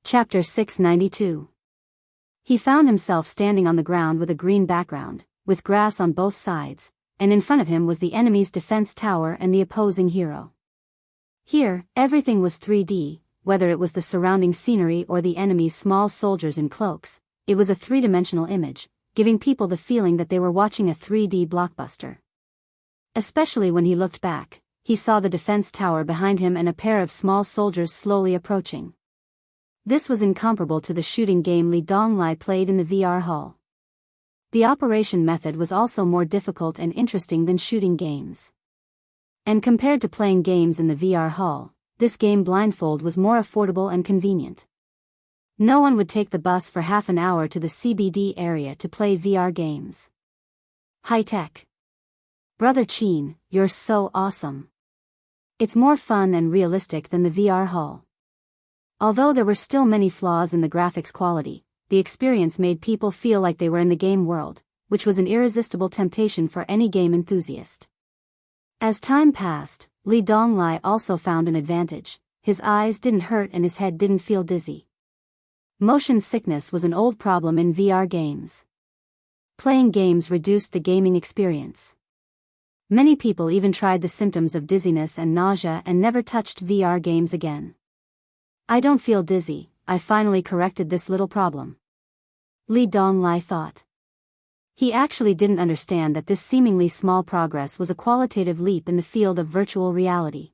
Chapter 692. He found himself standing on the ground with a green background, with grass on both sides, and in front of him was the enemy's defense tower and the opposing hero. Here, everything was 3D, whether it was the surrounding scenery or the enemy's small soldiers in cloaks. It was a three-dimensional image, giving people the feeling that they were watching a 3D blockbuster. Especially when he looked back, he saw the defense tower behind him and a pair of small soldiers slowly approaching. This was incomparable to the shooting game Li Donglai played in the VR hall. The operation method was also more difficult and interesting than shooting games. And compared to playing games in the VR hall, this game blindfold was more affordable and convenient. No one would take the bus for half an hour to the CBD area to play VR games. High-tech. Brother Qin, you're so awesome. It's more fun and realistic than the VR hall. Although there were still many flaws in the graphics quality, the experience made people feel like they were in the game world, which was an irresistible temptation for any game enthusiast. As time passed, Li Donglai also found an advantage. His eyes didn't hurt and his head didn't feel dizzy. Motion sickness was an old problem in VR games. Playing games reduced the gaming experience. Many people even tried the symptoms of dizziness and nausea and never touched VR games again. I don't feel dizzy, I finally corrected this little problem. Li Donglai thought. He actually didn't understand that this seemingly small progress was a qualitative leap in the field of virtual reality.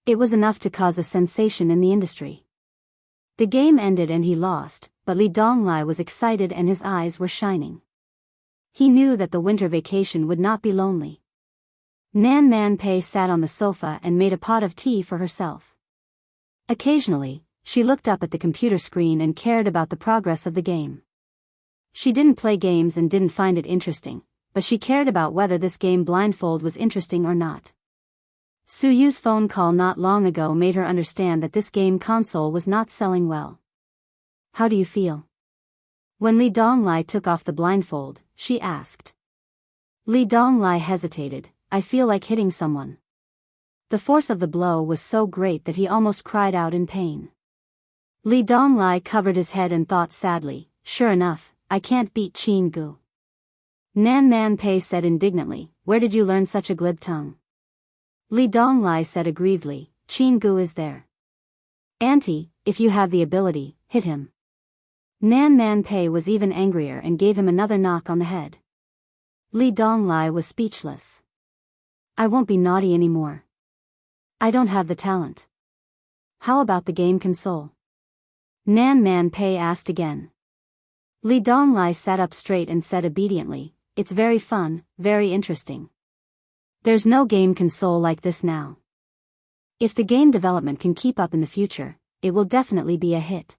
It was enough to cause a sensation in the industry. The game ended and he lost, but Li Donglai was excited and his eyes were shining. He knew that the winter vacation would not be lonely. Nan Man Pei sat on the sofa and made a pot of tea for herself. Occasionally, she looked up at the computer screen and cared about the progress of the game. She didn't play games and didn't find it interesting, but she cared about whether this game blindfold was interesting or not. Su Yu's phone call not long ago made her understand that this game console was not selling well. How do you feel? When Li Donglai took off the blindfold, she asked. Li Donglai hesitated. I feel like hitting someone. The force of the blow was so great that he almost cried out in pain. Li Donglai covered his head and thought sadly, sure enough, I can't beat Qin Gu. Nan Man Pei said indignantly, where did you learn such a glib tongue? Li Donglai said aggrievedly, Qin Gu is there. Auntie, if you have the ability, hit him. Nan Man Pei was even angrier and gave him another knock on the head. Li Donglai was speechless. I won't be naughty anymore. I don't have the talent. How about the game console? Nan Man Pei asked again. Li Donglai sat up straight and said obediently, it's very fun, very interesting. There's no game console like this now. If the game development can keep up in the future, it will definitely be a hit.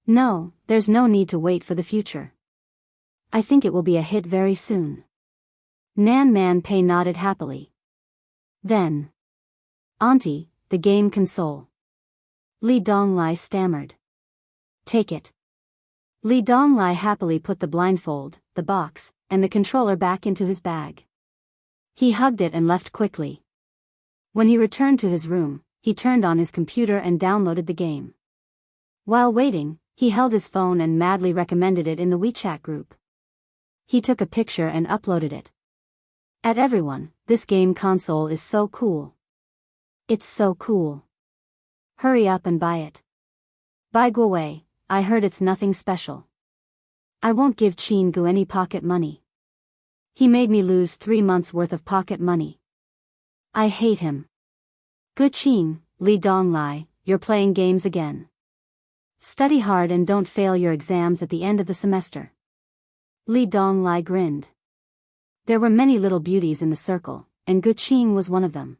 No, there's no need to wait for the future. I think it will be a hit very soon. Nan Man Pei nodded happily. Then. Auntie, the game console. Li Donglai stammered. Take it. Li Donglai happily put the blindfold, the box, and the controller back into his bag. He hugged it and left quickly. When he returned to his room, he turned on his computer and downloaded the game. While waiting, he held his phone and madly recommended it in the WeChat group. He took a picture and uploaded it. At everyone, this game console is so cool. It's so cool. Hurry up and buy it. Bai Guowei, I heard it's nothing special. I won't give Qin Gu any pocket money. He made me lose 3 months' worth of pocket money. I hate him. Gu Qin, Li Donglai, you're playing games again. Study hard and don't fail your exams at the end of the semester. Li Donglai grinned. There were many little beauties in the circle, and Gu Qin was one of them.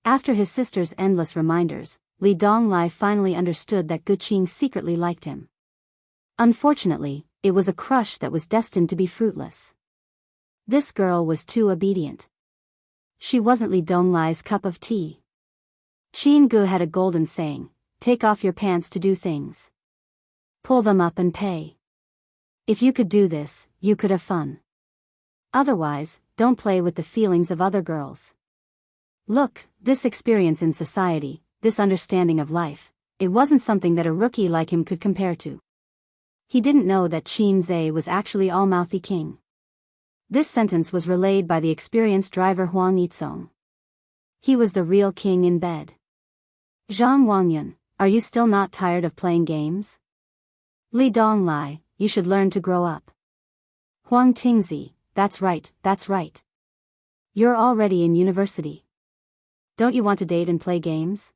After his sister's endless reminders, Li Donglai finally understood that Gu Qin secretly liked him. Unfortunately, it was a crush that was destined to be fruitless. This girl was too obedient. She wasn't Li Donglai's cup of tea. Qin Gu had a golden saying, take off your pants to do things. Pull them up and pay. If you could do this, you could have fun. Otherwise, don't play with the feelings of other girls. Look, this experience in society, this understanding of life, It wasn't something that a rookie like him could compare to. He didn't know that Qin Zhe was actually all-mouthy king. This sentence was relayed by the experienced driver Huang Yizong. He was the real king in bed. Zhang Wangyun, are you still not tired of playing games? Li Donglai, you should learn to grow up. Huang Tingzi, that's right, that's right. You're already in university. Don't you want to date and play games?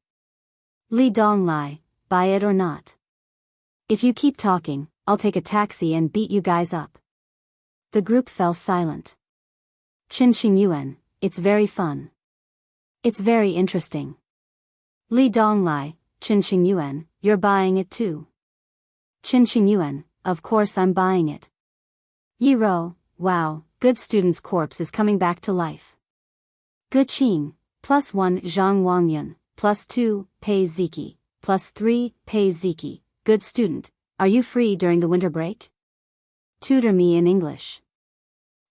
Li Donglai, buy it or not. If you keep talking, I'll take a taxi and beat you guys up. The group fell silent. Qin Xingyuan, it's very fun. It's very interesting. Li Donglai, Qin Xingyuan, you're buying it too. Qin Xingyuan, of course I'm buying it. Yi Ro, wow, good student's corpse is coming back to life. Gu Qin, +1 Zhang Wangyun, +2, Pei Ziki, +3, Pei Ziki, good student, are you free during the winter break? Tutor me in English.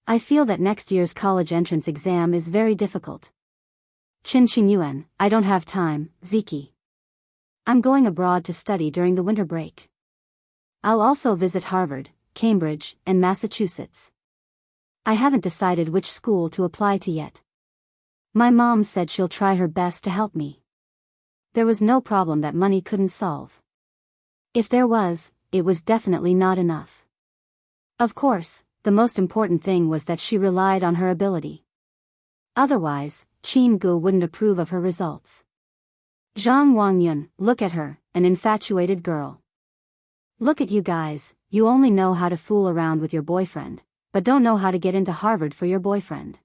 I feel that next year's college entrance exam is very difficult. Qin Xingyuan, I don't have time, Ziki. I'm going abroad to study during the winter break. I'll also visit Harvard, Cambridge, and Massachusetts. I haven't decided which school to apply to yet. My mom said she'll try her best to help me. There was no problem that money couldn't solve. If there was, it was definitely not enough. Of course, the most important thing was that she relied on her ability. Otherwise, Qin Gu wouldn't approve of her results. Zhang Wangyun, look at her, an infatuated girl. Look at you guys, you only know how to fool around with your boyfriend, but don't know how to get into Harvard for your boyfriend.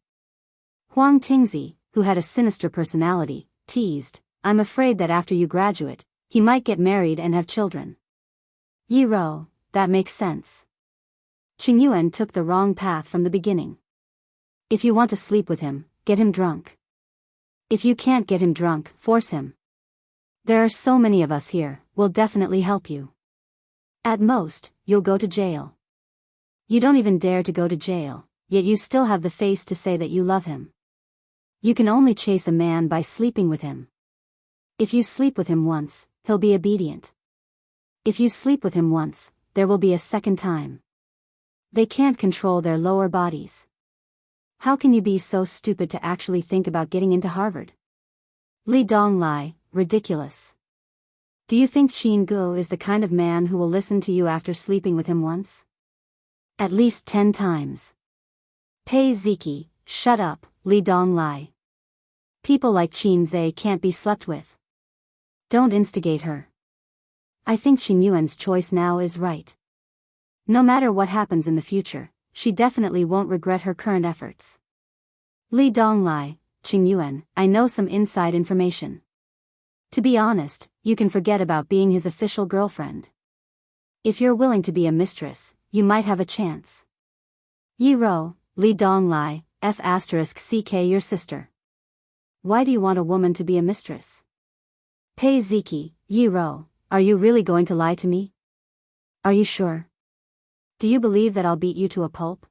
Huang Tingzi, who had a sinister personality, teased, I'm afraid that after you graduate, he might get married and have children. Yi Ro, that makes sense. Qingyuan took the wrong path from the beginning. If you want to sleep with him, get him drunk. If you can't get him drunk, force him. There are so many of us here, we'll definitely help you. At most, you'll go to jail. You don't even dare to go to jail, yet you still have the face to say that you love him. You can only chase a man by sleeping with him. If you sleep with him once, he'll be obedient. If you sleep with him once, there will be a second time. They can't control their lower bodies. How can you be so stupid to actually think about getting into Harvard? Li Donglai, ridiculous. Do you think Qin Gu is the kind of man who will listen to you after sleeping with him once? At least 10 times. Pei Ziki, shut up, Li Donglai. People like Qin Zhe can't be slept with. Don't instigate her. I think Xingyuan's choice now is right. No matter what happens in the future, she definitely won't regret her current efforts. Li Donglai, Xingyuan, I know some inside information. To be honest, you can forget about being his official girlfriend. If you're willing to be a mistress, you might have a chance. Yi Ro, Li Donglai, F***ck your sister. Why do you want a woman to be a mistress? Pei Ziki, Yi Ro, are you really going to lie to me? Are you sure? Do you believe that I'll beat you to a pulp?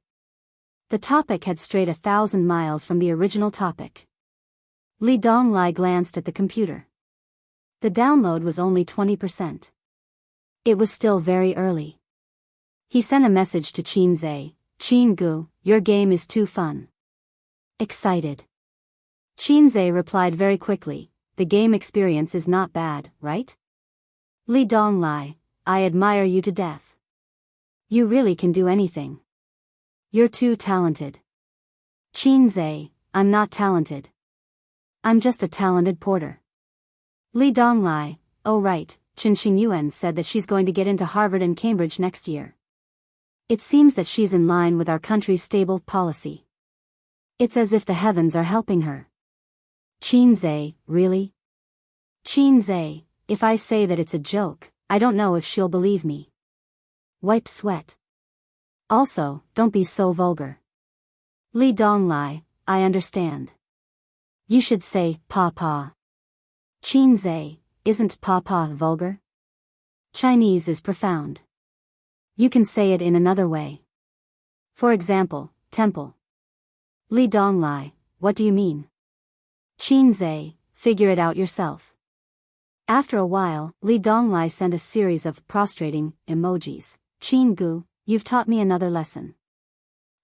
The topic had strayed 1,000 miles from the original topic. Li Donglai glanced at the computer. The download was only 20%. It was still very early. He sent a message to Qin Zhe, Qin Gu, your game is too fun. Excited. Qin Zhe replied very quickly, the game experience is not bad, right? Li Donglai, I admire you to death. You really can do anything. You're too talented. Qin Zhe, I'm not talented. I'm just a talented porter. Li Donglai, oh right, Qin Xingyuan said that she's going to get into Harvard and Cambridge next year. It seems that she's in line with our country's stable policy. It's as if the heavens are helping her. Qin Zhe, really? Qin Zhe, if I say that it's a joke, I don't know if she'll believe me. Wipe sweat. Also, don't be so vulgar. Li Donglai, I understand. You should say, pa. Qin Zhe, isn't pa vulgar? Chinese is profound. You can say it in another way. For example, temple. Li Donglai, what do you mean? Qin Zhe, figure it out yourself. After a while, Li Donglai sent a series of prostrating emojis. Qin Gu, you've taught me another lesson.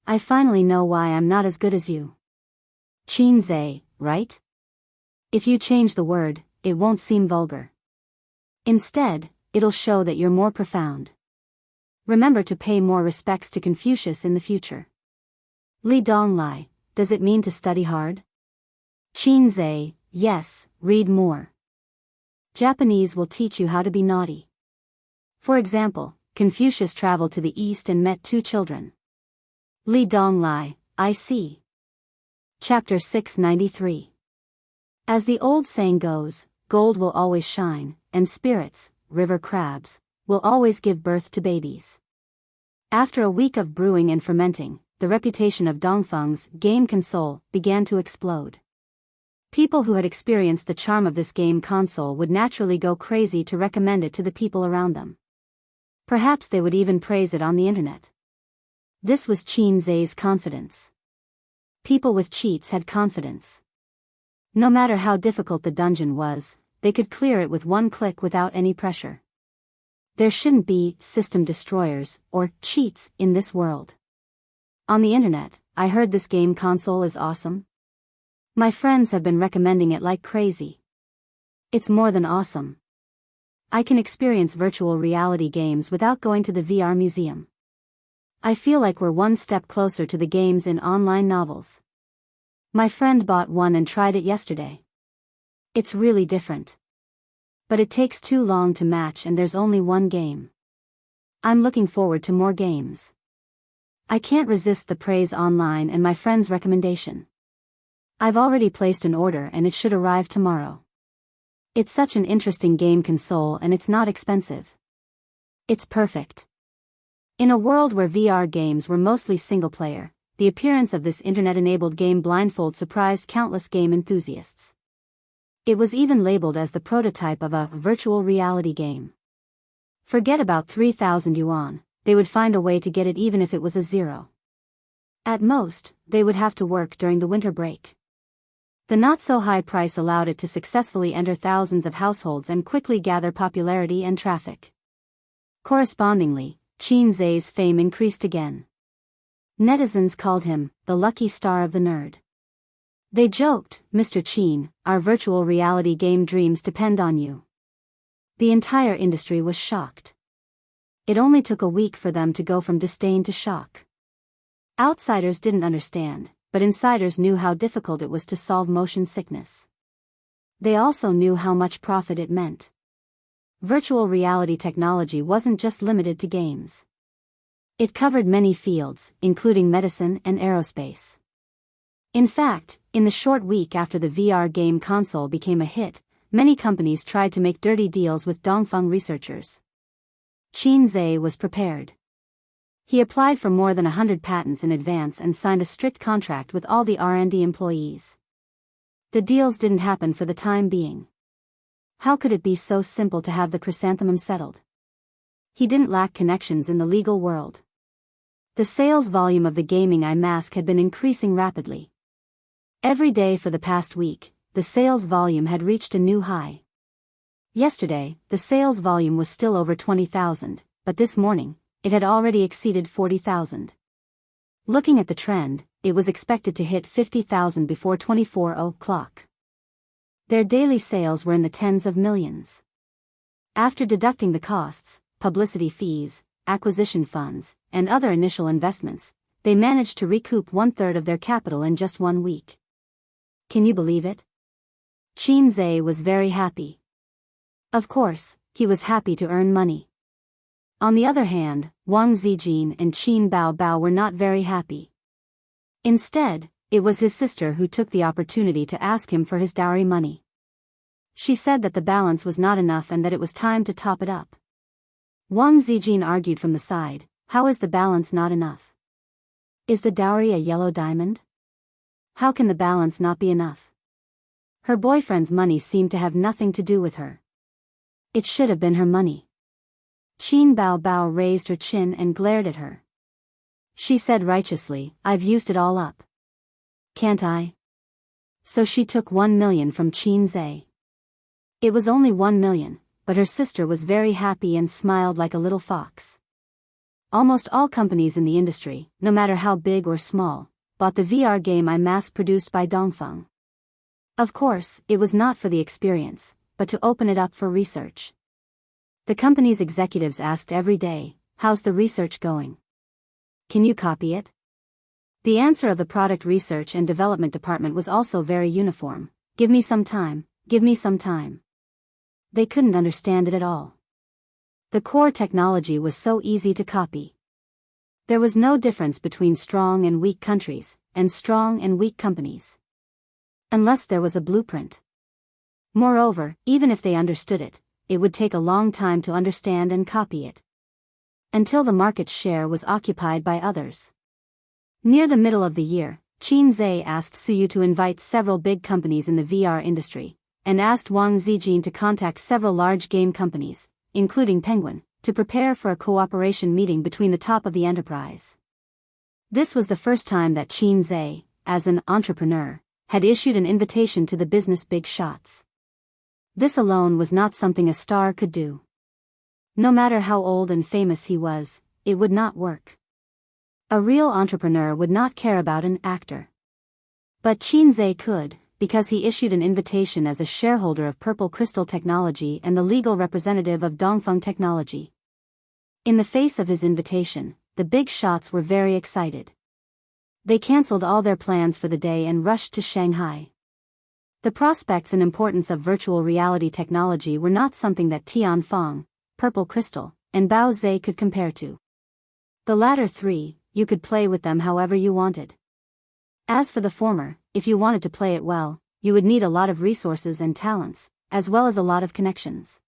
I finally know why I'm not as good as you. Qin Zhe, right? If you change the word, it won't seem vulgar. Instead, it'll show that you're more profound. Remember to pay more respects to Confucius in the future. Li Donglai, does it mean to study hard? Qin Zhe, yes, read more. Japanese will teach you how to be naughty. For example, Confucius traveled to the east and met two children. Li Donglai, I see. Chapter 693. As the old saying goes, gold will always shine, and spirits, river crabs, will always give birth to babies. After a week of brewing and fermenting, the reputation of Dongfeng's game console began to explode. People who had experienced the charm of this game console would naturally go crazy to recommend it to the people around them. Perhaps they would even praise it on the internet. This was Qin Zhe's confidence. People with cheats had confidence. No matter how difficult the dungeon was, they could clear it with one click without any pressure. There shouldn't be system destroyers or cheats in this world. On the internet, I heard this game console is awesome. My friends have been recommending it like crazy. It's more than awesome. I can experience virtual reality games without going to the VR museum. I feel like we're one step closer to the games in online novels. My friend bought one and tried it yesterday. It's really different. But it takes too long to match and there's only one game. I'm looking forward to more games. I can't resist the praise online and my friend's recommendation. I've already placed an order and it should arrive tomorrow. It's such an interesting game console and it's not expensive. It's perfect. In a world where VR games were mostly single-player, the appearance of this internet-enabled game blindfold surprised countless game enthusiasts. It was even labeled as the prototype of a virtual reality game. Forget about 3,000 yuan, they would find a way to get it even if it was a zero. At most, they would have to work during the winter break. The not-so-high price allowed it to successfully enter thousands of households and quickly gather popularity and traffic. Correspondingly, Qin Zhe's fame increased again. Netizens called him the lucky star of the nerd. They joked, Mr. Qin, our virtual reality game dreams depend on you. The entire industry was shocked. It only took a week for them to go from disdain to shock. Outsiders didn't understand, but insiders knew how difficult it was to solve motion sickness. They also knew how much profit it meant. Virtual reality technology wasn't just limited to games. It covered many fields, including medicine and aerospace. In fact, in the short week after the VR game console became a hit, many companies tried to make dirty deals with Dongfeng researchers. Qin Zhe was prepared. He applied for more than 100 patents in advance and signed a strict contract with all the R&D employees. The deals didn't happen for the time being. How could it be so simple to have the chrysanthemum settled? He didn't lack connections in the legal world. The sales volume of the gaming eye mask had been increasing rapidly. Every day for the past week, the sales volume had reached a new high. Yesterday, the sales volume was still over 20,000, but this morning, it had already exceeded 40,000. Looking at the trend, it was expected to hit 50,000 before 24 o'clock. Their daily sales were in the tens of millions. After deducting the costs, publicity fees, acquisition funds, and other initial investments, they managed to recoup 1/3 of their capital in just 1 week. Can you believe it? Qin Zhe was very happy. Of course, he was happy to earn money. On the other hand, Wang Zijin and Qin Baobao were not very happy. Instead, it was his sister who took the opportunity to ask him for his dowry money. She said that the balance was not enough and that it was time to top it up. Wang Zijin argued from the side, how is the balance not enough? Is the dowry a yellow diamond? How can the balance not be enough? Her boyfriend's money seemed to have nothing to do with her. It should have been her money. Qin Baobao raised her chin and glared at her. She said righteously, I've used it all up. Can't I? So she took 1 million from Qin Zhe. It was only 1 million, but her sister was very happy and smiled like a little fox. Almost all companies in the industry, no matter how big or small, bought the VR game I mass-produced by Dongfeng. Of course, it was not for the experience, but to open it up for research. The company's executives asked every day, "How's the research going? Can you copy it?" The answer of the product research and development department was also very uniform: "Give me some time, give me some time." They couldn't understand it at all. The core technology was so easy to copy. There was no difference between strong and weak countries, and strong and weak companies. Unless there was a blueprint. Moreover, even if they understood it, it would take a long time to understand and copy it. Until the market share was occupied by others. Near the middle of the year, Qin Zhe asked Suyu to invite several big companies in the VR industry, and asked Wang Zijin to contact several large game companies, including Penguin, to prepare for a cooperation meeting between the top of the enterprise. This was the first time that Qin Zhe, as an entrepreneur, had issued an invitation to the business big shots. This alone was not something a star could do. No matter how old and famous he was, it would not work. A real entrepreneur would not care about an actor. But Qin Zhe could, because he issued an invitation as a shareholder of Purple Crystal Technology and the legal representative of Dongfeng Technology. In the face of his invitation, the big shots were very excited. They cancelled all their plans for the day and rushed to Shanghai. The prospects and importance of virtual reality technology were not something that Tianfeng, Purple Crystal, and Bao Zhe could compare to. The latter three, you could play with them however you wanted. As for the former, if you wanted to play it well, you would need a lot of resources and talents, as well as a lot of connections.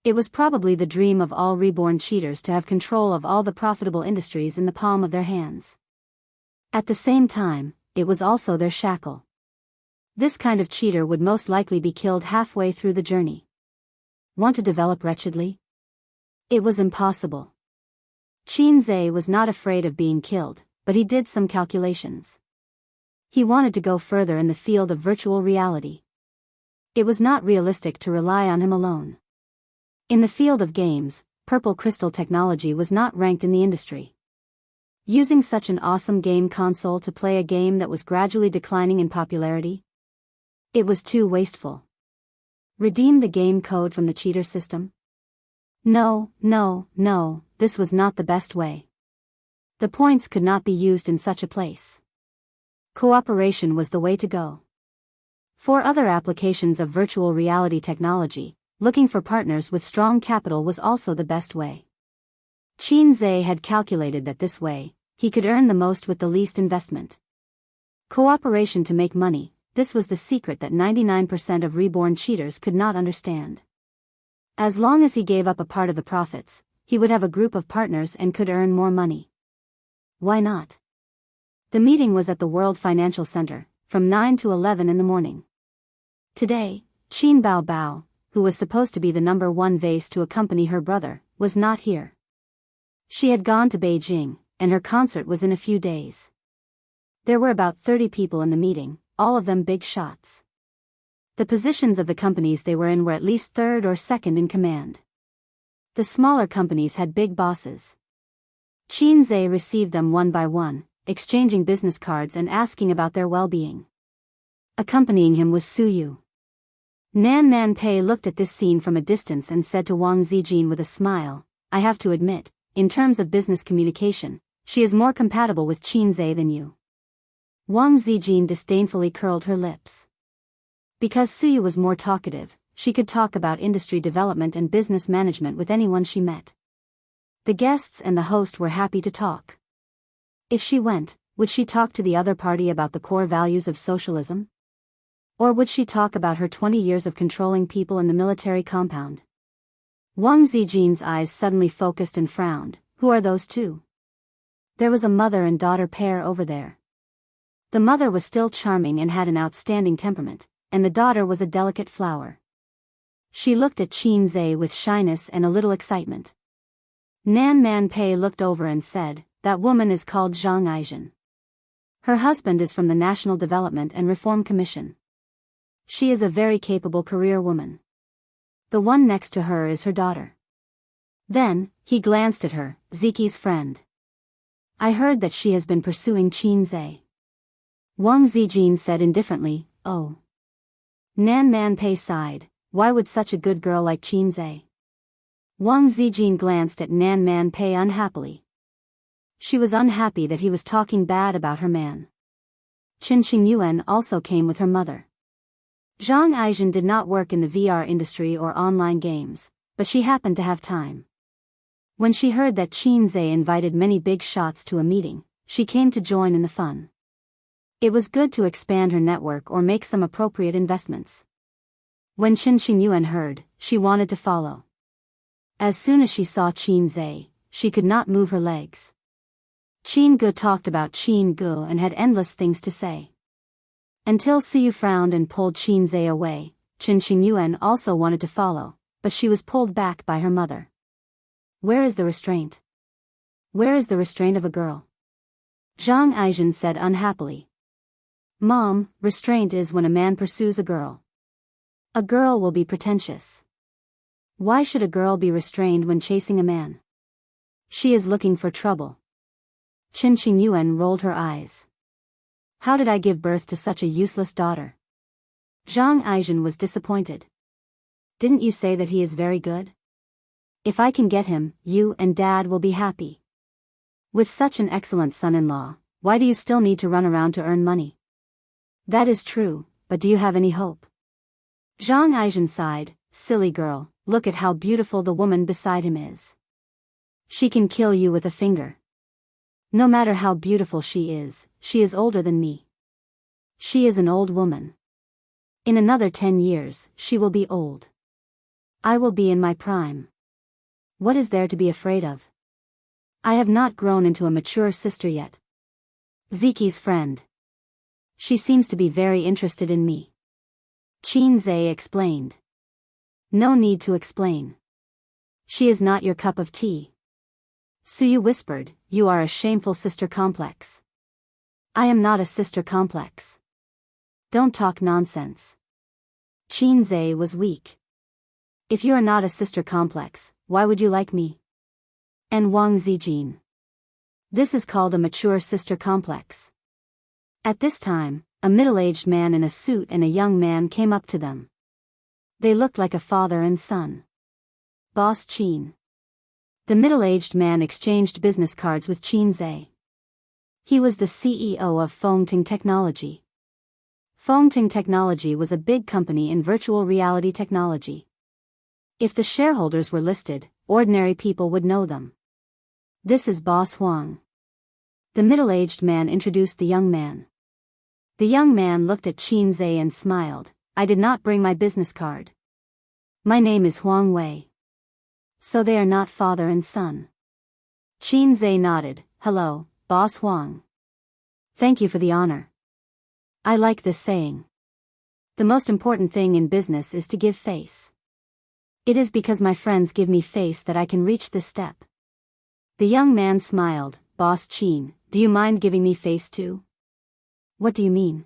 It was probably the dream of all reborn cheaters to have control of all the profitable industries in the palm of their hands. At the same time, it was also their shackle. This kind of cheater would most likely be killed halfway through the journey. Want to develop wretchedly? It was impossible. Qin Zhe was not afraid of being killed, but he did some calculations. He wanted to go further in the field of virtual reality. It was not realistic to rely on him alone. In the field of games, Purple Crystal Technology was not ranked in the industry. Using such an awesome game console to play a game that was gradually declining in popularity? It was too wasteful. Redeem the game code from the cheater system? No, this was not the best way. The points could not be used in such a place. Cooperation was the way to go. For other applications of virtual reality technology, looking for partners with strong capital was also the best way. Qin Zhe had calculated that this way, he could earn the most with the least investment. Cooperation to make money, this was the secret that 99% of reborn cheaters could not understand. As long as he gave up a part of the profits, he would have a group of partners and could earn more money. Why not? The meeting was at the World Financial Center, from 9 to 11 in the morning. Today, Qin Bao, who was supposed to be the #1 vase to accompany her brother, was not here. She had gone to Beijing, and her concert was in a few days. There were about 30 people in the meeting, all of them big shots. The positions of the companies they were in were at least third or second in command. The smaller companies had big bosses. Qin Zhe received them one by one, exchanging business cards and asking about their well-being. Accompanying him was Suyu. Nan Man Pei looked at this scene from a distance and said to Wang Zijin with a smile, "I have to admit, in terms of business communication, she is more compatible with Qin Zhe than you." Wang Zijin disdainfully curled her lips. Because Suyu was more talkative, she could talk about industry development and business management with anyone she met. The guests and the host were happy to talk. If she went, would she talk to the other party about the core values of socialism? Or would she talk about her 20 years of controlling people in the military compound? Wang Zijin's eyes suddenly focused and frowned. Who are those two? There was a mother and daughter pair over there. The mother was still charming and had an outstanding temperament, and the daughter was a delicate flower. She looked at Qin Zhe with shyness and a little excitement. Nan Man Pei looked over and said, "That woman is called Zhang Aizhen. Her husband is from the National Development and Reform Commission. She is a very capable career woman. The one next to her is her daughter. Then, he glanced at her, Ziki's friend. I heard that she has been pursuing Qin Zhe. Wang Zijin said indifferently, oh. Nan Manpei sighed, why would such a good girl like Qin Zhe? Wang Zijin glanced at Nan Manpei unhappily. She was unhappy that he was talking bad about her man. Qin Xingyuan also came with her mother. Zhang Aizhen did not work in the VR industry or online games, but she happened to have time. When she heard that Qin Zhe invited many big shots to a meeting, she came to join in the fun. It was good to expand her network or make some appropriate investments. When Qin Xingyuan heard, she wanted to follow. As soon as she saw Qin Zhe, she could not move her legs. Qin Gu talked about Qin Gu and had endless things to say. Until Siyu frowned and pulled Qin Zhe away, Qin Xingyuan also wanted to follow, but she was pulled back by her mother. Where is the restraint? Where is the restraint of a girl? Zhang Aizhen said unhappily. Mom, restraint is when a man pursues a girl. A girl will be pretentious. Why should a girl be restrained when chasing a man? She is looking for trouble. Qin Xingyuan rolled her eyes. How did I give birth to such a useless daughter? Zhang Aizhen was disappointed. Didn't you say that he is very good? If I can get him, you and Dad will be happy. With such an excellent son-in-law, why do you still need to run around to earn money? That is true, but do you have any hope? Zhang Aizhen sighed, silly girl, look at how beautiful the woman beside him is. She can kill you with a finger. No matter how beautiful she is older than me. She is an old woman. In another 10 years, she will be old. I will be in my prime. What is there to be afraid of? I have not grown into a mature sister yet. Ziki's friend. She seems to be very interested in me. Qin Zhe explained. No need to explain. She is not your cup of tea. Suyu whispered, you are a shameful sister complex. I am not a sister complex. Don't talk nonsense. Qin Zhe was weak. If you are not a sister complex, why would you like me? And Wang Zijin. This is called a mature sister complex. At this time, a middle-aged man in a suit and a young man came up to them. They looked like a father and son. Boss Qin. The middle-aged man exchanged business cards with Qin Zhe. He was the CEO of Fengting Technology. Fengting Technology was a big company in virtual reality technology. If the shareholders were listed, ordinary people would know them. This is Boss Huang. The middle-aged man introduced the young man. The young man looked at Qin Zhe and smiled. I did not bring my business card. My name is Huang Wei. So they are not father and son. Qin Zhe nodded. Hello, Boss Huang. Thank you for the honor. I like this saying. The most important thing in business is to give face. It is because my friends give me face that I can reach this step. The young man smiled. Boss Qin, do you mind giving me face too? What do you mean?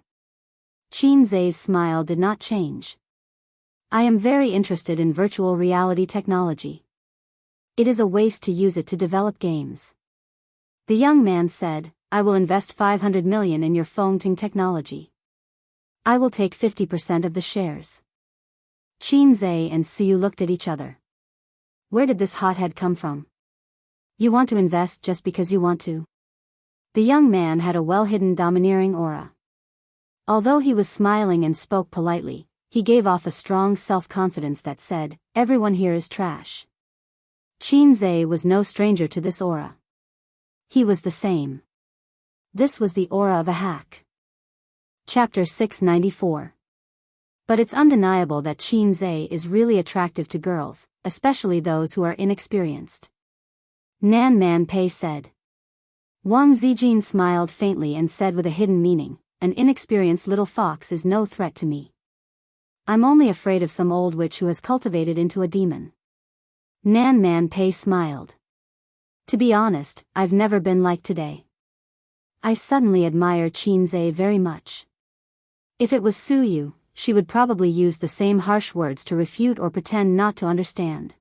Qin Zhe's smile did not change. I am very interested in virtual reality technology. It is a waste to use it to develop games. The young man said, I will invest 500 million in your Fengting technology. I will take 50% of the shares. Qin Zhe and Suyu looked at each other. Where did this hothead come from? You want to invest just because you want to? The young man had a well-hidden domineering aura. Although he was smiling and spoke politely, he gave off a strong self-confidence that said, everyone here is trash. Qin Zhe was no stranger to this aura. He was the same. This was the aura of a hack. Chapter 694. But it's undeniable that Qin Zhe is really attractive to girls, especially those who are inexperienced. Nan Manpei said. Wang Zijin smiled faintly and said with a hidden meaning, an inexperienced little fox is no threat to me. I'm only afraid of some old witch who has cultivated into a demon. Nan Manpei smiled. To be honest, I've never been like today. I suddenly admire Qin Zhe very much. If it was Suyu, she would probably use the same harsh words to refute or pretend not to understand.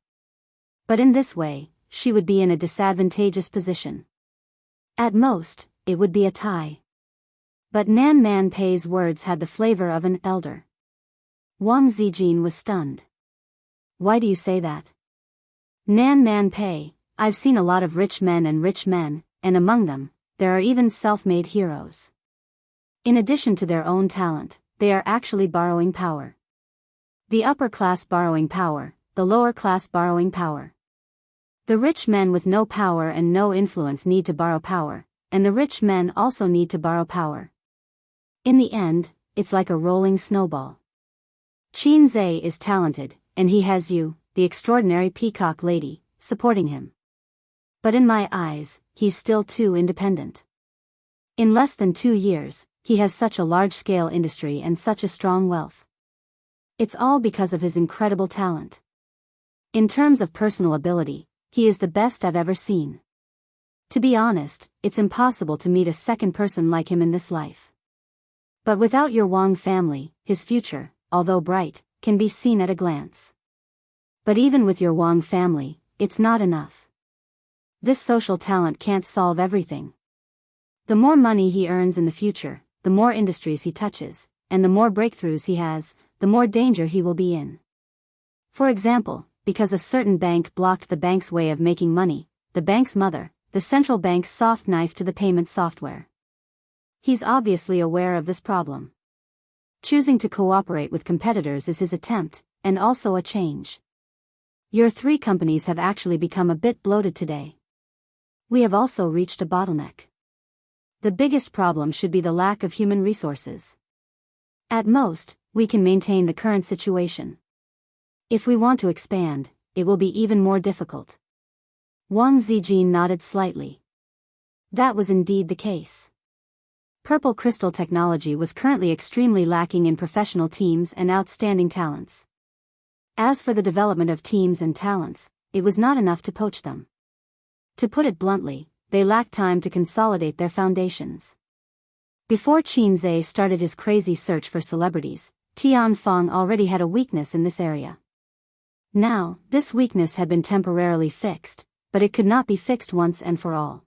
But in this way, she would be in a disadvantageous position. At most, it would be a tie. But Nan Man Pei's words had the flavor of an elder. Wang Zijin was stunned. Why do you say that? Nan Man Pei, I've seen a lot of rich men, and among them, there are even self-made heroes. In addition to their own talent, they are actually borrowing power. The upper class borrowing power, the lower class borrowing power. The rich men with no power and no influence need to borrow power, and the rich men also need to borrow power. In the end, it's like a rolling snowball. Qin Zhe is talented, and he has you, the extraordinary peacock lady, supporting him. But in my eyes, he's still too independent. In less than 2 years, he has such a large-scale industry and such a strong wealth. It's all because of his incredible talent. In terms of personal ability, he is the best I've ever seen. To be honest, it's impossible to meet a second person like him in this life. But without your Wang family, his future, although bright, can be seen at a glance. But even with your Wang family, it's not enough. This social talent can't solve everything. The more money he earns in the future, the more industries he touches, and the more breakthroughs he has, the more danger he will be in. For example, because a certain bank blocked the bank's way of making money, the bank's mother, the central bank's soft knife to the payment software. He's obviously aware of this problem. Choosing to cooperate with competitors is his attempt, and also a change. Your 3 companies have actually become a bit bloated today. We have also reached a bottleneck. The biggest problem should be the lack of human resources. At most, we can maintain the current situation. If we want to expand, it will be even more difficult. Wang Zijin nodded slightly. That was indeed the case. Purple crystal technology was currently extremely lacking in professional teams and outstanding talents. As for the development of teams and talents, it was not enough to poach them. To put it bluntly, they lacked time to consolidate their foundations. Before Qin Zhe started his crazy search for celebrities, Tian Feng already had a weakness in this area. Now, this weakness had been temporarily fixed, but it could not be fixed once and for all.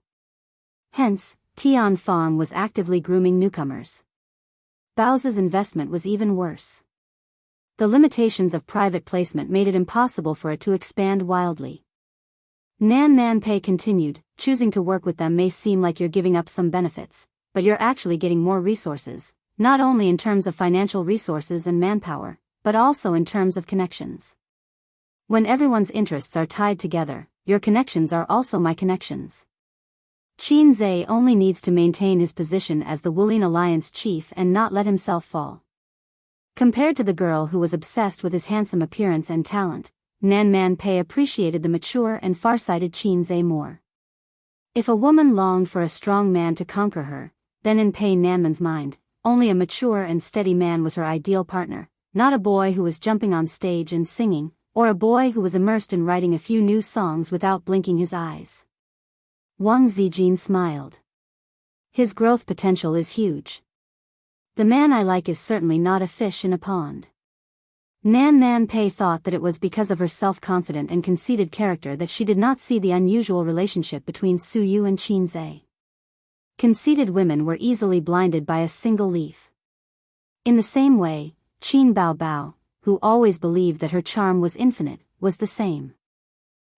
Hence, Tian Feng was actively grooming newcomers. Bao's investment was even worse. The limitations of private placement made it impossible for it to expand wildly. Nan Man Pei continued, choosing to work with them may seem like you're giving up some benefits, but you're actually getting more resources, not only in terms of financial resources and manpower, but also in terms of connections. When everyone's interests are tied together, your connections are also my connections. Qin Zhe only needs to maintain his position as the Wulian Alliance chief and not let himself fall. Compared to the girl who was obsessed with his handsome appearance and talent, Nan Man Pei appreciated the mature and far-sighted Qin Zhe more. If a woman longed for a strong man to conquer her, then in Pei Nanman's mind, only a mature and steady man was her ideal partner, not a boy who was jumping on stage and singing, or a boy who was immersed in writing a few new songs without blinking his eyes. Wang Zijin smiled. His growth potential is huge. The man I like is certainly not a fish in a pond. Nan Man Pei thought that it was because of her self-confident and conceited character that she did not see the unusual relationship between Su Yu and Qin Zhe. Conceited women were easily blinded by a single leaf. In the same way, Qin Bao, who always believed that her charm was infinite, was the same.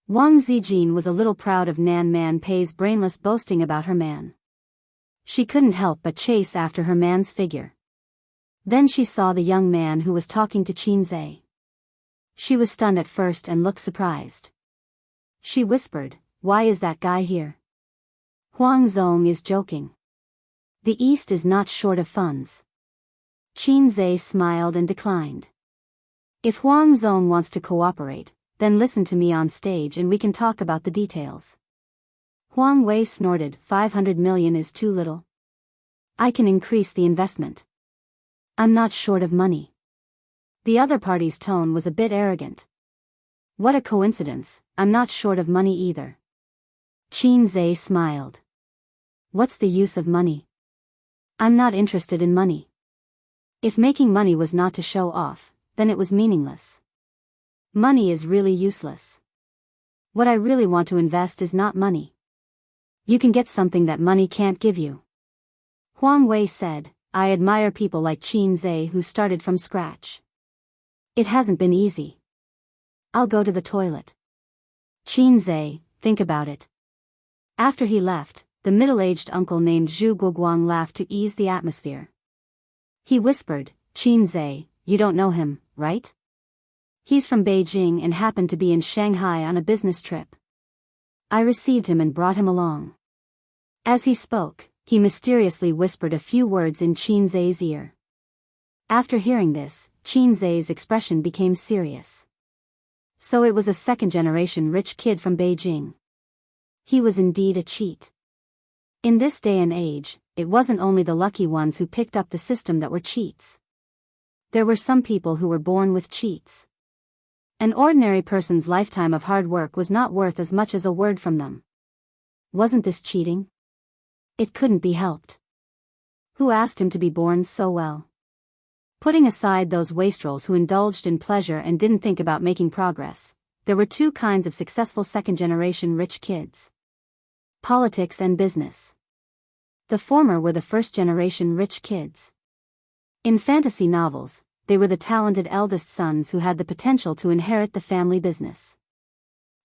Wang Zijin was a little proud of Nan Man Pei's brainless boasting about her man. She couldn't help but chase after her man's figure. Then she saw the young man who was talking to Qin Zhe. She was stunned at first and looked surprised. She whispered, "Why is that guy here?" Huang Zong is joking. The East is not short of funds. Qin Zhe smiled and declined. If Huang Zong wants to cooperate, then listen to me on stage and we can talk about the details. Huang Wei snorted, 500 million is too little. I can increase the investment. I'm not short of money. The other party's tone was a bit arrogant. What a coincidence, I'm not short of money either. Qin Zhe smiled. What's the use of money? I'm not interested in money. If making money was not to show off, then it was meaningless. Money is really useless. What I really want to invest is not money. You can get something that money can't give you. Huang Wei said, I admire people like Qin Zhe who started from scratch. It hasn't been easy. I'll go to the toilet. Qin Zhe, think about it. After he left, the middle-aged uncle named Zhu Guoguang laughed to ease the atmosphere. He whispered, Qin Zhe, you don't know him, right? He's from Beijing and happened to be in Shanghai on a business trip. I received him and brought him along. As he spoke, he mysteriously whispered a few words in Qin Zhe's ear. After hearing this, Qin Zhe's expression became serious. So it was a second-generation rich kid from Beijing. He was indeed a cheat. In this day and age, it wasn't only the lucky ones who picked up the system that were cheats. There were some people who were born with cheats. An ordinary person's lifetime of hard work was not worth as much as a word from them. Wasn't this cheating? It couldn't be helped. Who asked him to be born so well? Putting aside those wastrels who indulged in pleasure and didn't think about making progress, there were two kinds of successful second-generation rich kids. Politics and business. The former were the first-generation rich kids. In fantasy novels, they were the talented eldest sons who had the potential to inherit the family business.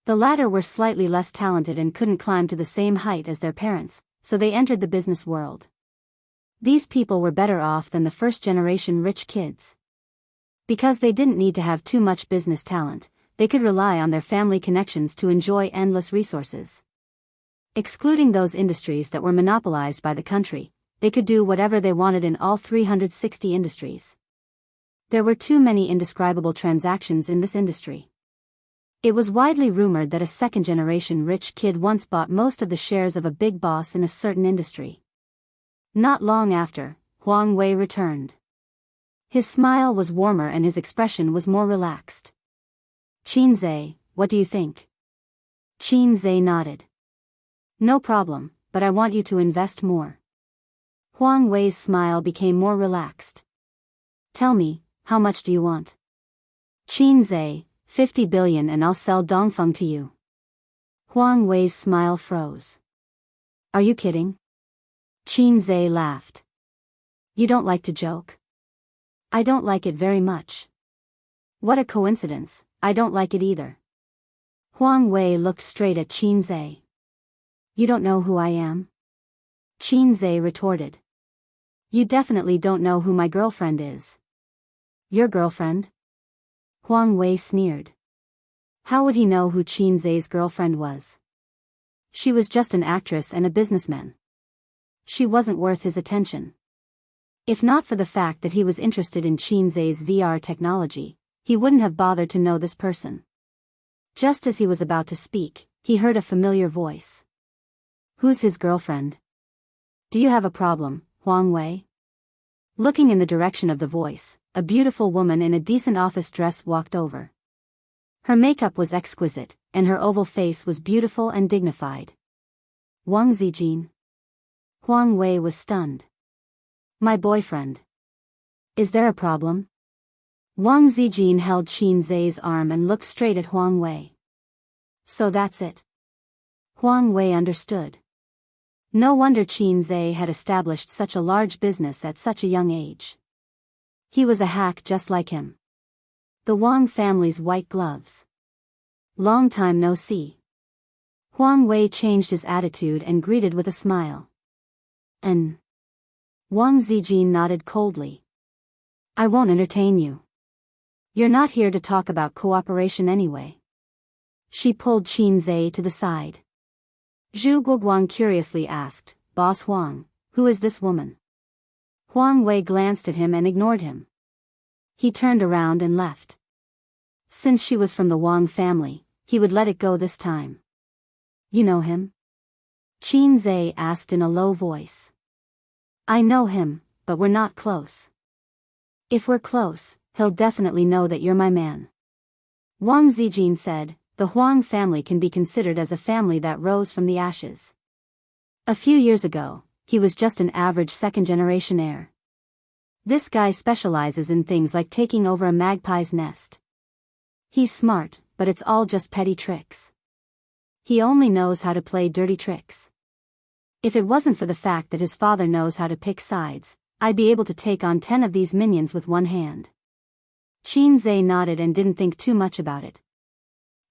The latter were slightly less talented and couldn't climb to the same height as their parents, so they entered the business world. These people were better off than the first-generation rich kids. Because they didn't need to have too much business talent, they could rely on their family connections to enjoy endless resources. Excluding those industries that were monopolized by the country, they could do whatever they wanted in all 360 industries. There were too many indescribable transactions in this industry. It was widely rumored that a second-generation rich kid once bought most of the shares of a big boss in a certain industry. Not long after, Huang Wei returned. His smile was warmer and his expression was more relaxed. Qin Zhe, what do you think? Qin Zhe nodded. No problem, but I want you to invest more. Huang Wei's smile became more relaxed. Tell me, how much do you want? Qin Zhe, 50 billion and I'll sell Dongfeng to you. Huang Wei's smile froze. Are you kidding? Qin Zhe laughed. You don't like to joke? I don't like it very much. What a coincidence, I don't like it either. Huang Wei looked straight at Qin Zhe. You don't know who I am? Qin Zhe retorted. You definitely don't know who my girlfriend is. Your girlfriend? Huang Wei sneered. How would he know who Qin Zhe's girlfriend was? She was just an actress and a businessman. She wasn't worth his attention. If not for the fact that he was interested in Qin Zhe's VR technology, he wouldn't have bothered to know this person. Just as he was about to speak, he heard a familiar voice. Who's his girlfriend? Do you have a problem, Huang Wei? Looking in the direction of the voice, a beautiful woman in a decent office dress walked over. Her makeup was exquisite, and her oval face was beautiful and dignified. Wang Zijin. Huang Wei was stunned. My boyfriend. Is there a problem? Wang Zijin held Qin Zhe's arm and looked straight at Huang Wei. So that's it. Huang Wei understood. No wonder Qin Zhe had established such a large business at such a young age. He was a hack just like him. The Wang family's white gloves. Long time no see. Huang Wei changed his attitude and greeted with a smile. Wang Zijin nodded coldly. I won't entertain you. You're not here to talk about cooperation anyway. She pulled Qin Zhe to the side. Zhu Guoguang curiously asked, Boss Huang, who is this woman? Huang Wei glanced at him and ignored him. He turned around and left. Since she was from the Wang family, he would let it go this time. You know him? Qin Zhe asked in a low voice. I know him, but we're not close. If we're close, he'll definitely know that you're my man. Wang Zijin said, the Huang family can be considered as a family that rose from the ashes. A few years ago, he was just an average second-generation heir. This guy specializes in things like taking over a magpie's nest. He's smart, but it's all just petty tricks. He only knows how to play dirty tricks. If it wasn't for the fact that his father knows how to pick sides, I'd be able to take on 10 of these minions with one hand. Qin Zhe nodded and didn't think too much about it.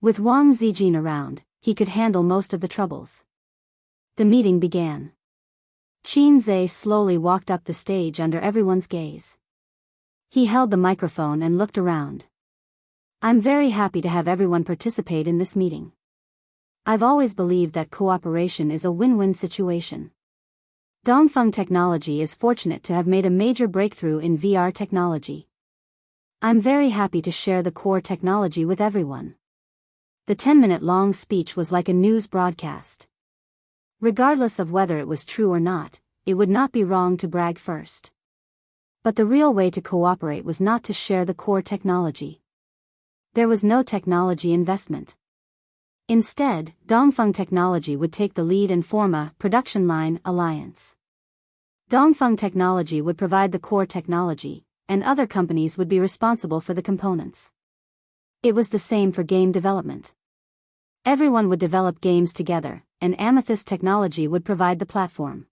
With Wang Zijin around, he could handle most of the troubles. The meeting began. Qin Zhe slowly walked up the stage under everyone's gaze. He held the microphone and looked around. I'm very happy to have everyone participate in this meeting. I've always believed that cooperation is a win-win situation. Dongfeng Technology is fortunate to have made a major breakthrough in VR technology. I'm very happy to share the core technology with everyone. The 10-minute-long speech was like a news broadcast. Regardless of whether it was true or not, it would not be wrong to brag first. But the real way to cooperate was not to share the core technology. There was no technology investment. Instead, Dongfeng Technology would take the lead and form a production line alliance. Dongfeng Technology would provide the core technology, and other companies would be responsible for the components. It was the same for game development. Everyone would develop games together, and Amethyst Technology would provide the platform.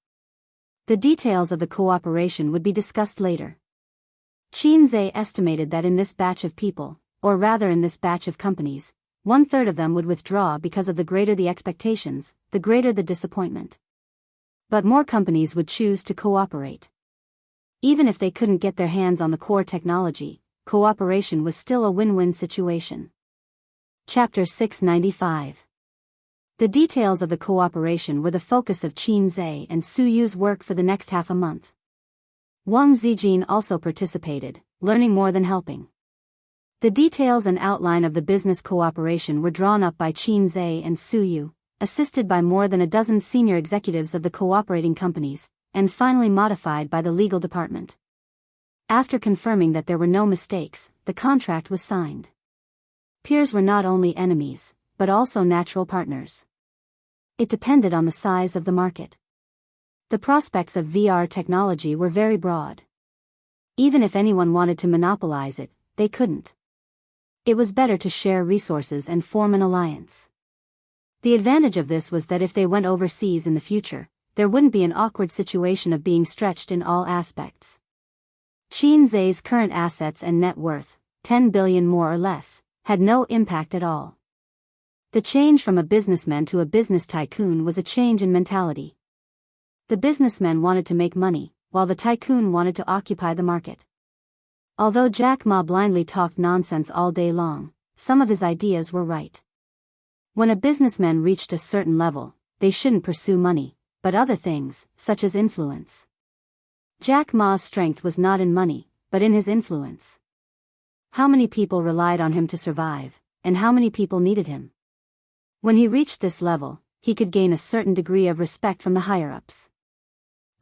The details of the cooperation would be discussed later. Qin Zhe estimated that in this batch of people, or rather in this batch of companies, 1/3 of them would withdraw because of the greater the expectations, the greater the disappointment. But more companies would choose to cooperate. Even if they couldn't get their hands on the core technology, cooperation was still a win-win situation. Chapter 695. The details of the cooperation were the focus of Qin Zhe and Su Yu's work for the next half a month. Wang Zijin also participated, learning more than helping. The details and outline of the business cooperation were drawn up by Qin Zhe and Su Yu, assisted by more than a dozen senior executives of the cooperating companies, and finally modified by the legal department. After confirming that there were no mistakes, the contract was signed. Peers were not only enemies, but also natural partners. It depended on the size of the market. The prospects of VR technology were very broad. Even if anyone wanted to monopolize it, they couldn't. It was better to share resources and form an alliance. The advantage of this was that if they went overseas in the future, there wouldn't be an awkward situation of being stretched in all aspects. Qin Zhe's current assets and net worth, 10 billion more or less, had no impact at all. The change from a businessman to a business tycoon was a change in mentality. The businessman wanted to make money, while the tycoon wanted to occupy the market. Although Jack Ma blindly talked nonsense all day long, some of his ideas were right. When a businessman reached a certain level, they shouldn't pursue money, but other things, such as influence. Jack Ma's strength was not in money, but in his influence. How many people relied on him to survive, and how many people needed him? When he reached this level, he could gain a certain degree of respect from the higher-ups.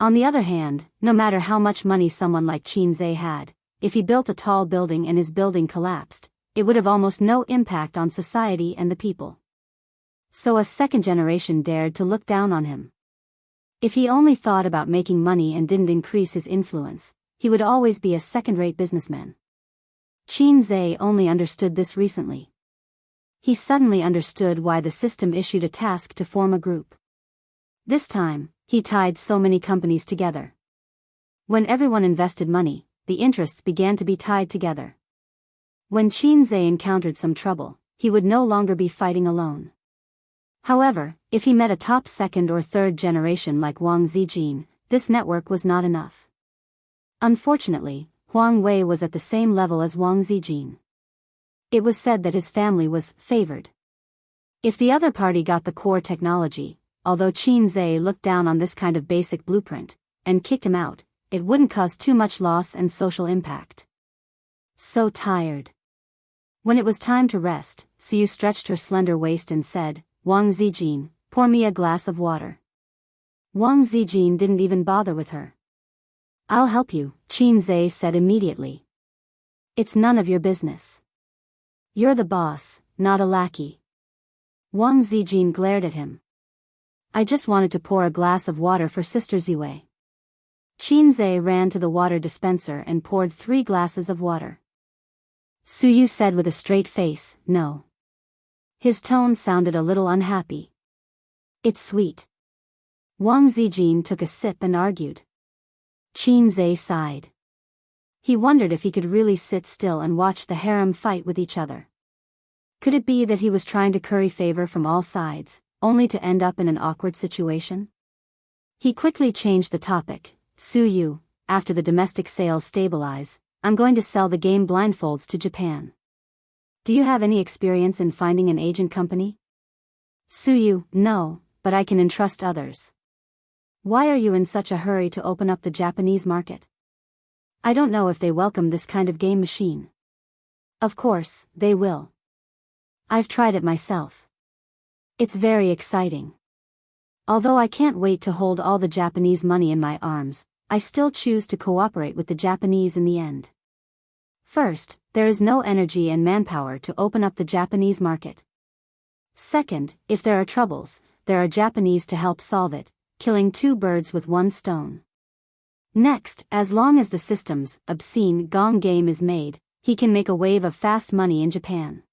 On the other hand, no matter how much money someone like Qin Zhe had, if he built a tall building and his building collapsed, it would have almost no impact on society and the people. So a second generation dared to look down on him. If he only thought about making money and didn't increase his influence, he would always be a second-rate businessman. Qin Zhe only understood this recently. He suddenly understood why the system issued a task to form a group. This time, he tied so many companies together. When everyone invested money, the interests began to be tied together. When Qin Zhe encountered some trouble, he would no longer be fighting alone. However, if he met a top second or third generation like Wang Zijin, this network was not enough. Unfortunately, Huang Wei was at the same level as Wang Zijin. It was said that his family was favored. If the other party got the core technology, although Qin Zhe looked down on this kind of basic blueprint, and kicked him out, it wouldn't cause too much loss and social impact. So tired. When it was time to rest, Siu stretched her slender waist and said, Wang Zijin, pour me a glass of water. Wang Zijin didn't even bother with her. I'll help you, Qin Zhe said immediately. It's none of your business. You're the boss, not a lackey. Wang Zijin glared at him. I just wanted to pour a glass of water for Sister Ziwei. Qinzhe ran to the water dispenser and poured 3 glasses of water. Suyu said with a straight face, "No." His tone sounded a little unhappy. "It's sweet." Wang Zijin took a sip and argued. Qinzhe sighed. He wondered if he could really sit still and watch the harem fight with each other. Could it be that he was trying to curry favor from all sides, only to end up in an awkward situation? He quickly changed the topic. "Suyu, after the domestic sales stabilize, I'm going to sell the game blindfolds to Japan. Do you have any experience in finding an agent company?" Suyu: "No, but I can entrust others." "Why are you in such a hurry to open up the Japanese market?" "I don't know if they welcome this kind of game machine." "Of course, they will. I've tried it myself. It's very exciting. Although I can't wait to hold all the Japanese money in my arms, I still choose to cooperate with the Japanese in the end. First, there is no energy and manpower to open up the Japanese market. Second, if there are troubles, there are Japanese to help solve it, killing 2 birds with 1 stone. Next, as long as the system's obscene gong game is made, he can make a wave of fast money in Japan.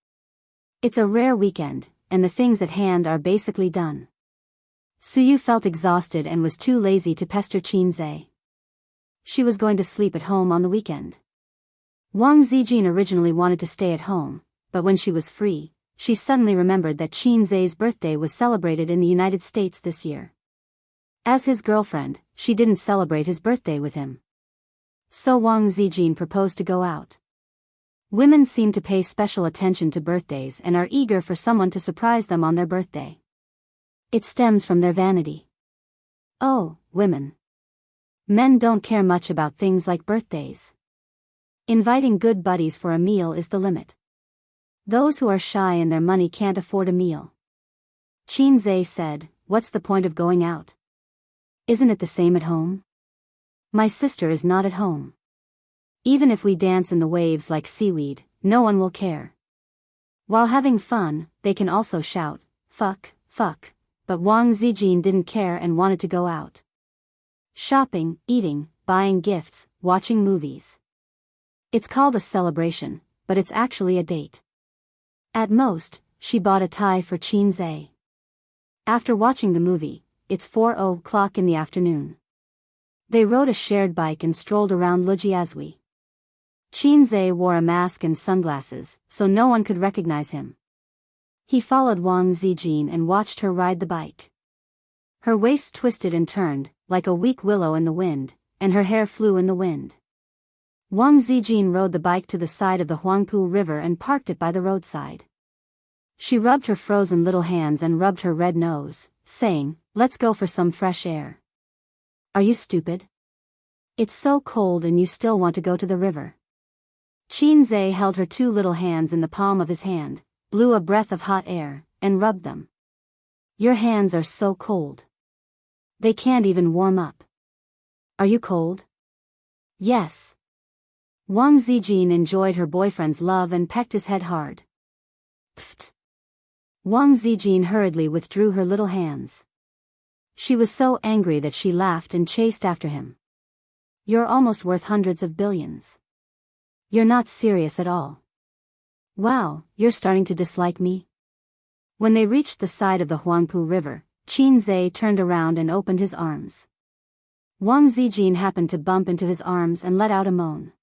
It's a rare weekend, and the things at hand are basically done." Suyu felt exhausted and was too lazy to pester Qinzhe. She was going to sleep at home on the weekend. Wang Zijin originally wanted to stay at home, but when she was free, she suddenly remembered that Qinzhe's birthday was celebrated in the United States this year. As his girlfriend, she didn't celebrate his birthday with him. So Wang Zijin proposed to go out. Women seem to pay special attention to birthdays and are eager for someone to surprise them on their birthday. It stems from their vanity. Oh, women. Men don't care much about things like birthdays. Inviting good buddies for a meal is the limit. Those who are shy and their money can't afford a meal. Qinzhe said, "What's the point of going out? Isn't it the same at home? My sister is not at home. Even if we dance in the waves like seaweed, no one will care." While having fun, they can also shout, "Fuck, fuck," but Wang Zijin didn't care and wanted to go out. Shopping, eating, buying gifts, watching movies. It's called a celebration, but it's actually a date. At most, she bought a tie for Qinzhe. After watching the movie, it's 4:00 in the afternoon. They rode a shared bike and strolled around Lujiazui. Qinzhe wore a mask and sunglasses, so no one could recognize him. He followed Wang Zijin and watched her ride the bike. Her waist twisted and turned, like a weak willow in the wind, and her hair flew in the wind. Wang Zijin rode the bike to the side of the Huangpu River and parked it by the roadside. She rubbed her frozen little hands and rubbed her red nose, saying, "Let's go for some fresh air." "Are you stupid? It's so cold and you still want to go to the river." Qinzhe held her 2 little hands in the palm of his hand, blew a breath of hot air, and rubbed them. "Your hands are so cold. They can't even warm up." "Are you cold?" "Yes." Wang Zijin enjoyed her boyfriend's love and pecked his head hard. Pfft. Wang Zijin hurriedly withdrew her little hands. She was so angry that she laughed and chased after him. "You're almost worth hundreds of billions. You're not serious at all. Wow, you're starting to dislike me?" When they reached the side of the Huangpu River, Qinzhe turned around and opened his arms. Wang Zijin happened to bump into his arms and let out a moan.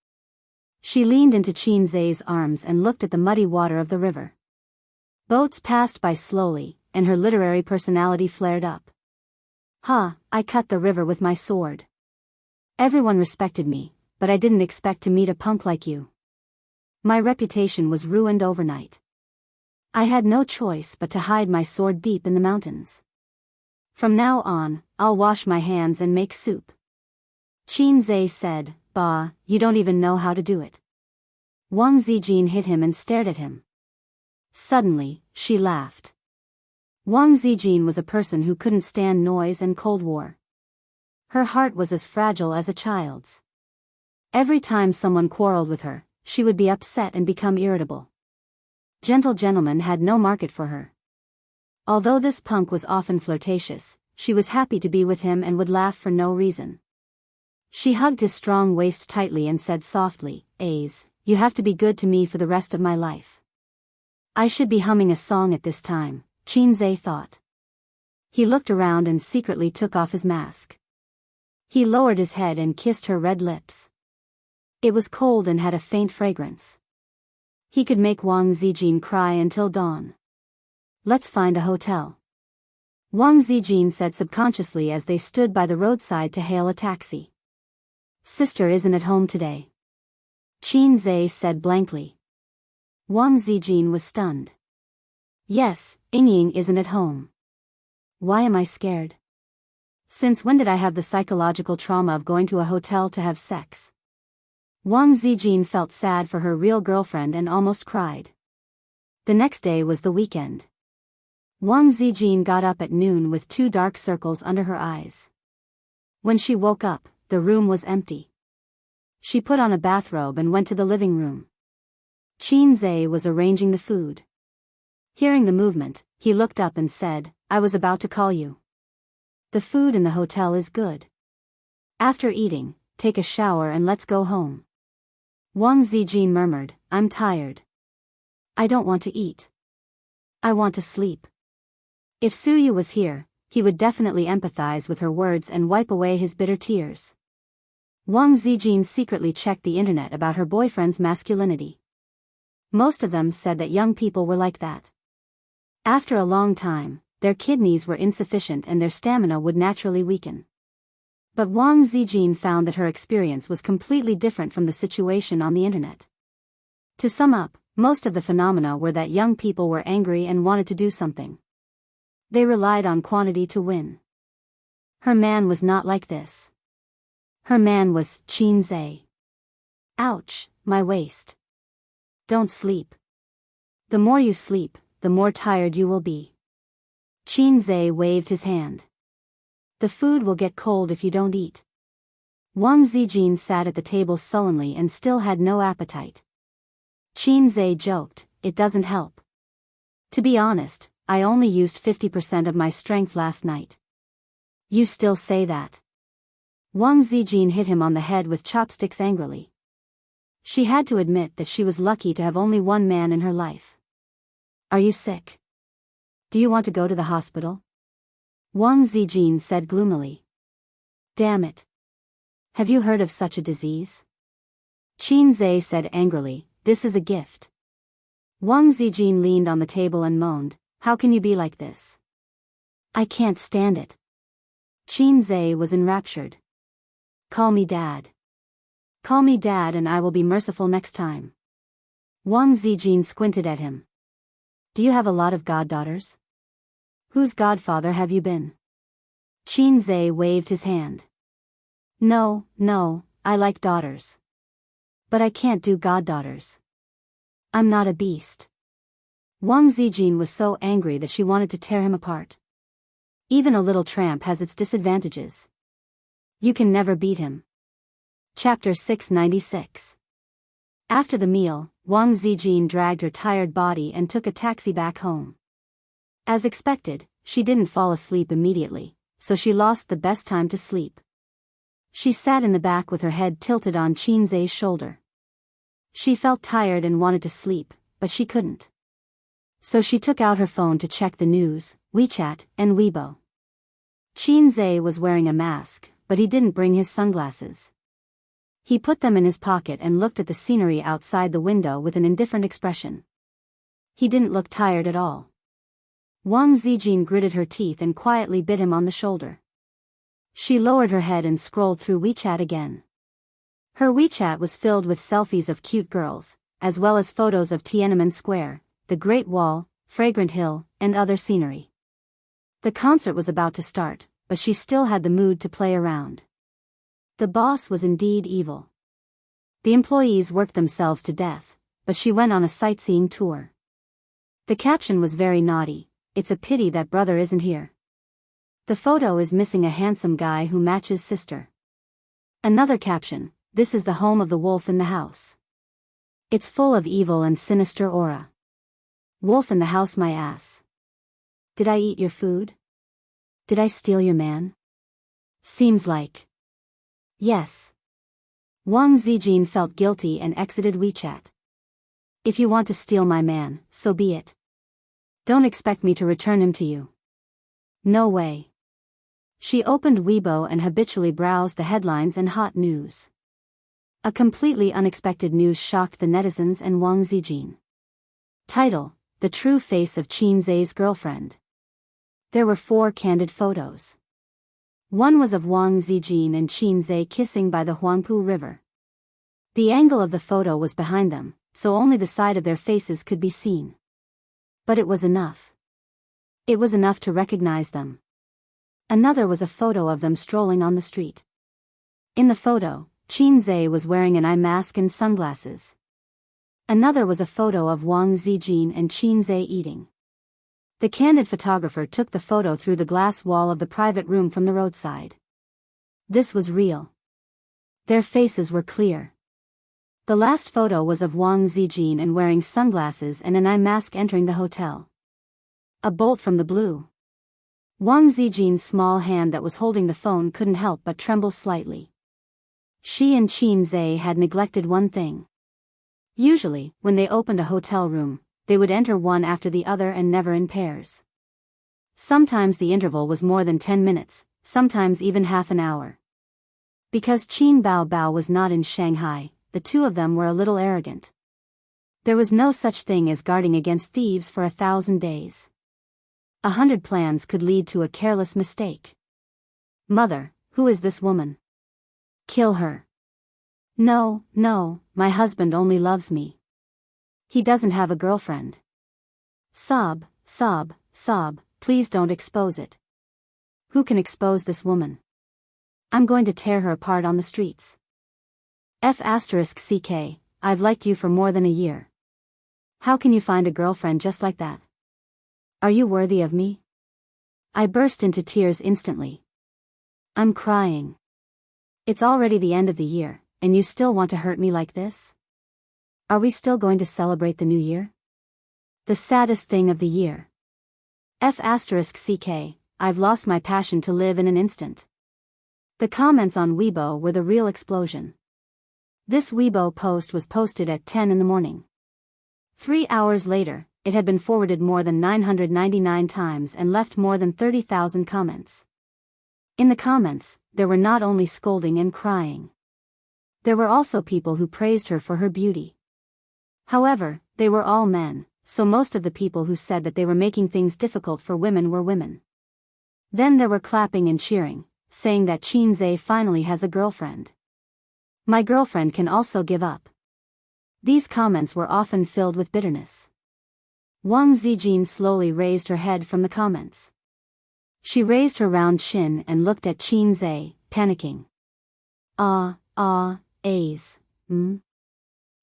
She leaned into Qinzhe's arms and looked at the muddy water of the river. Boats passed by slowly, and her literary personality flared up. "Ha, I cut the river with my sword. Everyone respected me, but I didn't expect to meet a punk like you. My reputation was ruined overnight. I had no choice but to hide my sword deep in the mountains. From now on, I'll wash my hands and make soup." Qinzhe said, "Bah, you don't even know how to do it." Wang Zijin hit him and stared at him. Suddenly, she laughed. Wang Zijin was a person who couldn't stand noise and Cold War. Her heart was as fragile as a child's. Every time someone quarreled with her, she would be upset and become irritable. Gentle gentlemen had no market for her. Although this punk was often flirtatious, she was happy to be with him and would laugh for no reason. She hugged his strong waist tightly and said softly, "Aze, you have to be good to me for the rest of my life." I should be humming a song at this time, Xianxia thought. He looked around and secretly took off his mask. He lowered his head and kissed her red lips. It was cold and had a faint fragrance. He could make Wang Zijin cry until dawn. "Let's find a hotel," Wang Zijin said subconsciously as they stood by the roadside to hail a taxi. "Sister isn't at home today," Xianxia said blankly. Wang Zijin was stunned. "Yes, Yingying isn't at home. Why am I scared? Since when did I have the psychological trauma of going to a hotel to have sex?" Wang Zijin felt sad for her real girlfriend and almost cried. The next day was the weekend. Wang Zijin got up at noon with 2 dark circles under her eyes. When she woke up, the room was empty. She put on a bathrobe and went to the living room. Xianxia was arranging the food. Hearing the movement, he looked up and said, "I was about to call you. The food in the hotel is good. After eating, take a shower and let's go home." Wang Zijin murmured, "I'm tired. I don't want to eat. I want to sleep." If Suyu was here, he would definitely empathize with her words and wipe away his bitter tears. Wang Zijin secretly checked the internet about her boyfriend's masculinity. Most of them said that young people were like that. After a long time, their kidneys were insufficient and their stamina would naturally weaken. But Wang Zijin found that her experience was completely different from the situation on the internet. To sum up, most of the phenomena were that young people were angry and wanted to do something. They relied on quantity to win. Her man was not like this. Her man was Xianxia. "Ouch, my waist. Don't sleep. The more you sleep, the more tired you will be." Xianxia waved his hand. "The food will get cold if you don't eat." Wang Zijin sat at the table sullenly and still had no appetite. Xianxia joked, "It doesn't help. To be honest, I only used 50% of my strength last night." "You still say that?" Wang Zijin hit him on the head with chopsticks angrily. She had to admit that she was lucky to have only one man in her life. "Are you sick? Do you want to go to the hospital?" Wang Zijin said gloomily. "Damn it. Have you heard of such a disease?" Xianxia said angrily, "This is a gift." Wang Zijin leaned on the table and moaned, "How can you be like this? I can't stand it." Xianxia was enraptured. "Call me Dad. Call me Dad and I will be merciful next time." Wang Zijin squinted at him. "Do you have a lot of goddaughters? Whose godfather have you been?" Xianxia waved his hand. No, I like daughters. But I can't do goddaughters. I'm not a beast." Wang Zijin was so angry that she wanted to tear him apart. Even a little tramp has its disadvantages. You can never beat him. Chapter 696. After the meal, Wang Zijin dragged her tired body and took a taxi back home. As expected, she didn't fall asleep immediately, so she lost the best time to sleep. She sat in the back with her head tilted on Xianxia's shoulder. She felt tired and wanted to sleep, but she couldn't. So she took out her phone to check the news, WeChat, and Weibo. Xianxia was wearing a mask, but he didn't bring his sunglasses. He put them in his pocket and looked at the scenery outside the window with an indifferent expression. He didn't look tired at all. Wang Zijin gritted her teeth and quietly bit him on the shoulder. She lowered her head and scrolled through WeChat again. Her WeChat was filled with selfies of cute girls, as well as photos of Tiananmen Square, the Great Wall, Fragrant Hill, and other scenery. The concert was about to start, but she still had the mood to play around. The boss was indeed evil. The employees worked themselves to death, but she went on a sightseeing tour. The caption was very naughty, "It's a pity that brother isn't here." The photo is missing a handsome guy who matches sister. Another caption, "This is the home of the wolf in the house. It's full of evil and sinister aura. Wolf in the house my ass. Did I eat your food? Did I steal your man? Seems like. Yes. Wang Zijin felt guilty and exited WeChat. If you want to steal my man, so be it. Don't expect me to return him to you. No way. She opened Weibo and habitually browsed the headlines and hot news. A completely unexpected news shocked the netizens and Wang Zijin. Title: The True Face of Qin Zhe's Girlfriend. There were 4 candid photos. One was of Wang Zijin and Qin Zhe kissing by the Huangpu River. The angle of the photo was behind them, so only the side of their faces could be seen. But it was enough. It was enough to recognize them. Another was a photo of them strolling on the street. In the photo, Qin Zhe was wearing an eye mask and sunglasses. Another was a photo of Wang Zijin and Qin Zhe eating. The candid photographer took the photo through the glass wall of the private room from the roadside. This was real. Their faces were clear. The last photo was of Wang Zijin and wearing sunglasses and an eye mask entering the hotel. A bolt from the blue. Wang Zijin's small hand that was holding the phone couldn't help but tremble slightly. She and Qin Zhe had neglected one thing. Usually, when they opened a hotel room, they would enter one after the other and never in pairs. Sometimes the interval was more than 10 minutes, sometimes even half an hour. Because Qin Baobao was not in Shanghai, the two of them were a little arrogant. There was no such thing as guarding against thieves for 1,000 days. 100 plans could lead to a careless mistake. Mother, who is this woman? Kill her. No, no, my husband only loves me. He doesn't have a girlfriend. Sob, sob, sob, please don't expose it. Who can expose this woman? I'm going to tear her apart on the streets. F***ck, I've liked you for more than a year. How can you find a girlfriend just like that? Are you worthy of me? I burst into tears instantly. I'm crying. It's already the end of the year, and you still want to hurt me like this? Are we still going to celebrate the new year? The saddest thing of the year. F***ck, I've lost my passion to live in an instant. The comments on Weibo were the real explosion. This Weibo post was posted at 10 in the morning. 3 hours later, it had been forwarded more than 999 times and left more than 30,000 comments. In the comments, there were not only scolding and crying. There were also people who praised her for her beauty. However, they were all men, so most of the people who said that they were making things difficult for women were women. Then there were clapping and cheering, saying that Qin Zhe finally has a girlfriend. My girlfriend can also give up. These comments were often filled with bitterness. Wang Zijin slowly raised her head from the comments. She raised her round chin and looked at Qin Zhe, panicking. A's.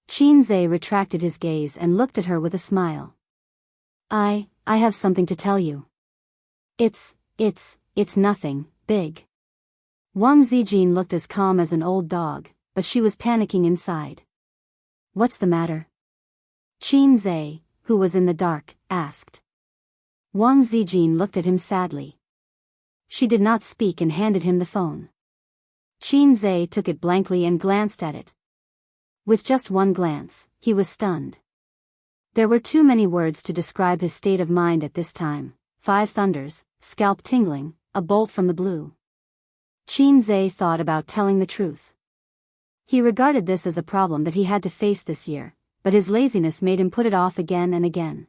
Qin Zhe retracted his gaze and looked at her with a smile. I have something to tell you. It's nothing, big. Wang Zijin looked as calm as an old dog, but she was panicking inside. What's the matter? Qin Zhe, who was in the dark, asked. Wang Zijin looked at him sadly. She did not speak and handed him the phone. Qin Zhe took it blankly and glanced at it. With just one glance, he was stunned. There were too many words to describe his state of mind at this time. 5 thunders, scalp tingling, a bolt from the blue. Qin Zhe thought about telling the truth. He regarded this as a problem that he had to face this year, but his laziness made him put it off again and again.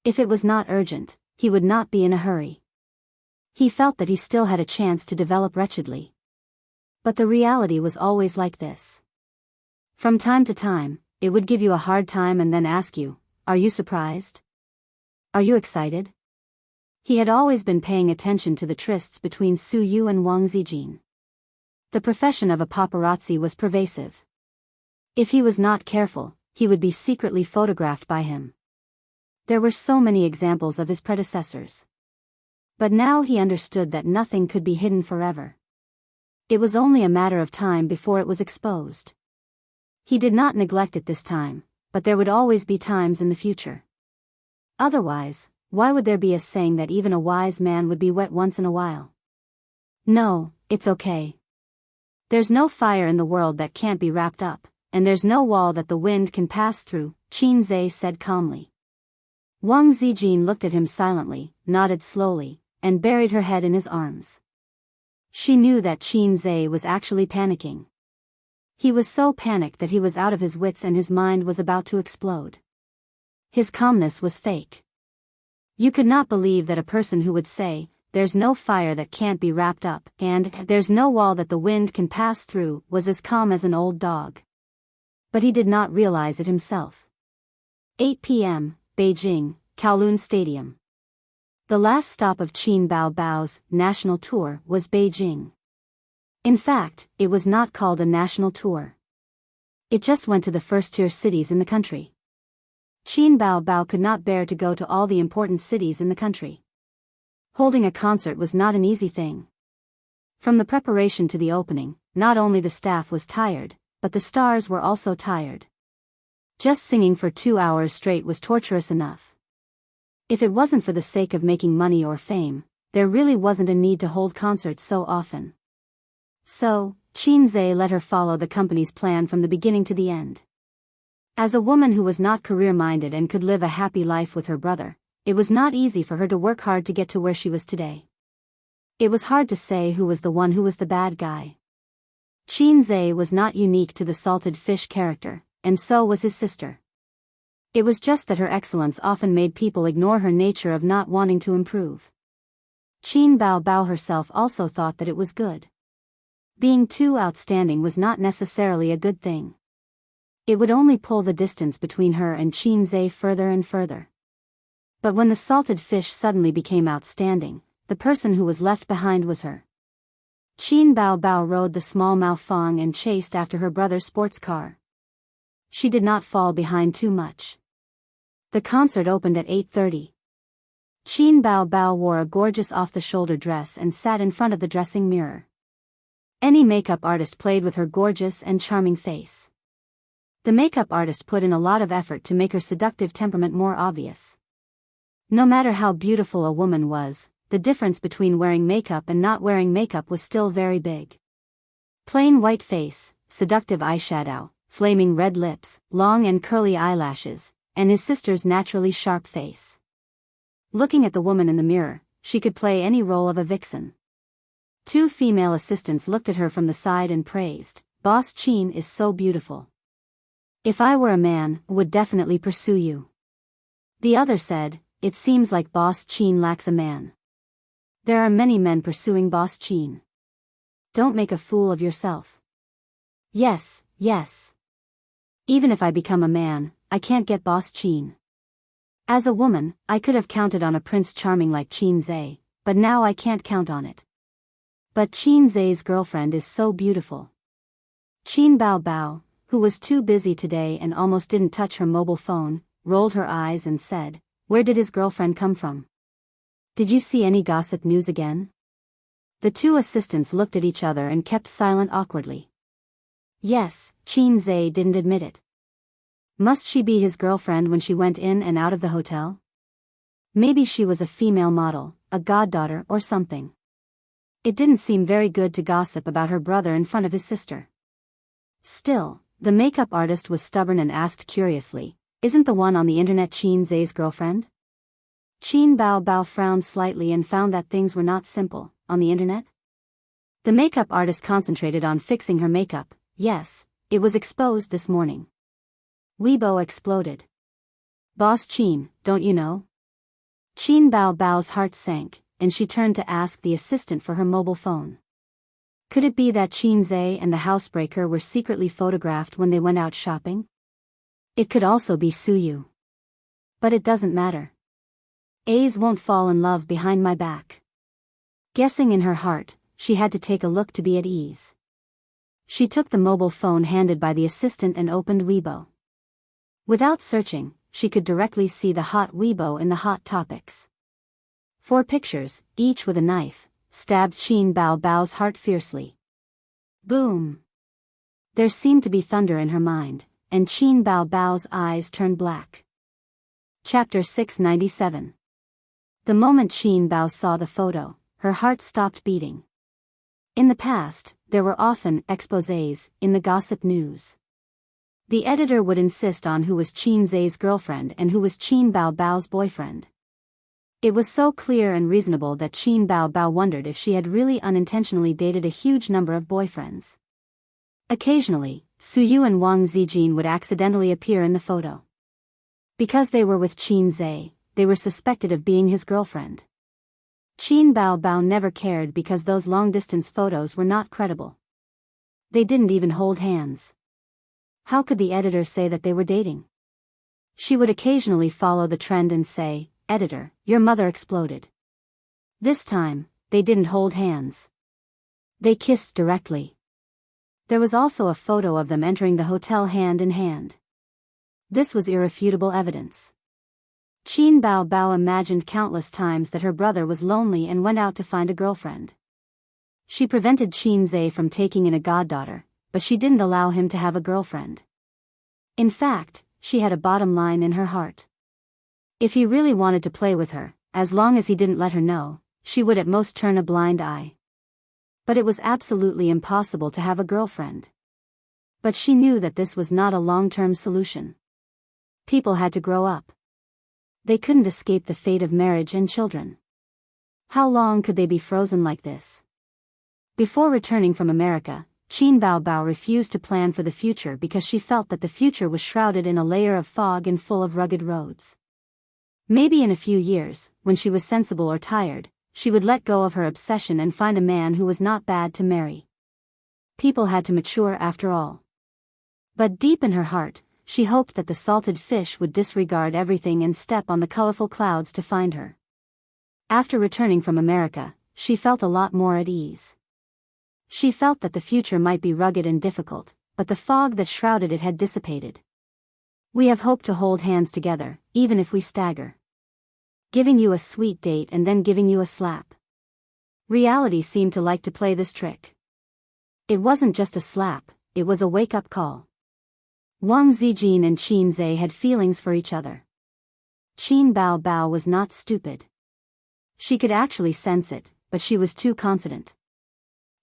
If it was not urgent, he would not be in a hurry. He felt that he still had a chance to develop wretchedly. But the reality was always like this. From time to time, it would give you a hard time and then ask you, are you surprised? Are you excited? He had always been paying attention to the trysts between Su Yu and Wang Zijin. The profession of a paparazzi was pervasive. If he was not careful, he would be secretly photographed by him. There were so many examples of his predecessors. But now he understood that nothing could be hidden forever. It was only a matter of time before it was exposed. He did not neglect it this time, but there would always be times in the future. Otherwise, why would there be a saying that even a wise man would be wet once in a while? No, it's okay. There's no fire in the world that can't be wrapped up, and there's no wall that the wind can pass through, Qin Zhe said calmly. Wang Zijin looked at him silently, nodded slowly, and buried her head in his arms. She knew that Qin Zhe was actually panicking. He was so panicked that he was out of his wits and his mind was about to explode. His calmness was fake. You could not believe that a person who would say, "There's no fire that can't be wrapped up," and "There's no wall that the wind can pass through," was as calm as an old dog. But he did not realize it himself. 8 p.m., Beijing, Kowloon Stadium. The last stop of Qin Bao's national tour was Beijing. In fact, it was not called a national tour. It just went to the first-tier cities in the country. Qin Bao could not bear to go to all the important cities in the country. Holding a concert was not an easy thing. From the preparation to the opening, not only the staff was tired, but the stars were also tired. Just singing for 2 hours straight was torturous enough. If it wasn't for the sake of making money or fame, there really wasn't a need to hold concerts so often. So, Qin Zhe let her follow the company's plan from the beginning to the end. As a woman who was not career-minded and could live a happy life with her brother, it was not easy for her to work hard to get to where she was today. It was hard to say who was the one who was the bad guy. Qin Zhe was not unique to the salted fish character, and so was his sister. It was just that her excellence often made people ignore her nature of not wanting to improve. Qin Bao herself also thought that it was good. Being too outstanding was not necessarily a good thing. It would only pull the distance between her and Qin Zhe further and further. But when the salted fish suddenly became outstanding, the person who was left behind was her. Qin Bao rode the small Maofeng and chased after her brother's sports car. She did not fall behind too much. The concert opened at 8:30. Qin Bao wore a gorgeous off-the-shoulder dress and sat in front of the dressing mirror. Any makeup artist played with her gorgeous and charming face. The makeup artist put in a lot of effort to make her seductive temperament more obvious. No matter how beautiful a woman was, the difference between wearing makeup and not wearing makeup was still very big. Plain white face, seductive eyeshadow, flaming red lips, long and curly eyelashes, and his sister's naturally sharp face. Looking at the woman in the mirror, she could play any role of a vixen. 2 female assistants looked at her from the side and praised, "Boss Qin is so beautiful. If I were a man, would definitely pursue you." The other said, "It seems like Boss Qin lacks a man. There are many men pursuing Boss Qin. Don't make a fool of yourself." "Yes, yes. Even if I become a man, I can't get Boss Qin. As a woman, I could have counted on a prince charming like Qin Zhe, but now I can't count on it. But Qin Zhe's girlfriend is so beautiful." Qin Bao, who was too busy today and almost didn't touch her mobile phone, rolled her eyes and said, "Where did his girlfriend come from? Did you see any gossip news again?" The 2 assistants looked at each other and kept silent awkwardly. Yes, Qin Zhe didn't admit it. Must she be his girlfriend when she went in and out of the hotel? Maybe she was a female model, a goddaughter or something. It didn't seem very good to gossip about her brother in front of his sister. Still, the makeup artist was stubborn and asked curiously, "Isn't the one on the internet Qin Zhe's girlfriend?" Qin Bao frowned slightly and found that things were not simple. On the internet? The makeup artist concentrated on fixing her makeup. Yes, it was exposed this morning. Weibo exploded. "Boss Qin, don't you know?" Qin Bao's heart sank, and she turned to ask the assistant for her mobile phone. Could it be that Qin Zhe and the housebreaker were secretly photographed when they went out shopping? It could also be Suyu. But it doesn't matter. A's won't fall in love behind my back. Guessing in her heart, she had to take a look to be at ease. She took the mobile phone handed by the assistant and opened Weibo. Without searching, she could directly see the hot Weibo in the hot topics. 4 pictures, each with a knife, stabbed Qin Bao's heart fiercely. Boom! There seemed to be thunder in her mind, and Qin Bao's eyes turned black. Chapter 697. The moment Qin Bao saw the photo, her heart stopped beating. In the past, there were often exposés in the gossip news. The editor would insist on who was Qin Zai's girlfriend and who was Qin Bao Bao's boyfriend. It was so clear and reasonable that Qin Bao Bao wondered if she had really unintentionally dated a huge number of boyfriends. Occasionally, Su Yu and Wang Zijin would accidentally appear in the photo. Because they were with Qin Zai, they were suspected of being his girlfriend. Qin Bao Bao never cared because those long-distance photos were not credible. They didn't even hold hands. How could the editor say that they were dating? She would occasionally follow the trend and say, "Editor, your mother exploded." This time, they didn't hold hands. They kissed directly. There was also a photo of them entering the hotel hand in hand. This was irrefutable evidence. Qin Bao Bao imagined countless times that her brother was lonely and went out to find a girlfriend. She prevented Qin Zai from taking in a goddaughter, but she didn't allow him to have a girlfriend. In fact, she had a bottom line in her heart. If he really wanted to play with her, as long as he didn't let her know, she would at most turn a blind eye. But it was absolutely impossible to have a girlfriend. But she knew that this was not a long-term solution. People had to grow up. They couldn't escape the fate of marriage and children. How long could they be frozen like this? Before returning from America, Qin Bao Bao refused to plan for the future because she felt that the future was shrouded in a layer of fog and full of rugged roads. Maybe in a few years, when she was sensible or tired, she would let go of her obsession and find a man who was not bad to marry. People had to mature after all. But deep in her heart, she hoped that the salted fish would disregard everything and step on the colorful clouds to find her. After returning from America, she felt a lot more at ease. She felt that the future might be rugged and difficult, but the fog that shrouded it had dissipated. We have hope to hold hands together, even if we stagger. Giving you a sweet date and then giving you a slap. Reality seemed to like to play this trick. It wasn't just a slap, it was a wake-up call. Wang Zijin and Qin Zai had feelings for each other. Qin Bao Bao was not stupid. She could actually sense it, but she was too confident.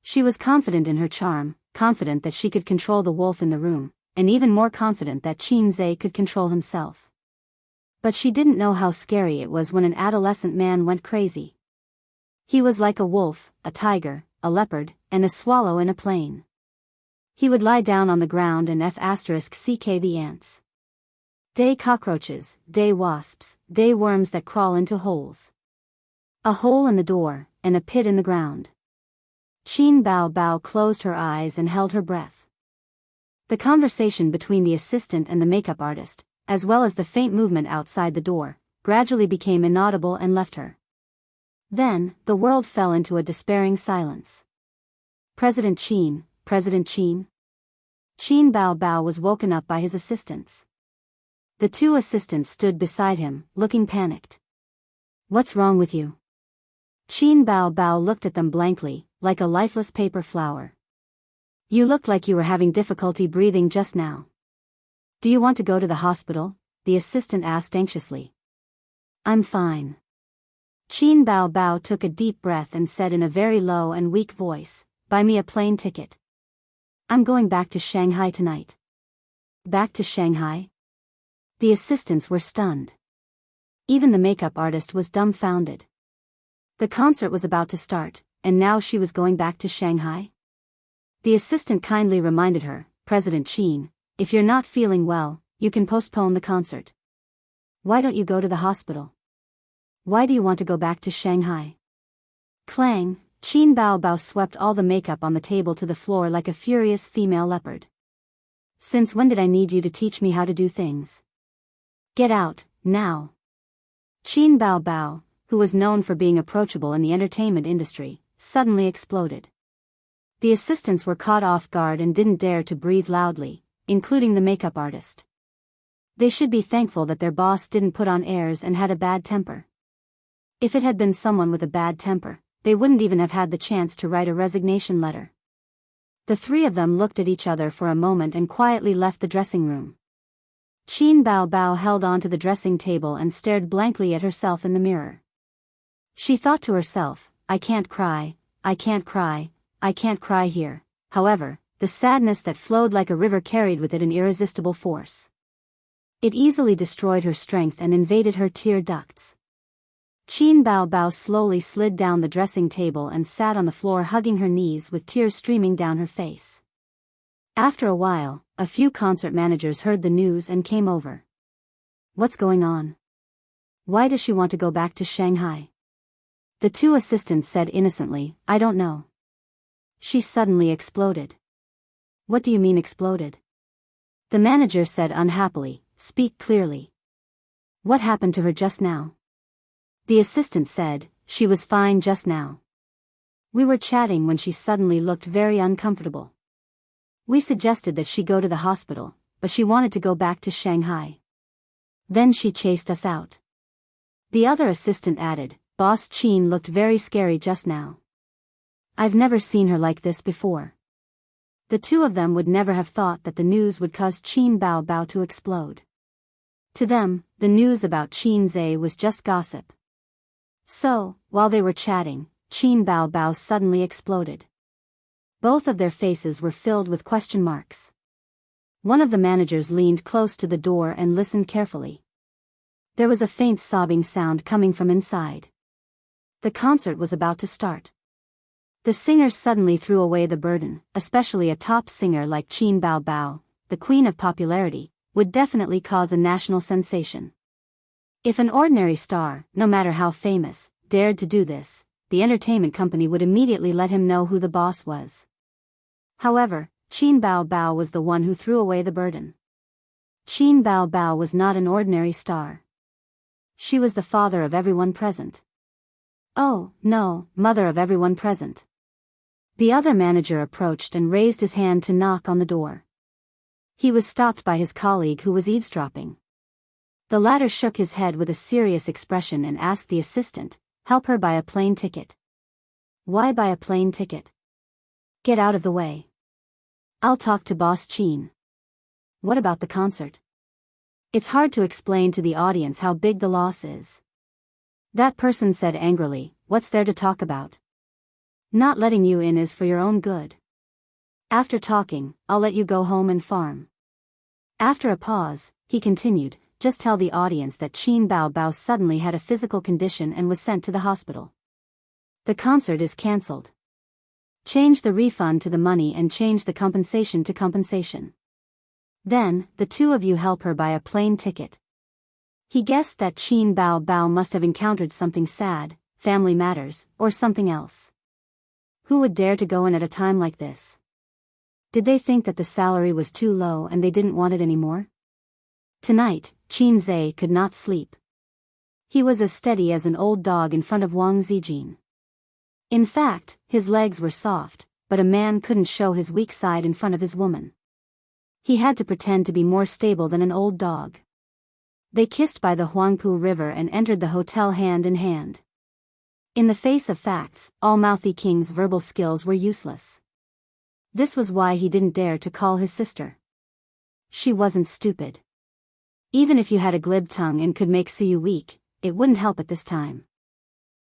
She was confident in her charm, confident that she could control the wolf in the room, and even more confident that Qin Zai could control himself. But she didn't know how scary it was when an adolescent man went crazy. He was like a wolf, a tiger, a leopard, and a swallow in a plane. He would lie down on the ground and *ck the ants. Day cockroaches, day wasps, day worms that crawl into holes. A hole in the door, and a pit in the ground. Qin Bao Bao closed her eyes and held her breath. The conversation between the assistant and the makeup artist, as well as the faint movement outside the door, gradually became inaudible and left her. Then, the world fell into a despairing silence. President Qin, President Qin. Qin Bao Bao was woken up by his assistants. The two assistants stood beside him, looking panicked. "What's wrong with you?" Qin Bao Bao looked at them blankly, like a lifeless paper flower. "You looked like you were having difficulty breathing just now." "Do you want to go to the hospital?" the assistant asked anxiously. "I'm fine." Qin Bao Bao took a deep breath and said in a very low and weak voice, "Buy me a plane ticket. I'm going back to Shanghai tonight." "Back to Shanghai?" The assistants were stunned. Even the makeup artist was dumbfounded. The concert was about to start, and now she was going back to Shanghai? The assistant kindly reminded her, "President Qin, if you're not feeling well, you can postpone the concert. Why don't you go to the hospital? Why do you want to go back to Shanghai?" Clang, Qin Bao Bao swept all the makeup on the table to the floor like a furious female leopard. "Since when did I need you to teach me how to do things? Get out, now." Qin Bao Bao, who was known for being approachable in the entertainment industry, suddenly exploded. The assistants were caught off guard and didn't dare to breathe loudly, including the makeup artist. They should be thankful that their boss didn't put on airs and had a bad temper. If it had been someone with a bad temper, they wouldn't even have had the chance to write a resignation letter. The three of them looked at each other for a moment and quietly left the dressing room. Qin Bao Bao held onto the dressing table and stared blankly at herself in the mirror. She thought to herself, I can't cry, I can't cry here. However, the sadness that flowed like a river carried with it an irresistible force. It easily destroyed her strength and invaded her tear ducts. Qin Bao Bao slowly slid down the dressing table and sat on the floor hugging her knees with tears streaming down her face. After a while, a few concert managers heard the news and came over. What's going on? Why does she want to go back to Shanghai? The two assistants said innocently, I don't know. She suddenly exploded. What do you mean exploded? The manager said unhappily, speak clearly. What happened to her just now? The assistant said, she was fine just now. We were chatting when she suddenly looked very uncomfortable. We suggested that she go to the hospital, but she wanted to go back to Shanghai. Then she chased us out. The other assistant added, Boss Qin looked very scary just now. I've never seen her like this before. The two of them would never have thought that the news would cause Qin Bao Bao to explode. To them, the news about Qin Zhe was just gossip. So, while they were chatting, Qin Bao Bao suddenly exploded. Both of their faces were filled with question marks. One of the managers leaned close to the door and listened carefully. There was a faint sobbing sound coming from inside. The concert was about to start. The singers suddenly threw away the burden, especially a top singer like Qin Bao Bao, the queen of popularity, would definitely cause a national sensation. If an ordinary star, no matter how famous, dared to do this, the entertainment company would immediately let him know who the boss was. However, Qin Bao Bao was the one who threw away the burden. Qin Bao Bao was not an ordinary star. She was the father of everyone present. Oh, no, mother of everyone present. The other manager approached and raised his hand to knock on the door. He was stopped by his colleague who was eavesdropping. The latter shook his head with a serious expression and asked the assistant, help her buy a plane ticket. Why buy a plane ticket? Get out of the way. I'll talk to Boss Qin. What about the concert? It's hard to explain to the audience how big the loss is. That person said angrily, what's there to talk about? Not letting you in is for your own good. After talking, I'll let you go home and farm. After a pause, he continued, just tell the audience that Qin Bao Bao suddenly had a physical condition and was sent to the hospital. The concert is cancelled. Change the refund to the money and change the compensation to compensation. Then, the two of you help her buy a plane ticket. He guessed that Qin Bao Bao must have encountered something sad, family matters, or something else. Who would dare to go in at a time like this? Did they think that the salary was too low and they didn't want it anymore? Tonight, Qin Zhe could not sleep. He was as steady as an old dog in front of Wang Zijin. In fact, his legs were soft, but a man couldn't show his weak side in front of his woman. He had to pretend to be more stable than an old dog. They kissed by the Huangpu River and entered the hotel hand in hand. In the face of facts, all-mouthy King's verbal skills were useless. This was why he didn't dare to call his sister. She wasn't stupid. Even if you had a glib tongue and could make Suyu weak, it wouldn't help at this time.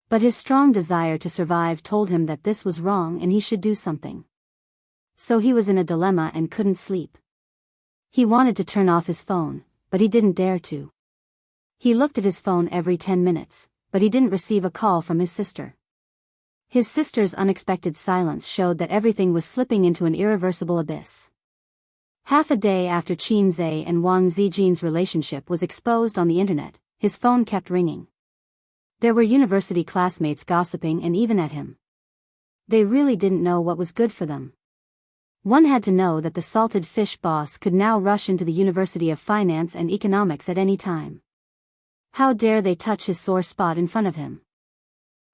But his strong desire to survive told him that this was wrong and he should do something. So he was in a dilemma and couldn't sleep. He wanted to turn off his phone, but he didn't dare to. He looked at his phone every 10 minutes, but he didn't receive a call from his sister. His sister's unexpected silence showed that everything was slipping into an irreversible abyss. Half a day after Qin Zhe and Wang Zijin's relationship was exposed on the internet, his phone kept ringing. There were university classmates gossiping and even at him. They really didn't know what was good for them. One had to know that the salted fish boss could now rush into the University of Finance and Economics at any time. How dare they touch his sore spot in front of him?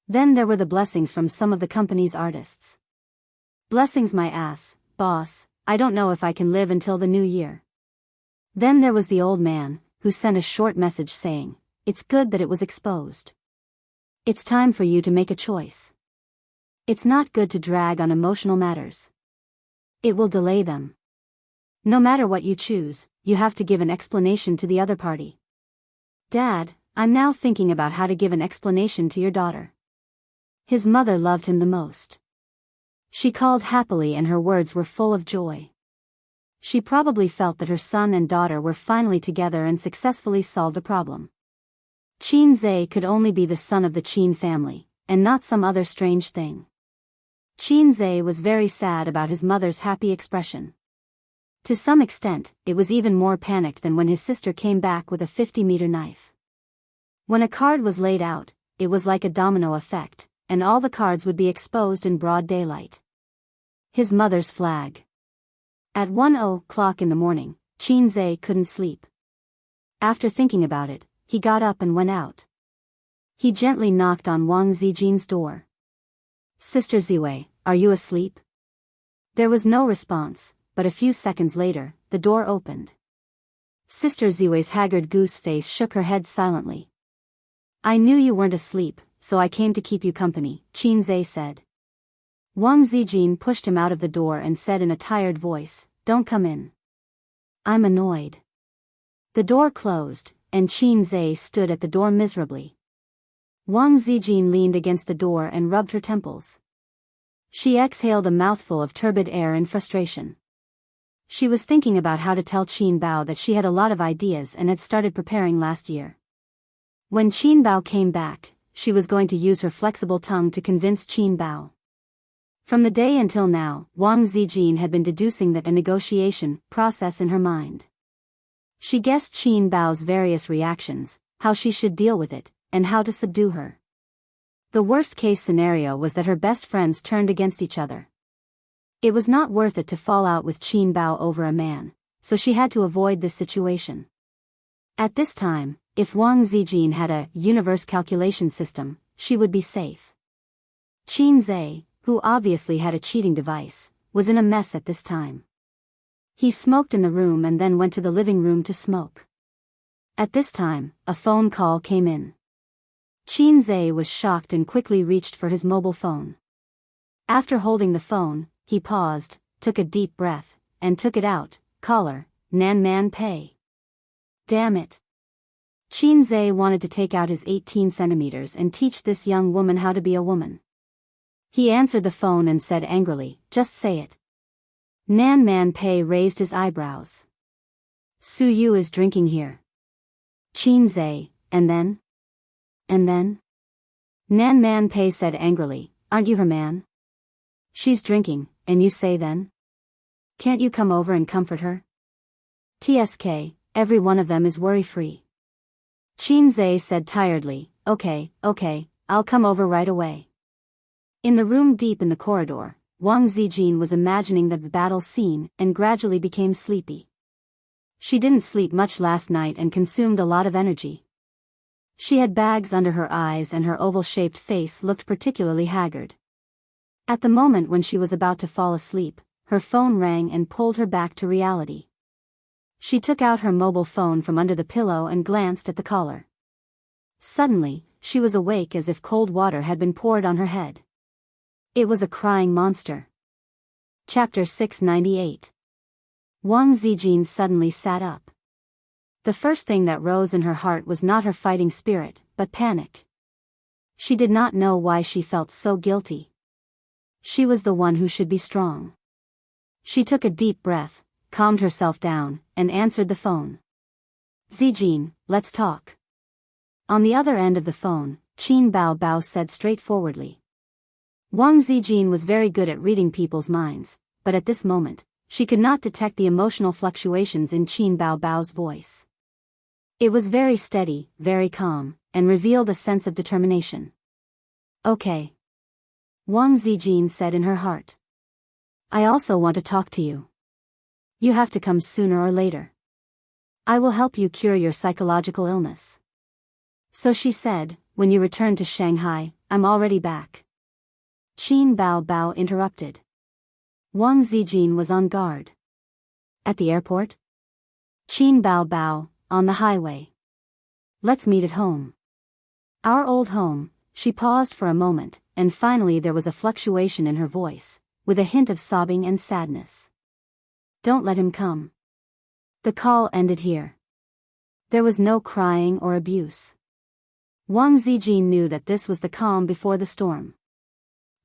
Then there were the blessings from some of the company's artists. Blessings my ass, boss, I don't know if I can live until the new year. Then there was the old man, who sent a short message saying, it's good that it was exposed. It's time for you to make a choice. It's not good to drag on emotional matters. It will delay them. No matter what you choose, you have to give an explanation to the other party. Dad, I'm now thinking about how to give an explanation to your daughter. His mother loved him the most. She called happily and her words were full of joy. She probably felt that her son and daughter were finally together and successfully solved a problem. Qin Zhe could only be the son of the Qin family, and not some other strange thing. Qin Zhe was very sad about his mother's happy expression. To some extent, it was even more panicked than when his sister came back with a 50-meter knife. When a card was laid out, it was like a domino effect, and all the cards would be exposed in broad daylight. His mother's flag. At 1:00 in the morning, Qin Zhe couldn't sleep. After thinking about it, he got up and went out. He gently knocked on Wang Zijin's door. "Sister Ziwei, are you asleep?" There was no response, but a few seconds later, the door opened. Sister Ziwei's haggard goose face shook her head silently. "I knew you weren't asleep, so I came to keep you company," Qin Zhe said. Wang Zijin pushed him out of the door and said in a tired voice, "Don't come in. I'm annoyed." The door closed, and Qin Zhe stood at the door miserably. Wang Zijin leaned against the door and rubbed her temples. She exhaled a mouthful of turbid air in frustration. She was thinking about how to tell Qin Bao that she had a lot of ideas and had started preparing last year. When Qin Bao came back, she was going to use her flexible tongue to convince Qin Bao. From the day until now, Wang Zijin had been deducing that a negotiation process in her mind. She guessed Qin Bao's various reactions, how she should deal with it, and how to subdue her. The worst-case scenario was that her best friends turned against each other. It was not worth it to fall out with Qin Bao over a man, so she had to avoid this situation. At this time, if Wang Zijin had a universe calculation system, she would be safe. Qin Zhe, who obviously had a cheating device, was in a mess at this time. He smoked in the room and then went to the living room to smoke. At this time, a phone call came in. Qin Zhe was shocked and quickly reached for his mobile phone. After holding the phone, he paused, took a deep breath, and took it out. "Caller, Nan Man Pei." Damn it. Qin Zhe wanted to take out his 18 centimeters and teach this young woman how to be a woman. He answered the phone and said angrily, "Just say it." Nan Man Pei raised his eyebrows. "Su Yu is drinking here." Qin Zhe, and then? And then? Nan Man Pei said angrily, "Aren't you her man? She's drinking, and you say then? Can't you come over and comfort her? TSK, every one of them is worry-free." Qin Zhe said tiredly, Okay, I'll come over right away." In the room deep in the corridor, Wang Zijin was imagining the battle scene and gradually became sleepy. She didn't sleep much last night and consumed a lot of energy. She had bags under her eyes and her oval-shaped face looked particularly haggard. At the moment when she was about to fall asleep, her phone rang and pulled her back to reality. She took out her mobile phone from under the pillow and glanced at the caller. Suddenly, she was awake as if cold water had been poured on her head. It was a crying monster. Chapter 698. Wang Zijin suddenly sat up. The first thing that rose in her heart was not her fighting spirit, but panic. She did not know why she felt so guilty. She was the one who should be strong. She took a deep breath, calmed herself down, and answered the phone. "Zijin, let's talk." On the other end of the phone, Qin Bao said straightforwardly. Wang Zijin was very good at reading people's minds, but at this moment, she could not detect the emotional fluctuations in Qin Bao's voice. It was very steady, very calm, and revealed a sense of determination. "Okay," Wang Zijin said in her heart. "I also want to talk to you. You have to come sooner or later. I will help you cure your psychological illness." So she said, "When you return to Shanghai, I'm already back." Qin Bao interrupted. Wang Zijin was on guard. "At the airport?" Qin Bao, "On the highway. Let's meet at home." "Our old home." She paused for a moment, and finally there was a fluctuation in her voice, with a hint of sobbing and sadness. "Don't let him come." The call ended here. There was no crying or abuse. Wang Zijin knew that this was the calm before the storm.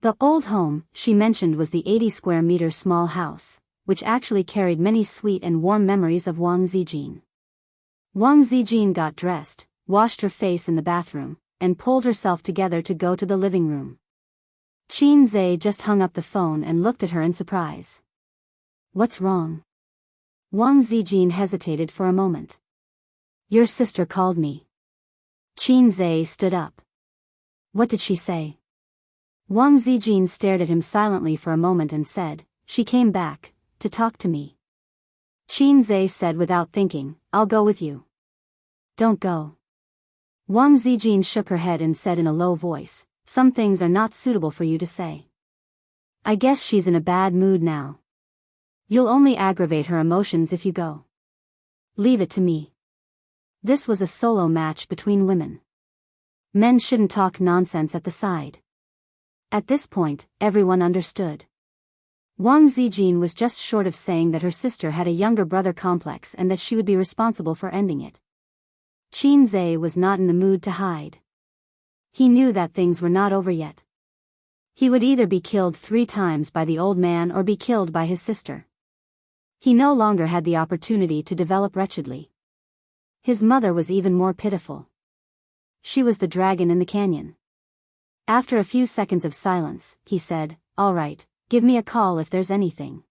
The old home, she mentioned, was the 80 square meter small house, which actually carried many sweet and warm memories of Wang Zijin. Wang Zijin got dressed, washed her face in the bathroom, and pulled herself together to go to the living room. Qin Zhe just hung up the phone and looked at her in surprise. What's wrong? Wang Zijin hesitated for a moment. Your sister called me. Qin Zhe stood up. What did she say? Wang Zijin stared at him silently for a moment and said, she came back, to talk to me. Qin Zhe said without thinking, I'll go with you. Don't go. Wang Zijin shook her head and said in a low voice, some things are not suitable for you to say. I guess she's in a bad mood now. You'll only aggravate her emotions if you go. Leave it to me. This was a solo match between women. Men shouldn't talk nonsense at the side. At this point, everyone understood. Wang Zijin was just short of saying that her sister had a younger brother complex and that she would be responsible for ending it. Qin Zhe was not in the mood to hide. He knew that things were not over yet. He would either be killed 3 times by the old man or be killed by his sister. He no longer had the opportunity to develop wretchedly. His mother was even more pitiful. She was the dragon in the canyon. After a few seconds of silence, he said, all right, give me a call if there's anything.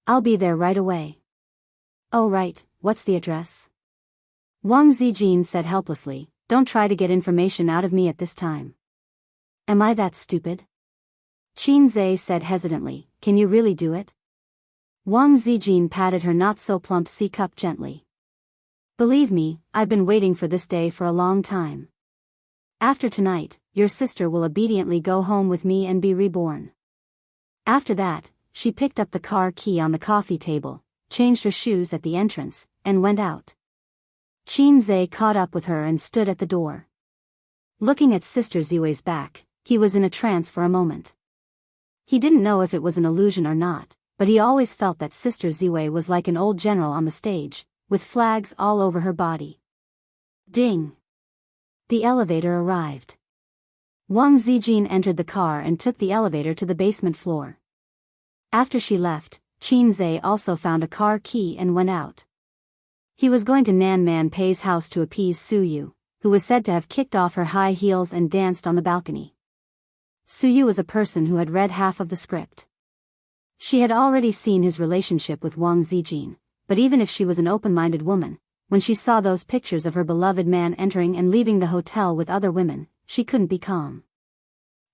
I'll be there right away. Oh right, what's the address? Wang Zijin said helplessly, don't try to get information out of me at this time. Am I that stupid? Qin Zhe said hesitantly, can you really do it? Wang Zijin patted her not-so-plump C-cup gently. Believe me, I've been waiting for this day for a long time. After tonight, your sister will obediently go home with me and be reborn. After that, she picked up the car key on the coffee table, changed her shoes at the entrance, and went out. Qin Zhe caught up with her and stood at the door. Looking at Sister Ziwei's back, he was in a trance for a moment. He didn't know if it was an illusion or not, but he always felt that Sister Ziwei was like an old general on the stage, with flags all over her body. Ding! The elevator arrived. Wang Zijin entered the car and took the elevator to the basement floor. After she left, Qin Zhe also found a car key and went out. He was going to Nan Man Pei's house to appease Su Yu, who was said to have kicked off her high heels and danced on the balcony. Su Yu was a person who had read half of the script. She had already seen his relationship with Wang Zijin, but even if she was an open-minded woman, when she saw those pictures of her beloved man entering and leaving the hotel with other women, she couldn't be calm.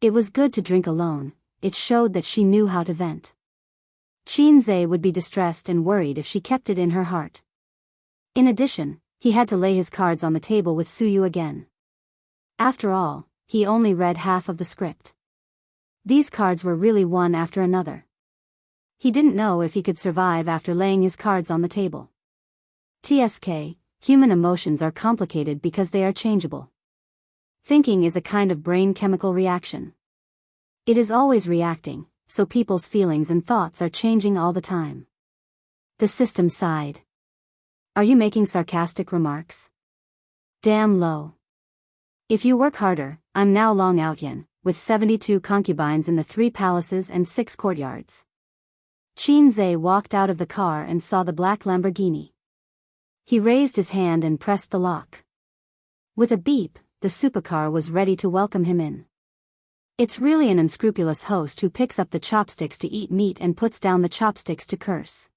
It was good to drink alone, it showed that she knew how to vent. Qin Zhe would be distressed and worried if she kept it in her heart. In addition, he had to lay his cards on the table with Su Yu again. After all, he only read half of the script. These cards were really one after another. He didn't know if he could survive after laying his cards on the table. TSK, human emotions are complicated because they are changeable. Thinking is a kind of brain chemical reaction. It is always reacting, so people's feelings and thoughts are changing all the time. The system sighed. Are you making sarcastic remarks? Damn low. If you work harder, I'm now Long Outyan, with 72 concubines in the 3 palaces and 6 courtyards. Qin Zhe walked out of the car and saw the black Lamborghini. He raised his hand and pressed the lock. With a beep, the supercar was ready to welcome him in. It's really an unscrupulous host who picks up the chopsticks to eat meat and puts down the chopsticks to curse.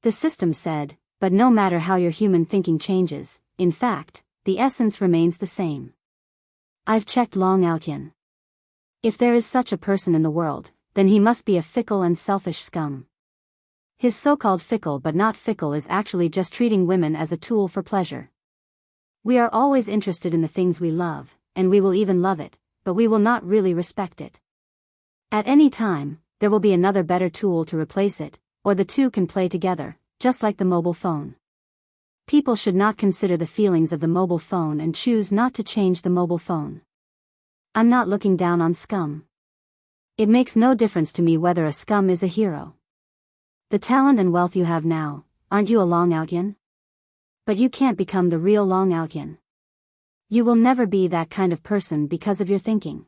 The system said, but no matter how your human thinking changes, in fact, the essence remains the same. I've checked Long Outyan. If there is such a person in the world, then he must be a fickle and selfish scum. His so-called fickle but not fickle is actually just treating women as a tool for pleasure. We are always interested in the things we love, and we will even love it, but we will not really respect it. At any time, there will be another better tool to replace it, or the two can play together, just like the mobile phone. People should not consider the feelings of the mobile phone and choose not to change the mobile phone. I'm not looking down on scum. It makes no difference to me whether a scum is a hero. The talent and wealth you have now, aren't you a Long Outyan? But you can't become the real Long Outyan. You will never be that kind of person because of your thinking.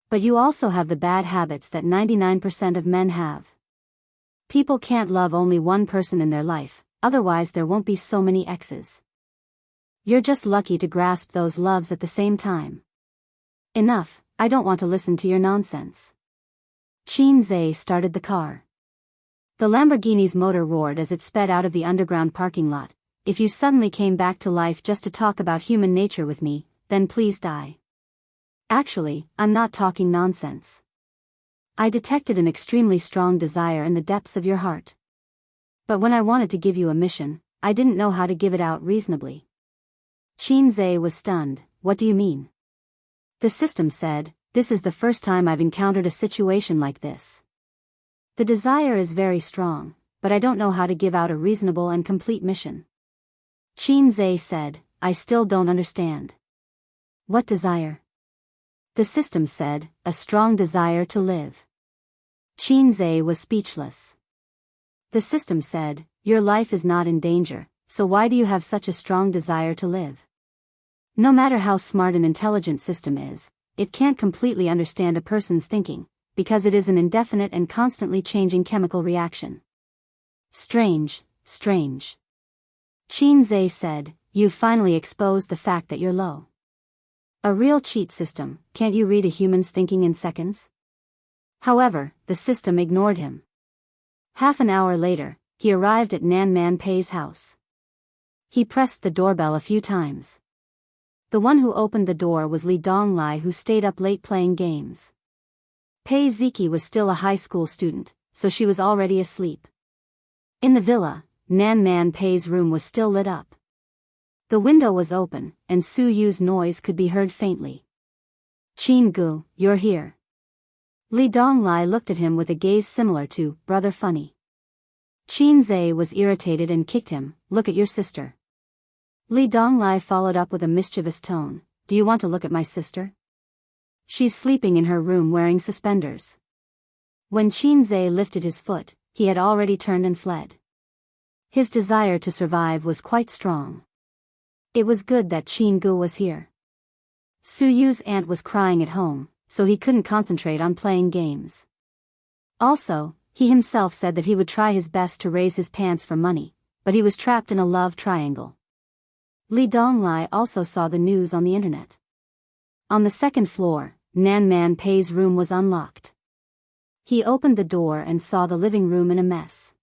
But you also have the bad habits that 99% of men have. People can't love only one person in their life, otherwise there won't be so many exes. You're just lucky to grasp those loves at the same time. Enough, I don't want to listen to your nonsense. Xianxia started the car. The Lamborghini's motor roared as it sped out of the underground parking lot. If you suddenly came back to life just to talk about human nature with me, then please die. Actually, I'm not talking nonsense. I detected an extremely strong desire in the depths of your heart. But when I wanted to give you a mission, I didn't know how to give it out reasonably. Xianxia was stunned. What do you mean? The system said, this is the first time I've encountered a situation like this. The desire is very strong, but I don't know how to give out a reasonable and complete mission. Xianxia said, I still don't understand. What desire? The system said, a strong desire to live. Xianxia was speechless. The system said, your life is not in danger, so why do you have such a strong desire to live? No matter how smart an intelligent system is, it can't completely understand a person's thinking, because it is an indefinite and constantly changing chemical reaction. Strange, strange. Xianxia said, you've finally exposed the fact that you're low. A real cheat system, can't you read a human's thinking in seconds? However, the system ignored him. Half an hour later, he arrived at Nan Man Pei's house. He pressed the doorbell a few times. The one who opened the door was Li Donglai, who stayed up late playing games. Pei Ziki was still a high school student, so she was already asleep. In the villa, Nan Man Pei's room was still lit up. The window was open, and Su Yu's noise could be heard faintly. Jianghu, you're here. Li Donglai looked at him with a gaze similar to, brother funny. Xianxia was irritated and kicked him, look at your sister. Li Donglai followed up with a mischievous tone, do you want to look at my sister? She's sleeping in her room wearing suspenders. When Xianxia lifted his foot, he had already turned and fled. His desire to survive was quite strong. It was good that Jianghu was here. Su Yu's aunt was crying at home, so he couldn't concentrate on playing games. Also, he himself said that he would try his best to raise his pants for money, but he was trapped in a love triangle. Li Donglai also saw the news on the internet. On the second floor, Nan Man Pei's room was unlocked. He opened the door and saw the living room in a mess.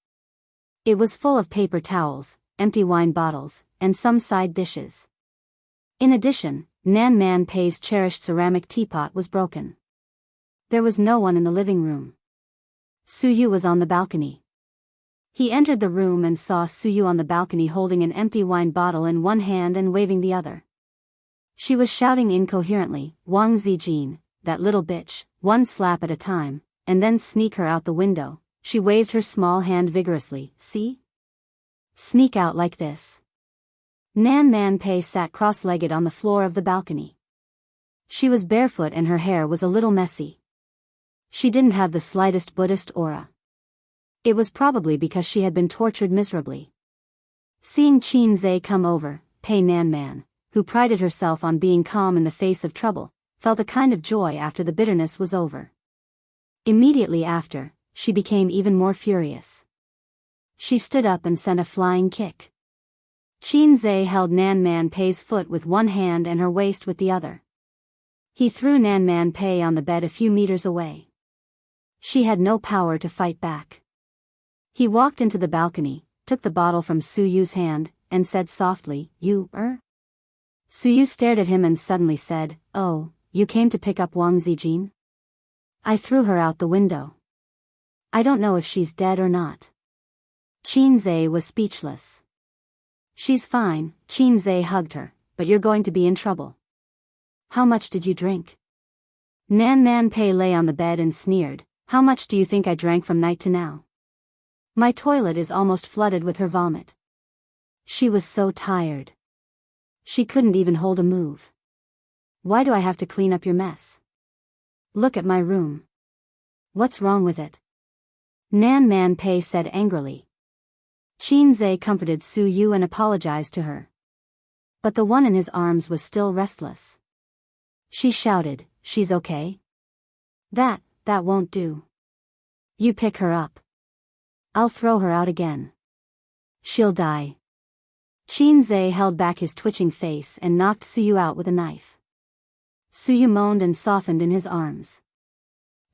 It was full of paper towels, empty wine bottles, and some side dishes. In addition, Nan Man Pei's cherished ceramic teapot was broken. There was no one in the living room. Su Yu was on the balcony. He entered the room and saw Su Yu on the balcony holding an empty wine bottle in one hand and waving the other. She was shouting incoherently, Wang Zijin, that little bitch, one slap at a time, and then sneak her out the window. She waved her small hand vigorously, see? Sneak out like this. Nan Man Pei sat cross-legged on the floor of the balcony. She was barefoot and her hair was a little messy. She didn't have the slightest Buddhist aura. It was probably because she had been tortured miserably. Seeing Xianxia come over, Pei Nan Man, who prided herself on being calm in the face of trouble, felt a kind of joy after the bitterness was over. Immediately after, she became even more furious. She stood up and sent a flying kick. Xianxia held Nan Man Pei's foot with one hand and her waist with the other. He threw Nan Man Pei on the bed a few meters away. She had no power to fight back. He walked into the balcony, took the bottle from Su Yu's hand, and said softly, You, Su Yu stared at him and suddenly said, Oh, you came to pick up Wang Zijin? I threw her out the window. I don't know if she's dead or not. Xianxia was speechless. She's fine, Xianxia hugged her, but you're going to be in trouble. How much did you drink? Nan Man Pei lay on the bed and sneered, How much do you think I drank from night to now? My toilet is almost flooded with her vomit. She was so tired. She couldn't even hold a move. Why do I have to clean up your mess? Look at my room. What's wrong with it? Nan Man Pei said angrily. Xianxia comforted Su Yu and apologized to her. But the one in his arms was still restless. She shouted, She's okay? That won't do. You pick her up. I'll throw her out again. She'll die. Qinze held back his twitching face and knocked Suyu out with a knife. Suyu moaned and softened in his arms.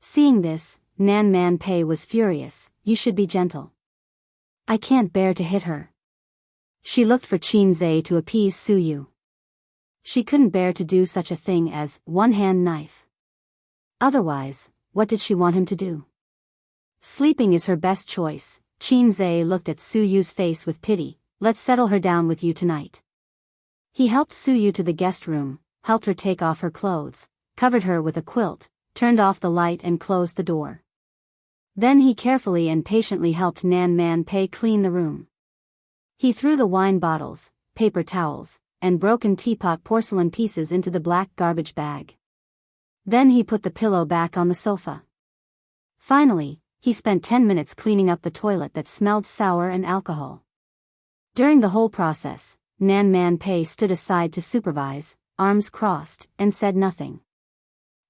Seeing this, Nan Man Pei was furious. You should be gentle. I can't bear to hit her. She looked for Qinze to appease Suyu. She couldn't bear to do such a thing as one-hand knife. Otherwise, what did she want him to do? Sleeping is her best choice. Qinze looked at Suyu's face with pity. Let's settle her down with you tonight. He helped Suyu to the guest room, helped her take off her clothes, covered her with a quilt, turned off the light and closed the door. Then he carefully and patiently helped Nan Man Pei clean the room. He threw the wine bottles, paper towels, and broken teapot porcelain pieces into the black garbage bag. Then he put the pillow back on the sofa. Finally, he spent 10 minutes cleaning up the toilet that smelled sour and alcohol. During the whole process, Nan Man Pei stood aside to supervise, arms crossed, and said nothing.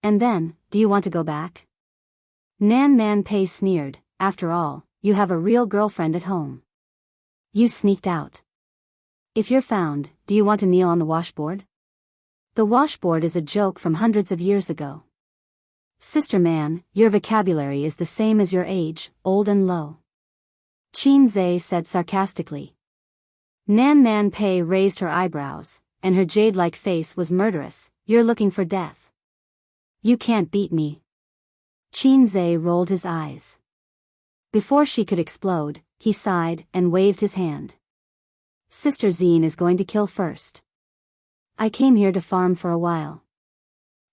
And then, do you want to go back? Nan Man Pei sneered. After all, you have a real girlfriend at home. You sneaked out. If you're found, do you want to kneel on the washboard? The washboard is a joke from hundreds of years ago. Sister man, your vocabulary is the same as your age, old and low. Qinze said sarcastically. Nan Man Pei raised her eyebrows, and her jade-like face was murderous. You're looking for death. You can't beat me. Qinze rolled his eyes. Before she could explode, he sighed and waved his hand. Sister Zine is going to kill first. I came here to farm for a while.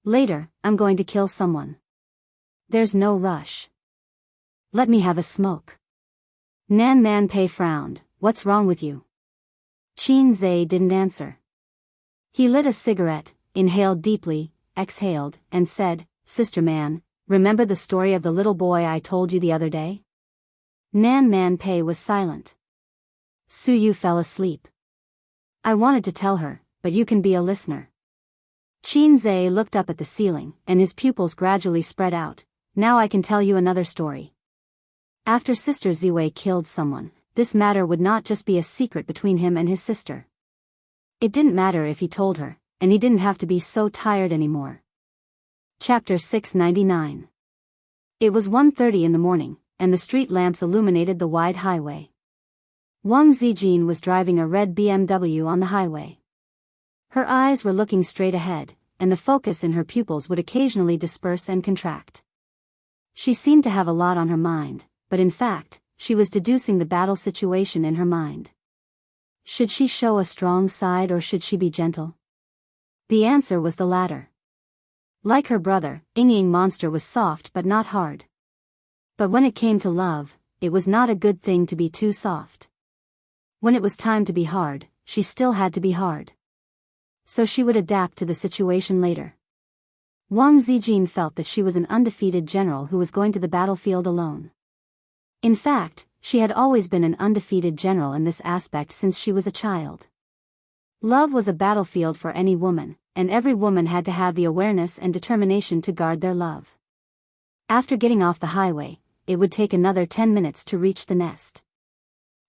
Later, I'm going to kill someone. There's no rush. Let me have a smoke. Nan Man Pei frowned. What's wrong with you? Qinze didn't answer. He lit a cigarette, inhaled deeply, exhaled, and said, Sister man, remember the story of the little boy I told you the other day? Nan Man Pei was silent. Suyu fell asleep. I wanted to tell her, but you can be a listener. Qinze looked up at the ceiling, and his pupils gradually spread out. Now I can tell you another story. After Sister Ziwei killed someone, this matter would not just be a secret between him and his sister. It didn't matter if he told her, and he didn't have to be so tired anymore. Chapter 699. It was 1:30 in the morning, and the street lamps illuminated the wide highway. Wang Zijin was driving a red BMW on the highway. Her eyes were looking straight ahead, and the focus in her pupils would occasionally disperse and contract. She seemed to have a lot on her mind, but in fact, she was deducing the battle situation in her mind. Should she show a strong side or should she be gentle? The answer was the latter. Like her brother, Ying Monster was soft but not hard. But when it came to love, it was not a good thing to be too soft. When it was time to be hard, she still had to be hard. So she would adapt to the situation later. Wang Zijin felt that she was an undefeated general who was going to the battlefield alone. In fact, she had always been an undefeated general in this aspect since she was a child. Love was a battlefield for any woman, and every woman had to have the awareness and determination to guard their love. After getting off the highway, it would take another 10 minutes to reach the nest.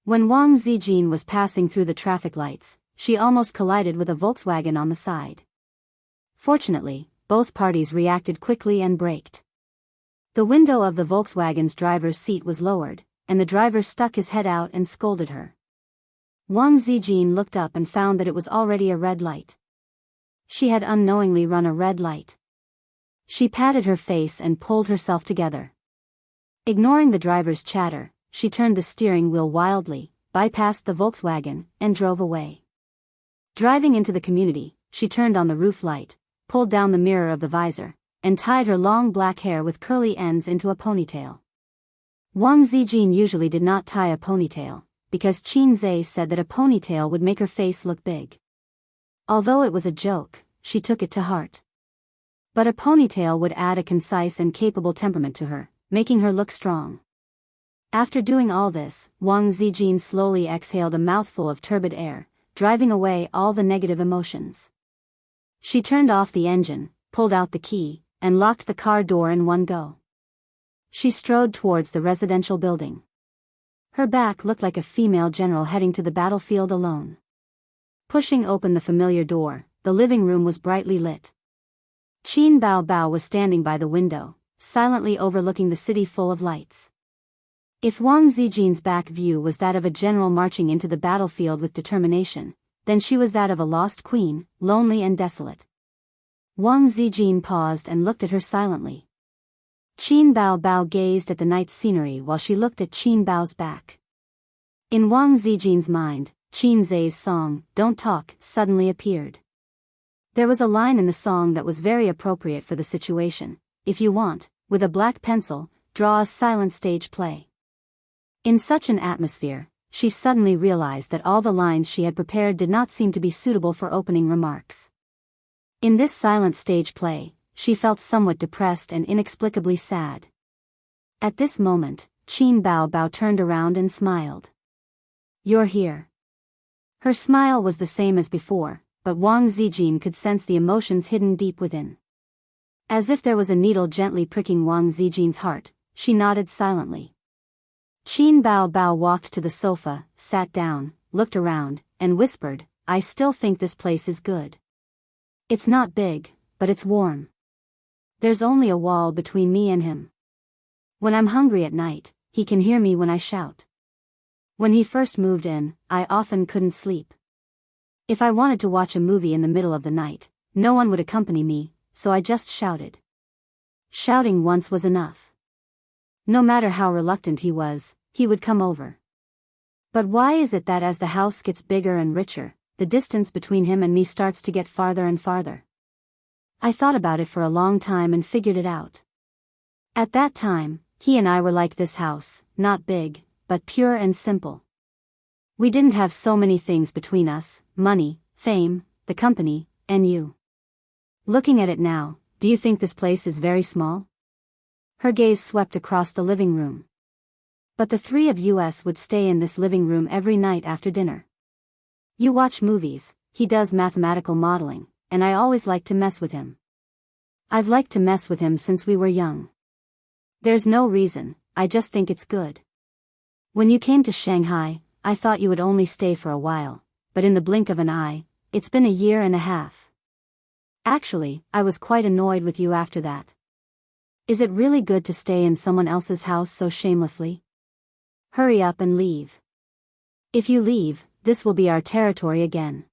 When Wang Zijin was passing through the traffic lights, she almost collided with a Volkswagen on the side. Fortunately, both parties reacted quickly and braked. The window of the Volkswagen's driver's seat was lowered, and the driver stuck his head out and scolded her. Wang Zijin looked up and found that it was already a red light. She had unknowingly run a red light. She patted her face and pulled herself together. Ignoring the driver's chatter, she turned the steering wheel wildly, bypassed the Volkswagen, and drove away. Driving into the community, she turned on the roof light, pulled down the mirror of the visor, and tied her long black hair with curly ends into a ponytail. Wang Zijin usually did not tie a ponytail, because Qinze said that a ponytail would make her face look big. Although it was a joke, she took it to heart. But a ponytail would add a concise and capable temperament to her, making her look strong. After doing all this, Wang Zijin slowly exhaled a mouthful of turbid air, driving away all the negative emotions. She turned off the engine, pulled out the key, and locked the car door in one go. She strode towards the residential building. Her back looked like a female general heading to the battlefield alone. Pushing open the familiar door, the living room was brightly lit. Qin Bao Bao was standing by the window, silently overlooking the city full of lights. If Wang Zijin's back view was that of a general marching into the battlefield with determination, then she was that of a lost queen, lonely and desolate. Wang Zijin paused and looked at her silently. Qin Bao Bao gazed at the night scenery while she looked at Qin Bao's back. In Wang Zijin's mind, Qin Zai's song, "Don't Talk," suddenly appeared. There was a line in the song that was very appropriate for the situation: "If you want, with a black pencil, draw a silent stage play." In such an atmosphere, she suddenly realized that all the lines she had prepared did not seem to be suitable for opening remarks. In this silent stage play, she felt somewhat depressed and inexplicably sad. At this moment, Qin Bao Bao turned around and smiled. "You're here." Her smile was the same as before, but Wang Zijin could sense the emotions hidden deep within. As if there was a needle gently pricking Wang Zijin's heart, she nodded silently. Qin Bao Bao walked to the sofa, sat down, looked around, and whispered, "I still think this place is good. It's not big, but it's warm. There's only a wall between me and him. When I'm hungry at night, he can hear me when I shout. When he first moved in, I often couldn't sleep. If I wanted to watch a movie in the middle of the night, no one would accompany me, so I just shouted. Shouting once was enough. No matter how reluctant he was, he would come over. But why is it that as the house gets bigger and richer, the distance between him and me starts to get farther and farther? I thought about it for a long time and figured it out. At that time, he and I were like this house, not big, but pure and simple. We didn't have so many things between us: money, fame, the company, and you. Looking at it now, do you think this place is very small?" Her gaze swept across the living room. "But the three of us would stay in this living room every night after dinner. You watch movies, he does mathematical modeling, and I always like to mess with him. I've liked to mess with him since we were young. There's no reason, I just think it's good. When you came to Shanghai, I thought you would only stay for a while, but in the blink of an eye, it's been a year and a half. Actually, I was quite annoyed with you after that. Is it really good to stay in someone else's house so shamelessly? Hurry up and leave. If you leave, this will be our territory again.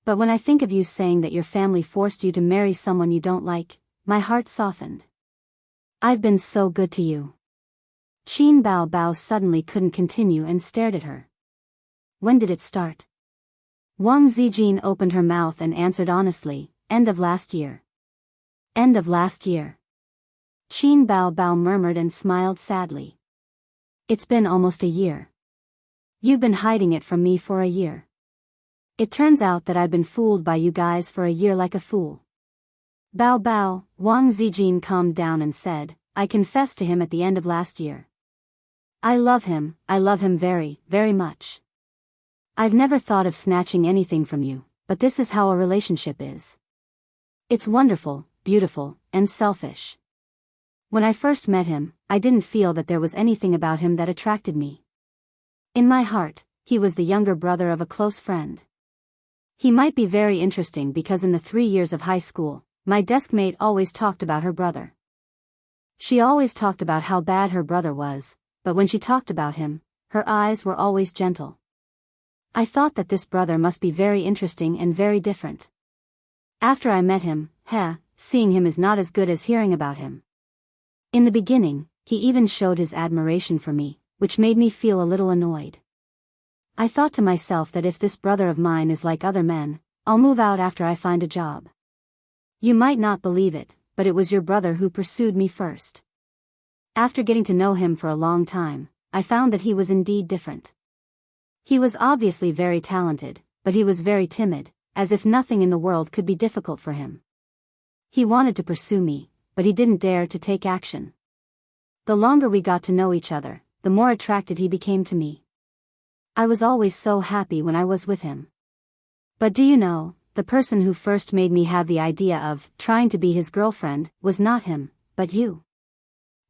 But when I think of you saying that your family forced you to marry someone you don't like, my heart softened. I've been so good to you." Qin Bao Bao suddenly couldn't continue and stared at her. "When did it start?" Wang Zijin opened her mouth and answered honestly, "End of last year." "End of last year." Qin Bao Bao murmured and smiled sadly. "It's been almost a year. You've been hiding it from me for a year. It turns out that I've been fooled by you guys for a year like a fool." "Bao Bao," Wang Zijin calmed down and said, "I confessed to him at the end of last year. I love him very, very much. I've never thought of snatching anything from you, but this is how a relationship is. It's wonderful, beautiful, and selfish. When I first met him, I didn't feel that there was anything about him that attracted me. In my heart, he was the younger brother of a close friend. He might be very interesting because in the 3 years of high school, my deskmate always talked about her brother. She always talked about how bad her brother was, but when she talked about him, her eyes were always gentle. I thought that this brother must be very interesting and very different. After I met him, seeing him is not as good as hearing about him. In the beginning, he even showed his admiration for me, which made me feel a little annoyed. I thought to myself that if this brother of mine is like other men, I'll move out after I find a job. You might not believe it, but it was your brother who pursued me first. After getting to know him for a long time, I found that he was indeed different. He was obviously very talented, but he was very timid, as if nothing in the world could be difficult for him. He wanted to pursue me, but he didn't dare to take action. The longer we got to know each other, the more attracted he became to me. I was always so happy when I was with him. But do you know, the person who first made me have the idea of trying to be his girlfriend was not him, but you.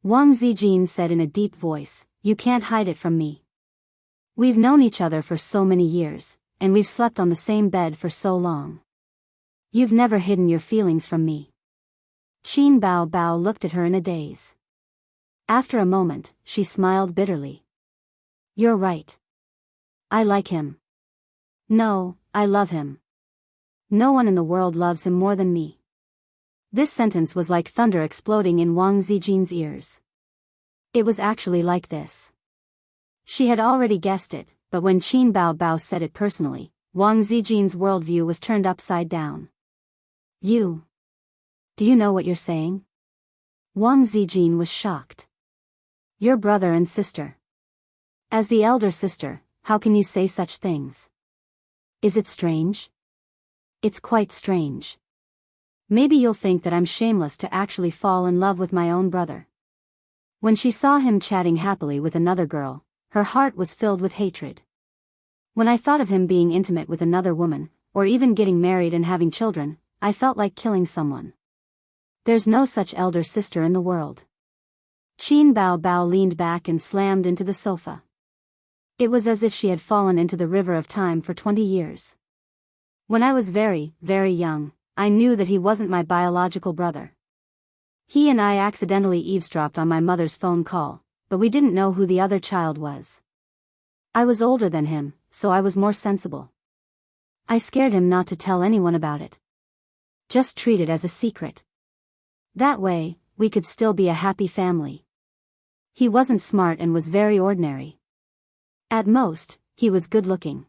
Wang Zijin said in a deep voice, you can't hide it from me. We've known each other for so many years, and we've slept on the same bed for so long. You've never hidden your feelings from me. Qin Bao Bao looked at her in a daze. After a moment, she smiled bitterly. You're right. I like him. No, I love him. No one in the world loves him more than me. This sentence was like thunder exploding in Wang Zijin's ears. It was actually like this. She had already guessed it, but when Qin Bao Bao said it personally, Wang Zijin's worldview was turned upside down. You. Do you know what you're saying? Wang Zijin was shocked. Your brother and sister. As the elder sister, how can you say such things? Is it strange? It's quite strange. Maybe you'll think that I'm shameless to actually fall in love with my own brother. When she saw him chatting happily with another girl, her heart was filled with hatred. When I thought of him being intimate with another woman, or even getting married and having children, I felt like killing someone. There's no such elder sister in the world. Qin Bao Bao leaned back and slammed into the sofa. It was as if she had fallen into the river of time for 20 years. When I was very, very young, I knew that he wasn't my biological brother. He and I accidentally eavesdropped on my mother's phone call, but we didn't know who the other child was. I was older than him, so I was more sensible. I scared him not to tell anyone about it. Just treat it as a secret. That way, we could still be a happy family. He wasn't smart and was very ordinary. At most, he was good-looking.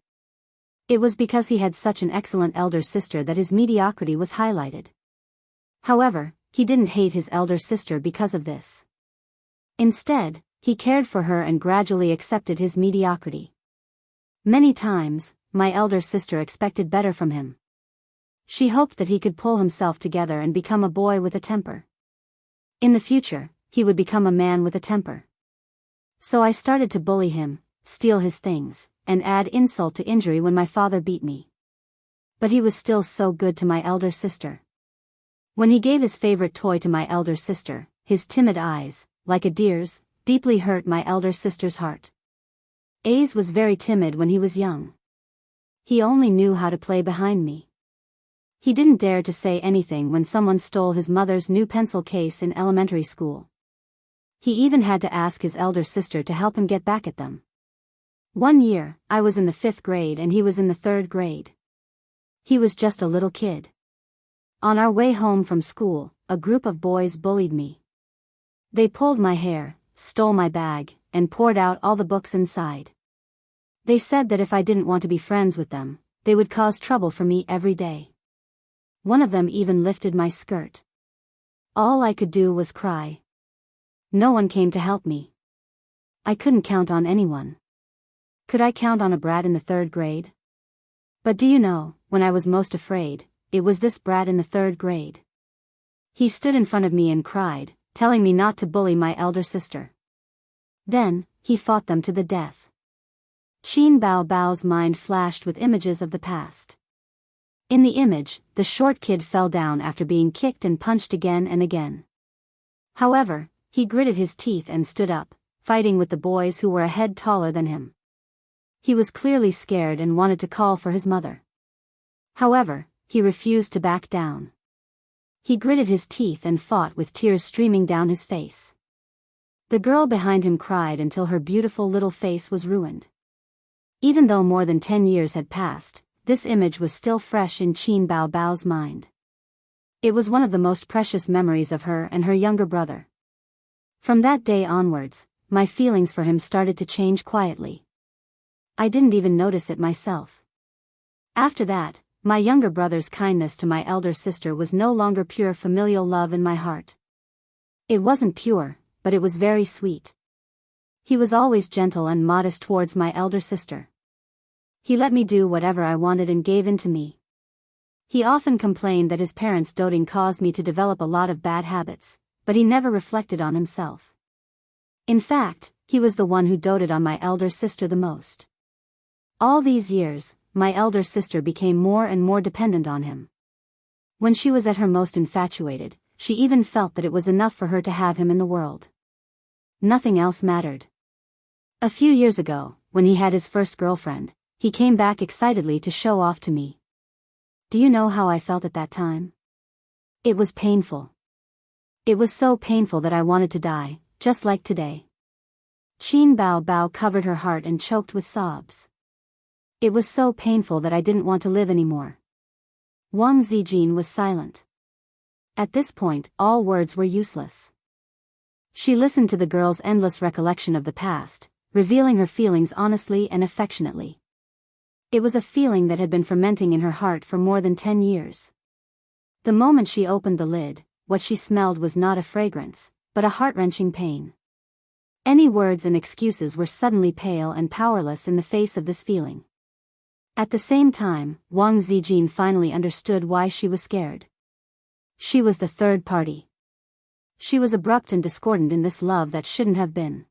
It was because he had such an excellent elder sister that his mediocrity was highlighted. However, he didn't hate his elder sister because of this. Instead, he cared for her and gradually accepted his mediocrity. Many times, my elder sister expected better from him. She hoped that he could pull himself together and become a boy with a temper. In the future, he would become a man with a temper. So I started to bully him, steal his things, and add insult to injury when my father beat me. But he was still so good to my elder sister. When he gave his favorite toy to my elder sister, his timid eyes, like a deer's, deeply hurt my elder sister's heart. Ace was very timid when he was young. He only knew how to play behind me. He didn't dare to say anything when someone stole his mother's new pencil case in elementary school. He even had to ask his elder sister to help him get back at them. One year, I was in the 5th grade and he was in the 3rd grade. He was just a little kid. On our way home from school, a group of boys bullied me. They pulled my hair, stole my bag, and poured out all the books inside. They said that if I didn't want to be friends with them, they would cause trouble for me every day. One of them even lifted my skirt. All I could do was cry. No one came to help me. I couldn't count on anyone. Could I count on a brat in the 3rd grade? But do you know, when I was most afraid, it was this brat in the 3rd grade. He stood in front of me and cried, telling me not to bully my elder sister. Then, he fought them to the death. Qin Bao Bao's mind flashed with images of the past. In the image, the short kid fell down after being kicked and punched again and again. However, he gritted his teeth and stood up, fighting with the boys who were a head taller than him. He was clearly scared and wanted to call for his mother. However, he refused to back down. He gritted his teeth and fought with tears streaming down his face. The girl behind him cried until her beautiful little face was ruined. Even though more than 10 years had passed, this image was still fresh in Qin Bao Bao's mind. It was one of the most precious memories of her and her younger brother. From that day onwards, my feelings for him started to change quietly. I didn't even notice it myself. After that, my younger brother's kindness to my elder sister was no longer pure familial love in my heart. It wasn't pure, but it was very sweet. He was always gentle and modest towards my elder sister. He let me do whatever I wanted and gave in to me. He often complained that his parents' doting caused me to develop a lot of bad habits, but he never reflected on himself. In fact, he was the one who doted on my elder sister the most. All these years, my elder sister became more and more dependent on him. When she was at her most infatuated, she even felt that it was enough for her to have him in the world. Nothing else mattered. A few years ago, when he had his first girlfriend, he came back excitedly to show off to me. Do you know how I felt at that time? It was painful. It was so painful that I wanted to die, just like today. Qin Bao Bao covered her heart and choked with sobs. It was so painful that I didn't want to live anymore. Wang Zijin was silent. At this point, all words were useless. She listened to the girl's endless recollection of the past, revealing her feelings honestly and affectionately. It was a feeling that had been fermenting in her heart for more than 10 years. The moment she opened the lid, what she smelled was not a fragrance, but a heart-wrenching pain. Any words and excuses were suddenly pale and powerless in the face of this feeling. At the same time, Wang Zijin finally understood why she was scared. She was the third party. She was abrupt and discordant in this love that shouldn't have been.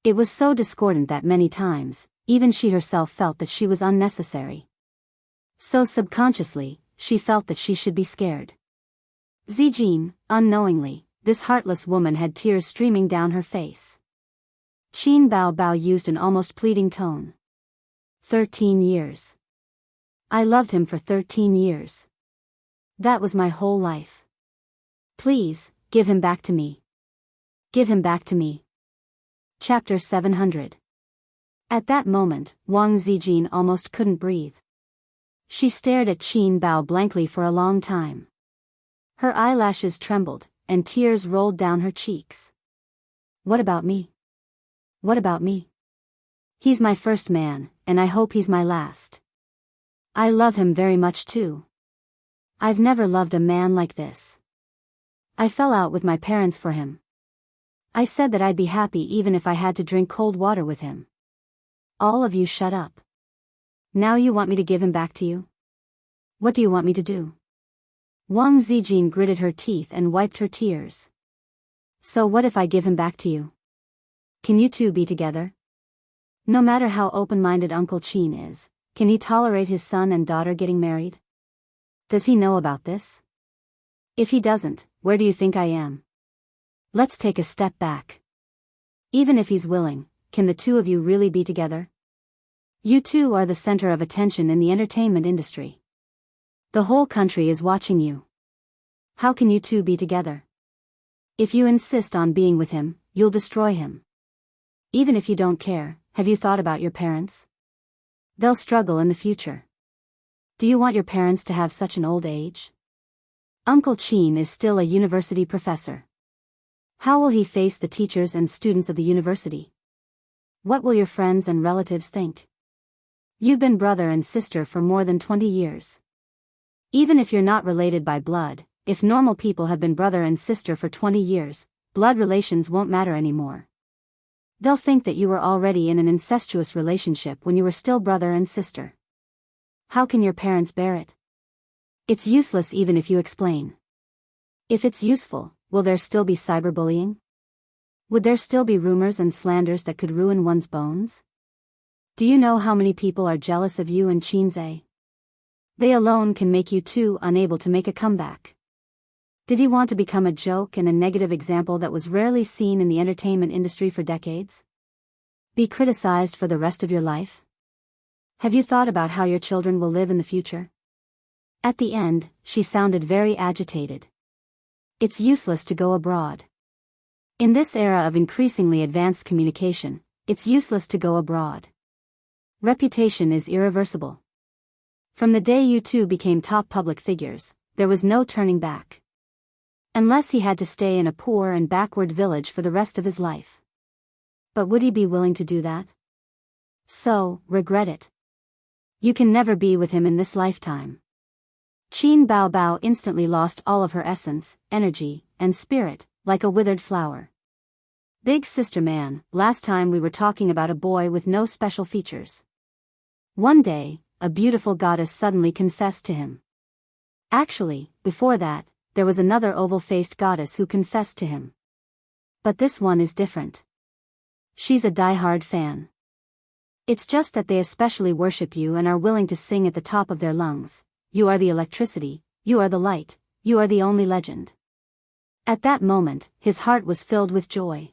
It was so discordant that many times, even she herself felt that she was unnecessary. So subconsciously, she felt that she should be scared. Zijin, unknowingly, this heartless woman had tears streaming down her face. Qin Bao Bao used an almost pleading tone. 13 years. I loved him for 13 years. That was my whole life. Please, give him back to me. Give him back to me. Chapter 700. At that moment, Wang Zijin almost couldn't breathe. She stared at Qin Bao blankly for a long time. Her eyelashes trembled, and tears rolled down her cheeks. What about me? What about me? He's my first man, and I hope he's my last. I love him very much too. I've never loved a man like this. I fell out with my parents for him. I said that I'd be happy even if I had to drink cold water with him. All of you shut up. Now you want me to give him back to you? What do you want me to do? Wang Zijin gritted her teeth and wiped her tears. So what if I give him back to you? Can you two be together? No matter how open-minded Uncle Qin is, can he tolerate his son and daughter getting married? Does he know about this? If he doesn't, where do you think I am? Let's take a step back. Even if he's willing, can the two of you really be together? You two are the center of attention in the entertainment industry. The whole country is watching you. How can you two be together? If you insist on being with him, you'll destroy him. Even if you don't care, have you thought about your parents? They'll struggle in the future. Do you want your parents to have such an old age? Uncle Qin is still a university professor. How will he face the teachers and students of the university? What will your friends and relatives think? You've been brother and sister for more than 20 years. Even if you're not related by blood, if normal people have been brother and sister for 20 years, blood relations won't matter anymore. They'll think that you were already in an incestuous relationship when you were still brother and sister. How can your parents bear it? It's useless even if you explain. If it's useful, will there still be cyberbullying? Would there still be rumors and slanders that could ruin one's bones? Do you know how many people are jealous of you and Qinze? They alone can make you two unable to make a comeback. Did he want to become a joke and a negative example that was rarely seen in the entertainment industry for decades? Be criticized for the rest of your life? Have you thought about how your children will live in the future? At the end, she sounded very agitated. It's useless to go abroad. In this era of increasingly advanced communication, it's useless to go abroad. Reputation is irreversible. From the day you two became top public figures, there was no turning back. Unless he had to stay in a poor and backward village for the rest of his life. But would he be willing to do that? So, regret it. You can never be with him in this lifetime. Qin Bao Bao instantly lost all of her essence, energy, and spirit, like a withered flower. Big sister man, last time we were talking about a boy with no special features. One day, a beautiful goddess suddenly confessed to him. Actually, before that, there was another oval-faced goddess who confessed to him. But this one is different. She's a die-hard fan. It's just that they especially worship you and are willing to sing at the top of their lungs. You are the electricity, you are the light, you are the only legend. At that moment, his heart was filled with joy.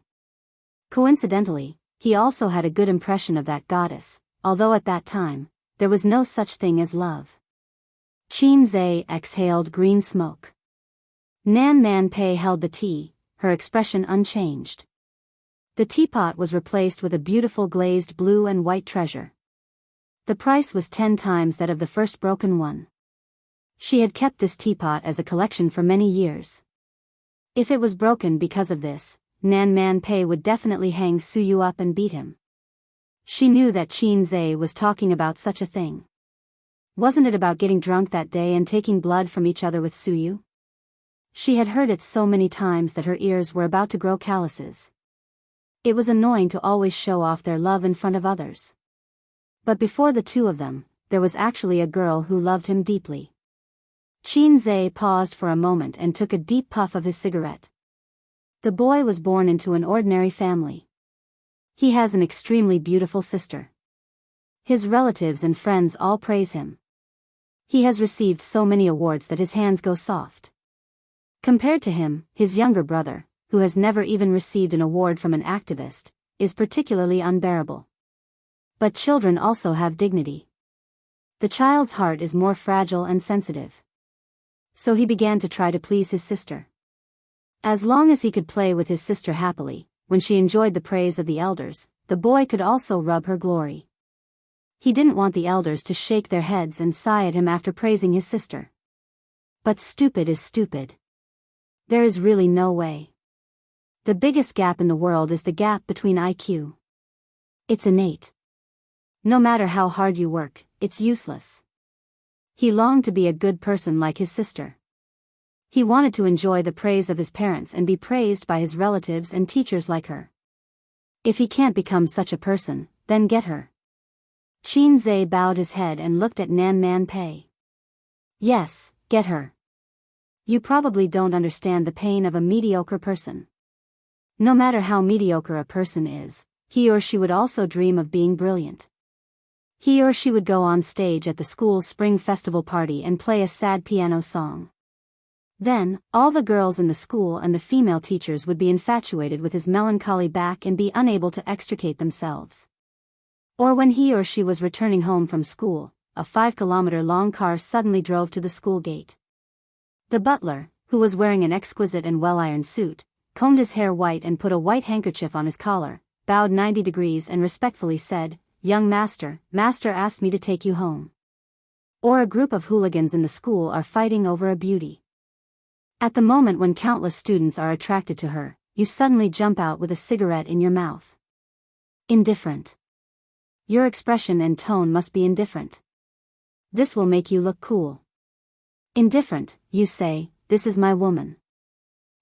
Coincidentally, he also had a good impression of that goddess, although at that time, there was no such thing as love. Qin Zhe exhaled green smoke. Nan Man Pei held the tea, her expression unchanged. The teapot was replaced with a beautiful glazed blue and white treasure. The price was 10 times that of the first broken one. She had kept this teapot as a collection for many years. If it was broken because of this, Nan Man Pei would definitely hang Su Yu up and beat him. She knew that Qin Zhe was talking about such a thing. Wasn't it about getting drunk that day and taking blood from each other with Su Yu? She had heard it so many times that her ears were about to grow calluses. It was annoying to always show off their love in front of others. But before the two of them, there was actually a girl who loved him deeply. Qin Zhe paused for a moment and took a deep puff of his cigarette. The boy was born into an ordinary family. He has an extremely beautiful sister. His relatives and friends all praise him. He has received so many awards that his hands go soft. Compared to him, his younger brother, who has never even received an award from an activist, is particularly unbearable. But children also have dignity. The child's heart is more fragile and sensitive. So he began to try to please his sister. As long as he could play with his sister happily, when she enjoyed the praise of the elders, the boy could also rub her glory. He didn't want the elders to shake their heads and sigh at him after praising his sister. But stupid is stupid. There is really no way. The biggest gap in the world is the gap between IQ. It's innate. No matter how hard you work, it's useless. He longed to be a good person like his sister. He wanted to enjoy the praise of his parents and be praised by his relatives and teachers like her. If he can't become such a person, then get her. Qin Zhe bowed his head and looked at Nan Man Pei. Yes, get her. You probably don't understand the pain of a mediocre person. No matter how mediocre a person is, he or she would also dream of being brilliant. He or she would go on stage at the school's spring festival party and play a sad piano song. Then, all the girls in the school and the female teachers would be infatuated with his melancholy back and be unable to extricate themselves. Or when he or she was returning home from school, a 5-kilometer-long car suddenly drove to the school gate. The butler, who was wearing an exquisite and well-ironed suit, combed his hair white and put a white handkerchief on his collar, bowed 90 degrees and respectfully said, "Young master, master asked me to take you home." Or a group of hooligans in the school are fighting over a beauty. At the moment when countless students are attracted to her, you suddenly jump out with a cigarette in your mouth. Indifferent. Your expression and tone must be indifferent. This will make you look cool. Indifferent, you say, "This is my woman.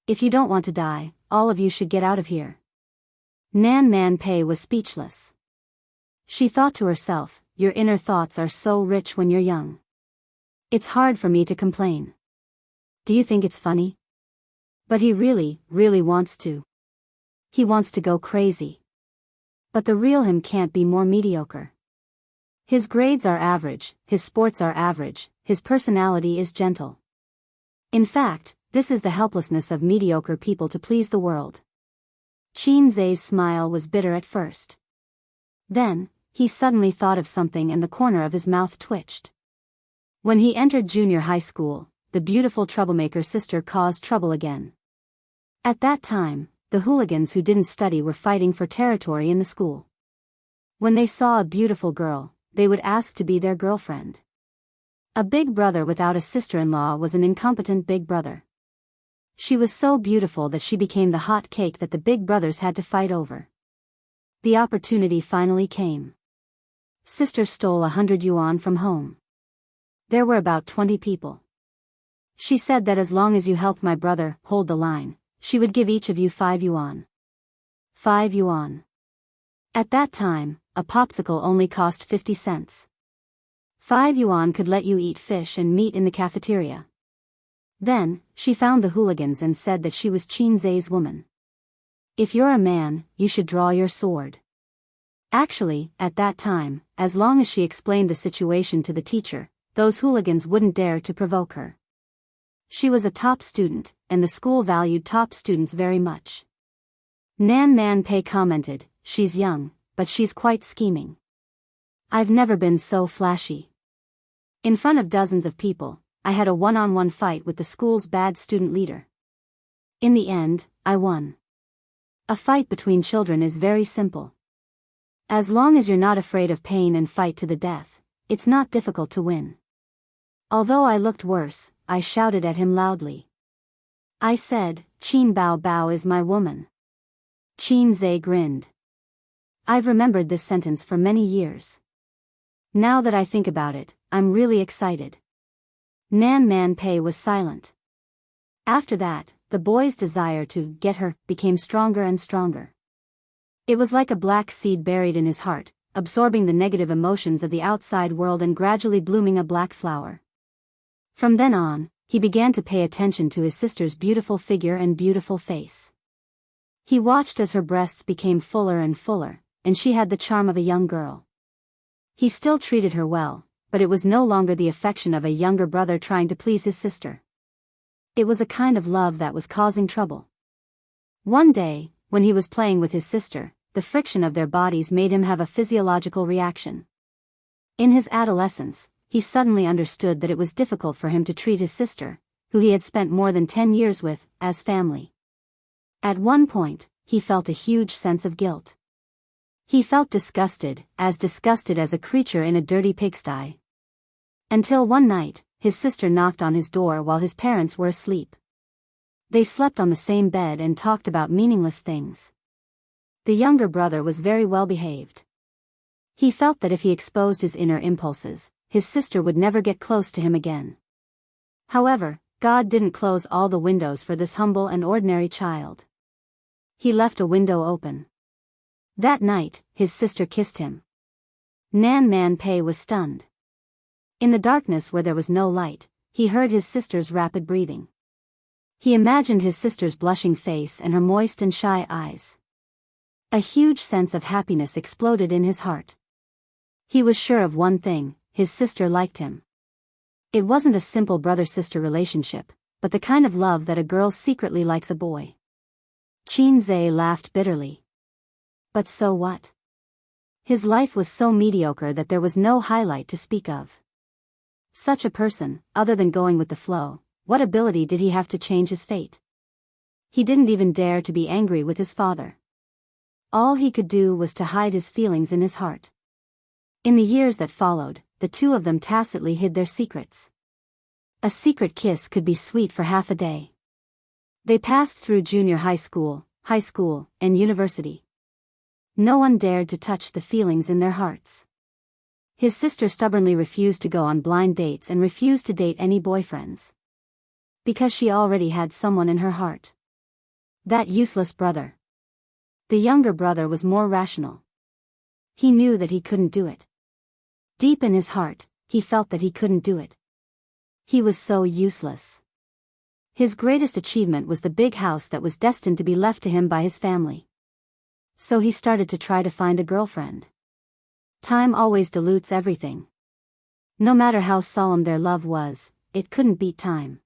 If you don't want to die, all of you should get out of here." Nan Man Pei was speechless. She thought to herself, your inner thoughts are so rich when you're young. It's hard for me to complain. Do you think it's funny? But he really, really wants to. He wants to go crazy. But the real him can't be more mediocre. His grades are average, his sports are average, his personality is gentle. In fact, this is the helplessness of mediocre people to please the world. Qin Zhe's smile was bitter at first. Then, he suddenly thought of something and the corner of his mouth twitched. When he entered junior high school, the beautiful troublemaker sister caused trouble again. At that time, the hooligans who didn't study were fighting for territory in the school. When they saw a beautiful girl, they would ask to be their girlfriend. A big brother without a sister-in-law was an incompetent big brother. She was so beautiful that she became the hot cake that the big brothers had to fight over. The opportunity finally came. Sister stole 100 yuan from home. There were about 20 people. She said that as long as you helped my brother hold the line, she would give each of you 5 yuan. 5 yuan. At that time, a popsicle only cost 50 cents. 5 yuan could let you eat fish and meat in the cafeteria. Then, she found the hooligans and said that she was Qin Zhe's woman. If you're a man, you should draw your sword. Actually, at that time, as long as she explained the situation to the teacher, those hooligans wouldn't dare to provoke her. She was a top student, and the school valued top students very much. Nan Man Pei commented, "She's young, but she's quite scheming. I've never been so flashy." In front of dozens of people, I had a one-on-one fight with the school's bad student leader. In the end, I won. A fight between children is very simple. As long as you're not afraid of pain and fight to the death, it's not difficult to win. Although I looked worse, I shouted at him loudly. I said, "Qin Bao Bao is my woman." Qin Zhe grinned. I've remembered this sentence for many years. Now that I think about it, I'm really excited. Nan Man Pei was silent. After that, the boy's desire to get her became stronger and stronger. It was like a black seed buried in his heart, absorbing the negative emotions of the outside world and gradually blooming a black flower. From then on, he began to pay attention to his sister's beautiful figure and beautiful face. He watched as her breasts became fuller and fuller, and she had the charm of a young girl. He still treated her well, but it was no longer the affection of a younger brother trying to please his sister. It was a kind of love that was causing trouble. One day, when he was playing with his sister, the friction of their bodies made him have a physiological reaction. In his adolescence, he suddenly understood that it was difficult for him to treat his sister, who he had spent more than 10 years with, as family. At one point, he felt a huge sense of guilt. He felt disgusted as a creature in a dirty pigsty. Until one night, his sister knocked on his door while his parents were asleep. They slept on the same bed and talked about meaningless things. The younger brother was very well behaved. He felt that if he exposed his inner impulses, his sister would never get close to him again. However, God didn't close all the windows for this humble and ordinary child. He left a window open. That night, his sister kissed him. Nan Man Pei was stunned. In the darkness where there was no light, he heard his sister's rapid breathing. He imagined his sister's blushing face and her moist and shy eyes. A huge sense of happiness exploded in his heart. He was sure of one thing: his sister liked him. It wasn't a simple brother-sister relationship, but the kind of love that a girl secretly likes a boy. Qin Zhe laughed bitterly. But so what? His life was so mediocre that there was no highlight to speak of. Such a person, other than going with the flow, what ability did he have to change his fate? He didn't even dare to be angry with his father. All he could do was to hide his feelings in his heart. In the years that followed, the two of them tacitly hid their secrets. A secret kiss could be sweet for half a day. They passed through junior high school, and university. No one dared to touch the feelings in their hearts. His sister stubbornly refused to go on blind dates and refused to date any boyfriends. Because she already had someone in her heart. That useless brother. The younger brother was more rational. He knew that he couldn't do it. Deep in his heart, he felt that he couldn't do it. He was so useless. His greatest achievement was the big house that was destined to be left to him by his family. So he started to try to find a girlfriend. Time always dilutes everything. No matter how solemn their love was, it couldn't beat time.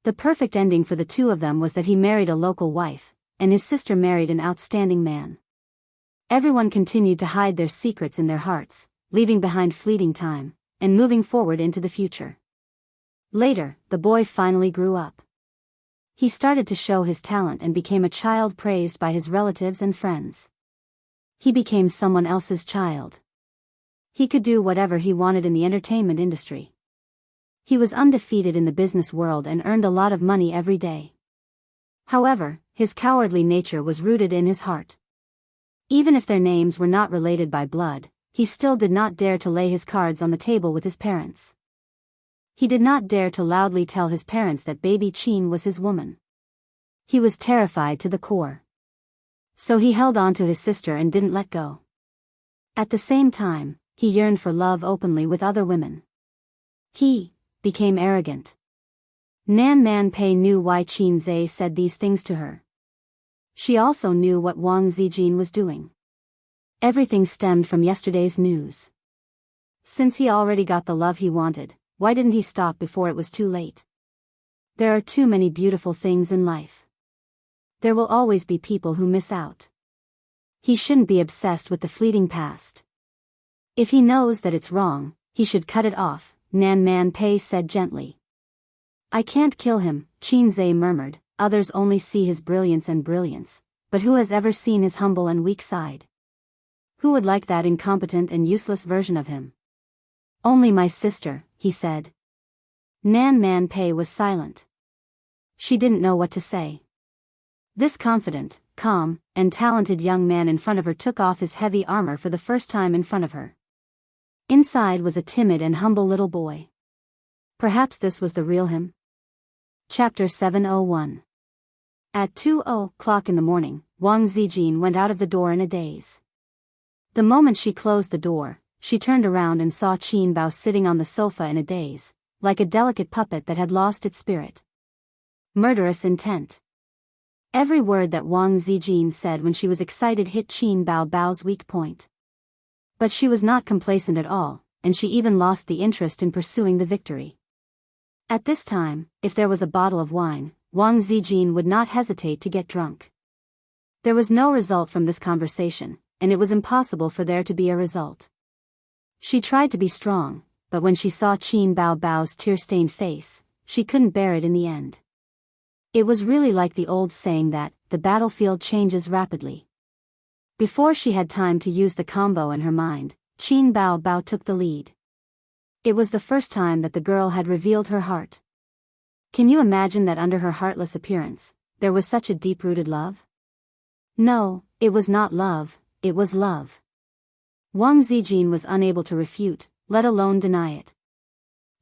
The perfect ending for the two of them was that he married a local wife, and his sister married an outstanding man. Everyone continued to hide their secrets in their hearts, leaving behind fleeting time, and moving forward into the future. Later, the boy finally grew up. He started to show his talent and became a child praised by his relatives and friends. He became someone else's child. He could do whatever he wanted in the entertainment industry. He was undefeated in the business world and earned a lot of money every day. However, his cowardly nature was rooted in his heart. Even if their names were not related by blood, he still did not dare to lay his cards on the table with his parents. He did not dare to loudly tell his parents that baby Qin was his woman. He was terrified to the core. So he held on to his sister and didn't let go. At the same time, he yearned for love openly with other women. He became arrogant. Nan Man Pei knew why Qin Zhe said these things to her. She also knew what Wang Zijin was doing. Everything stemmed from yesterday's news. Since he already got the love he wanted, why didn't he stop before it was too late? There are too many beautiful things in life. There will always be people who miss out. He shouldn't be obsessed with the fleeting past. If he knows that it's wrong, he should cut it off, Nan Man Pei said gently. I can't kill him, Qin Zhe murmured, others only see his brilliance, but who has ever seen his humble and weak side? Who would like that incompetent and useless version of him? Only my sister, he said. Nan Man Pei was silent. She didn't know what to say. This confident, calm, and talented young man in front of her took off his heavy armor for the first time in front of her. Inside was a timid and humble little boy. Perhaps this was the real him? Chapter 701. At 2:00 in the morning, Wang Zijin went out of the door in a daze. The moment she closed the door, she turned around and saw Qin Bao sitting on the sofa in a daze, like a delicate puppet that had lost its spirit. Murderous intent. Every word that Wang Zijin said when she was excited hit Qin Bao's weak point. But she was not complacent at all, and she even lost the interest in pursuing the victory. At this time, if there was a bottle of wine, Wang Zijin would not hesitate to get drunk. There was no result from this conversation, and it was impossible for there to be a result. She tried to be strong, but when she saw Qin Bao's tear-stained face, she couldn't bear it in the end. It was really like the old saying that, the battlefield changes rapidly. Before she had time to use the combo in her mind, Qin Bao took the lead. It was the first time that the girl had revealed her heart. Can you imagine that under her heartless appearance, there was such a deep-rooted love? No, it was not love, it was love. Wang Zijin was unable to refute, let alone deny it.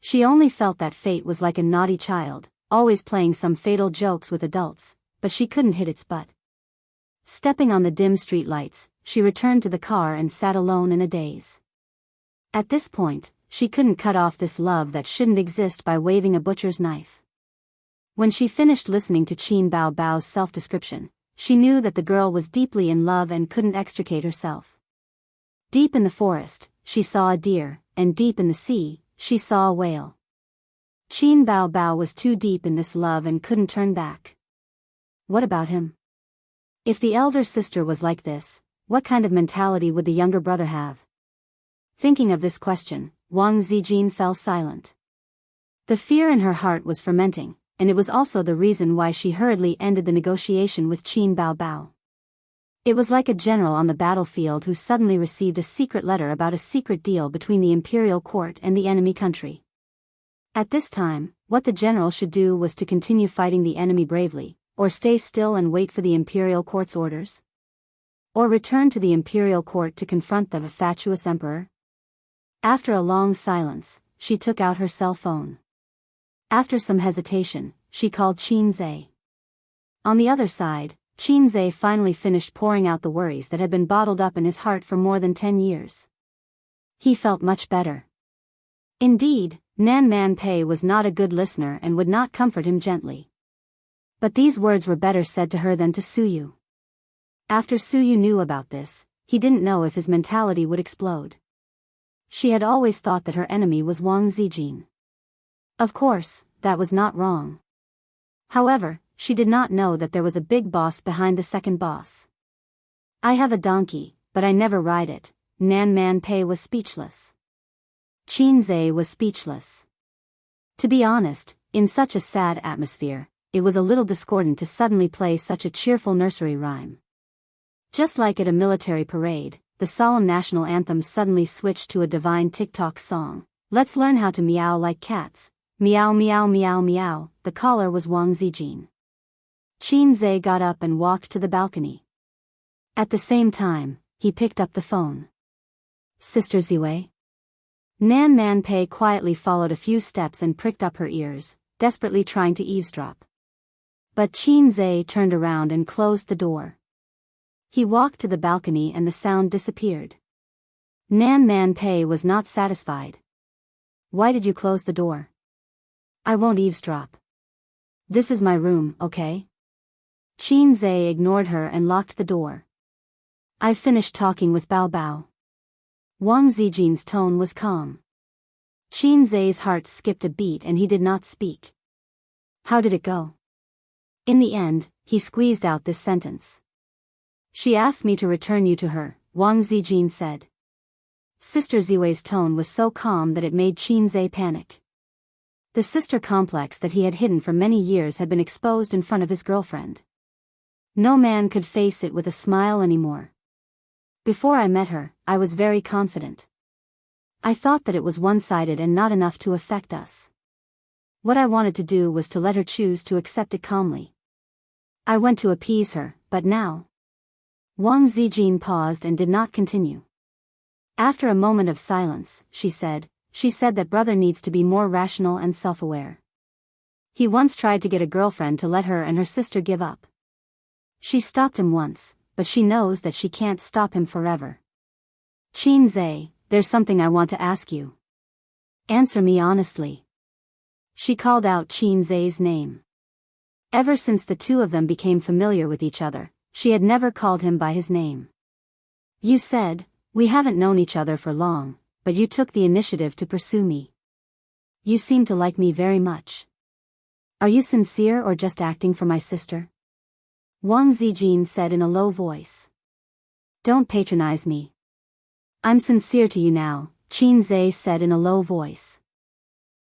She only felt that fate was like a naughty child, always playing some fatal jokes with adults, but she couldn't hit its butt. Stepping on the dim street lights, she returned to the car and sat alone in a daze. At this point, she couldn't cut off this love that shouldn't exist by waving a butcher's knife. When she finished listening to Qin Bao's self-description, she knew that the girl was deeply in love and couldn't extricate herself. Deep in the forest, she saw a deer, and deep in the sea, she saw a whale. Qin Bao was too deep in this love and couldn't turn back. What about him? If the elder sister was like this, what kind of mentality would the younger brother have? Thinking of this question, Wang Zijin fell silent. The fear in her heart was fermenting, and it was also the reason why she hurriedly ended the negotiation with Qin Bao. It was like a general on the battlefield who suddenly received a secret letter about a secret deal between the imperial court and the enemy country. At this time, what the general should do was to continue fighting the enemy bravely, or stay still and wait for the imperial court's orders? Or return to the imperial court to confront the fatuous emperor? After a long silence, she took out her cell phone. After some hesitation, she called Qin Zhe. On the other side, Qin Zhe finally finished pouring out the worries that had been bottled up in his heart for more than 10 years. He felt much better. Indeed, Nan Man Pei was not a good listener and would not comfort him gently. But these words were better said to her than to Suyu. After Suyu knew about this, he didn't know if his mentality would explode. She had always thought that her enemy was Wang Zijin. Of course, that was not wrong. However, she did not know that there was a big boss behind the second boss. I have a donkey, but I never ride it. Nan Man Pei was speechless. Qin Zhe was speechless. To be honest, in such a sad atmosphere, it was a little discordant to suddenly play such a cheerful nursery rhyme. Just like at a military parade, the solemn national anthem suddenly switched to a divine TikTok song. Let's learn how to meow like cats. Meow meow meow meow. The caller was Wang Zijin. Qin Zhe got up and walked to the balcony. At the same time, he picked up the phone. Sister Ziwei? Nan Man Pei quietly followed a few steps and pricked up her ears, desperately trying to eavesdrop. But Qin Zhe turned around and closed the door. He walked to the balcony and the sound disappeared. Nan Man Pei was not satisfied. Why did you close the door? I won't eavesdrop. This is my room, okay? Qin Zhe ignored her and locked the door. I've finished talking with Bao Bao. Wang Zijin's tone was calm. Qin Zai's heart skipped a beat and he did not speak. How did it go? In the end, he squeezed out this sentence. She asked me to return you to her, Wang Zijin said. Sister Ziwei's tone was so calm that it made Qin Zai panic. The sister complex that he had hidden for many years had been exposed in front of his girlfriend. No man could face it with a smile anymore. Before I met her, I was very confident. I thought that it was one-sided and not enough to affect us. What I wanted to do was to let her choose to accept it calmly. I went to appease her, but now... Wang Zijin paused and did not continue. After a moment of silence, she said that brother needs to be more rational and self-aware. He once tried to get a girlfriend to let her and her sister give up. She stopped him once, but she knows that she can't stop him forever. Qin Zai, there's something I want to ask you. Answer me honestly. She called out Qin Zai's name. Ever since the two of them became familiar with each other, she had never called him by his name. You said, we haven't known each other for long, but you took the initiative to pursue me. You seem to like me very much. Are you sincere or just acting for my sister? Wang Zijin said in a low voice. Don't patronize me. I'm sincere to you now, Qin Zai said in a low voice.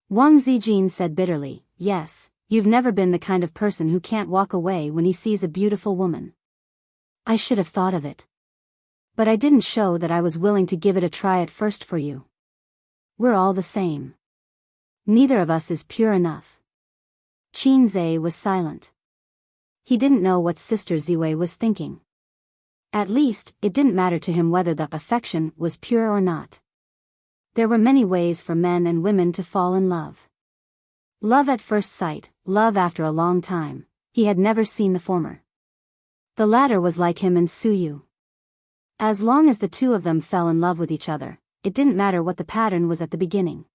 Wang Zijin said bitterly, yes, you've never been the kind of person who can't walk away when he sees a beautiful woman. I should have thought of it. But I didn't show that I was willing to give it a try at first for you. We're all the same. Neither of us is pure enough. Qin Zai was silent. He didn't know what Sister Ziwei was thinking. At least, it didn't matter to him whether the affection was pure or not. There were many ways for men and women to fall in love. Love at first sight, love after a long time. He had never seen the former. The latter was like him and Suyu. As long as the two of them fell in love with each other, it didn't matter what the pattern was at the beginning.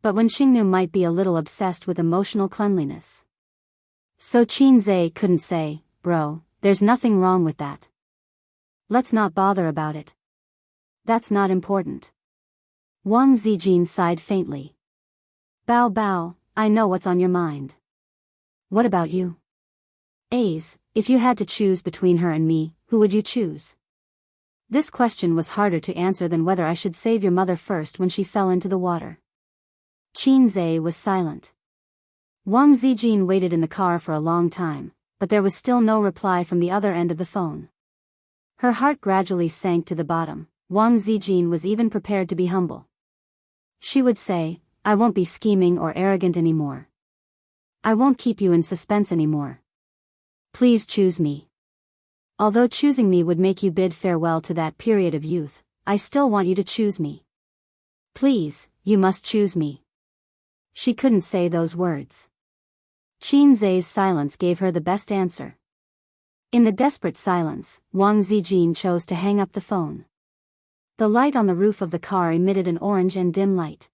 But when Xingnu might be a little obsessed with emotional cleanliness. So Qin Zai couldn't say, bro, there's nothing wrong with that. Let's not bother about it. That's not important. Wang Zijin sighed faintly. Bao Bao, I know what's on your mind. What about you? If you had to choose between her and me, who would you choose? This question was harder to answer than whether I should save your mother first when she fell into the water. Qin Zai was silent. Wang Zijin waited in the car for a long time, but there was still no reply from the other end of the phone. Her heart gradually sank to the bottom. Wang Zijin was even prepared to be humble. She would say, I won't be scheming or arrogant anymore. I won't keep you in suspense anymore. Please choose me. Although choosing me would make you bid farewell to that period of youth, I still want you to choose me. Please, you must choose me. She couldn't say those words. Qin Zai's silence gave her the best answer. In the desperate silence, Wang Zijin chose to hang up the phone. The light on the roof of the car emitted an orange and dim light.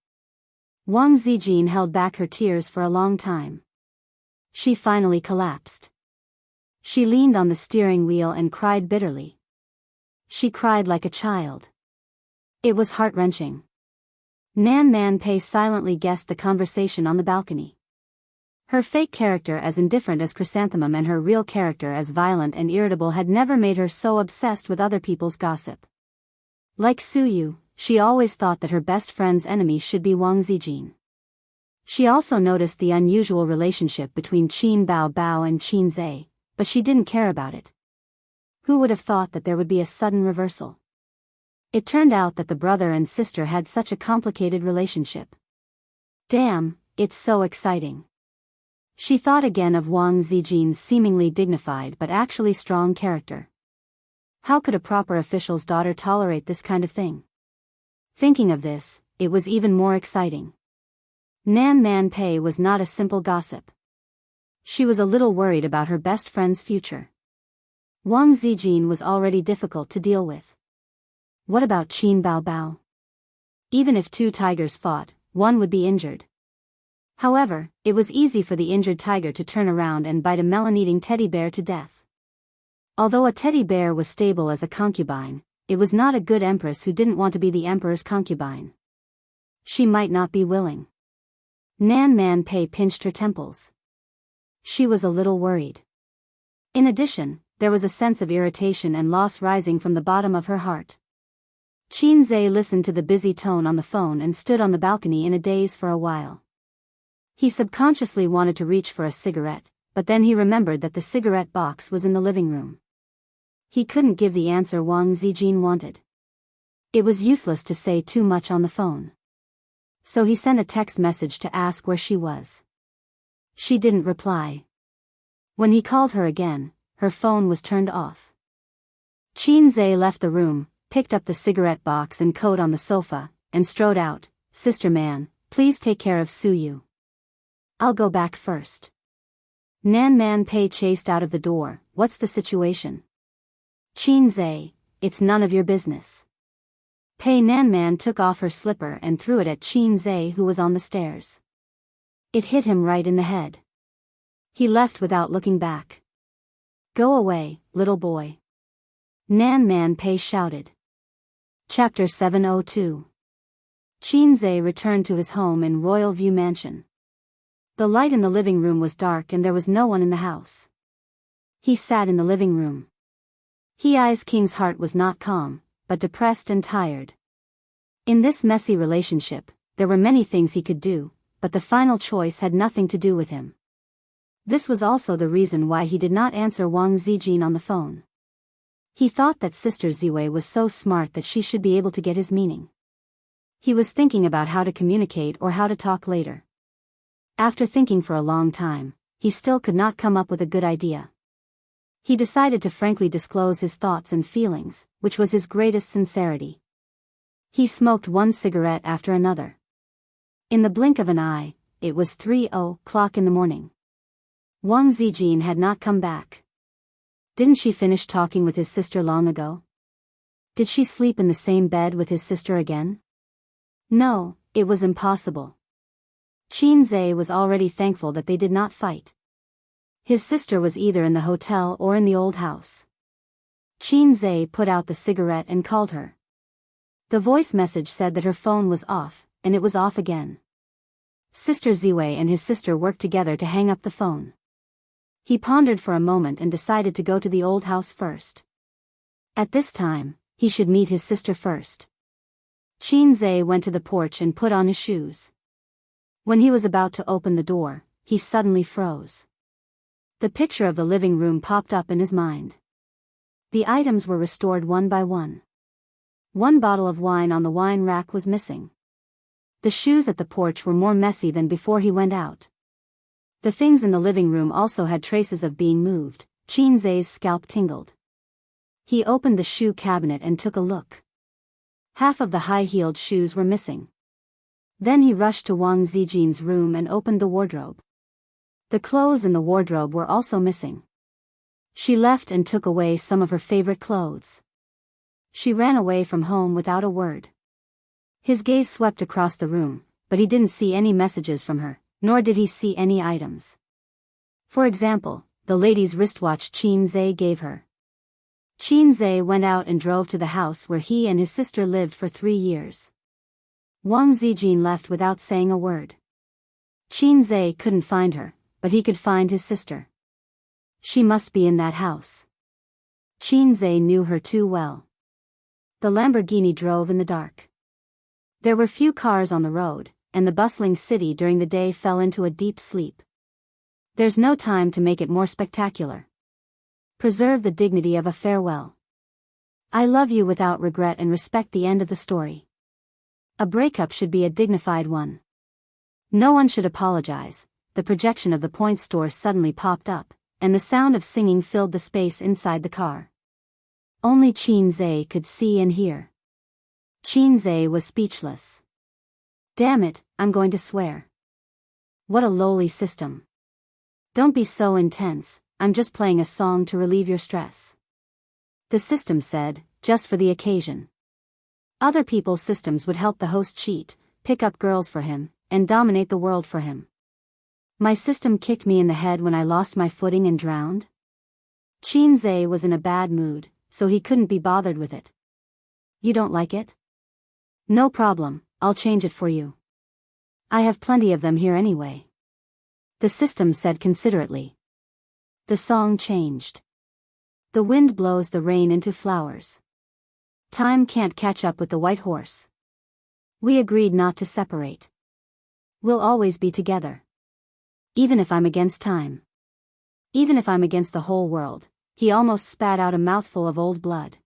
Wang Zijin held back her tears for a long time. She finally collapsed. She leaned on the steering wheel and cried bitterly. She cried like a child. It was heart-wrenching. Nan Man Pei silently guessed the conversation on the balcony. Her fake character as indifferent as Chrysanthemum and her real character as violent and irritable had never made her so obsessed with other people's gossip. Like Suyu, she always thought that her best friend's enemy should be Wang Zijin. She also noticed the unusual relationship between Qin Bao Bao and Qin Zai, but she didn't care about it. Who would have thought that there would be a sudden reversal? It turned out that the brother and sister had such a complicated relationship. Damn, it's so exciting. She thought again of Wang Zijin's seemingly dignified but actually strong character. How could a proper official's daughter tolerate this kind of thing? Thinking of this, it was even more exciting. Nan Man Pei was not a simple gossip. She was a little worried about her best friend's future. Wang Zijin was already difficult to deal with. What about Qin Bao Bao? Even if two tigers fought, one would be injured. However, it was easy for the injured tiger to turn around and bite a melon-eating teddy bear to death. Although a teddy bear was stable as a concubine, it was not a good empress who didn't want to be the emperor's concubine. She might not be willing. Nan Man Pei pinched her temples. She was a little worried. In addition, there was a sense of irritation and loss rising from the bottom of her heart. Qin Zhe listened to the busy tone on the phone and stood on the balcony in a daze for a while. He subconsciously wanted to reach for a cigarette, but then he remembered that the cigarette box was in the living room. He couldn't give the answer Wang Zijin wanted. It was useless to say too much on the phone. So he sent a text message to ask where she was. She didn't reply. When he called her again, her phone was turned off. Qin Zhe left the room, picked up the cigarette box and coat on the sofa, and strode out. "Sister Man, please take care of Su Yu. I'll go back first." Nan Man Pei chased out of the door. "What's the situation?" "Qin Zhe, it's none of your business." Pei Nan Man took off her slipper and threw it at Qin Zhe, who was on the stairs. It hit him right in the head. He left without looking back. "Go away, little boy," Nan Man Pei shouted. Chapter 702. Qin Zhe returned to his home in Royal View Mansion. The light in the living room was dark and there was no one in the house. He sat in the living room. Hei's king's heart was not calm, but depressed and tired. In this messy relationship, there were many things he could do, but the final choice had nothing to do with him. This was also the reason why he did not answer Wang Zijin on the phone. He thought that Sister Ziwei was so smart that she should be able to get his meaning. He was thinking about how to communicate or how to talk later. After thinking for a long time, he still could not come up with a good idea. He decided to frankly disclose his thoughts and feelings, which was his greatest sincerity. He smoked one cigarette after another. In the blink of an eye, it was 3:00 in the morning. Wang Zijin had not come back. Didn't she finish talking with his sister long ago? Did she sleep in the same bed with his sister again? No, it was impossible. Qin Zhe was already thankful that they did not fight. His sister was either in the hotel or in the old house. Qin Zhe put out the cigarette and called her. The voice message said that her phone was off, and it was off again. Sister Ziwei and his sister worked together to hang up the phone. He pondered for a moment and decided to go to the old house first. At this time, he should meet his sister first. Qin Zhe went to the porch and put on his shoes. When he was about to open the door, he suddenly froze. The picture of the living room popped up in his mind. The items were restored one by one. One bottle of wine on the wine rack was missing. The shoes at the porch were more messy than before he went out. The things in the living room also had traces of being moved. Qin Zhe's scalp tingled. He opened the shoe cabinet and took a look. Half of the high-heeled shoes were missing. Then he rushed to Wang Zijin's room and opened the wardrobe. The clothes in the wardrobe were also missing. She left and took away some of her favorite clothes. She ran away from home without a word. His gaze swept across the room, but he didn't see any messages from her, nor did he see any items. For example, the lady's wristwatch Qin Zhe gave her. Qin Zhe went out and drove to the house where he and his sister lived for 3 years. Wang Zijin left without saying a word. Qin Zhe couldn't find her, but he could find his sister. She must be in that house. Qin Zhe knew her too well. The Lamborghini drove in the dark. There were few cars on the road, and the bustling city during the day fell into a deep sleep. There's no time to make it more spectacular. Preserve the dignity of a farewell. I love you without regret and respect the end of the story. A breakup should be a dignified one. No one should apologize. The projection of the point store suddenly popped up, and the sound of singing filled the space inside the car. Only Qin Zhe could see and hear. Qin Zhe was speechless. Damn it, I'm going to swear. What a lowly system. Don't be so intense, I'm just playing a song to relieve your stress. The system said, just for the occasion. Other people's systems would help the host cheat, pick up girls for him, and dominate the world for him. My system kicked me in the head when I lost my footing and drowned? Xianxia was in a bad mood, so he couldn't be bothered with it. You don't like it? No problem, I'll change it for you. I have plenty of them here anyway. The system said considerately. The song changed. The wind blows the rain into flowers. Time can't catch up with the white horse. We agreed not to separate. We'll always be together. Even if I'm against time. Even if I'm against the whole world. He almost spat out a mouthful of old blood.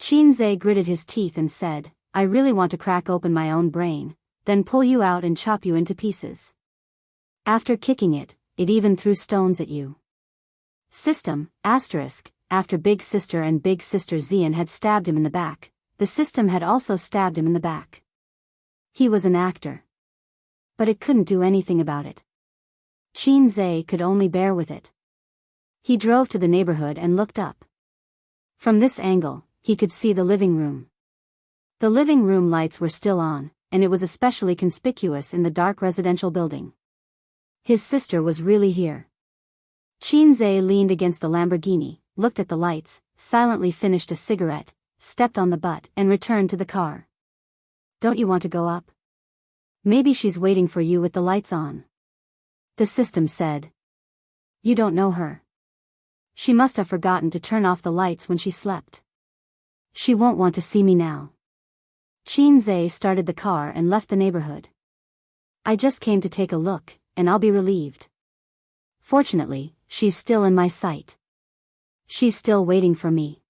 Xianxia gritted his teeth and said, I really want to crack open my own brain, then pull you out and chop you into pieces. After kicking it, it even threw stones at you. System, asterisk, after Big Sister and Big Sister Xian had stabbed him in the back, the system had also stabbed him in the back. He was an actor. But it couldn't do anything about it. Xianxia could only bear with it. He drove to the neighborhood and looked up. From this angle, he could see the living room. The living room lights were still on, and it was especially conspicuous in the dark residential building. His sister was really here. Xianxia leaned against the Lamborghini, looked at the lights, silently finished a cigarette, stepped on the butt, and returned to the car. Don't you want to go up? Maybe she's waiting for you with the lights on. The system said. You don't know her. She must have forgotten to turn off the lights when she slept. She won't want to see me now. Xianxia started the car and left the neighborhood. I just came to take a look, and I'll be relieved. Fortunately, she's still in my sight. She's still waiting for me.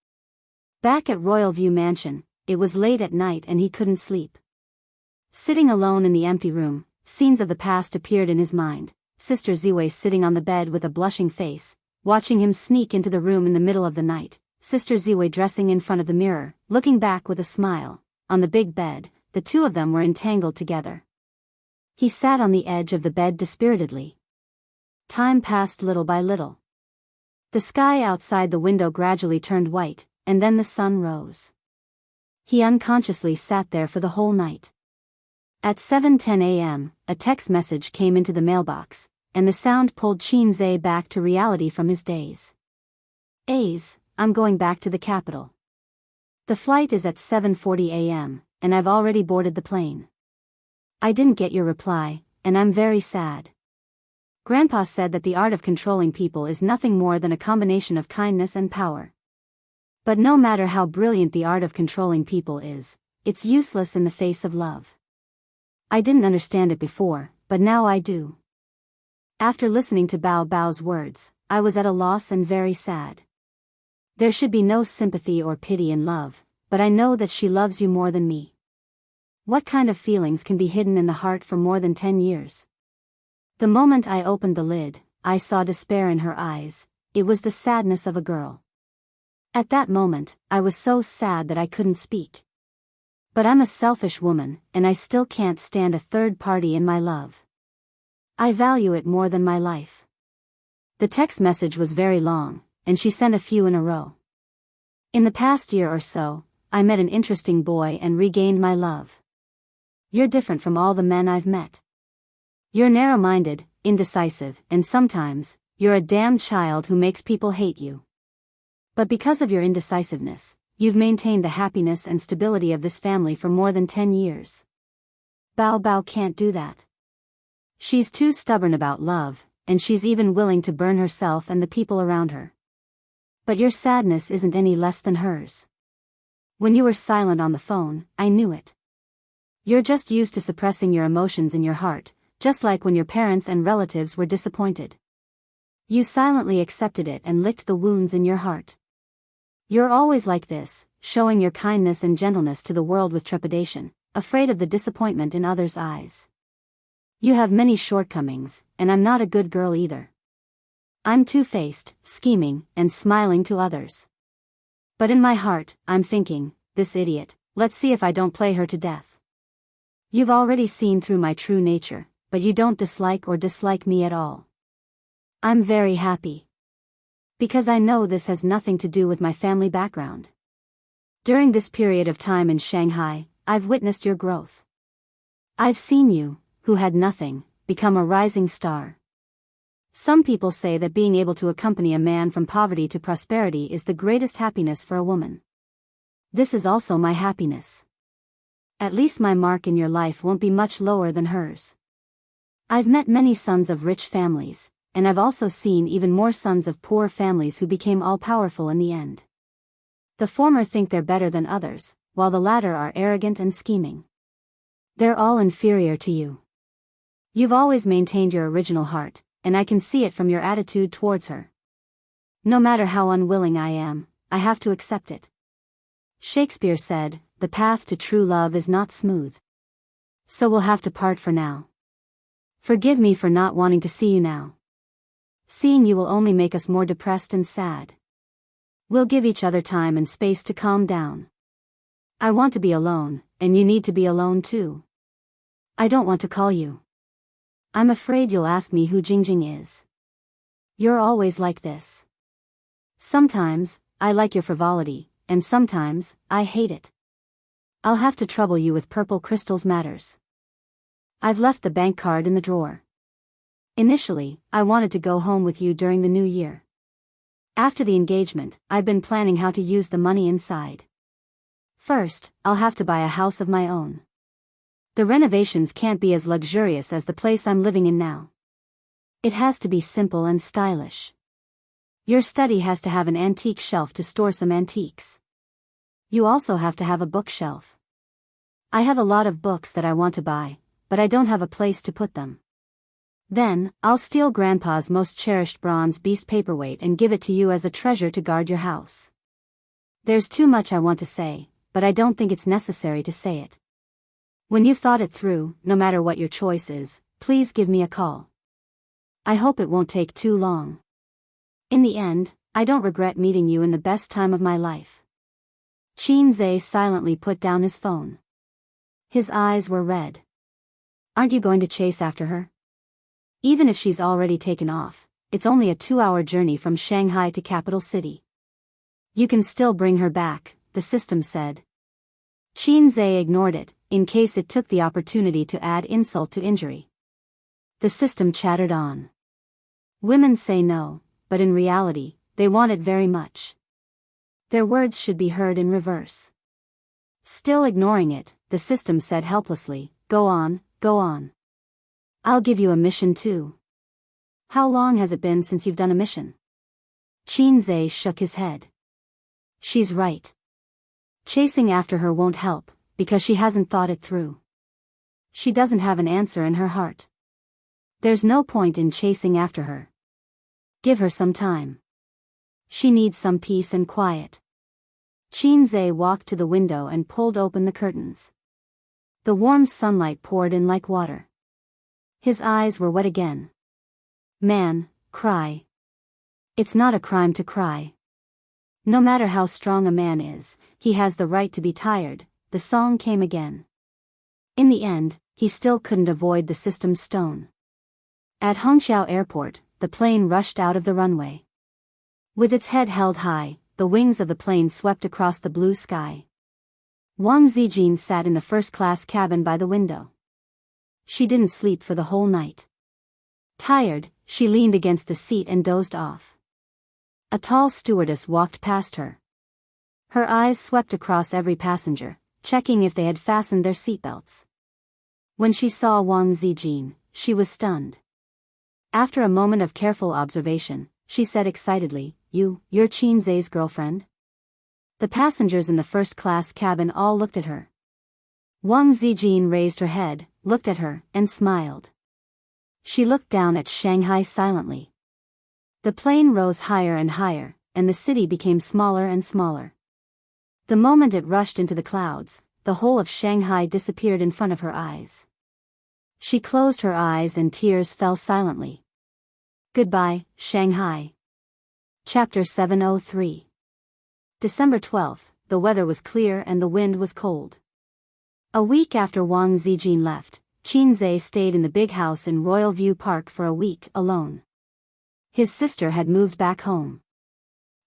Back at Royal View Mansion, it was late at night and he couldn't sleep. Sitting alone in the empty room, scenes of the past appeared in his mind. Sister Ziwei sitting on the bed with a blushing face, watching him sneak into the room in the middle of the night. Sister Ziwei dressing in front of the mirror, looking back with a smile. On the big bed, the two of them were entangled together. He sat on the edge of the bed dispiritedly. Time passed little by little. The sky outside the window gradually turned white, and then the sun rose. He unconsciously sat there for the whole night. At 7:10 a.m., a text message came into the mailbox, and the sound pulled Xianxia back to reality from his daze. I'm going back to the capital. The flight is at 7:40 a.m., and I've already boarded the plane. I didn't get your reply, and I'm very sad. Grandpa said that the art of controlling people is nothing more than a combination of kindness and power. But no matter how brilliant the art of controlling people is, it's useless in the face of love. I didn't understand it before, but now I do. After listening to Bao Bao's words, I was at a loss and very sad. There should be no sympathy or pity in love, but I know that she loves you more than me. What kind of feelings can be hidden in the heart for more than 10 years? The moment I opened the lid, I saw despair in her eyes. It was the sadness of a girl. At that moment, I was so sad that I couldn't speak. But I'm a selfish woman, and I still can't stand a third party in my love. I value it more than my life. The text message was very long, and she sent a few in a row. In the past year or so, I met an interesting boy and regained my love. You're different from all the men I've met. You're narrow-minded, indecisive, and sometimes, you're a damn child who makes people hate you. But because of your indecisiveness, you've maintained the happiness and stability of this family for more than 10 years. Bao Bao can't do that. She's too stubborn about love, and she's even willing to burn herself and the people around her. But your sadness isn't any less than hers. When you were silent on the phone, I knew it. You're just used to suppressing your emotions in your heart, just like when your parents and relatives were disappointed. You silently accepted it and licked the wounds in your heart. You're always like this, showing your kindness and gentleness to the world with trepidation, afraid of the disappointment in others' eyes. You have many shortcomings, and I'm not a good girl either. I'm two-faced, scheming, and smiling to others. But in my heart, I'm thinking, this idiot, let's see if I don't play her to death. You've already seen through my true nature, but you don't dislike me at all. I'm very happy. Because I know this has nothing to do with my family background. During this period of time in Shanghai, I've witnessed your growth. I've seen you, who had nothing, become a rising star. Some people say that being able to accompany a man from poverty to prosperity is the greatest happiness for a woman. This is also my happiness. At least my mark in your life won't be much lower than hers. I've met many sons of rich families, and I've also seen even more sons of poor families who became all-powerful in the end. The former think they're better than others, while the latter are arrogant and scheming. They're all inferior to you. You've always maintained your original heart, and I can see it from your attitude towards her. No matter how unwilling I am, I have to accept it. Shakespeare said, "The path to true love is not smooth. So we'll have to part for now. Forgive me for not wanting to see you now. Seeing you will only make us more depressed and sad. We'll give each other time and space to calm down. I want to be alone, and you need to be alone too. I don't want to call you. I'm afraid you'll ask me who Jingjing is. You're always like this. Sometimes, I like your frivolity, and sometimes, I hate it. I'll have to trouble you with purple crystals matters. I've left the bank card in the drawer. Initially, I wanted to go home with you during the new year. After the engagement, I've been planning how to use the money inside. First, I'll have to buy a house of my own. The renovations can't be as luxurious as the place I'm living in now. It has to be simple and stylish. Your study has to have an antique shelf to store some antiques. You also have to have a bookshelf. I have a lot of books that I want to buy, but I don't have a place to put them. Then, I'll steal Grandpa's most cherished bronze beast paperweight and give it to you as a treasure to guard your house. There's too much I want to say, but I don't think it's necessary to say it. When you've thought it through, no matter what your choice is, please give me a call. I hope it won't take too long. In the end, I don't regret meeting you in the best time of my life." Qin Zhe silently put down his phone. His eyes were red. "Aren't you going to chase after her? Even if she's already taken off, it's only a 2-hour journey from Shanghai to capital city. You can still bring her back," the system said. Qin Zhe ignored it, in case it took the opportunity to add insult to injury. The system chattered on. Women say no, but in reality, they want it very much. Their words should be heard in reverse. Still ignoring it, the system said helplessly, "Go on, go on. I'll give you a mission too." "How long has it been since you've done a mission?" Qin Zhe shook his head. "She's right. Chasing after her won't help, because she hasn't thought it through. She doesn't have an answer in her heart. There's no point in chasing after her. Give her some time. She needs some peace and quiet." Qin Zhe walked to the window and pulled open the curtains. The warm sunlight poured in like water. His eyes were wet again. "Man, cry. It's not a crime to cry. No matter how strong a man is, he has the right to be tired," the song came again. In the end, he still couldn't avoid the system's stone. At Hongqiao Airport, the plane rushed out of the runway. With its head held high, the wings of the plane swept across the blue sky. Wang Zijin sat in the first-class cabin by the window. She didn't sleep for the whole night. Tired, she leaned against the seat and dozed off. A tall stewardess walked past her. Her eyes swept across every passenger, checking if they had fastened their seatbelts. When she saw Wang Zijin, she was stunned. After a moment of careful observation, she said excitedly, You're Qin Zhe's girlfriend?" The passengers in the first-class cabin all looked at her. Wang Zijin raised her head, looked at her, and smiled. She looked down at Shanghai silently. The plane rose higher and higher, and the city became smaller and smaller. The moment it rushed into the clouds, the whole of Shanghai disappeared in front of her eyes. She closed her eyes and tears fell silently. Goodbye, Shanghai. Chapter 703. December 12th, the weather was clear and the wind was cold. A week after Wang Zijin left, Qin Zhe stayed in the big house in Royal View Park for a week, alone. His sister had moved back home.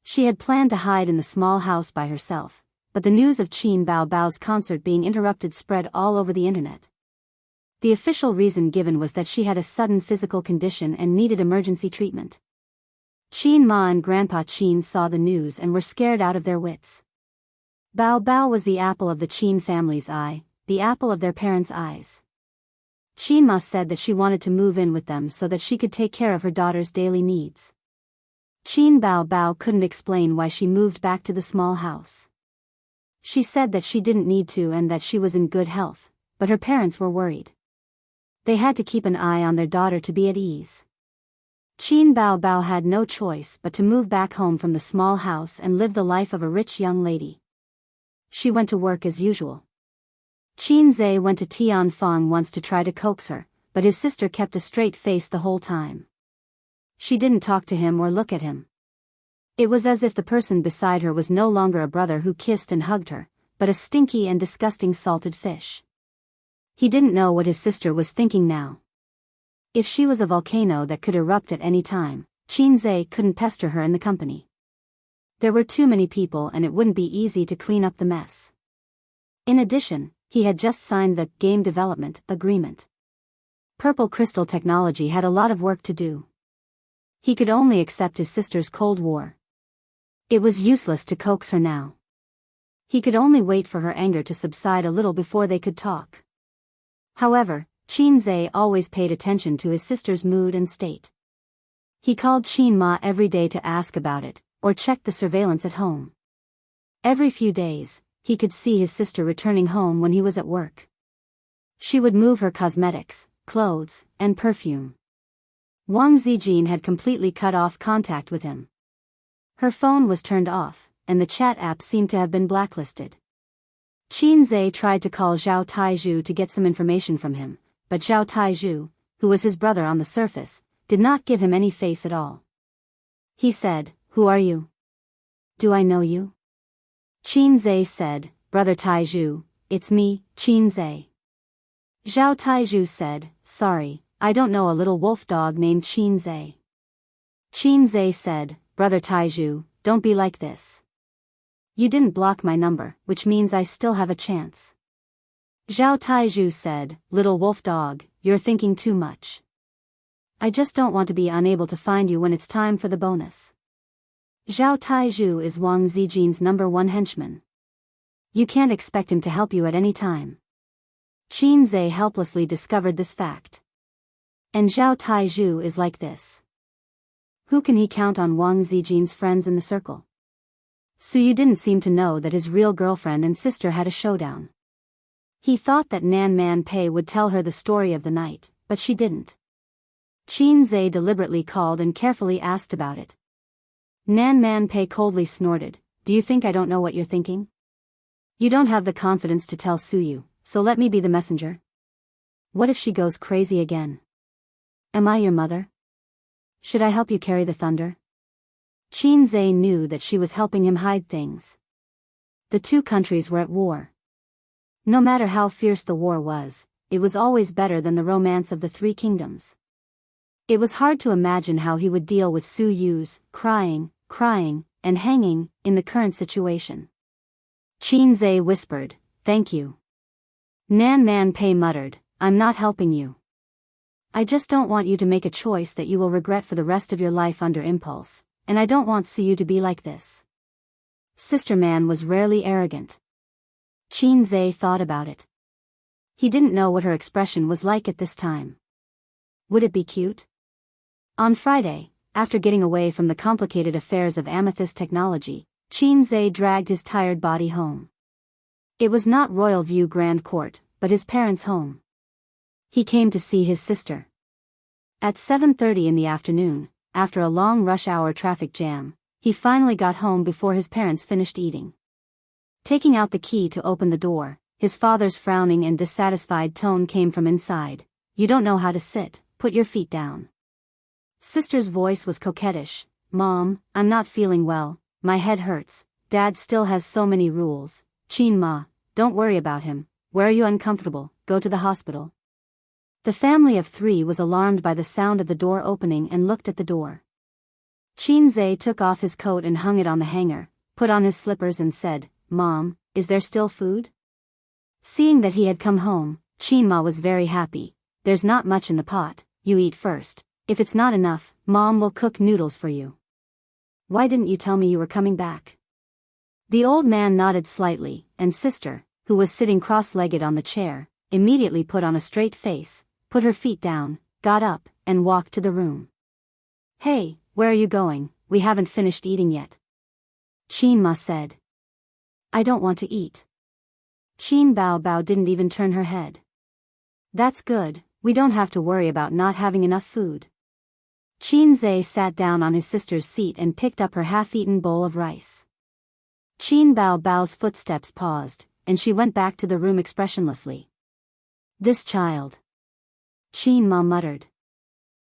She had planned to hide in the small house by herself, but the news of Qin Bao Bao's concert being interrupted spread all over the internet. The official reason given was that she had a sudden physical condition and needed emergency treatment. Qin Ma and Grandpa Qin saw the news and were scared out of their wits. Bao Bao was the apple of the Qin family's eye, the apple of their parents' eyes. Qin Ma said that she wanted to move in with them so that she could take care of her daughter's daily needs. Qin Bao Bao couldn't explain why she moved back to the small house. She said that she didn't need to and that she was in good health, but her parents were worried. They had to keep an eye on their daughter to be at ease. Qin Bao Bao had no choice but to move back home from the small house and live the life of a rich young lady. She went to work as usual. Qin Zhe went to Tianfang once to try to coax her, but his sister kept a straight face the whole time. She didn't talk to him or look at him. It was as if the person beside her was no longer a brother who kissed and hugged her, but a stinky and disgusting salted fish. He didn't know what his sister was thinking now. If she was a volcano that could erupt at any time, Qin Zhe couldn't pester her in the company. There were too many people and it wouldn't be easy to clean up the mess. In addition, he had just signed the game development agreement. Purple Crystal Technology had a lot of work to do. He could only accept his sister's Cold War. It was useless to coax her now. He could only wait for her anger to subside a little before they could talk. However, Qin Zhe always paid attention to his sister's mood and state. He called Qin Ma every day to ask about it, or check the surveillance at home. Every few days, he could see his sister returning home when he was at work. She would move her cosmetics, clothes, and perfume. Wang Zijin had completely cut off contact with him. Her phone was turned off, and the chat app seemed to have been blacklisted. Qin Zhe tried to call Zhao Taizhu to get some information from him, but Zhao Taizhu, who was his brother on the surface, did not give him any face at all. He said, "Who are you? Do I know you?" Qin Zhe said, "Brother Taizhu, it's me, Qin Zhe." Zhao Taizhu said, "Sorry, I don't know a little wolf dog named Qin Zhe." Qin Zhe said, "Brother Taizhu, don't be like this. You didn't block my number, which means I still have a chance." Zhao Taizhu said, "Little wolf dog, you're thinking too much. I just don't want to be unable to find you when it's time for the bonus." Zhao Taizhu is Wang Zijin's #1 henchman. You can't expect him to help you at any time. Qin Zhe helplessly discovered this fact. And Zhao Taizhu is like this. Who can he count on Wang Zijin's friends in the circle? Suyu didn't seem to know that his real girlfriend and sister had a showdown. He thought that Nan Man Pei would tell her the story of the night, but she didn't. Qin Zhe deliberately called and carefully asked about it. Nan Man Pei coldly snorted, "Do you think I don't know what you're thinking? You don't have the confidence to tell Suyu, so let me be the messenger. What if she goes crazy again? Am I your mother? Should I help you carry the thunder?" Qin Zhe knew that she was helping him hide things. The two countries were at war. No matter how fierce the war was, it was always better than the romance of the three kingdoms. It was hard to imagine how he would deal with Su Yu's crying, and hanging in the current situation. Qin Zhe whispered, "Thank you." Nan Man Pei muttered, "I'm not helping you. I just don't want you to make a choice that you will regret for the rest of your life under impulse, and I don't want Suyu to be like this." Sister Man was rarely arrogant. Qin Zhe thought about it. He didn't know what her expression was like at this time. Would it be cute? On Friday, after getting away from the complicated affairs of Amethyst Technology, Qin Zhe dragged his tired body home. It was not Royal View Grand Court, but his parents' home. He came to see his sister. At 7:30 in the afternoon, after a long rush hour traffic jam, he finally got home before his parents finished eating. Taking out the key to open the door, his father's frowning and dissatisfied tone came from inside. "You don't know how to sit, put your feet down." Sister's voice was coquettish. "Mom, I'm not feeling well, my head hurts, Dad still has so many rules. Qin Ma, don't worry about him, where are you uncomfortable, go to the hospital." The family of three was alarmed by the sound of the door opening and looked at the door. Qin Zhe took off his coat and hung it on the hanger, put on his slippers and said, "Mom, is there still food?" Seeing that he had come home, Qin Ma was very happy. There's not much in the pot, you eat first. If it's not enough, Mom will cook noodles for you. Why didn't you tell me you were coming back? The old man nodded slightly, and sister, who was sitting cross-legged on the chair, immediately put on a straight face, put her feet down, got up, and walked to the room. Hey, where are you going? We haven't finished eating yet. Qin Ma said. I don't want to eat. Qin Bao didn't even turn her head. That's good, we don't have to worry about not having enough food. Qin Zhe sat down on his sister's seat and picked up her half-eaten bowl of rice. Qin Bao's footsteps paused, and she went back to the room expressionlessly. This child. Qin Ma muttered.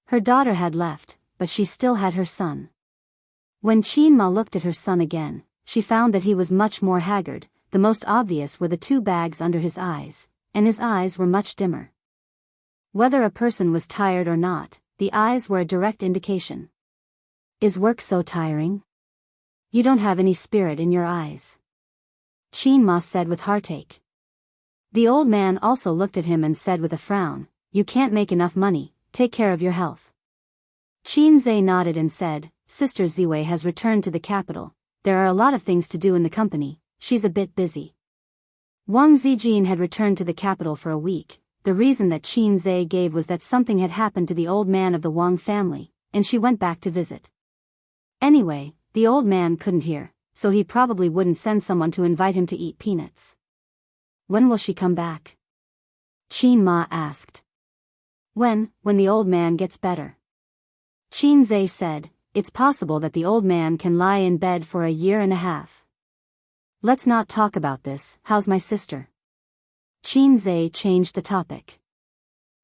Her daughter had left, but she still had her son. When Qin Ma looked at her son again, she found that he was much more haggard. The most obvious were the 2 bags under his eyes, and his eyes were much dimmer. Whether a person was tired or not, the eyes were a direct indication. Is work so tiring? You don't have any spirit in your eyes. Qin Ma said with heartache. The old man also looked at him and said with a frown, You can't make enough money, take care of your health. Qin Zhe nodded and said, Sister Ziwei has returned to the capital. There are a lot of things to do in the company, she's a bit busy. Wang Zijin had returned to the capital for a week. The reason that Qin Zhe gave was that something had happened to the old man of the Wang family, and she went back to visit. Anyway, the old man couldn't hear, so he probably wouldn't send someone to invite him to eat peanuts. When will she come back? Qin Ma asked. When the old man gets better. Qin Zhe said, It's possible that the old man can lie in bed for 1.5 years. Let's not talk about this. How's my sister? Qin Zhe changed the topic.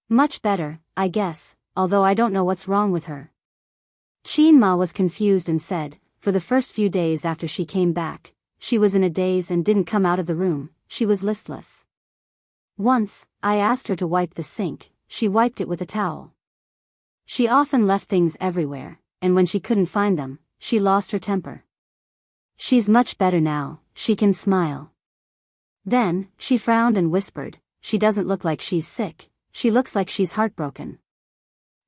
Much better, I guess, although I don't know what's wrong with her. Qin Ma was confused and said, for the first few days after she came back, she was in a daze and didn't come out of the room. She was listless. Once, I asked her to wipe the sink, she wiped it with a towel. She often left things everywhere, and when she couldn't find them, she lost her temper. She's much better now, she can smile. Then, she frowned and whispered, She doesn't look like she's sick, she looks like she's heartbroken.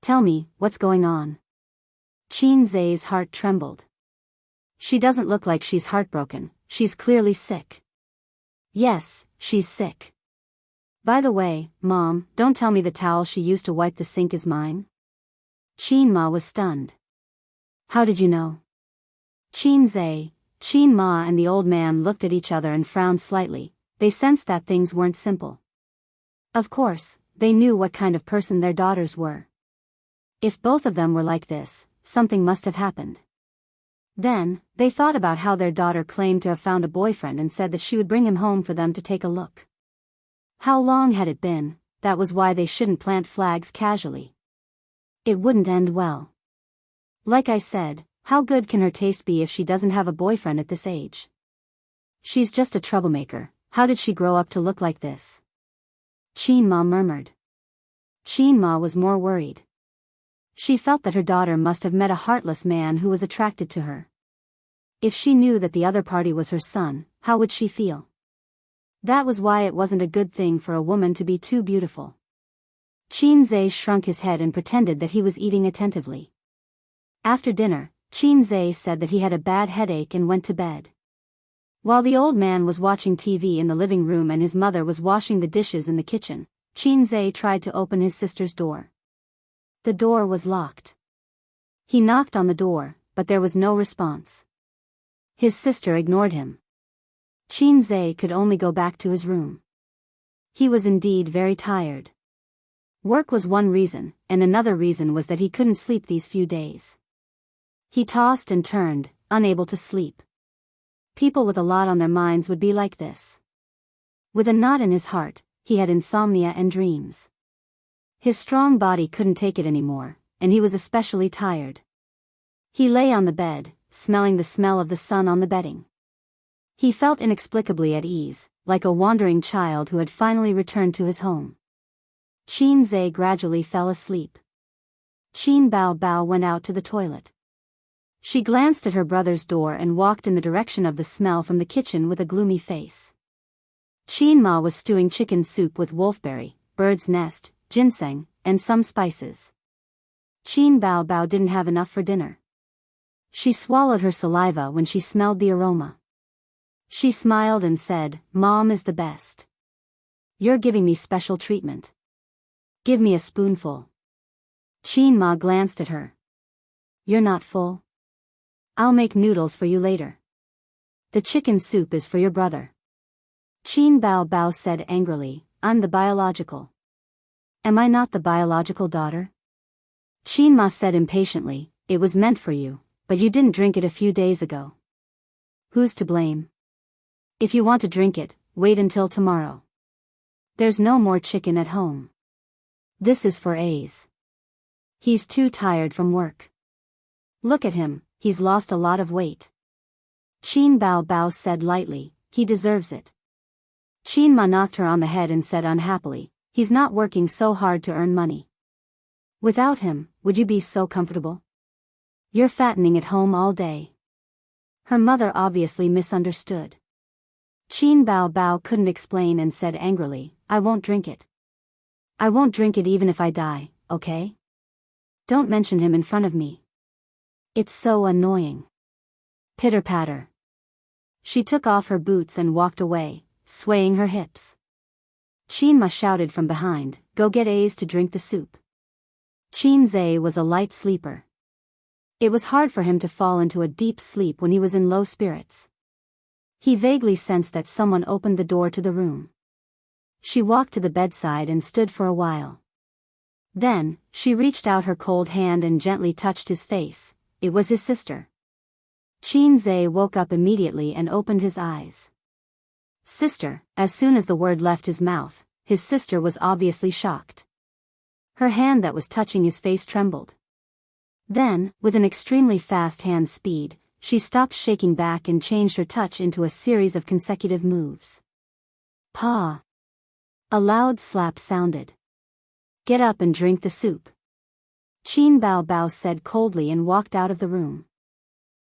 Tell me, what's going on? Qin Zhe's heart trembled. She doesn't look like she's heartbroken, she's clearly sick. Yes, she's sick. By the way, Mom, don't tell me the towel she used to wipe the sink is mine? Qin Ma was stunned. How did you know? Qin Zhe, Qin Ma and the old man looked at each other and frowned slightly. They sensed that things weren't simple. Of course, they knew what kind of person their daughters were. If both of them were like this, something must have happened. Then, they thought about how their daughter claimed to have found a boyfriend and said that she would bring him home for them to take a look. How long had it been? That was why they shouldn't plant flags casually. It wouldn't end well. Like I said, how good can her taste be if she doesn't have a boyfriend at this age? She's just a troublemaker. How did she grow up to look like this? Qin Ma murmured. Qin Ma was more worried. She felt that her daughter must have met a heartless man who was attracted to her. If she knew that the other party was her son, how would she feel? That was why it wasn't a good thing for a woman to be too beautiful. Qin Zhe shrunk his head and pretended that he was eating attentively. After dinner, Qin Zhe said that he had a bad headache and went to bed. While the old man was watching TV in the living room and his mother was washing the dishes in the kitchen, Qin Zhe tried to open his sister's door. The door was locked. He knocked on the door, but there was no response. His sister ignored him. Qin Zhe could only go back to his room. He was indeed very tired. Work was one reason, and another reason was that he couldn't sleep these few days. He tossed and turned, unable to sleep. People with a lot on their minds would be like this. With a knot in his heart, he had insomnia and dreams. His strong body couldn't take it anymore, and he was especially tired. He lay on the bed, smelling the smell of the sun on the bedding. He felt inexplicably at ease, like a wandering child who had finally returned to his home. Qin Zhe gradually fell asleep. Qin Bao went out to the toilet. She glanced at her brother's door and walked in the direction of the smell from the kitchen with a gloomy face. Qin Ma was stewing chicken soup with wolfberry, bird's nest, ginseng, and some spices. Qin Bao Bao didn't have enough for dinner. She swallowed her saliva when she smelled the aroma. She smiled and said, "Mom is the best. You're giving me special treatment. Give me a spoonful." Qin Ma glanced at her. "You're not full? I'll make noodles for you later. The chicken soup is for your brother." Qin Bao Bao said angrily, "I'm the biological. Am I not the biological daughter?" Qin Ma said impatiently, "It was meant for you, but you didn't drink it a few days ago. Who's to blame? If you want to drink it, wait until tomorrow. There's no more chicken at home. This is for A's. He's too tired from work. Look at him, he's lost a lot of weight." Qin Bao Bao said lightly, "He deserves it." Qin Ma knocked her on the head and said unhappily, "He's not working so hard to earn money. Without him, would you be so comfortable? You're fattening at home all day." Her mother obviously misunderstood. Qin Bao Bao couldn't explain and said angrily, "I won't drink it. I won't drink it even if I die, okay? Don't mention him in front of me. It's so annoying." Pitter-patter. She took off her boots and walked away, swaying her hips. Qin Ma shouted from behind, "Go get A's to drink the soup." Qin Zhe was a light sleeper. It was hard for him to fall into a deep sleep when he was in low spirits. He vaguely sensed that someone opened the door to the room. She walked to the bedside and stood for a while. Then, she reached out her cold hand and gently touched his face. It was his sister. Qin Zhe woke up immediately and opened his eyes. "Sister," as soon as the word left his mouth, his sister was obviously shocked. Her hand that was touching his face trembled. Then, with an extremely fast hand speed, she stopped shaking back and changed her touch into a series of consecutive moves. "Pa!" A loud slap sounded. "Get up and drink the soup," Qin Bao Bao said coldly and walked out of the room.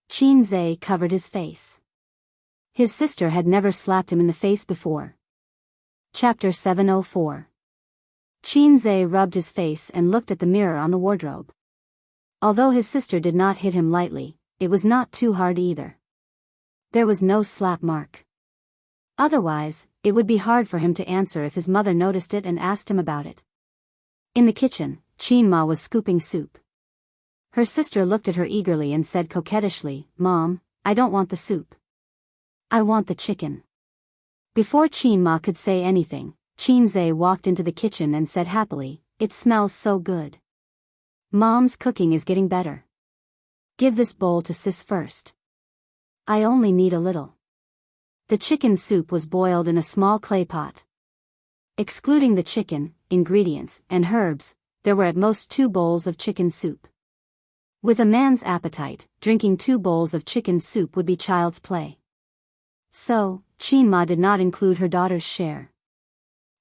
Qin Zhe covered his face. His sister had never slapped him in the face before. Chapter 704. Qin Zhe rubbed his face and looked at the mirror on the wardrobe. Although his sister did not hit him lightly, it was not too hard either. There was no slap mark. Otherwise, it would be hard for him to answer if his mother noticed it and asked him about it. In the kitchen, Qin Ma was scooping soup. Her sister looked at her eagerly and said coquettishly, "Mom, I don't want the soup. I want the chicken." Before Qin Ma could say anything, Qin Zhe walked into the kitchen and said happily, "It smells so good. Mom's cooking is getting better. Give this bowl to Sis first. I only need a little." The chicken soup was boiled in a small clay pot. Excluding the chicken, ingredients, and herbs, there were at most 2 bowls of chicken soup. With a man's appetite, drinking 2 bowls of chicken soup would be child's play. So, Qin Ma did not include her daughter's share.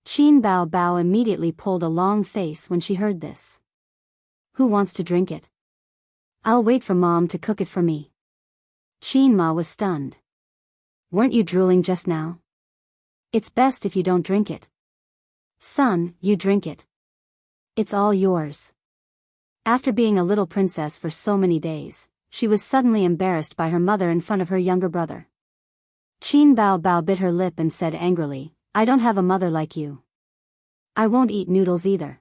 Qin Bao Bao immediately pulled a long face when she heard this. "Who wants to drink it? I'll wait for Mom to cook it for me." Qin Ma was stunned. "Weren't you drooling just now? It's best if you don't drink it. Son, you drink it. It's all yours." After being a little princess for so many days, she was suddenly embarrassed by her mother in front of her younger brother. Qin Bao Bao bit her lip and said angrily, "I don't have a mother like you. I won't eat noodles either."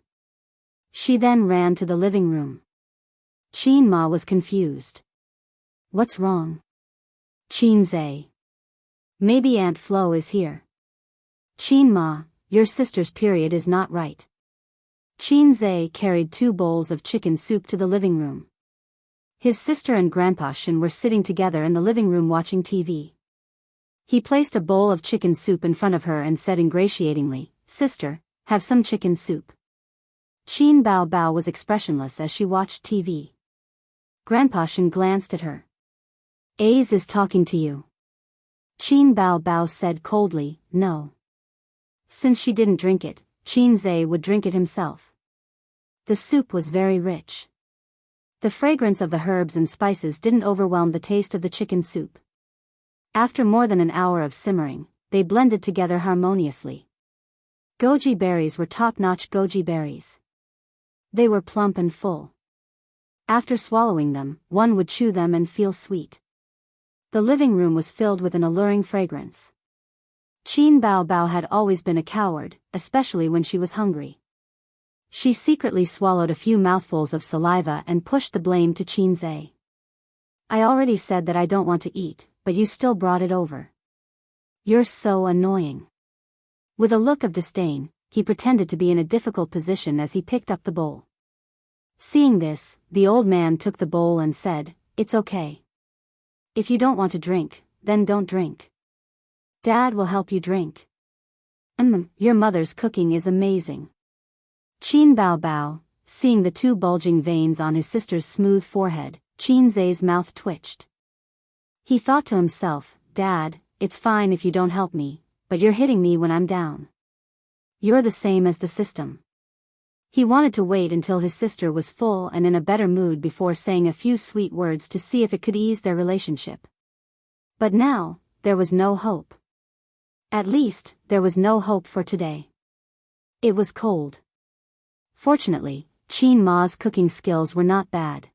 She then ran to the living room. Qin Ma was confused. "What's wrong?" "Qin Zhe. Maybe Aunt Flo is here." "Qin Ma, your sister's period is not right." Qin Zhe carried 2 bowls of chicken soup to the living room. His sister and Grandpa Shen were sitting together in the living room watching TV. He placed a bowl of chicken soup in front of her and said ingratiatingly, "Sister, have some chicken soup." Qin Bao Bao was expressionless as she watched TV. Grandpa Shen glanced at her. "A's is talking to you." Qin Bao Bao said coldly, "No." Since she didn't drink it, Qin Zhe would drink it himself. The soup was very rich. The fragrance of the herbs and spices didn't overwhelm the taste of the chicken soup. After more than an hour of simmering, they blended together harmoniously. Goji berries were top-notch goji berries. They were plump and full. After swallowing them, one would chew them and feel sweet. The living room was filled with an alluring fragrance. Qin Bao Bao had always been a coward, especially when she was hungry. She secretly swallowed a few mouthfuls of saliva and pushed the blame to Qin Zhe. I already said that I don't want to eat, but you still brought it over. You're so annoying. With a look of disdain, he pretended to be in a difficult position as he picked up the bowl. Seeing this, the old man took the bowl and said, "It's okay. If you don't want to drink, then don't drink. Dad will help you drink. Your mother's cooking is amazing." Qin Bao Bao, seeing the two bulging veins on his sister's smooth forehead, Qin Zhe's mouth twitched. He thought to himself, "Dad, it's fine if you don't help me, but you're hitting me when I'm down. You're the same as the system." He wanted to wait until his sister was full and in a better mood before saying a few sweet words to see if it could ease their relationship. But now, there was no hope. At least, there was no hope for today. It was cold. Fortunately, Qin Ma's cooking skills were not bad.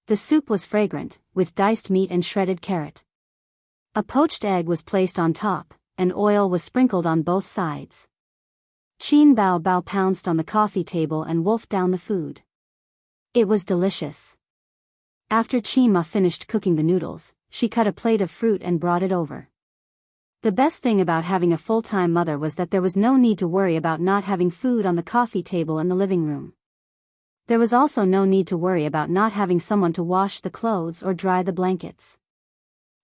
The soup was fragrant, with diced meat and shredded carrot. A poached egg was placed on top, and oil was sprinkled on both sides. Qin Bao Bao pounced on the coffee table and wolfed down the food. It was delicious. After Qin Ma finished cooking the noodles, she cut a plate of fruit and brought it over. The best thing about having a full-time mother was that there was no need to worry about not having food on the coffee table in the living room. There was also no need to worry about not having someone to wash the clothes or dry the blankets.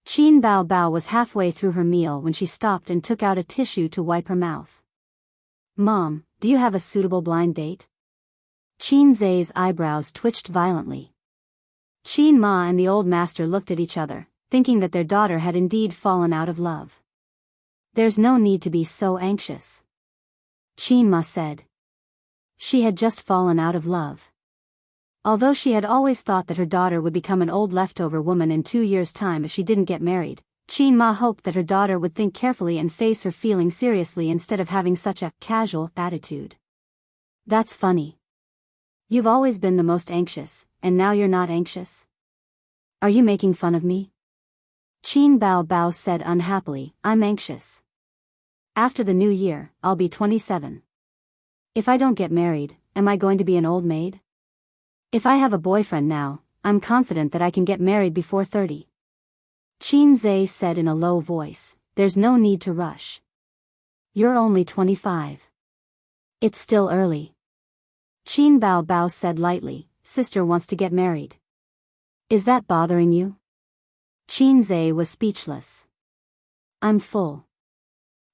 Qin Bao Bao was halfway through her meal when she stopped and took out a tissue to wipe her mouth. "Mom, do you have a suitable blind date?" Qin Zhe's eyebrows twitched violently. Qin Ma and the old master looked at each other, thinking that their daughter had indeed fallen out of love. "There's no need to be so anxious," Qin Ma said. She had just fallen out of love. Although she had always thought that her daughter would become an old leftover woman in 2 years' time if she didn't get married, Qin Ma hoped that her daughter would think carefully and face her feelings seriously instead of having such a casual attitude. "That's funny. You've always been the most anxious, and now you're not anxious? Are you making fun of me?" Qin Bao Bao said unhappily, "I'm anxious. After the new year, I'll be 27. If I don't get married, am I going to be an old maid? If I have a boyfriend now, I'm confident that I can get married before 30. Qin Zhe said in a low voice, "There's no need to rush. You're only 25. It's still early." Qin Bao Bao said lightly, "Sister wants to get married. Is that bothering you?" Qin Zhe was speechless. "I'm full."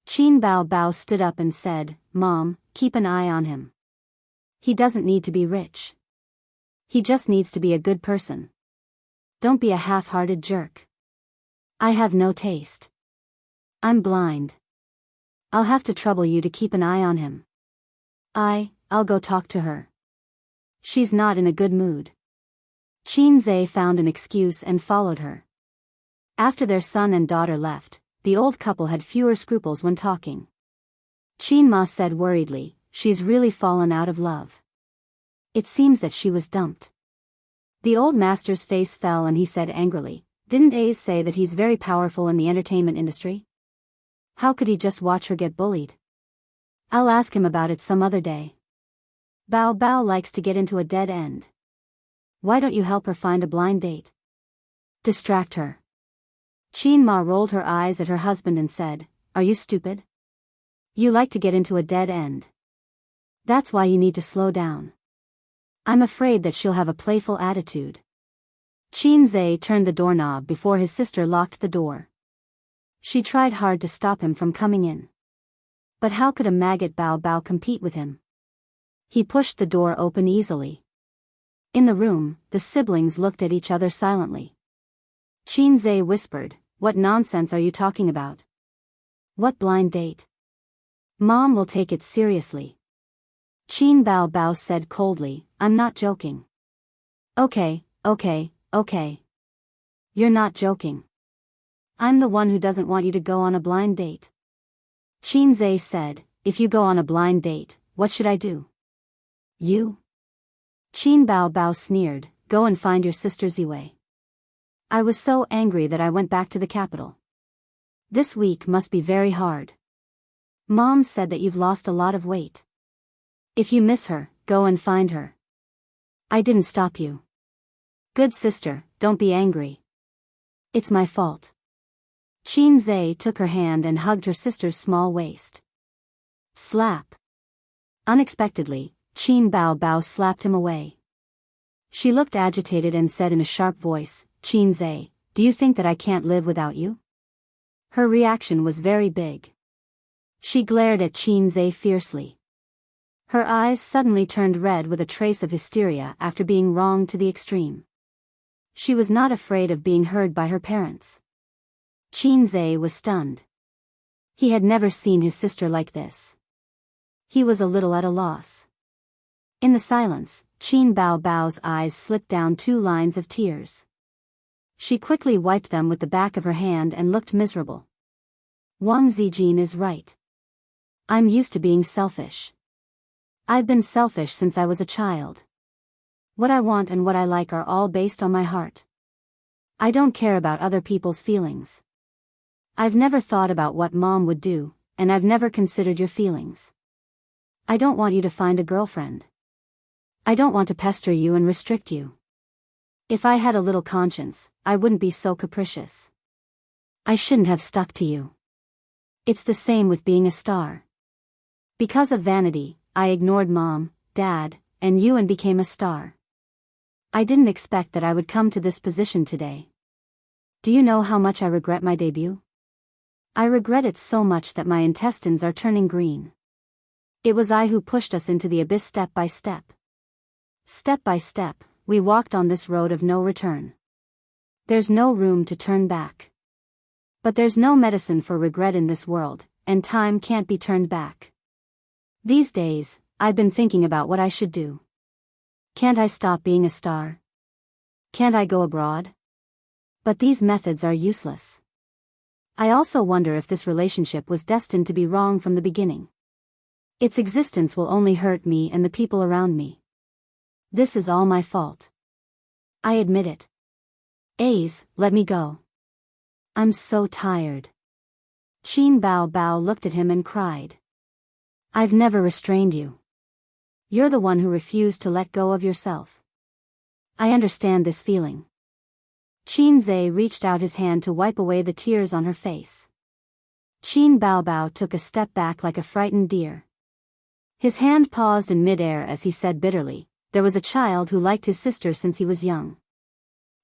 Qin Bao Bao stood up and said, "Mom, keep an eye on him. He doesn't need to be rich. He just needs to be a good person. Don't be a half-hearted jerk. I have no taste. I'm blind. I'll have to trouble you to keep an eye on him. I'll go talk to her. She's not in a good mood." Qin Zhe found an excuse and followed her. After their son and daughter left, the old couple had fewer scruples when talking. Qin Ma said worriedly, "She's really fallen out of love. It seems that she was dumped." The old master's face fell and he said angrily, "Didn't Ace say that he's very powerful in the entertainment industry? How could he just watch her get bullied? I'll ask him about it some other day. Bao Bao likes to get into a dead end. Why don't you help her find a blind date? Distract her." Qin Ma rolled her eyes at her husband and said, "Are you stupid? You like to get into a dead end. That's why you need to slow down. I'm afraid that she'll have a playful attitude." Qin Zhe turned the doorknob before his sister locked the door. She tried hard to stop him from coming in. But how could a maggot Bao Bao compete with him? He pushed the door open easily. In the room, the siblings looked at each other silently. Qin Zhe whispered, "What nonsense are you talking about? What blind date? Mom will take it seriously." Qin Bao Bao said coldly, "I'm not joking." Okay. You're not joking. I'm the one who doesn't want you to go on a blind date." Qin Zhe said, if you go on a blind date, what should I do? You? Qin Bao Bao sneered, go and find your sister Ziwei. I was so angry that I went back to the capital. This week must be very hard. Mom said that you've lost a lot of weight. If you miss her, go and find her. I didn't stop you. Good sister, don't be angry. It's my fault. Qin Zhe took her hand and hugged her sister's small waist. Slap. Unexpectedly, Qin Bao Bao slapped him away. She looked agitated and said in a sharp voice, Qin Zhe, do you think that I can't live without you? Her reaction was very big. She glared at Qin Zhe fiercely. Her eyes suddenly turned red with a trace of hysteria after being wronged to the extreme. She was not afraid of being heard by her parents. Qin Zhe was stunned. He had never seen his sister like this. He was a little at a loss. In the silence, Qin Bao Bao's eyes slipped down 2 lines of tears. She quickly wiped them with the back of her hand and looked miserable. Wang Zijin is right. I'm used to being selfish. I've been selfish since I was a child. What I want and what I like are all based on my heart. I don't care about other people's feelings. I've never thought about what Mom would do, and I've never considered your feelings. I don't want you to find a girlfriend. I don't want to pester you and restrict you. If I had a little conscience, I wouldn't be so capricious. I shouldn't have stuck to you. It's the same with being a star. Because of vanity, I ignored Mom, Dad, and you and became a star. I didn't expect that I would come to this position today. Do you know how much I regret my debut? I regret it so much that my intestines are turning green. It was I who pushed us into the abyss step by step. Step by step, we walked on this road of no return. There's no room to turn back. But there's no medicine for regret in this world, and time can't be turned back. These days, I've been thinking about what I should do. Can't I stop being a star? Can't I go abroad? But these methods are useless. I also wonder if this relationship was destined to be wrong from the beginning. Its existence will only hurt me and the people around me. This is all my fault. I admit it. Ace, let me go. I'm so tired. Qin Bao Bao looked at him and cried. I've never restrained you. You're the one who refused to let go of yourself. I understand this feeling. Qin Zhe reached out his hand to wipe away the tears on her face. Qin Bao Bao took a step back like a frightened deer. His hand paused in midair as he said bitterly, there was a child who liked his sister since he was young.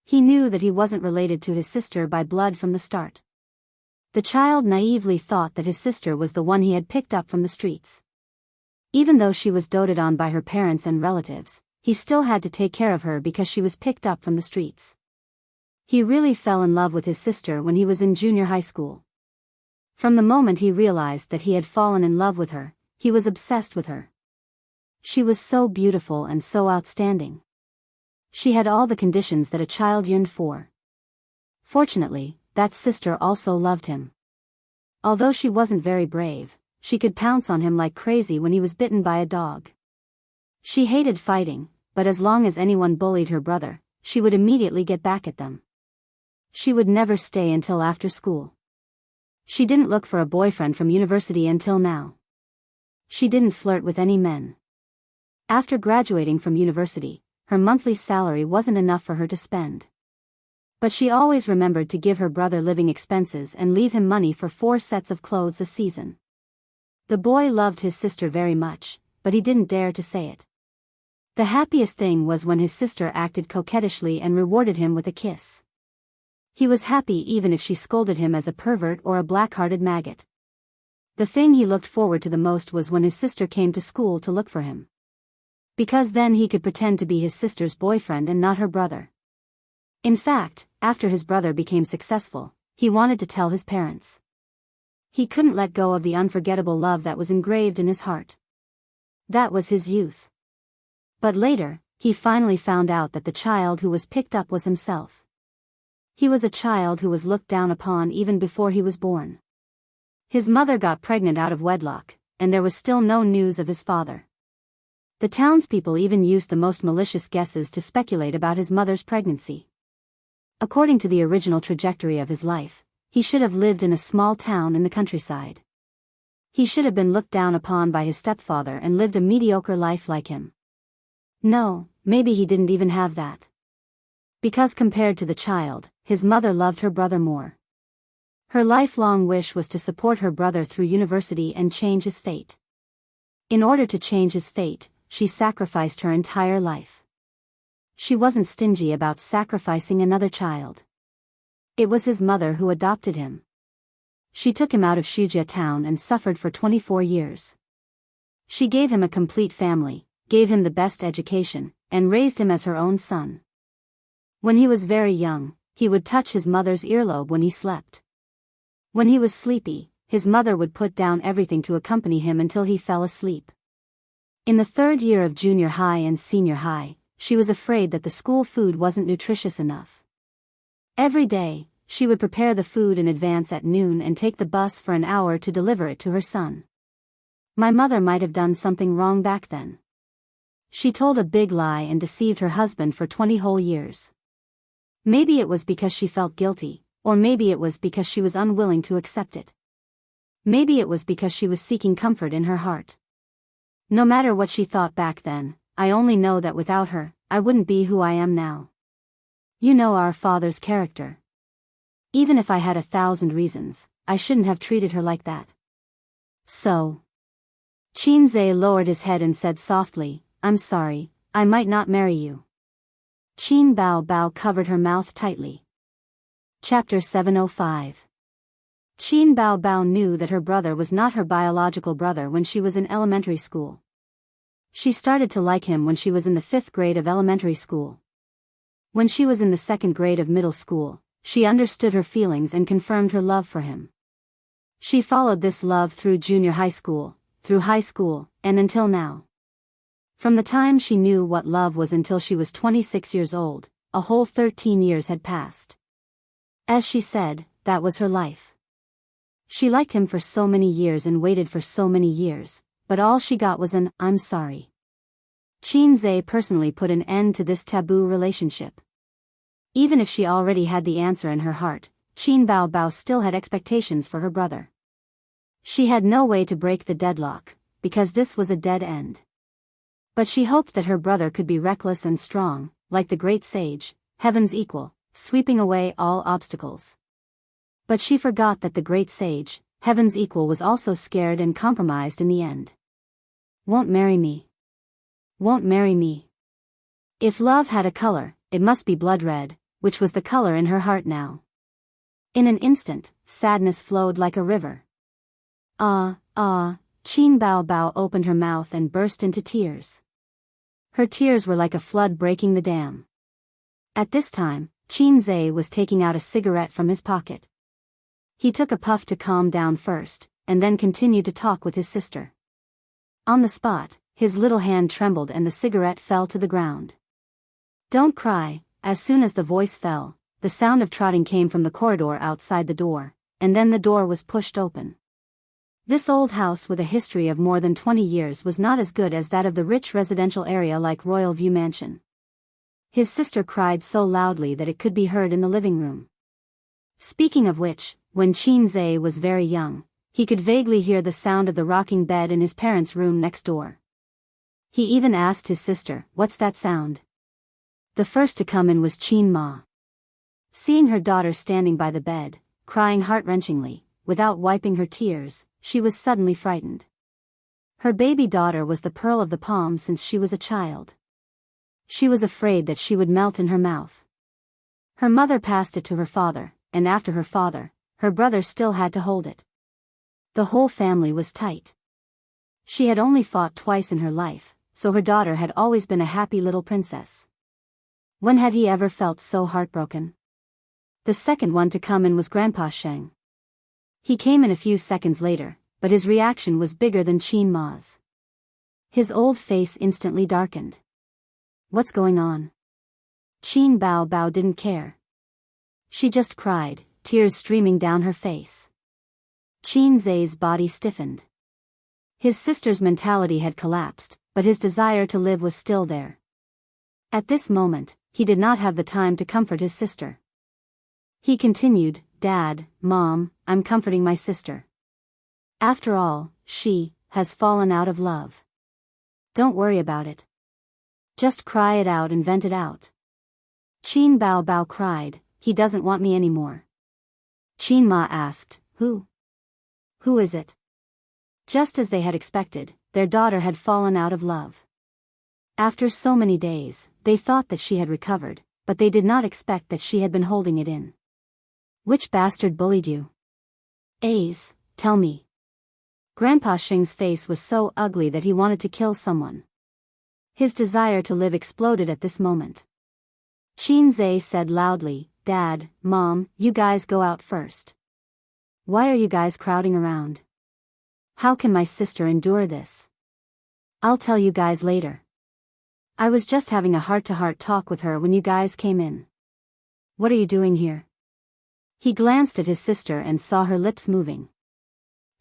He knew that he wasn't related to his sister by blood from the start. The child naively thought that his sister was the one he had picked up from the streets. Even though she was doted on by her parents and relatives, he still had to take care of her because she was picked up from the streets. He really fell in love with his sister when he was in junior high school. From the moment he realized that he had fallen in love with her, he was obsessed with her. She was so beautiful and so outstanding. She had all the conditions that a child yearned for. Fortunately, that sister also loved him. Although she wasn't very brave, she could pounce on him like crazy when he was bitten by a dog. She hated fighting, but as long as anyone bullied her brother, she would immediately get back at them. She would never stay until after school. She didn't look for a boyfriend from university until now. She didn't flirt with any men. After graduating from university, her monthly salary wasn't enough for her to spend. But she always remembered to give her brother living expenses and leave him money for 4 sets of clothes a season. The boy loved his sister very much, but he didn't dare to say it. The happiest thing was when his sister acted coquettishly and rewarded him with a kiss. He was happy even if she scolded him as a pervert or a black-hearted maggot. The thing he looked forward to the most was when his sister came to school to look for him. Because then he could pretend to be his sister's boyfriend and not her brother. In fact, after his brother became successful, he wanted to tell his parents. He couldn't let go of the unforgettable love that was engraved in his heart. That was his youth. But later, he finally found out that the child who was picked up was himself. He was a child who was looked down upon even before he was born. His mother got pregnant out of wedlock, and there was still no news of his father. The townspeople even used the most malicious guesses to speculate about his mother's pregnancy. According to the original trajectory of his life, he should have lived in a small town in the countryside. He should have been looked down upon by his stepfather and lived a mediocre life like him. No, maybe he didn't even have that. Because compared to the child, his mother loved her brother more. Her lifelong wish was to support her brother through university and change his fate. In order to change his fate, she sacrificed her entire life. She wasn't stingy about sacrificing another child. It was his mother who adopted him. She took him out of Shujia town and suffered for 24 years. She gave him a complete family, gave him the best education, and raised him as her own son. When he was very young, he would touch his mother's earlobe when he slept. When he was sleepy, his mother would put down everything to accompany him until he fell asleep. In the third year of junior high and senior high, she was afraid that the school food wasn't nutritious enough. Every day, she would prepare the food in advance at noon and take the bus for an hour to deliver it to her son. My mother might have done something wrong back then. She told a big lie and deceived her husband for 20 whole years. Maybe it was because she felt guilty, or maybe it was because she was unwilling to accept it. Maybe it was because she was seeking comfort in her heart. No matter what she thought back then, I only know that without her, I wouldn't be who I am now. You know our father's character. Even if I had 1,000 reasons, I shouldn't have treated her like that. So. Qinze lowered his head and said softly, "I'm sorry, I might not marry you." Qin Bao Bao covered her mouth tightly. Chapter 705. Qin Bao Bao knew that her brother was not her biological brother when she was in elementary school. She started to like him when she was in the 5th grade of elementary school. When she was in the 2nd grade of middle school, she understood her feelings and confirmed her love for him. She followed this love through junior high school, and until now. From the time she knew what love was until she was 26 years old, a whole 13 years had passed. As she said, that was her life. She liked him for so many years and waited for so many years, but all she got was an "I'm sorry." Qinze personally put an end to this taboo relationship. Even if she already had the answer in her heart, Qin Bao Bao still had expectations for her brother. She had no way to break the deadlock, because this was a dead end. But she hoped that her brother could be reckless and strong, like the great sage, heaven's equal, sweeping away all obstacles. But she forgot that the great sage, heaven's equal, was also scared and compromised in the end. Won't marry me. Won't marry me. If love had a color, it must be blood red, which was the color in her heart now. In an instant, sadness flowed like a river. Qin Bao Bao opened her mouth and burst into tears. Her tears were like a flood breaking the dam. At this time, Qinze was taking out a cigarette from his pocket. He took a puff to calm down first, and then continued to talk with his sister. On the spot, his little hand trembled and the cigarette fell to the ground. "Don't cry." As soon as the voice fell, the sound of trotting came from the corridor outside the door, and then the door was pushed open. This old house with a history of more than 20 years was not as good as that of the rich residential area like Royal View Mansion. His sister cried so loudly that it could be heard in the living room. Speaking of which, when Qinze was very young, he could vaguely hear the sound of the rocking bed in his parents' room next door. He even asked his sister, "What's that sound?" The first to come in was Qin Ma. Seeing her daughter standing by the bed, crying heart-wrenchingly, without wiping her tears, she was suddenly frightened. Her baby daughter was the pearl of the palm since she was a child. She was afraid that she would melt in her mouth. Her mother passed it to her father, and after her father, her brother still had to hold it. The whole family was tight. She had only fought twice in her life, so her daughter had always been a happy little princess. When had he ever felt so heartbroken? The second one to come in was Grandpa Sheng. He came in a few seconds later, but his reaction was bigger than Qin Ma's. His old face instantly darkened. What's going on? Qin Bao Bao didn't care. She just cried, tears streaming down her face. Qinze's body stiffened. His sister's mentality had collapsed, but his desire to live was still there. At this moment, he did not have the time to comfort his sister. He continued, "Dad, Mom, I'm comforting my sister. After all, she has fallen out of love. Don't worry about it. Just cry it out and vent it out." Qin Bao Bao cried, "He doesn't want me anymore." Qin Ma asked, "Who? Who is it?" Just as they had expected, their daughter had fallen out of love. After so many days, they thought that she had recovered, but they did not expect that she had been holding it in. "Which bastard bullied you? Ace, tell me." Grandpa Xing's face was so ugly that he wanted to kill someone. His desire to live exploded at this moment. Qin Zhe said loudly, "Dad, Mom, you guys go out first. Why are you guys crowding around? How can my sister endure this? I'll tell you guys later. I was just having a heart-to-heart talk with her when you guys came in. What are you doing here?" He glanced at his sister and saw her lips moving.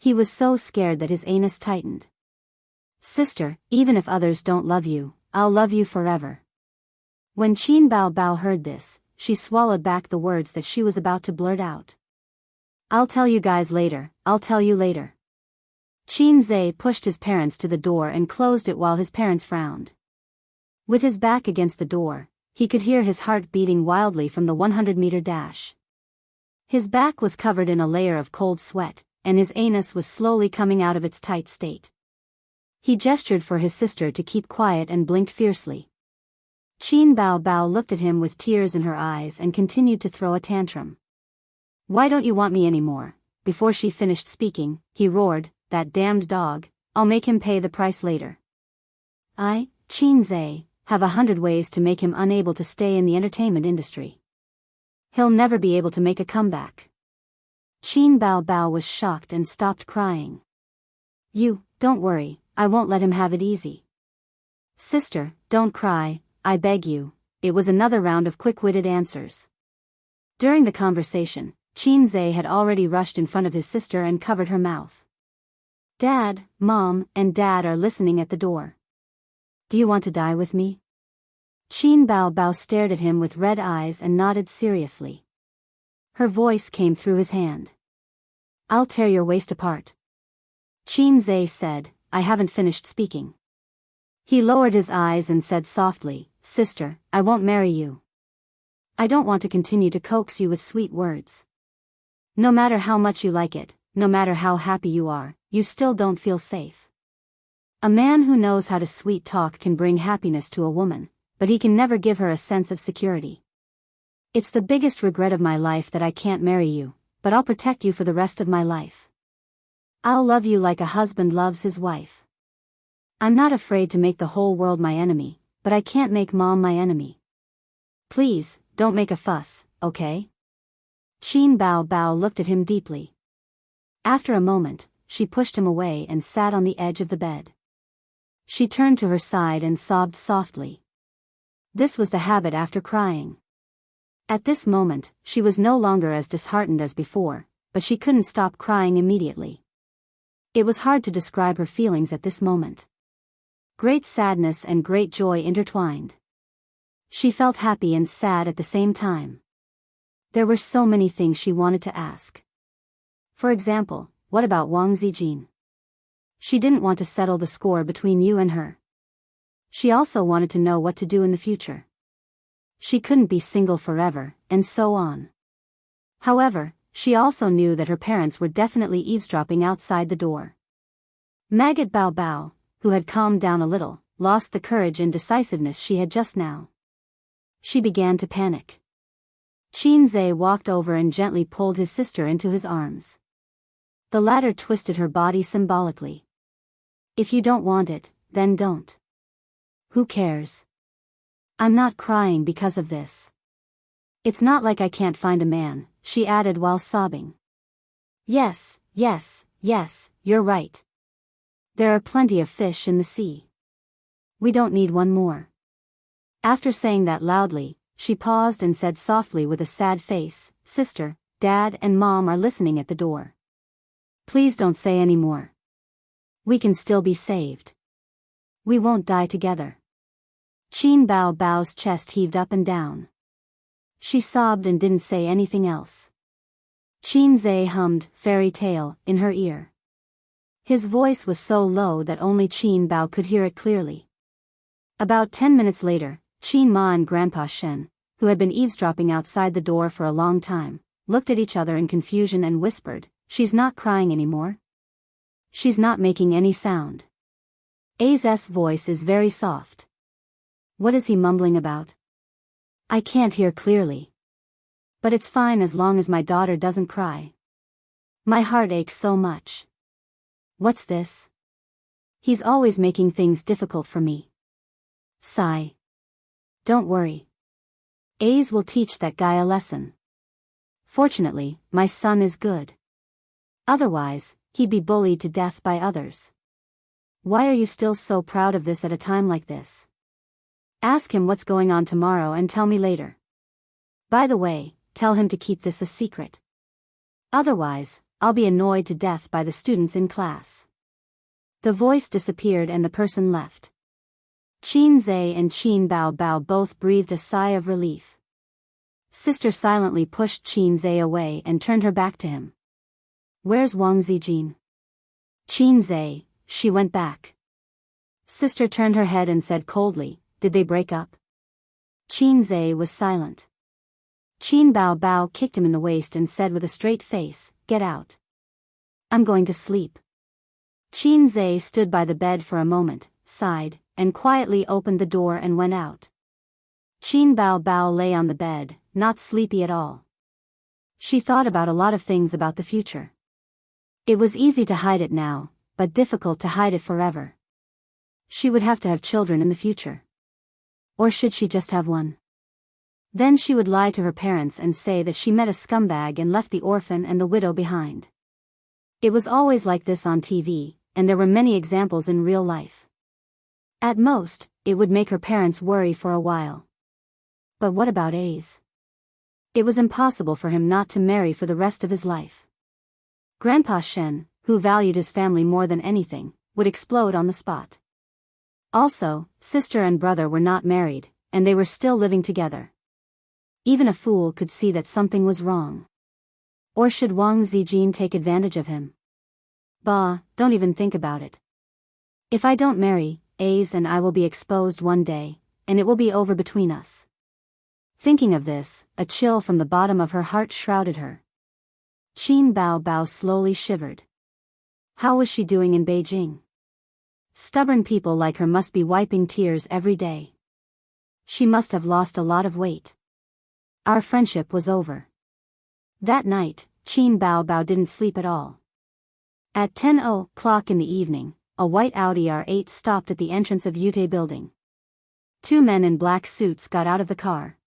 He was so scared that his anus tightened. "Sister, even if others don't love you, I'll love you forever." When Qin Bao Bao heard this, she swallowed back the words that she was about to blurt out. "I'll tell you guys later, I'll tell you later." Qin Zhe pushed his parents to the door and closed it while his parents frowned. With his back against the door, he could hear his heart beating wildly from the 100-meter dash. His back was covered in a layer of cold sweat, and his anus was slowly coming out of its tight state. He gestured for his sister to keep quiet and blinked fiercely. Qin Bao Bao looked at him with tears in her eyes and continued to throw a tantrum. "Why don't you want me anymore?" Before she finished speaking, he roared, "That damned dog, I'll make him pay the price later. I, Qin Zhe, have 100 ways to make him unable to stay in the entertainment industry. He'll never be able to make a comeback." Qin Bao Bao was shocked and stopped crying. Don't worry, I won't let him have it easy." "Sister, don't cry, I beg you." It was another round of quick-witted answers. During the conversation, Qin Zhe had already rushed in front of his sister and covered her mouth. "Dad, Mom, and Dad are listening at the door. Do you want to die with me?" Qin Bao Bao stared at him with red eyes and nodded seriously. Her voice came through his hand. "I'll tear your waist apart." Qin Zhe said, "I haven't finished speaking." He lowered his eyes and said softly, "Sister, I won't marry you. I don't want to continue to coax you with sweet words. No matter how much you like it, no matter how happy you are, you still don't feel safe. A man who knows how to sweet talk can bring happiness to a woman, but he can never give her a sense of security. It's the biggest regret of my life that I can't marry you, but I'll protect you for the rest of my life. I'll love you like a husband loves his wife. I'm not afraid to make the whole world my enemy, but I can't make Mom my enemy. Please, don't make a fuss, okay?" Qin Bao Bao looked at him deeply. After a moment, she pushed him away and sat on the edge of the bed. She turned to her side and sobbed softly. This was the habit after crying. At this moment, she was no longer as disheartened as before, but she couldn't stop crying immediately. It was hard to describe her feelings at this moment. Great sadness and great joy intertwined. She felt happy and sad at the same time. There were so many things she wanted to ask. For example, what about Wang Zijin? She didn't want to settle the score between you and her. She also wanted to know what to do in the future. She couldn't be single forever, and so on. However, she also knew that her parents were definitely eavesdropping outside the door. Maggot Bao Bao, who had calmed down a little, lost the courage and decisiveness she had just now. She began to panic. Qin Zhe walked over and gently pulled his sister into his arms. The latter twisted her body symbolically. "If you don't want it, then don't. Who cares? I'm not crying because of this. It's not like I can't find a man," she added while sobbing. Yes, you're right. There are plenty of fish in the sea. We don't need one more." After saying that loudly, she paused and said softly with a sad face, "Sister, Dad and Mom are listening at the door. Please don't say any more. We can still be saved. We won't die together. Qin Bao Bao's chest heaved up and down. She sobbed and didn't say anything else. Qin Zhe hummed "Fairy Tale" in her ear. His voice was so low that only Qin Bao could hear it clearly. About 10 minutes later, Qin Ma and Grandpa Shen, who had been eavesdropping outside the door for a long time, looked at each other in confusion and whispered, "She's not crying anymore. She's not making any sound. A's voice is very soft. What is he mumbling about? I can't hear clearly. But it's fine as long as my daughter doesn't cry. My heart aches so much. What's this? He's always making things difficult for me." Sigh. Don't worry. A's will teach that guy a lesson. Fortunately, my son is good. Otherwise, he'd be bullied to death by others. Why are you still so proud of this at a time like this? Ask him what's going on tomorrow and tell me later. By the way, tell him to keep this a secret. Otherwise, I'll be annoyed to death by the students in class. The voice disappeared and the person left. Qin Zhe and Qin Bao Bao both breathed a sigh of relief. Sister silently pushed Qin Zhe away and turned her back to him. Where's Wang Zijin? Qin Zhe, she went back. Sister turned her head and said coldly, did they break up? Qin Zhe was silent. Qin Bao Bao kicked him in the waist and said with a straight face, get out. I'm going to sleep. Qin Zhe stood by the bed for a moment, sighed, and quietly opened the door and went out. Qin Bao Bao lay on the bed, not sleepy at all. She thought about a lot of things about the future. It was easy to hide it now, but difficult to hide it forever. She would have to have children in the future. Or should she just have one? Then she would lie to her parents and say that she met a scumbag and left the orphan and the widow behind. It was always like this on TV, and there were many examples in real life. At most, it would make her parents worry for a while. But what about A's? It was impossible for him not to marry for the rest of his life. Grandpa Shen, who valued his family more than anything, would explode on the spot. Also, sister and brother were not married, and they were still living together. Even a fool could see that something was wrong. Or should Wang Zijin take advantage of him? Bah, don't even think about it. If I don't marry, A's and I will be exposed one day, and it will be over between us. Thinking of this, a chill from the bottom of her heart shrouded her. Qin Bao Bao slowly shivered. How was she doing in Beijing? Stubborn people like her must be wiping tears every day. She must have lost a lot of weight. Our friendship was over. That night, Qin Bao Bao didn't sleep at all. At 10:00 in the evening, a white Audi R8 stopped at the entrance of Yute building. Two men in black suits got out of the car.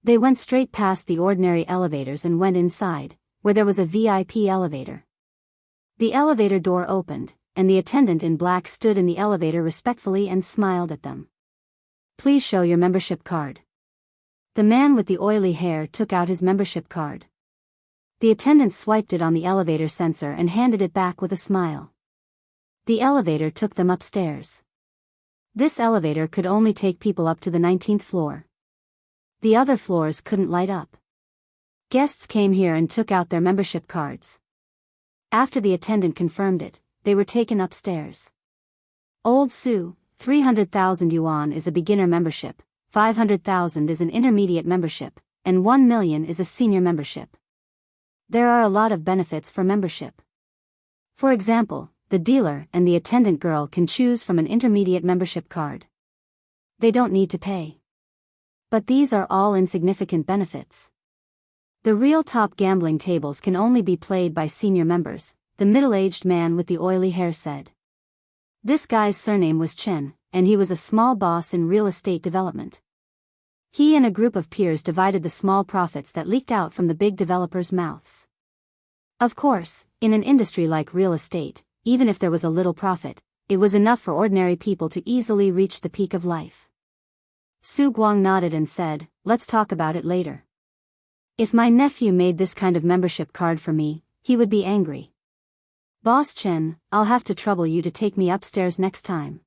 They went straight past the ordinary elevators and went inside, where there was a VIP elevator. The elevator door opened, and the attendant in black stood in the elevator respectfully and smiled at them. Please show your membership card. The man with the oily hair took out his membership card. The attendant swiped it on the elevator sensor and handed it back with a smile. The elevator took them upstairs. This elevator could only take people up to the 19th floor. The other floors couldn't light up. Guests came here and took out their membership cards. After the attendant confirmed it, they were taken upstairs. Old Sue, 300,000 yuan is a beginner membership, 500,000 is an intermediate membership, and 1 million is a senior membership. There are a lot of benefits for membership. For example, the dealer and the attendant girl can choose from an intermediate membership card. They don't need to pay. But these are all insignificant benefits. The real top gambling tables can only be played by senior members, the middle-aged man with the oily hair said. This guy's surname was Chen, and he was a small boss in real estate development. He and a group of peers divided the small profits that leaked out from the big developers' mouths. Of course, in an industry like real estate, even if there was a little profit, it was enough for ordinary people to easily reach the peak of life. Su Guang nodded and said, let's talk about it later. If my nephew made this kind of membership card for me, he would be angry. Boss Chen, I'll have to trouble you to take me upstairs next time.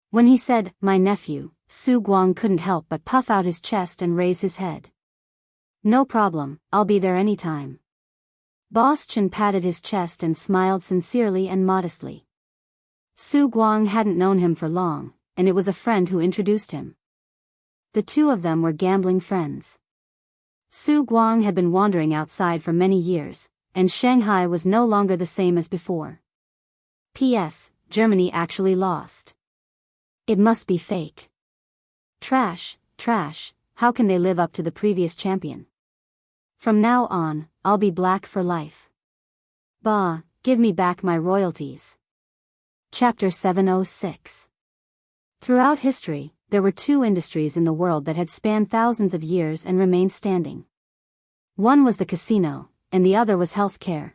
When he said, my nephew, Su Guang couldn't help but puff out his chest and raise his head. No problem, I'll be there anytime. Boss Chen patted his chest and smiled sincerely and modestly. Su Guang hadn't known him for long, and it was a friend who introduced him. The two of them were gambling friends. Su Guang had been wandering outside for many years, and Shanghai was no longer the same as before. P.S. Germany actually lost. It must be fake. Trash, how can they live up to the previous champion? From now on, I'll be black for life. Bah, give me back my royalties. Chapter 706. Throughout history, there were two industries in the world that had spanned thousands of years and remained standing. One was the casino, and the other was healthcare.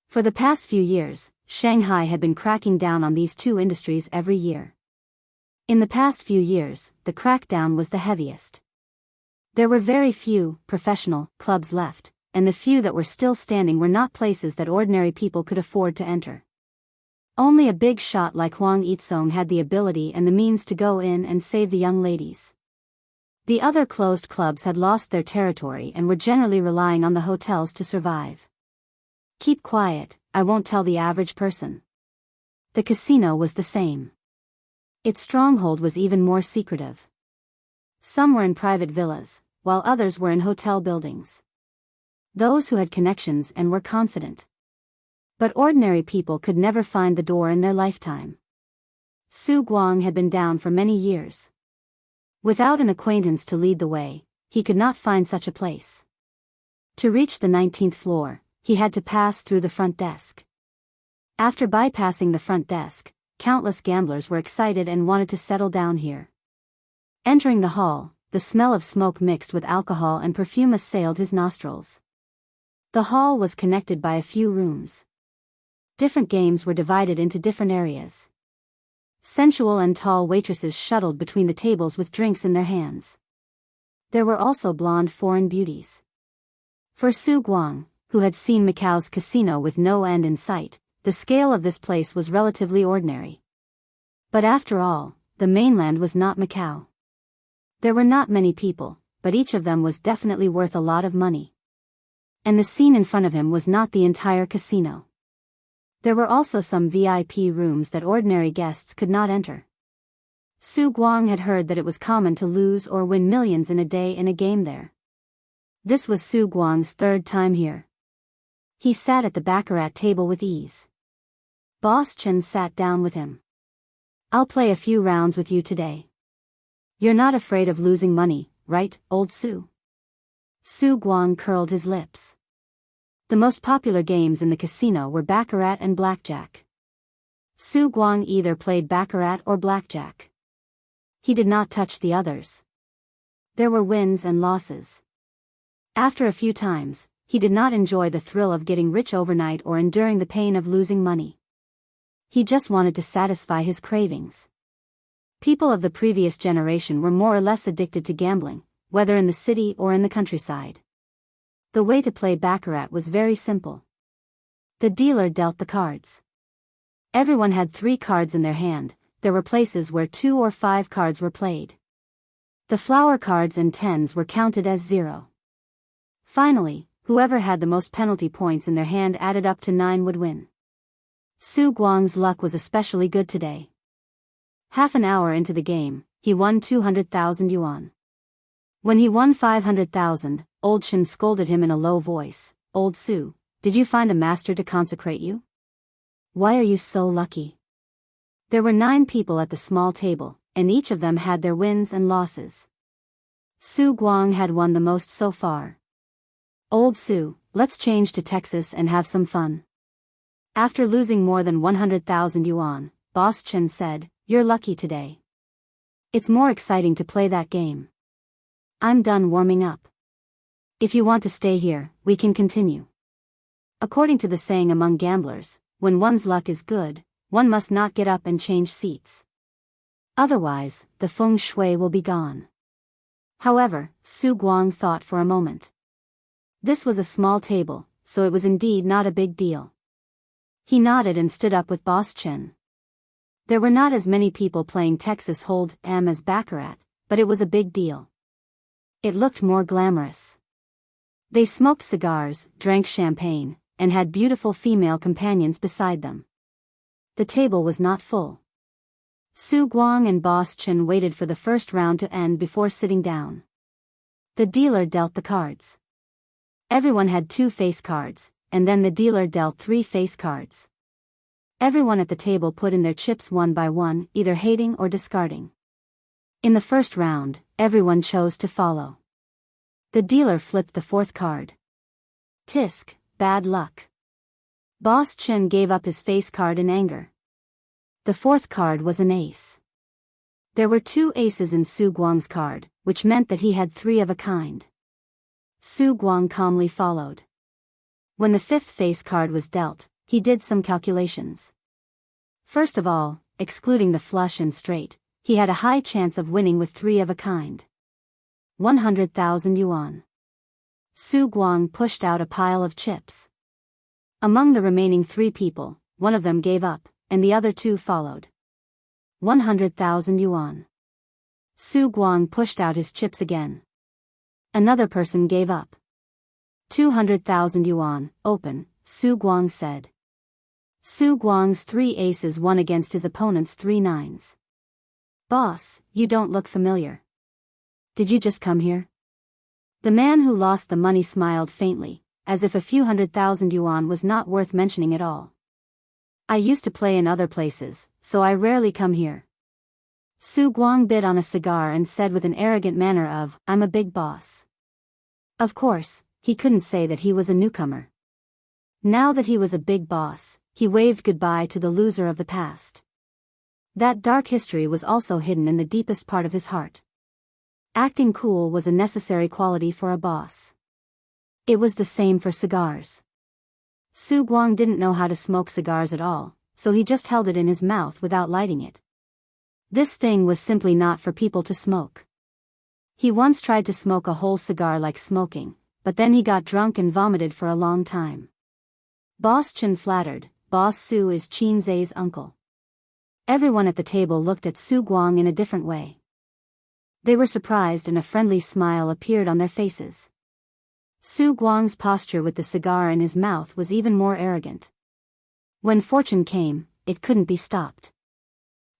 For the past few years, Shanghai had been cracking down on these two industries every year. In the past few years, the crackdown was the heaviest. There were very few professional clubs left, and the few that were still standing were not places that ordinary people could afford to enter. Only a big shot like Huang Yitsong had the ability and the means to go in and save the young ladies. The other closed clubs had lost their territory and were generally relying on the hotels to survive. Keep quiet, I won't tell the average person. The casino was the same. Its stronghold was even more secretive. Some were in private villas, while others were in hotel buildings. Those who had connections and were confident. But ordinary people could never find the door in their lifetime. Su Guang had been down for many years. Without an acquaintance to lead the way, he could not find such a place. To reach the 19th floor, he had to pass through the front desk. After bypassing the front desk, countless gamblers were excited and wanted to settle down here. Entering the hall, the smell of smoke mixed with alcohol and perfume assailed his nostrils. The hall was connected by a few rooms. Different games were divided into different areas. Sensual and tall waitresses shuttled between the tables with drinks in their hands. There were also blonde foreign beauties. For Su Guang, who had seen Macau's casino with no end in sight, the scale of this place was relatively ordinary. But after all, the mainland was not Macau. There were not many people, but each of them was definitely worth a lot of money. And the scene in front of him was not the entire casino. There were also some VIP rooms that ordinary guests could not enter. Su Guang had heard that it was common to lose or win millions in a day in a game there. This was Su Guang's third time here. He sat at the baccarat table with ease. Boss Chen sat down with him. I'll play a few rounds with you today. You're not afraid of losing money, right, old Su? Su Guang curled his lips. The most popular games in the casino were baccarat and blackjack. Su Guang either played baccarat or blackjack. He did not touch the others. There were wins and losses. After a few times, he did not enjoy the thrill of getting rich overnight or enduring the pain of losing money. He just wanted to satisfy his cravings. People of the previous generation were more or less addicted to gambling, whether in the city or in the countryside. The way to play baccarat was very simple. The dealer dealt the cards. Everyone had 3 cards in their hand. There were places where 2 or 5 cards were played. The flower cards and tens were counted as 0. Finally, whoever had the most penalty points in their hand added up to 9 would win. Su Guang's luck was especially good today. Half an hour into the game, he won 200,000 yuan. When he won 500,000, Old Chen scolded him in a low voice. Old Su, did you find a master to consecrate you? Why are you so lucky? There were 9 people at the small table, and each of them had their wins and losses. Su Guang had won the most so far. Old Su, let's change to Texas and have some fun. After losing more than 100,000 yuan, Boss Chen said, you're lucky today. It's more exciting to play that game. I'm done warming up. If you want to stay here, we can continue. According to the saying among gamblers, when one's luck is good, one must not get up and change seats. Otherwise, the feng shui will be gone. However, Su Guang thought for a moment. This was a small table, so it was indeed not a big deal. He nodded and stood up with Boss Chen. There were not as many people playing Texas Hold 'em as Baccarat, but it was a big deal. It looked more glamorous. They smoked cigars, drank champagne, and had beautiful female companions beside them. The table was not full. Su Guang and Boss Chen waited for the first round to end before sitting down. The dealer dealt the cards. Everyone had 2 face cards, and then the dealer dealt 3 face cards. Everyone at the table put in their chips one by one, either hating or discarding. In the first round, everyone chose to follow. The dealer flipped the 4th card. Tisk, bad luck. Boss Chen gave up his face card in anger. The 4th card was an ace. There were 2 aces in Su Guang's card, which meant that he had 3 of a kind. Su Guang calmly followed. When the 5th face card was dealt, he did some calculations. First of all, excluding the flush and straight, he had a high chance of winning with 3 of a kind. 100,000 yuan. Su Guang pushed out a pile of chips. Among the remaining 3 people, one of them gave up, and the other 2 followed. 100,000 yuan. Su Guang pushed out his chips again. Another person gave up. 200,000 yuan, open, Su Guang said. Su Guang's 3 aces won against his opponent's 3 nines. Boss, you don't look familiar. Did you just come here? The man who lost the money smiled faintly, as if a few 100,000 yuan was not worth mentioning at all. I used to play in other places, so I rarely come here. Su Guang bit on a cigar and said with an arrogant manner of, I'm a big boss. Of course, he couldn't say that he was a newcomer. Now that he was a big boss, he waved goodbye to the loser of the past. That dark history was also hidden in the deepest part of his heart. Acting cool was a necessary quality for a boss. It was the same for cigars. Su Guang didn't know how to smoke cigars at all, so he just held it in his mouth without lighting it. This thing was simply not for people to smoke. He once tried to smoke a whole cigar like smoking, but then he got drunk and vomited for a long time. Boss Chen flattered, Boss Su is Qin Zai's uncle. Everyone at the table looked at Su Guang in a different way. They were surprised and a friendly smile appeared on their faces. Su Guang's posture with the cigar in his mouth was even more arrogant. When fortune came, it couldn't be stopped.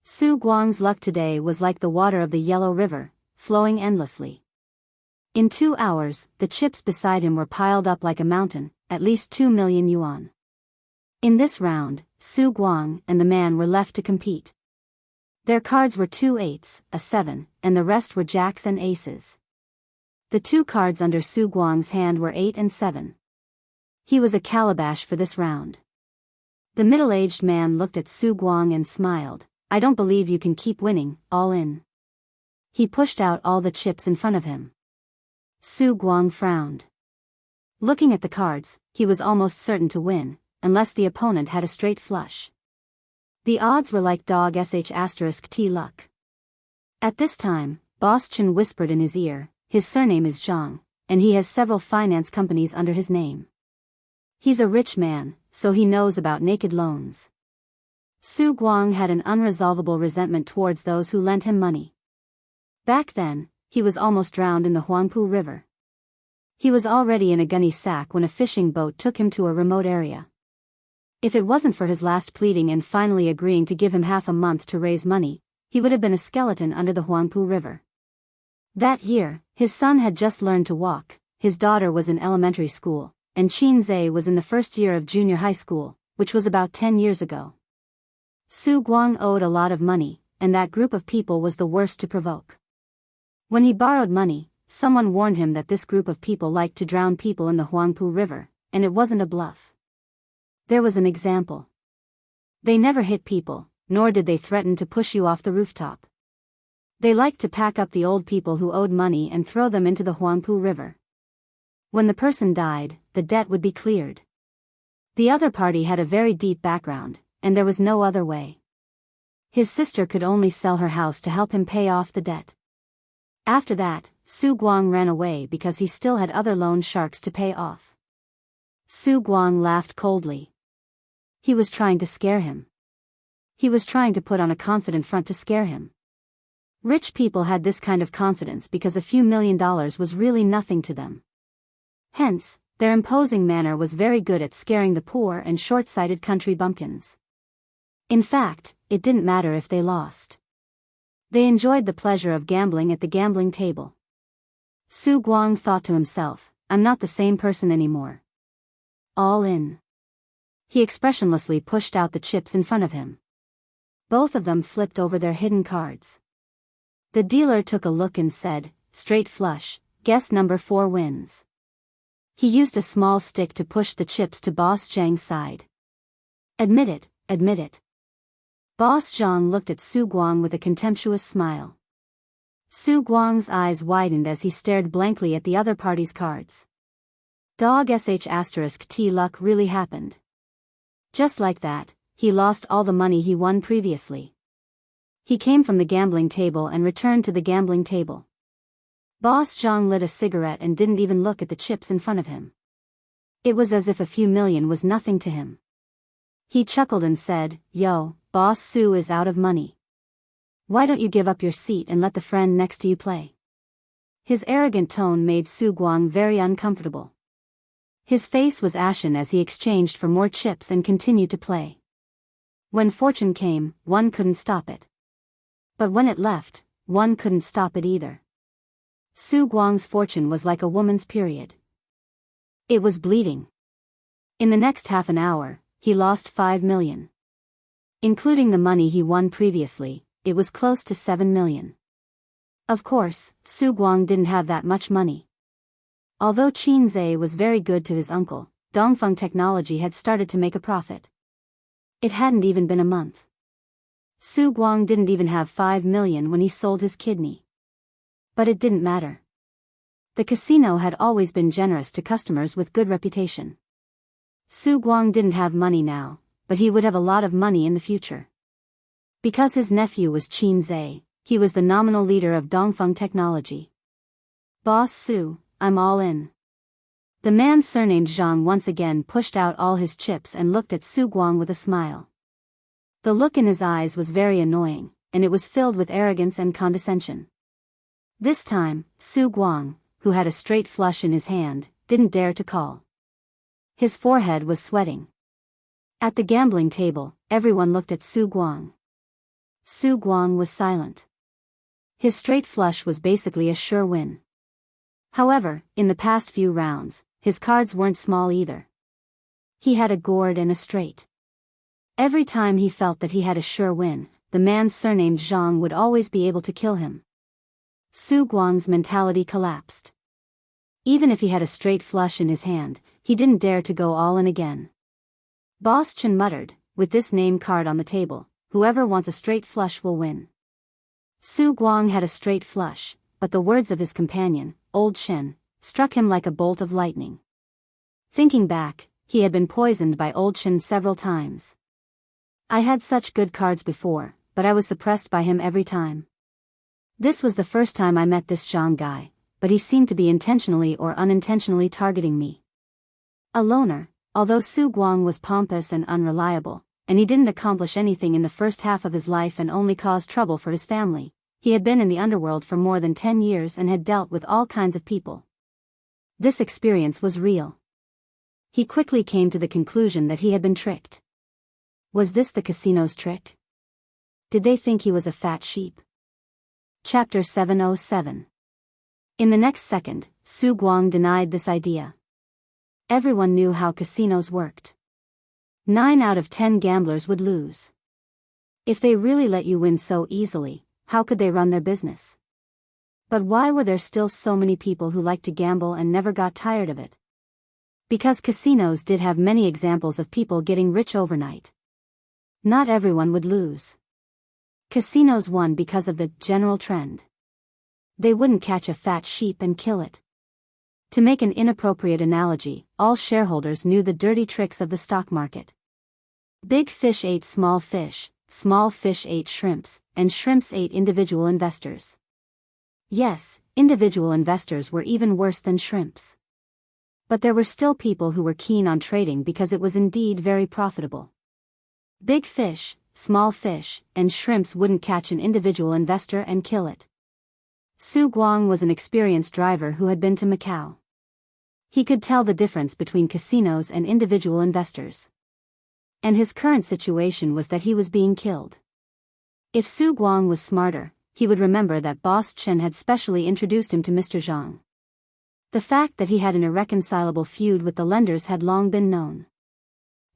Su Guang's luck today was like the water of the Yellow River, flowing endlessly. In 2 hours, the chips beside him were piled up like a mountain, at least 2 million yuan. In this round, Su Guang and the man were left to compete. Their cards were 2 8s, a 7, and the rest were jacks and aces. The 2 cards under Su Guang's hand were 8 and 7. He was a calabash for this round. The middle-aged man looked at Su Guang and smiled, I don't believe you can keep winning, all in. He pushed out all the chips in front of him. Su Guang frowned. Looking at the cards, he was almost certain to win, unless the opponent had a straight flush. The odds were like dog sh*t luck. At this time, Boss Chen whispered in his ear, his surname is Zhang, and he has several finance companies under his name. He's a rich man, so he knows about naked loans. Su Guang had an unresolvable resentment towards those who lent him money. Back then, he was almost drowned in the Huangpu River. He was already in a gunny sack when a fishing boat took him to a remote area. If it wasn't for his last pleading and finally agreeing to give him half a month to raise money, he would have been a skeleton under the Huangpu River. That year, his son had just learned to walk, his daughter was in elementary school, and Qin Zai was in the first year of junior high school, which was about 10 years ago. Su Guang owed a lot of money, and that group of people was the worst to provoke. When he borrowed money, someone warned him that this group of people liked to drown people in the Huangpu River, and it wasn't a bluff. There was an example. They never hit people, nor did they threaten to push you off the rooftop. They liked to pack up the old people who owed money and throw them into the Huangpu River. When the person died, the debt would be cleared. The other party had a very deep background, and there was no other way. His sister could only sell her house to help him pay off the debt. After that, Su Guang ran away because he still had other loan sharks to pay off. Su Guang laughed coldly. He was trying to scare him. He was trying to put on a confident front to scare him. Rich people had this kind of confidence because a few $1 million was really nothing to them. Hence, their imposing manner was very good at scaring the poor and short-sighted country bumpkins. In fact, it didn't matter if they lost. They enjoyed the pleasure of gambling at the gambling table. Su Guang thought to himself, I'm not the same person anymore. All in. He expressionlessly pushed out the chips in front of him. Both of them flipped over their hidden cards. The dealer took a look and said, straight flush, guess number 4 wins. He used a small stick to push the chips to Boss Zhang's side. Admit it, admit it. Boss Zhang looked at Su Guang with a contemptuous smile. Su Guang's eyes widened as he stared blankly at the other party's cards. Dog sh*t luck really happened. Just like that, he lost all the money he won previously. He came from the gambling table and returned to the gambling table. Boss Zhang lit a cigarette and didn't even look at the chips in front of him. It was as if a few million was nothing to him. He chuckled and said, Yo, Boss Su is out of money. Why don't you give up your seat and let the friend next to you play? His arrogant tone made Su Guang very uncomfortable. His face was ashen as he exchanged for more chips and continued to play. When fortune came, one couldn't stop it. But when it left, one couldn't stop it either. Su Guang's fortune was like a woman's period. It was bleeding. In the next half an hour, he lost 5 million. Including the money he won previously, it was close to 7 million. Of course, Su Guang didn't have that much money. Although Qin Zhe was very good to his uncle, Dongfeng Technology had started to make a profit. It hadn't even been a month. Su Guang didn't even have 5 million when he sold his kidney. But it didn't matter. The casino had always been generous to customers with good reputation. Su Guang didn't have money now, but he would have a lot of money in the future. Because his nephew was Qin Zhe, he was the nominal leader of Dongfeng Technology. Boss Su, I'm all in. The man surnamed Zhang once again pushed out all his chips and looked at Su Guang with a smile. The look in his eyes was very annoying, and it was filled with arrogance and condescension. This time, Su Guang, who had a straight flush in his hand, didn't dare to call. His forehead was sweating. At the gambling table, everyone looked at Su Guang. Su Guang was silent. His straight flush was basically a sure win. However, in the past few rounds, his cards weren't small either. He had a gourd and a straight. Every time he felt that he had a sure win, the man surnamed Zhang would always be able to kill him. Su Guang's mentality collapsed. Even if he had a straight flush in his hand, he didn't dare to go all in again. Boss Chen muttered, with this name card on the table, whoever wants a straight flush will win. Su Guang had a straight flush, but the words of his companion, Old Chen, struck him like a bolt of lightning. Thinking back, he had been poisoned by Old Chen several times. I had such good cards before, but I was suppressed by him every time. This was the first time I met this Zhang guy, but he seemed to be intentionally or unintentionally targeting me. A loner, although Su Guang was pompous and unreliable, and he didn't accomplish anything in the first half of his life and only caused trouble for his family. He had been in the underworld for more than 10 years and had dealt with all kinds of people. This experience was real. He quickly came to the conclusion that he had been tricked. Was this the casino's trick? Did they think he was a fat sheep? Chapter 707. In the next second, Su Guang denied this idea. Everyone knew how casinos worked. 9 out of 10 gamblers would lose. If they really let you win so easily, how could they run their business? But why were there still so many people who liked to gamble and never got tired of it? Because casinos did have many examples of people getting rich overnight. Not everyone would lose. Casinos won because of the general trend. They wouldn't catch a fat sheep and kill it. To make an inappropriate analogy, all shareholders knew the dirty tricks of the stock market. Big fish ate small fish ate shrimps, and shrimps ate individual investors. Yes, individual investors were even worse than shrimps. But there were still people who were keen on trading because it was indeed very profitable. Big fish, small fish, and shrimps wouldn't catch an individual investor and kill it. Su Guang was an experienced driver who had been to Macau. He could tell the difference between casinos and individual investors. And his current situation was that he was being killed. If Su Guang was smarter, he would remember that Boss Chen had specially introduced him to Mr. Zhang. The fact that he had an irreconcilable feud with the lenders had long been known.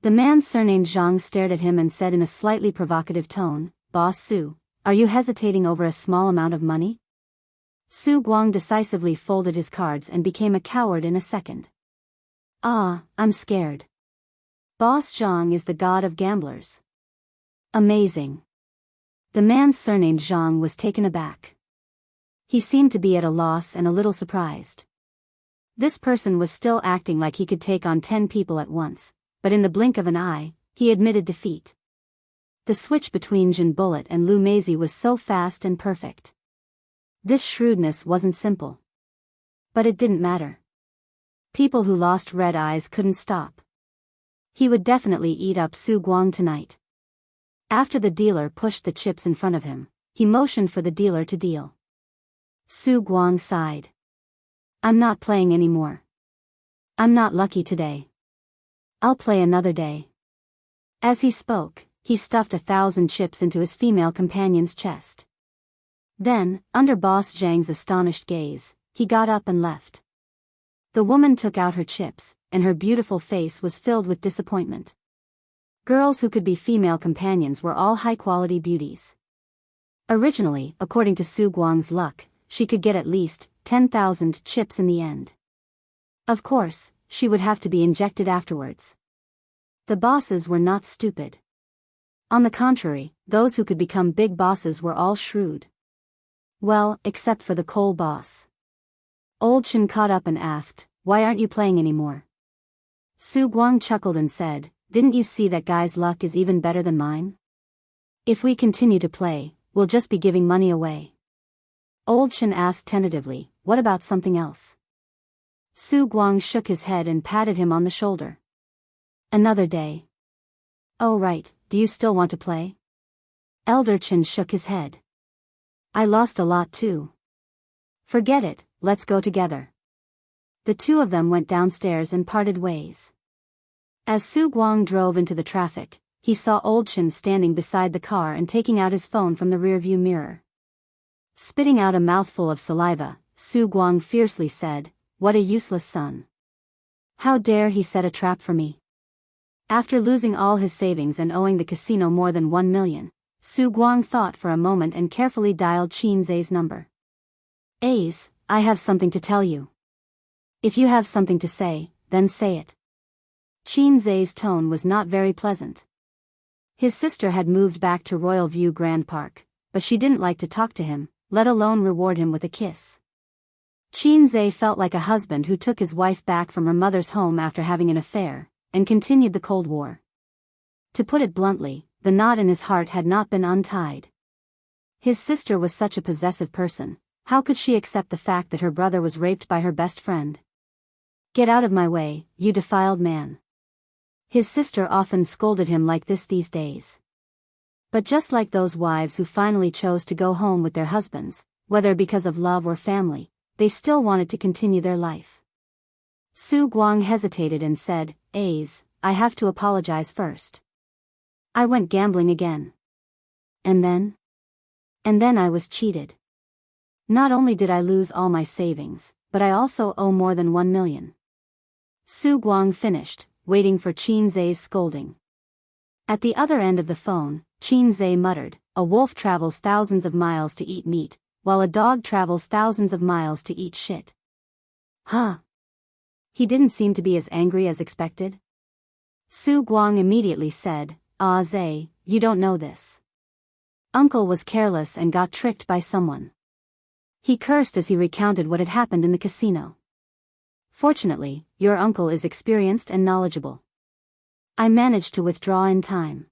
The man surnamed Zhang stared at him and said in a slightly provocative tone, "Boss Su, are you hesitating over a small amount of money?" Su Guang decisively folded his cards and became a coward in a second. I'm scared. Boss Zhang is the god of gamblers. Amazing. The man surnamed Zhang was taken aback. He seemed to be at a loss and a little surprised. This person was still acting like he could take on 10 people at once, but in the blink of an eye, he admitted defeat. The switch between Jin Bullet and Lu Meizi was so fast and perfect. This shrewdness wasn't simple. But it didn't matter. People who lost red eyes couldn't stop. He would definitely eat up Su Guang tonight. After the dealer pushed the chips in front of him, he motioned for the dealer to deal. Su Guang sighed. "I'm not playing anymore. I'm not lucky today. I'll play another day." As he spoke, he stuffed 1,000 chips into his female companion's chest. Then, under Boss Zhang's astonished gaze, he got up and left. The woman took out her chips, and her beautiful face was filled with disappointment. Girls who could be female companions were all high-quality beauties. Originally, according to Su Guang's luck, she could get at least 10,000 chips in the end. Of course, she would have to be injected afterwards. The bosses were not stupid. On the contrary, those who could become big bosses were all shrewd. Well, except for the coal boss. Old Chen caught up and asked, "Why aren't you playing anymore?" Su Guang chuckled and said, "Didn't you see that guy's luck is even better than mine? If we continue to play, we'll just be giving money away." Old Chen asked tentatively, "What about something else?" Su Guang shook his head and patted him on the shoulder. "Another day." "Oh right, do you still want to play?" Elder Chen shook his head. "I lost a lot too." "Forget it, let's go together." The two of them went downstairs and parted ways. As Su Guang drove into the traffic, he saw Old Chen standing beside the car and taking out his phone from the rearview mirror. Spitting out a mouthful of saliva, Su Guang fiercely said, "What a useless son. How dare he set a trap for me?" After losing all his savings and owing the casino more than 1 million, Su Guang thought for a moment and carefully dialed Qin Zai's number. "Ace, I have something to tell you." "If you have something to say, then say it." Qin Zai's tone was not very pleasant. His sister had moved back to Royal View Grand Park, but she didn't like to talk to him, let alone reward him with a kiss. Qin Zai felt like a husband who took his wife back from her mother's home after having an affair, and continued the Cold War. To put it bluntly, the knot in his heart had not been untied. His sister was such a possessive person, how could she accept the fact that her brother was raped by her best friend? "Get out of my way, you defiled man." His sister often scolded him like this these days. But just like those wives who finally chose to go home with their husbands, whether because of love or family, they still wanted to continue their life. Su Guang hesitated and said, "Ace, I have to apologize first. I went gambling again. And then? And then I was cheated. Not only did I lose all my savings, but I also owe more than 1 million. Su Guang finished, waiting for Qin Zai's scolding. At the other end of the phone, Qin Zai muttered, "A wolf travels thousands of miles to eat meat, while a dog travels thousands of miles to eat shit." Huh. He didn't seem to be as angry as expected. Su Guang immediately said, "Ah Zai, you don't know this. Uncle was careless and got tricked by someone." He cursed as he recounted what had happened in the casino. "Fortunately, your uncle is experienced and knowledgeable. I managed to withdraw in time."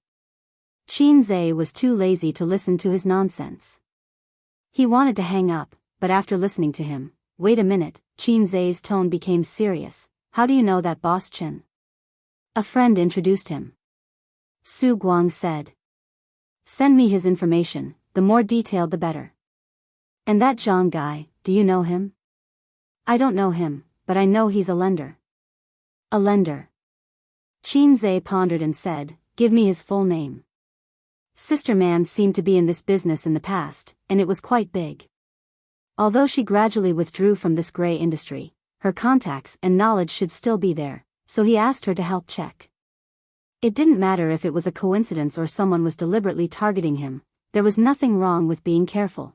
Qin Zai was too lazy to listen to his nonsense. He wanted to hang up, but after listening to him, "Wait a minute," Qin Zai's tone became serious. "How do you know that Boss Chen?" "A friend introduced him." Su Guang said. Send me his information, the more detailed the better. And that Zhang guy, do you know him? I don't know him, but I know he's a lender. A lender. Qin Zhe pondered and said, give me his full name. Sister Man seemed to be in this business in the past, and it was quite big. Although she gradually withdrew from this gray industry, her contacts and knowledge should still be there, so he asked her to help check. It didn't matter if it was a coincidence or someone was deliberately targeting him, there was nothing wrong with being careful.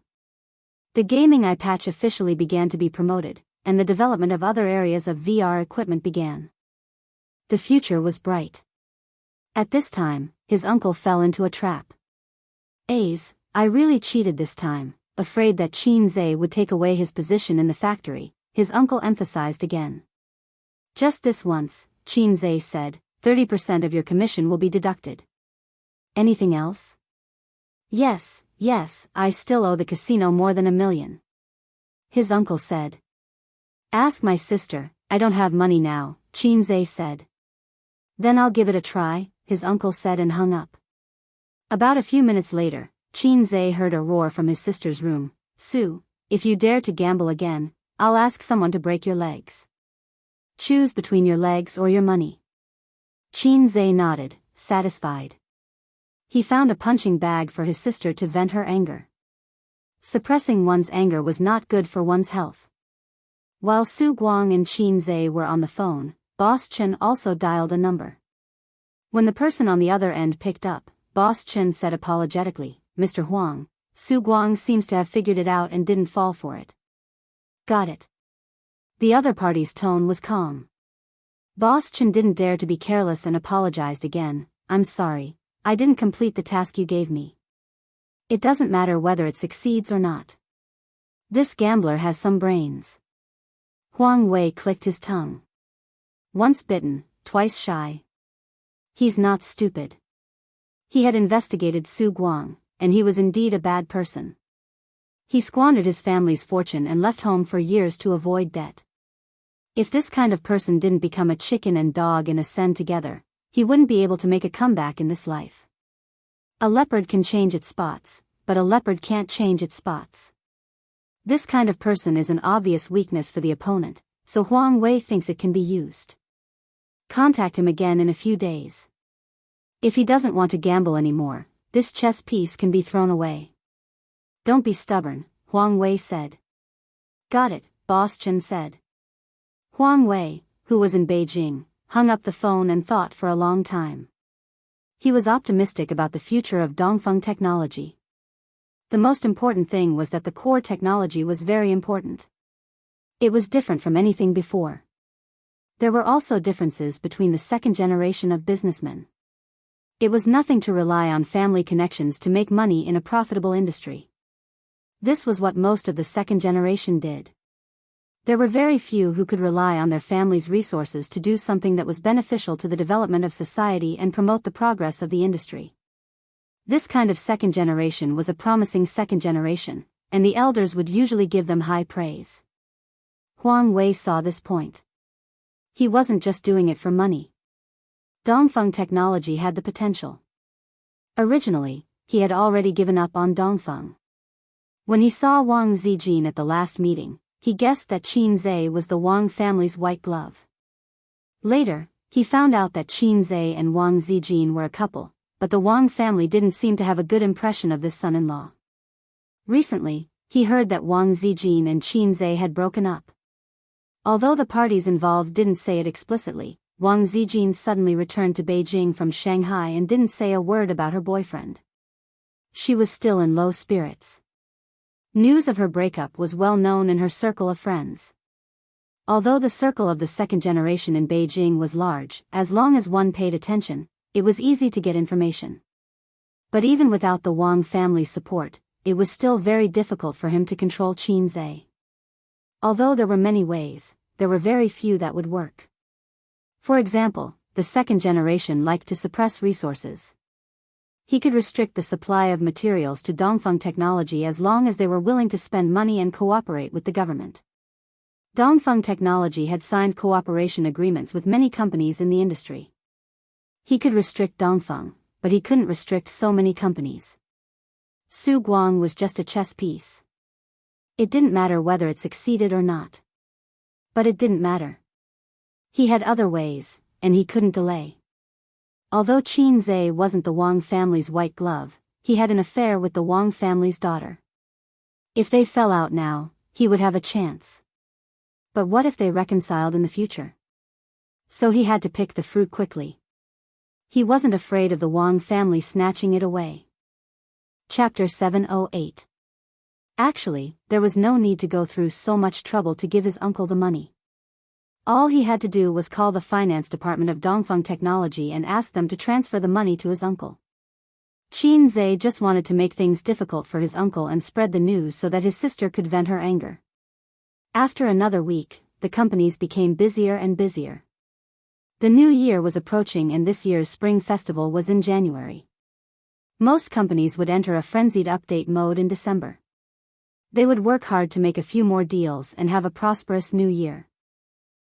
The gaming eye patch officially began to be promoted, and the development of other areas of VR equipment began. The future was bright. At this time, his uncle fell into a trap. A's, I really cheated this time, afraid that Qin Zhe would take away his position in the factory, his uncle emphasized again. Just this once, Qin Zhe said, 30% of your commission will be deducted. Anything else? Yes, I still owe the casino more than $1 million. His uncle said. Ask my sister, I don't have money now, Qin Zhe said. Then I'll give it a try, his uncle said and hung up. About a few minutes later, Qin Zhe heard a roar from his sister's room. Su, if you dare to gamble again, I'll ask someone to break your legs. Choose between your legs or your money. Qin Zhe nodded, satisfied. He found a punching bag for his sister to vent her anger. Suppressing one's anger was not good for one's health. While Su Guang and Qin Zhe were on the phone, Boss Chen also dialed a number. When the person on the other end picked up, Boss Chen said apologetically, Mr. Huang, Su Guang seems to have figured it out and didn't fall for it. Got it. The other party's tone was calm. Boss Chen didn't dare to be careless and apologized again. I'm sorry, I didn't complete the task you gave me. It doesn't matter whether it succeeds or not. This gambler has some brains. Huang Wei clicked his tongue. Once bitten, twice shy. He's not stupid. He had investigated Su Guang, and he was indeed a bad person. He squandered his family's fortune and left home for years to avoid debt. If this kind of person didn't become a chicken and dog and ascend together, he wouldn't be able to make a comeback in this life. A leopard can change its spots, but a leopard can't change its spots. This kind of person is an obvious weakness for the opponent, so Huang Wei thinks it can be used. Contact him again in a few days. If he doesn't want to gamble anymore, this chess piece can be thrown away. Don't be stubborn, Huang Wei said. Got it, Boss Chen said. Huang Wei, who was in Beijing, hung up the phone and thought for a long time. He was optimistic about the future of Dongfeng technology. The most important thing was that the core technology was very important. It was different from anything before. There were also differences between the second generation of businessmen. It was nothing to rely on family connections to make money in a profitable industry. This was what most of the second generation did. There were very few who could rely on their family's resources to do something that was beneficial to the development of society and promote the progress of the industry. This kind of second generation was a promising second generation, and the elders would usually give them high praise. Huang Wei saw this point. He wasn't just doing it for money. Dongfeng technology had the potential. Originally, he had already given up on Dongfeng. When he saw Wang Zijin at the last meeting, he guessed that Qin Zhe was the Wang family's white glove. Later, he found out that Qin Zhe and Wang Zijin were a couple, but the Wang family didn't seem to have a good impression of this son-in-law. Recently, he heard that Wang Zijin and Qin Zhe had broken up. Although the parties involved didn't say it explicitly, Wang Zijin suddenly returned to Beijing from Shanghai and didn't say a word about her boyfriend. She was still in low spirits. News of her breakup was well known in her circle of friends. Although the circle of the second generation in Beijing was large, as long as one paid attention, it was easy to get information. But even without the Wang family's support, it was still very difficult for him to control Qin Zhe. Although there were many ways, there were very few that would work. For example, the second generation liked to suppress resources. He could restrict the supply of materials to Dongfeng technology as long as they were willing to spend money and cooperate with the government. Dongfeng Technology had signed cooperation agreements with many companies in the industry. He could restrict Dongfeng, but he couldn't restrict so many companies. Su Guang was just a chess piece. It didn't matter whether it succeeded or not. But it didn't matter. He had other ways, and he couldn't delay. Although Qin Zhe wasn't the Wang family's white glove, he had an affair with the Wang family's daughter. If they fell out now, he would have a chance. But what if they reconciled in the future? So he had to pick the fruit quickly. He wasn't afraid of the Wang family snatching it away. Chapter 708. Actually, there was no need to go through so much trouble to give his uncle the money. All he had to do was call the finance department of Dongfeng Technology and ask them to transfer the money to his uncle. Qin Zhe just wanted to make things difficult for his uncle and spread the news so that his sister could vent her anger. After another week, the companies became busier and busier. The new year was approaching and this year's spring festival was in January. Most companies would enter a frenzied update mode in December. They would work hard to make a few more deals and have a prosperous new year.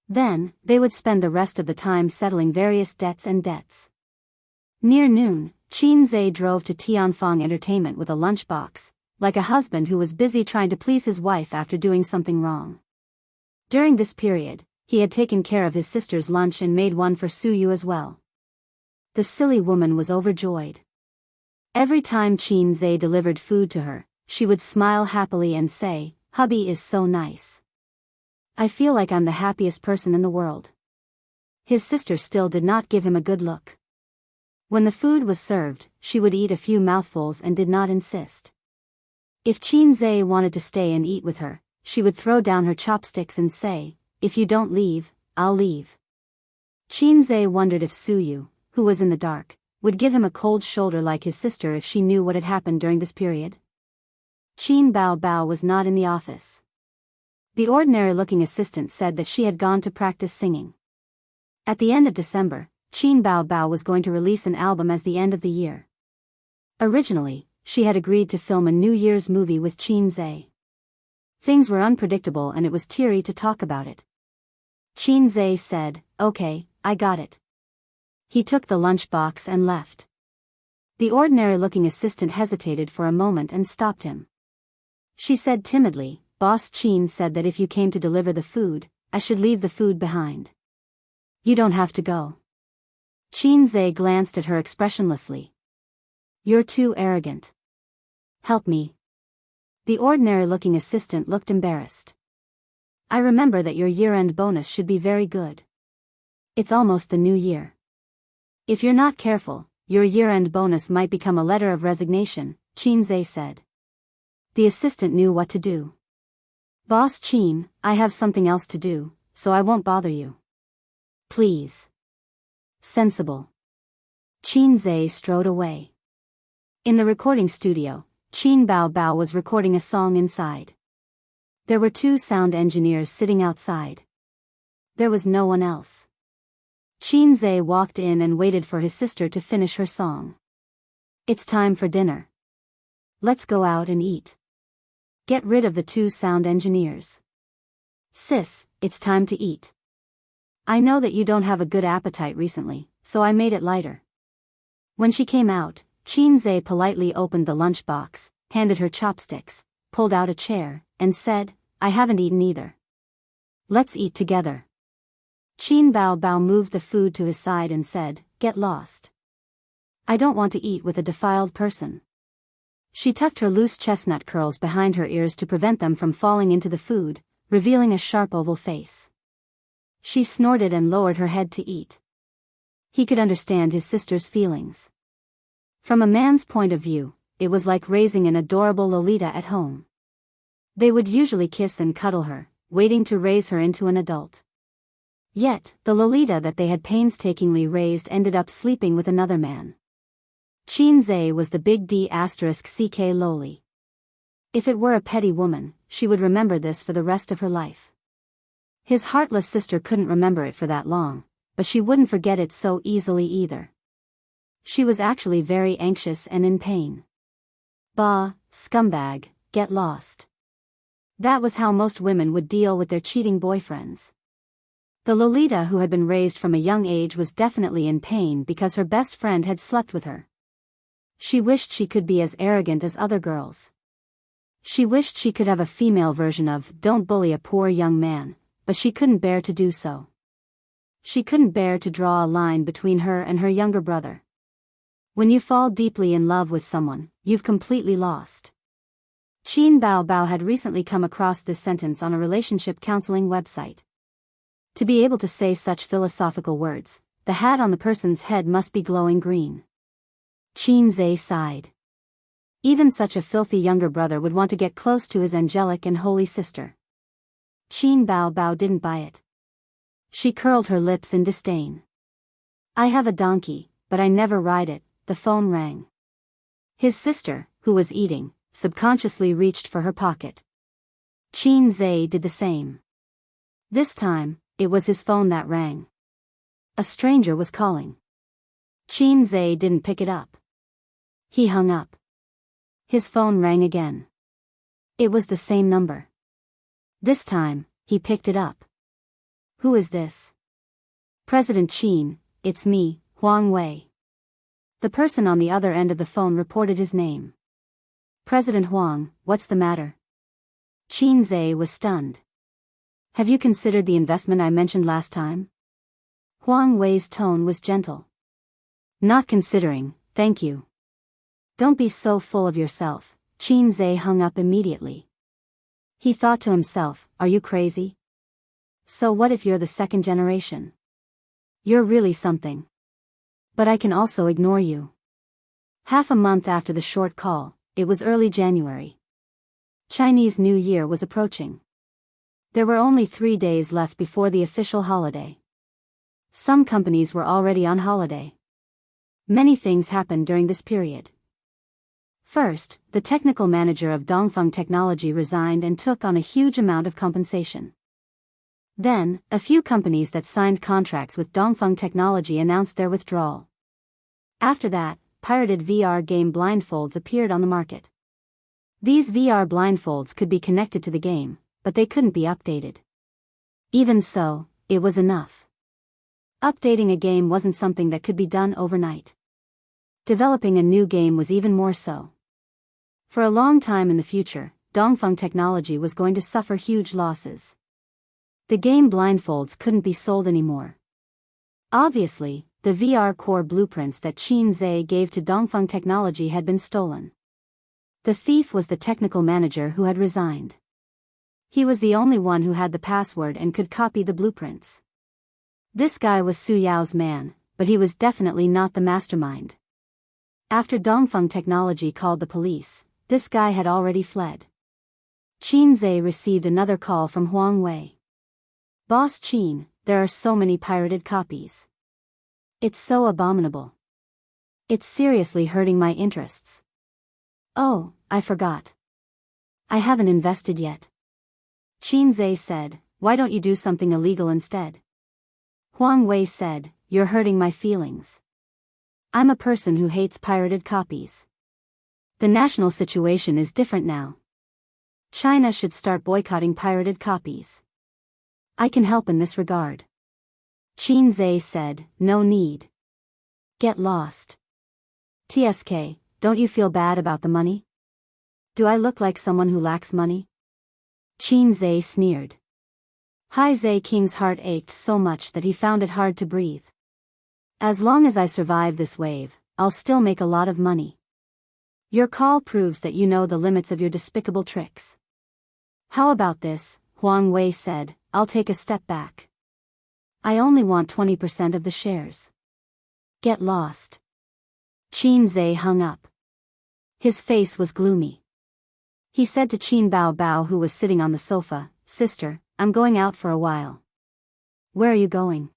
Then, they would spend the rest of the time settling various debts. Near noon, Qin Zhe drove to Tianfeng Entertainment with a lunchbox, like a husband who was busy trying to please his wife after doing something wrong. During this period, he had taken care of his sister's lunch and made one for Su Yu as well. The silly woman was overjoyed. Every time Qin Zhe delivered food to her, she would smile happily and say, "Hubby is so nice. I feel like I'm the happiest person in the world." His sister still did not give him a good look. When the food was served, she would eat a few mouthfuls and did not insist. If Qin Zhe wanted to stay and eat with her, she would throw down her chopsticks and say, "If you don't leave, I'll leave." Qin Zhe wondered if Su Yu, who was in the dark, would give him a cold shoulder like his sister if she knew what had happened during this period. Qin Bao Bao was not in the office. The ordinary-looking assistant said that she had gone to practice singing. At the end of December, Qin Bao Bao was going to release an album as the end of the year. Originally, she had agreed to film a New Year's movie with Qin Zhe. Things were unpredictable and it was teary to talk about it. Qin Zhe said, "Okay, I got it." He took the lunchbox and left. The ordinary-looking assistant hesitated for a moment and stopped him. She said timidly, "Boss Qin said that if you came to deliver the food, I should leave the food behind. You don't have to go." Qin Zhe glanced at her expressionlessly. "You're too arrogant. Help me." The ordinary-looking assistant looked embarrassed. "I remember that your year-end bonus should be very good. It's almost the new year. If you're not careful, your year-end bonus might become a letter of resignation," Qin Zhe said. The assistant knew what to do. "Boss Qin, I have something else to do, so I won't bother you. Please." Sensible. Qin Zhe strode away. In the recording studio, Qin Bao Bao was recording a song inside. There were 2 sound engineers sitting outside. There was no one else. Qin Zhe walked in and waited for his sister to finish her song. "It's time for dinner. Let's go out and eat." Get rid of the 2 sound engineers. "Sis, it's time to eat. I know that you don't have a good appetite recently, so I made it lighter." When she came out, Qin Zhe politely opened the lunchbox, handed her chopsticks, pulled out a chair, and said, "I haven't eaten either. Let's eat together." Qin Bao Bao moved the food to his side and said, "Get lost. I don't want to eat with a defiled person." She tucked her loose chestnut curls behind her ears to prevent them from falling into the food, revealing a sharp oval face. She snorted and lowered her head to eat. He could understand his sister's feelings. From a man's point of view, it was like raising an adorable Lolita at home. They would usually kiss and cuddle her, waiting to raise her into an adult. Yet, the Lolita that they had painstakingly raised ended up sleeping with another man. Qin Zhe was the big D*CK Loli. If it were a petty woman, she would remember this for the rest of her life. His heartless sister couldn't remember it for that long, but she wouldn't forget it so easily either. She was actually very anxious and in pain. "Bah, scumbag, get lost." That was how most women would deal with their cheating boyfriends. The Lolita who had been raised from a young age was definitely in pain because her best friend had slept with her. She wished she could be as arrogant as other girls. She wished she could have a female version of "don't bully a poor young man," but she couldn't bear to do so. She couldn't bear to draw a line between her and her younger brother. When you fall deeply in love with someone, you've completely lost. Qin Bao Bao had recently come across this sentence on a relationship counseling website. To be able to say such philosophical words, the hat on the person's head must be glowing green. Qin Zhe sighed. Even such a filthy younger brother would want to get close to his angelic and holy sister. Qin Bao Bao didn't buy it. She curled her lips in disdain. I have a donkey, but I never ride it. The phone rang. His sister, who was eating, subconsciously reached for her pocket. Qin Zhe did the same. This time, it was his phone that rang. A stranger was calling. Qin Zhe didn't pick it up. He hung up. His phone rang again. It was the same number. This time, he picked it up. Who is this? President Qin, it's me, Huang Wei. The person on the other end of the phone reported his name. President Huang, what's the matter? Qin Zhe was stunned. Have you considered the investment I mentioned last time? Huang Wei's tone was gentle. Not considering, thank you. Don't be so full of yourself. Qin Zhe hung up immediately. He thought to himself, are you crazy? So what if you're the second generation? You're really something. But I can also ignore you. Half a month after the short call, it was early January. Chinese New Year was approaching. There were only 3 days left before the official holiday. Some companies were already on holiday. Many things happened during this period. First, the technical manager of Dongfeng Technology resigned and took on a huge amount of compensation. Then, a few companies that signed contracts with Dongfeng Technology announced their withdrawal. After that, pirated VR game blindfolds appeared on the market. These VR blindfolds could be connected to the game, but they couldn't be updated. Even so, it was enough. Updating a game wasn't something that could be done overnight. Developing a new game was even more so. For a long time in the future, Dongfeng Technology was going to suffer huge losses. The game blindfolds couldn't be sold anymore. Obviously, the VR core blueprints that Qin Zhe gave to Dongfeng Technology had been stolen. The thief was the technical manager who had resigned. He was the only one who had the password and could copy the blueprints. This guy was Su Yao's man, but he was definitely not the mastermind. After Dongfeng Technology called the police, this guy had already fled. Qin Zhe received another call from Huang Wei. Boss Qin, there are so many pirated copies. It's so abominable. It's seriously hurting my interests. Oh, I forgot. I haven't invested yet. Qin Zhe said, why don't you do something illegal instead? Huang Wei said, you're hurting my feelings. I'm a person who hates pirated copies. The national situation is different now. China should start boycotting pirated copies. I can help in this regard. Qin Zhe said, no need. Get lost. TSK, don't you feel bad about the money? Do I look like someone who lacks money? Qin Zhe sneered. Hai Zhe King's heart ached so much that he found it hard to breathe. As long as I survive this wave, I'll still make a lot of money. Your call proves that you know the limits of your despicable tricks. How about this? Huang Wei said, I'll take a step back. I only want 20% of the shares. Get lost. Qin Zhe hung up. His face was gloomy. He said to Qin Bao Bao, who was sitting on the sofa, Sister, I'm going out for a while. Where are you going?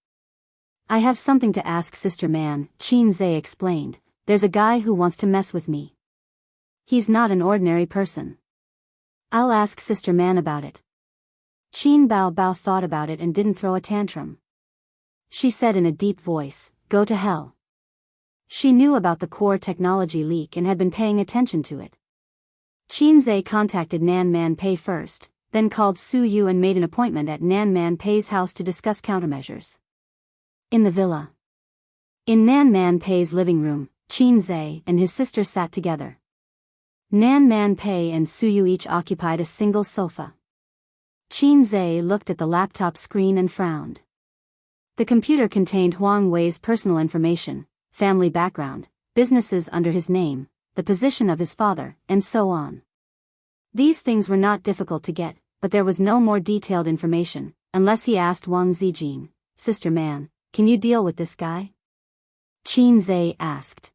I have something to ask Sister Man, Qin Zhe explained. There's a guy who wants to mess with me. He's not an ordinary person. I'll ask Sister Man about it. Qin Bao Bao thought about it and didn't throw a tantrum. She said in a deep voice, go to hell. She knew about the core technology leak and had been paying attention to it. Qin Zhe contacted Nan Man Pei first, then called Su Yu and made an appointment at Nan Man Pei's house to discuss countermeasures. In the villa. In Nan Man Pei's living room, Qin Zhe and his sister sat together. Nan Man Pei and Suyu each occupied a single sofa. Qin Zhe looked at the laptop screen and frowned. The computer contained Huang Wei's personal information, family background, businesses under his name, the position of his father, and so on. These things were not difficult to get, but there was no more detailed information, unless he asked Wang Zijin, "Sister Man, can you deal with this guy?" Qin Zhe asked.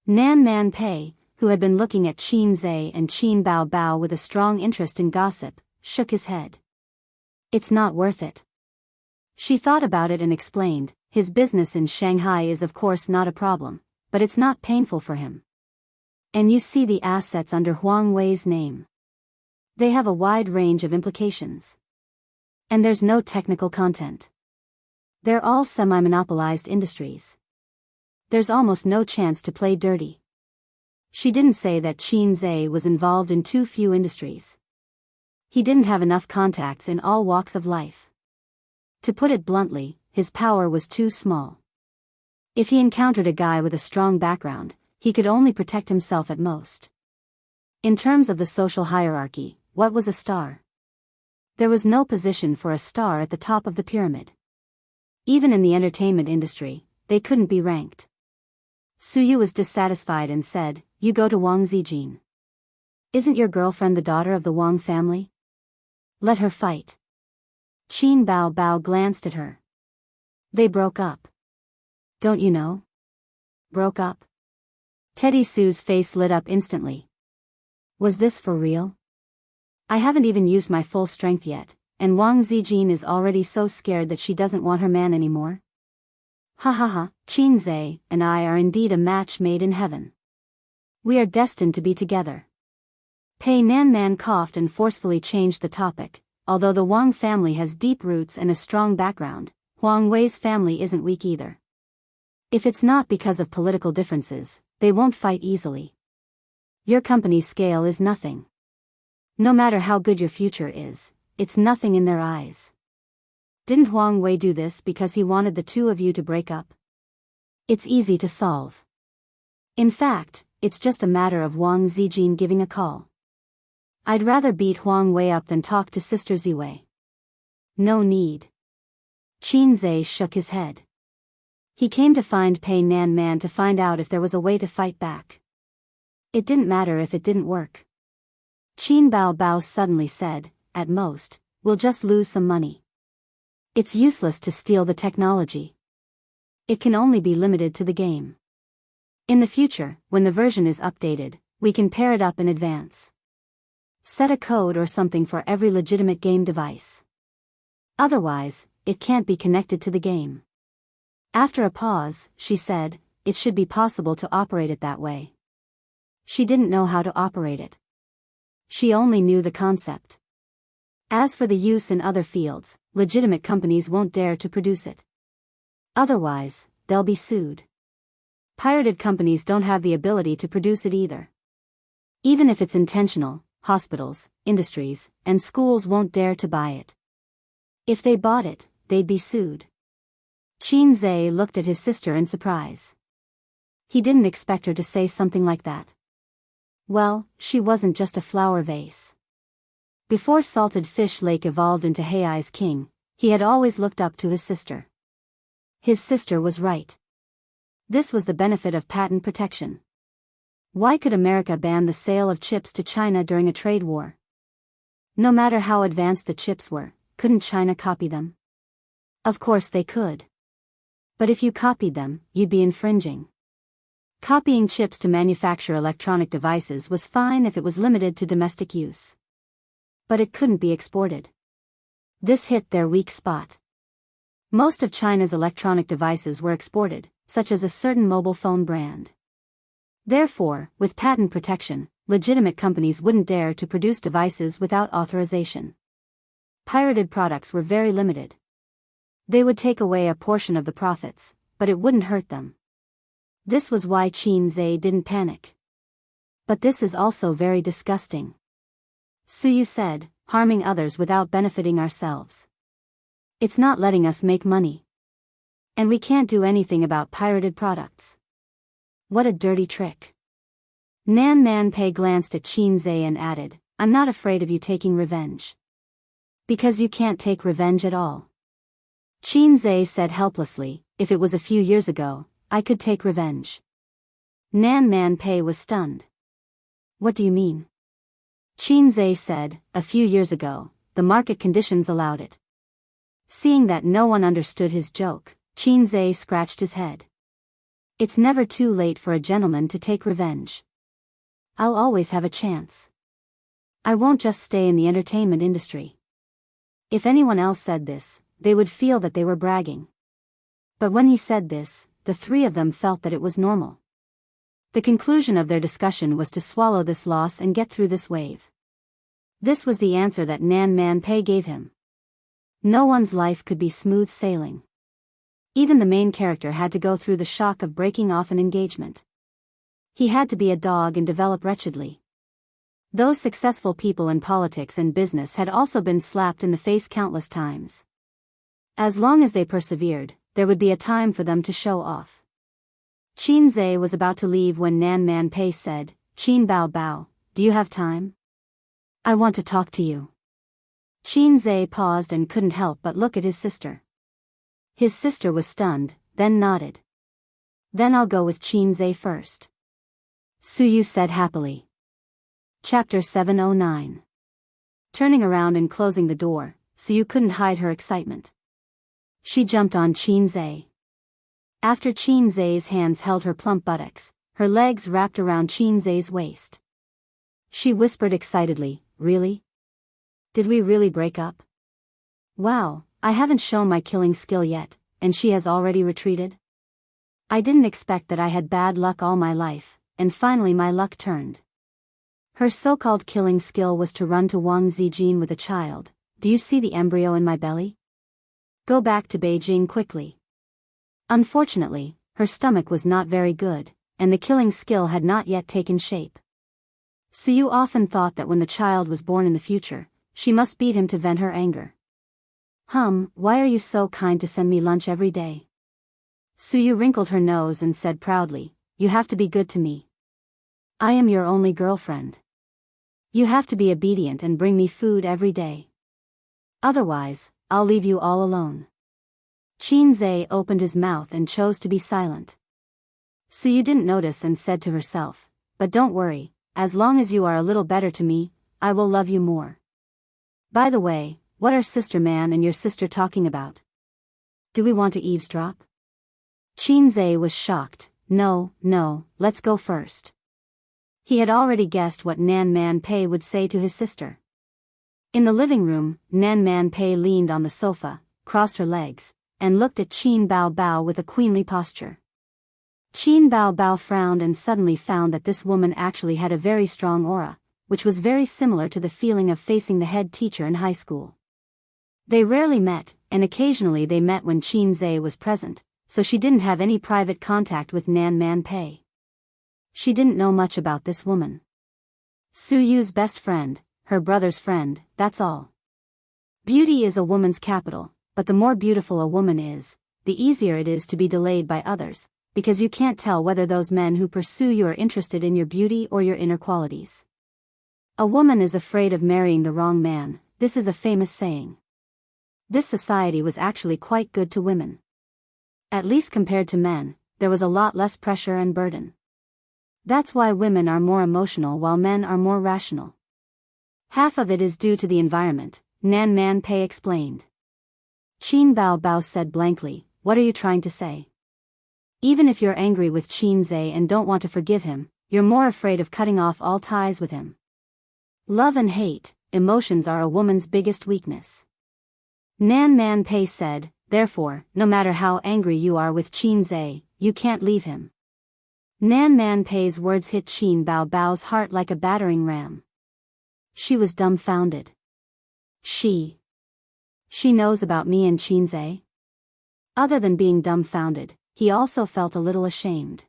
Nan Man Pei, who had been looking at Qin Zhe and Qin Bao Bao with a strong interest in gossip, shook his head. "It's not worth it." She thought about it and explained, "His business in Shanghai is of course not a problem, but it's not painful for him. And you see the assets under Huang Wei's name. They have a wide range of implications. And there's no technical content. They're all semi-monopolized industries. There's almost no chance to play dirty." She didn't say that Qin Zhe was involved in too few industries. He didn't have enough contacts in all walks of life. To put it bluntly, his power was too small. If he encountered a guy with a strong background, he could only protect himself at most. In terms of the social hierarchy, what was a star? There was no position for a star at the top of the pyramid. Even in the entertainment industry, they couldn't be ranked. Suyu was dissatisfied and said, "You go to Wang Zijin. Isn't your girlfriend the daughter of the Wang family? Let her fight." Qin Bao Bao glanced at her. "They broke up. Don't you know?" "Broke up?" Teddy Sue's face lit up instantly. "Was this for real? I haven't even used my full strength yet, and Wang Zijin is already so scared that she doesn't want her man anymore. Ha ha ha, Qin Zhe and I are indeed a match made in heaven. We are destined to be together." Pei Nanman coughed and forcefully changed the topic. "Although the Wang family has deep roots and a strong background, Huang Wei's family isn't weak either. If it's not because of political differences, they won't fight easily. Your company's scale is nothing. No matter how good your future is, it's nothing in their eyes. Didn't Huang Wei do this because he wanted the two of you to break up? It's easy to solve. In fact, it's just a matter of Wang Zijin giving a call. I'd rather beat Huang Wei up than talk to Sister Ziwei. No need." Qin Zhe shook his head. He came to find Pei Nanman to find out if there was a way to fight back. It didn't matter if it didn't work. Qin Bao Bao suddenly said, "At most, we'll just lose some money. It's useless to steal the technology. It can only be limited to the game. In the future, when the version is updated, we can pair it up in advance. Set a code or something for every legitimate game device. Otherwise, it can't be connected to the game." After a pause, she said, "It should be possible to operate it that way." She didn't know how to operate it. She only knew the concept. As for the use in other fields, legitimate companies won't dare to produce it. Otherwise, they'll be sued. Pirated companies don't have the ability to produce it either. Even if it's intentional, hospitals, industries, and schools won't dare to buy it. If they bought it, they'd be sued. Qin Zhe looked at his sister in surprise. He didn't expect her to say something like that. Well, she wasn't just a flower vase. Before Salted Fish Lake evolved into Heiai's king, he had always looked up to his sister. His sister was right. This was the benefit of patent protection. Why could America ban the sale of chips to China during a trade war? No matter how advanced the chips were, couldn't China copy them? Of course they could. But if you copied them, you'd be infringing. Copying chips to manufacture electronic devices was fine if it was limited to domestic use. But it couldn't be exported. This hit their weak spot. Most of China's electronic devices were exported, such as a certain mobile phone brand. Therefore, with patent protection, legitimate companies wouldn't dare to produce devices without authorization. Pirated products were very limited. They would take away a portion of the profits, but it wouldn't hurt them. This was why Qin Zhe didn't panic. But this is also very disgusting. Suyu said, harming others without benefiting ourselves. It's not letting us make money. And we can't do anything about pirated products. What a dirty trick. Nan Man Pei glanced at Qin Zhe and added, I'm not afraid of you taking revenge. Because you can't take revenge at all. Qin Zhe said helplessly, if it was a few years ago, I could take revenge. Nan Man Pei was stunned. What do you mean? Qin Zhe said, a few years ago, the market conditions allowed it. Seeing that no one understood his joke, Qin Zhe scratched his head. It's never too late for a gentleman to take revenge. I'll always have a chance. I won't just stay in the entertainment industry. If anyone else said this, they would feel that they were bragging. But when he said this, the three of them felt that it was normal. The conclusion of their discussion was to swallow this loss and get through this wave. This was the answer that Nan Man Pei gave him. No one's life could be smooth sailing. Even the main character had to go through the shock of breaking off an engagement. He had to be a dog and develop wretchedly. Those successful people in politics and business had also been slapped in the face countless times. As long as they persevered, there would be a time for them to show off. Qin Zhe was about to leave when Nan Man Pei said, Qin Bao Bao, do you have time? I want to talk to you. Qin Zhe paused and couldn't help but look at his sister. His sister was stunned, then nodded. Then I'll go with Qin Zhe first. Suyu said happily. Chapter 709. Turning around and closing the door, Suyu couldn't hide her excitement. She jumped on Qin Zhe. After Qin Zhe's hands held her plump buttocks, her legs wrapped around Qin Zhe's waist. She whispered excitedly, really? Did we really break up? Wow, I haven't shown my killing skill yet, and she has already retreated? I didn't expect that I had bad luck all my life, and finally my luck turned. Her so-called killing skill was to run to Wang Zijin with a child. Do you see the embryo in my belly? Go back to Beijing quickly. Unfortunately, her stomach was not very good, and the killing skill had not yet taken shape. Suyu often thought that when the child was born in the future, she must beat him to vent her anger. Why are you so kind to send me lunch every day? Suyu wrinkled her nose and said proudly, you have to be good to me. I am your only girlfriend. You have to be obedient and bring me food every day. Otherwise, I'll leave you all alone. Qin Zhe opened his mouth and chose to be silent. Suyu didn't notice and said to herself, but don't worry, as long as you are a little better to me, I will love you more. By the way, what are Sister Man and your sister talking about? Do we want to eavesdrop? Qin Zhe was shocked. No, let's go first. He had already guessed what Nan Man Pei would say to his sister. In the living room, Nan Man Pei leaned on the sofa, crossed her legs, and looked at Qin Bao Bao with a queenly posture. Qin Bao Bao frowned and suddenly found that this woman actually had a very strong aura, which was very similar to the feeling of facing the head teacher in high school. They rarely met, and occasionally they met when Qin Zhe was present, so she didn't have any private contact with Nan Man Pei. She didn't know much about this woman. Suyu's best friend, her brother's friend, that's all. Beauty is a woman's capital, but the more beautiful a woman is, the easier it is to be delayed by others, because you can't tell whether those men who pursue you are interested in your beauty or your inner qualities. A woman is afraid of marrying the wrong man, this is a famous saying. This society was actually quite good to women. At least compared to men, there was a lot less pressure and burden. That's why women are more emotional while men are more rational. Half of it is due to the environment, Nan Man Pei explained. Qin Bao Bao said blankly, what are you trying to say? Even if you're angry with Qin Zhe and don't want to forgive him, you're more afraid of cutting off all ties with him. Love and hate, emotions are a woman's biggest weakness. Nan Man Pei said, therefore, no matter how angry you are with Qin Zhe, you can't leave him. Nan Man Pei's words hit Qin Bao Bao's heart like a battering ram. She was dumbfounded. She knows about me and Qin Zhe? Other than being dumbfounded, he also felt a little ashamed.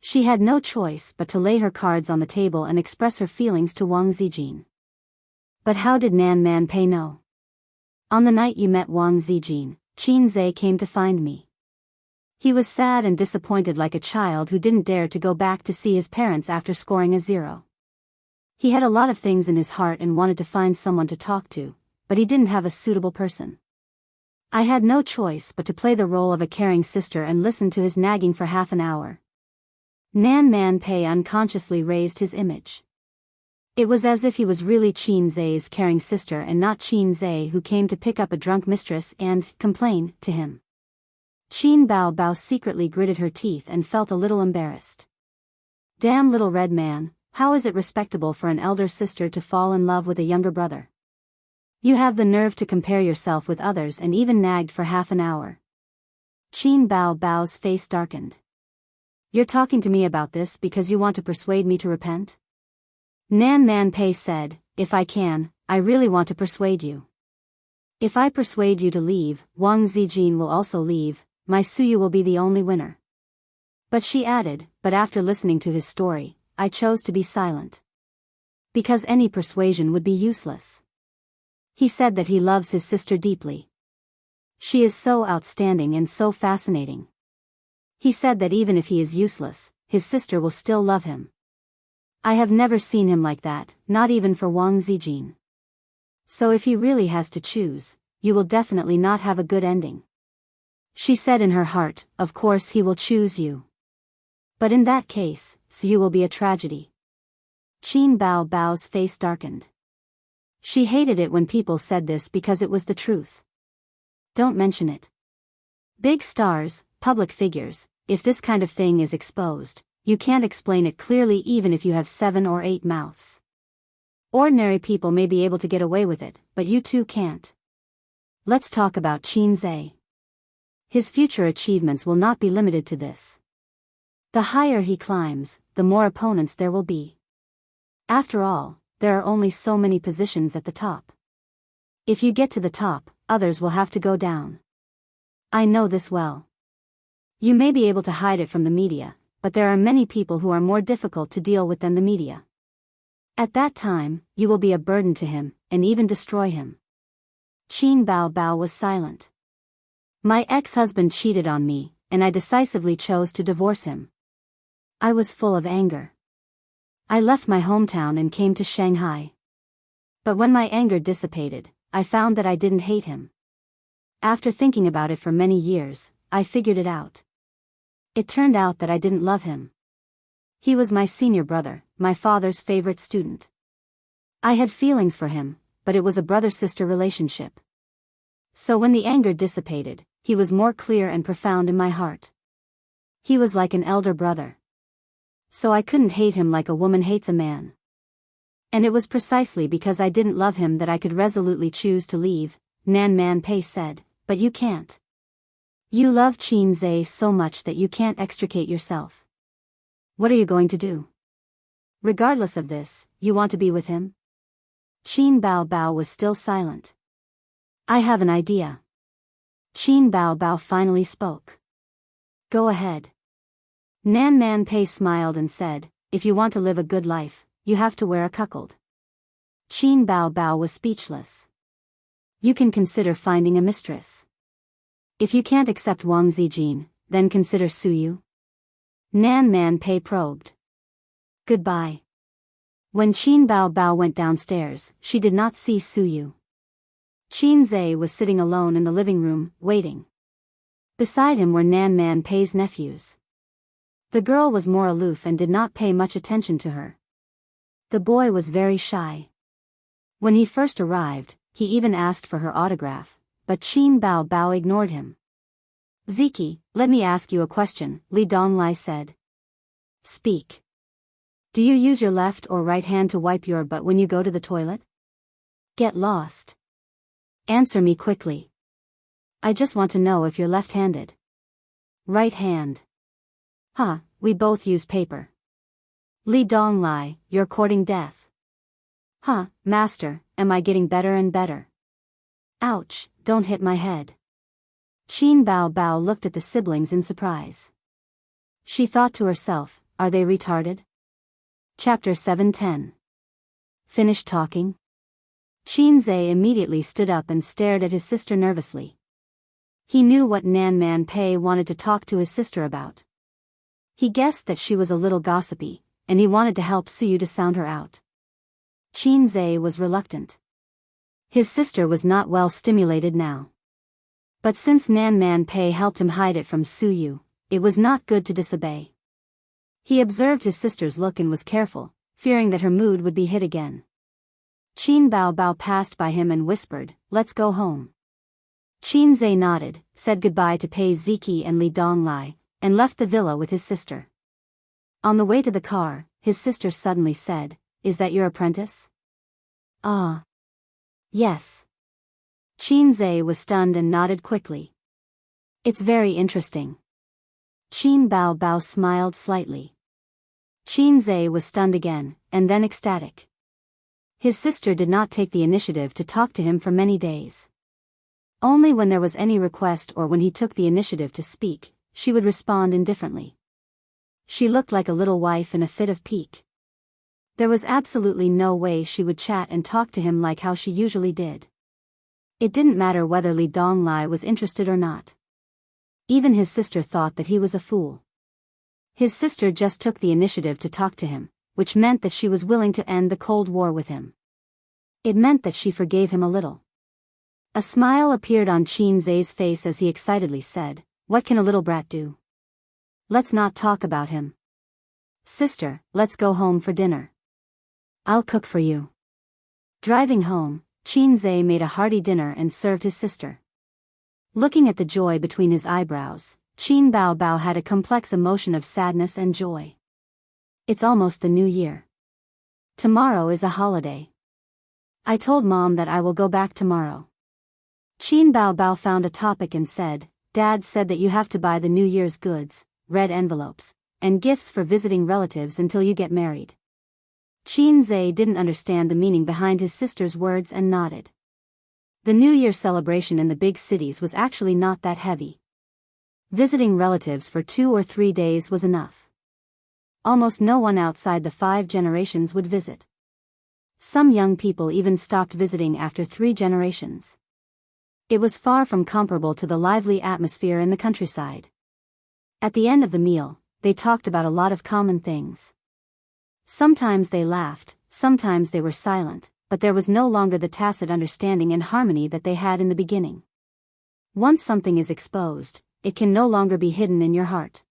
She had no choice but to lay her cards on the table and express her feelings to Wang Zijin. But how did Nan Man Pei know? On the night you met Wang Zijin, Qin Zhe came to find me. He was sad and disappointed like a child who didn't dare to go back to see his parents after scoring a 0. He had a lot of things in his heart and wanted to find someone to talk to, but he didn't have a suitable person. I had no choice but to play the role of a caring sister and listen to his nagging for half an hour. Nan Man Pei unconsciously raised his image. It was as if he was really Qin Zai's caring sister and not Qin Zai who came to pick up a drunk mistress and complain to him. Qin Bao Bao secretly gritted her teeth and felt a little embarrassed. Damn little red man, how is it respectable for an elder sister to fall in love with a younger brother? You have the nerve to compare yourself with others and even nagged for half an hour. Qin Bao Bao's face darkened. You're talking to me about this because you want to persuade me to repent? Nan Man Pei said, if I can, I really want to persuade you. If I persuade you to leave, Wang Zijin will also leave. My Suyu will be the only winner. But she added, but after listening to his story, I chose to be silent. Because any persuasion would be useless. He said that he loves his sister deeply. She is so outstanding and so fascinating. He said that even if he is useless, his sister will still love him. I have never seen him like that, not even for Wang Zijin. So if he really has to choose, you will definitely not have a good ending. She said in her heart, of course he will choose you. But in that case, Suyu will be a tragedy. Qin Bao Bao's face darkened. She hated it when people said this because it was the truth. Don't mention it. Big stars, public figures, if this kind of thing is exposed, you can't explain it clearly even if you have 7 or 8 mouths. Ordinary people may be able to get away with it, but you two can't. Let's talk about Qin Zai. His future achievements will not be limited to this. The higher he climbs, the more opponents there will be. After all, there are only so many positions at the top. If you get to the top, others will have to go down. I know this well. You may be able to hide it from the media, but there are many people who are more difficult to deal with than the media. At that time, you will be a burden to him, and even destroy him. Qin Bao Bao was silent. My ex-husband cheated on me, and I decisively chose to divorce him. I was full of anger. I left my hometown and came to Shanghai. But when my anger dissipated, I found that I didn't hate him. After thinking about it for many years, I figured it out. It turned out that I didn't love him. He was my senior brother, my father's favorite student. I had feelings for him, but it was a brother-sister relationship. So when the anger dissipated, he was more clear and profound in my heart. He was like an elder brother. So I couldn't hate him like a woman hates a man. And it was precisely because I didn't love him that I could resolutely choose to leave, Nan Man Pei said, but you can't. You love Qin Zai so much that you can't extricate yourself. What are you going to do? Regardless of this, you want to be with him? Qin Bao Bao was still silent. I have an idea. Qin Bao Bao finally spoke. Go ahead. Nan Man Pei smiled and said, if you want to live a good life, you have to wear a cuckold. Qin Bao Bao was speechless. You can consider finding a mistress. If you can't accept Wang Zijin, then consider Suyu. Nan Man Pei probed. Goodbye. When Qin Bao Bao went downstairs, she did not see Suyu. Qin Zai was sitting alone in the living room, waiting. Beside him were Nan Man Pei's nephews. The girl was more aloof and did not pay much attention to her. The boy was very shy. When he first arrived, he even asked for her autograph, but Qin Bao Bao ignored him. Ziki, let me ask you a question, Li Donglai said. Speak. Do you use your left or right hand to wipe your butt when you go to the toilet? Get lost. Answer me quickly. I just want to know if you're left-handed. Right hand. Huh, we both use paper. Li Donglai, you're courting death. Huh, master, am I getting better and better? Ouch, don't hit my head. Qin Bao Bao looked at the siblings in surprise. She thought to herself, are they retarded? Chapter 710. Finished talking? Qin Zai immediately stood up and stared at his sister nervously. He knew what Nan Man Pei wanted to talk to his sister about. He guessed that she was a little gossipy, and he wanted to help Suyu to sound her out. Qin Zhe was reluctant. His sister was not well stimulated now. But since Nan Man Pei helped him hide it from Suyu, it was not good to disobey. He observed his sister's look and was careful, fearing that her mood would be hit again. Qin Bao Bao passed by him and whispered, "Let's go home." Qin Zhe nodded, said goodbye to Pei Ziki and Li Donglai, and left the villa with his sister. On the way to the car, his sister suddenly said, "Is that your apprentice?" "Ah. Yes." Qin Zhe was stunned and nodded quickly. "It's very interesting." Qin Bao Bao smiled slightly. Qin Zhe was stunned again, and then ecstatic. His sister did not take the initiative to talk to him for many days. Only when there was any request or when he took the initiative to speak, she would respond indifferently. She looked like a little wife in a fit of pique. There was absolutely no way she would chat and talk to him like how she usually did. It didn't matter whether Li Donglai was interested or not. Even his sister thought that he was a fool. His sister just took the initiative to talk to him, which meant that she was willing to end the Cold War with him. It meant that she forgave him a little. A smile appeared on Qin Zhe's face as he excitedly said, "What can a little brat do? Let's not talk about him. Sister, let's go home for dinner. I'll cook for you." Driving home, Qin Zhe made a hearty dinner and served his sister. Looking at the joy between his eyebrows, Qin Bao Bao had a complex emotion of sadness and joy. It's almost the new year. Tomorrow is a holiday. I told Mom that I will go back tomorrow. Qin Bao Bao found a topic and said, "Dad said that you have to buy the New Year's goods, red envelopes, and gifts for visiting relatives until you get married." Qin Zhe didn't understand the meaning behind his sister's words and nodded. The New Year celebration in the big cities was actually not that heavy. Visiting relatives for 2 or 3 days was enough. Almost no one outside the 5 generations would visit. Some young people even stopped visiting after 3 generations. It was far from comparable to the lively atmosphere in the countryside. At the end of the meal, they talked about a lot of common things. Sometimes they laughed, sometimes they were silent, but there was no longer the tacit understanding and harmony that they had in the beginning. Once something is exposed, it can no longer be hidden in your heart.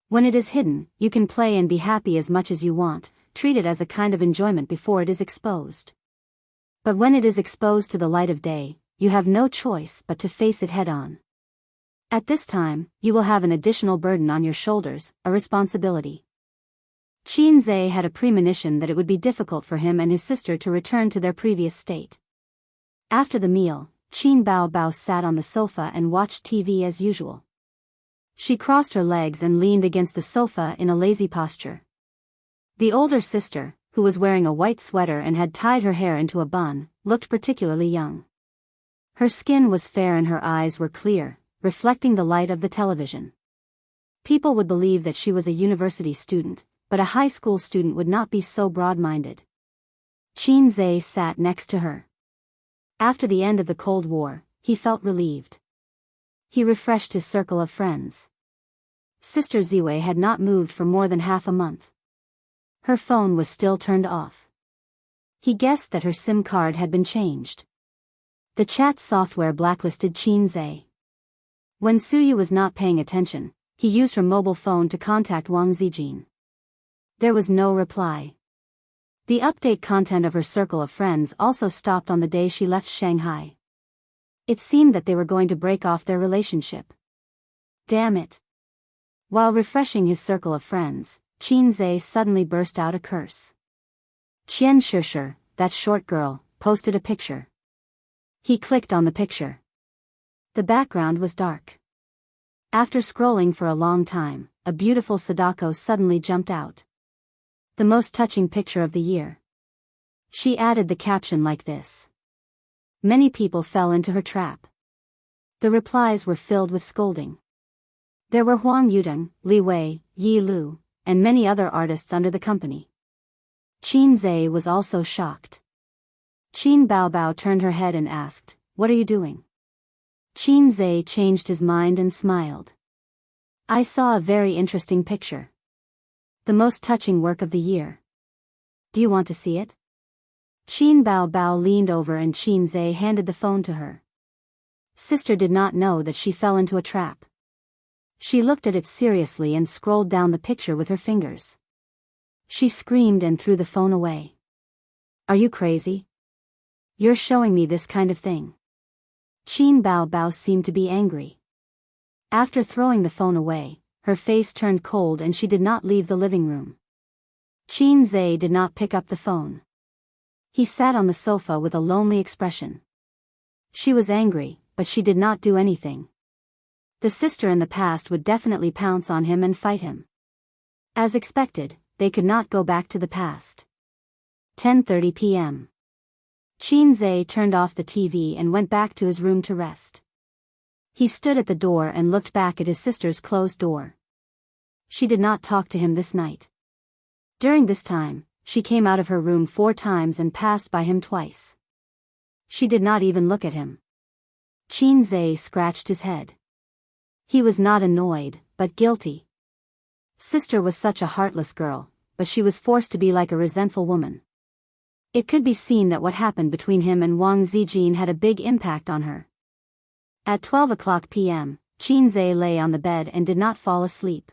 When it is hidden, you can play and be happy as much as you want, treat it as a kind of enjoyment before it is exposed. But when it is exposed to the light of day, you have no choice but to face it head-on. At this time, you will have an additional burden on your shoulders, a responsibility. Qin Zhe had a premonition that it would be difficult for him and his sister to return to their previous state. After the meal, Qin Bao Bao sat on the sofa and watched TV as usual. She crossed her legs and leaned against the sofa in a lazy posture. The older sister, who was wearing a white sweater and had tied her hair into a bun, looked particularly young. Her skin was fair and her eyes were clear, reflecting the light of the television. People would believe that she was a university student, but a high school student would not be so broad-minded. Qin Zhe sat next to her. After the end of the Cold War, he felt relieved. He refreshed his circle of friends. Sister Ziwei had not moved for more than half a month. Her phone was still turned off. He guessed that her SIM card had been changed. The chat software blacklisted Qin Zhe. When Suyu was not paying attention, he used her mobile phone to contact Wang Zijin. There was no reply. The update content of her circle of friends also stopped on the day she left Shanghai. It seemed that they were going to break off their relationship. Damn it. While refreshing his circle of friends, Qin Zhe suddenly burst out a curse. Qian Shishir, that short girl, posted a picture. He clicked on the picture. The background was dark. After scrolling for a long time, a beautiful Sadako suddenly jumped out. The most touching picture of the year. She added the caption like this. Many people fell into her trap. The replies were filled with scolding. There were Huang Yudong, Li Wei, Yi Lu, and many other artists under the company. Qin Zhe was also shocked. Qin Bao Bao turned her head and asked, "What are you doing?" Qin changed his mind and smiled. I saw a very interesting picture. The most touching work of the year. Do you want to see it? Qin Bao leaned over and Qin handed the phone to her. Sister did not know that she fell into a trap. She looked at it seriously and scrolled down the picture with her fingers. She screamed and threw the phone away. Are you crazy? You're showing me this kind of thing. Qin Bao seemed to be angry. After throwing the phone away, her face turned cold and she did not leave the living room. Qin did not pick up the phone. He sat on the sofa with a lonely expression. She was angry, but she did not do anything. The sister in the past would definitely pounce on him and fight him. As expected, they could not go back to the past. 10:30 p.m. Qin turned off the TV and went back to his room to rest. He stood at the door and looked back at his sister's closed door. She did not talk to him this night. During this time, she came out of her room 4 times and passed by him twice. She did not even look at him. Qin scratched his head. He was not annoyed, but guilty. Sister was such a heartless girl, but she was forced to be like a resentful woman. It could be seen that what happened between him and Wang Zijin had a big impact on her. At 12 o'clock p.m., Qin lay on the bed and did not fall asleep.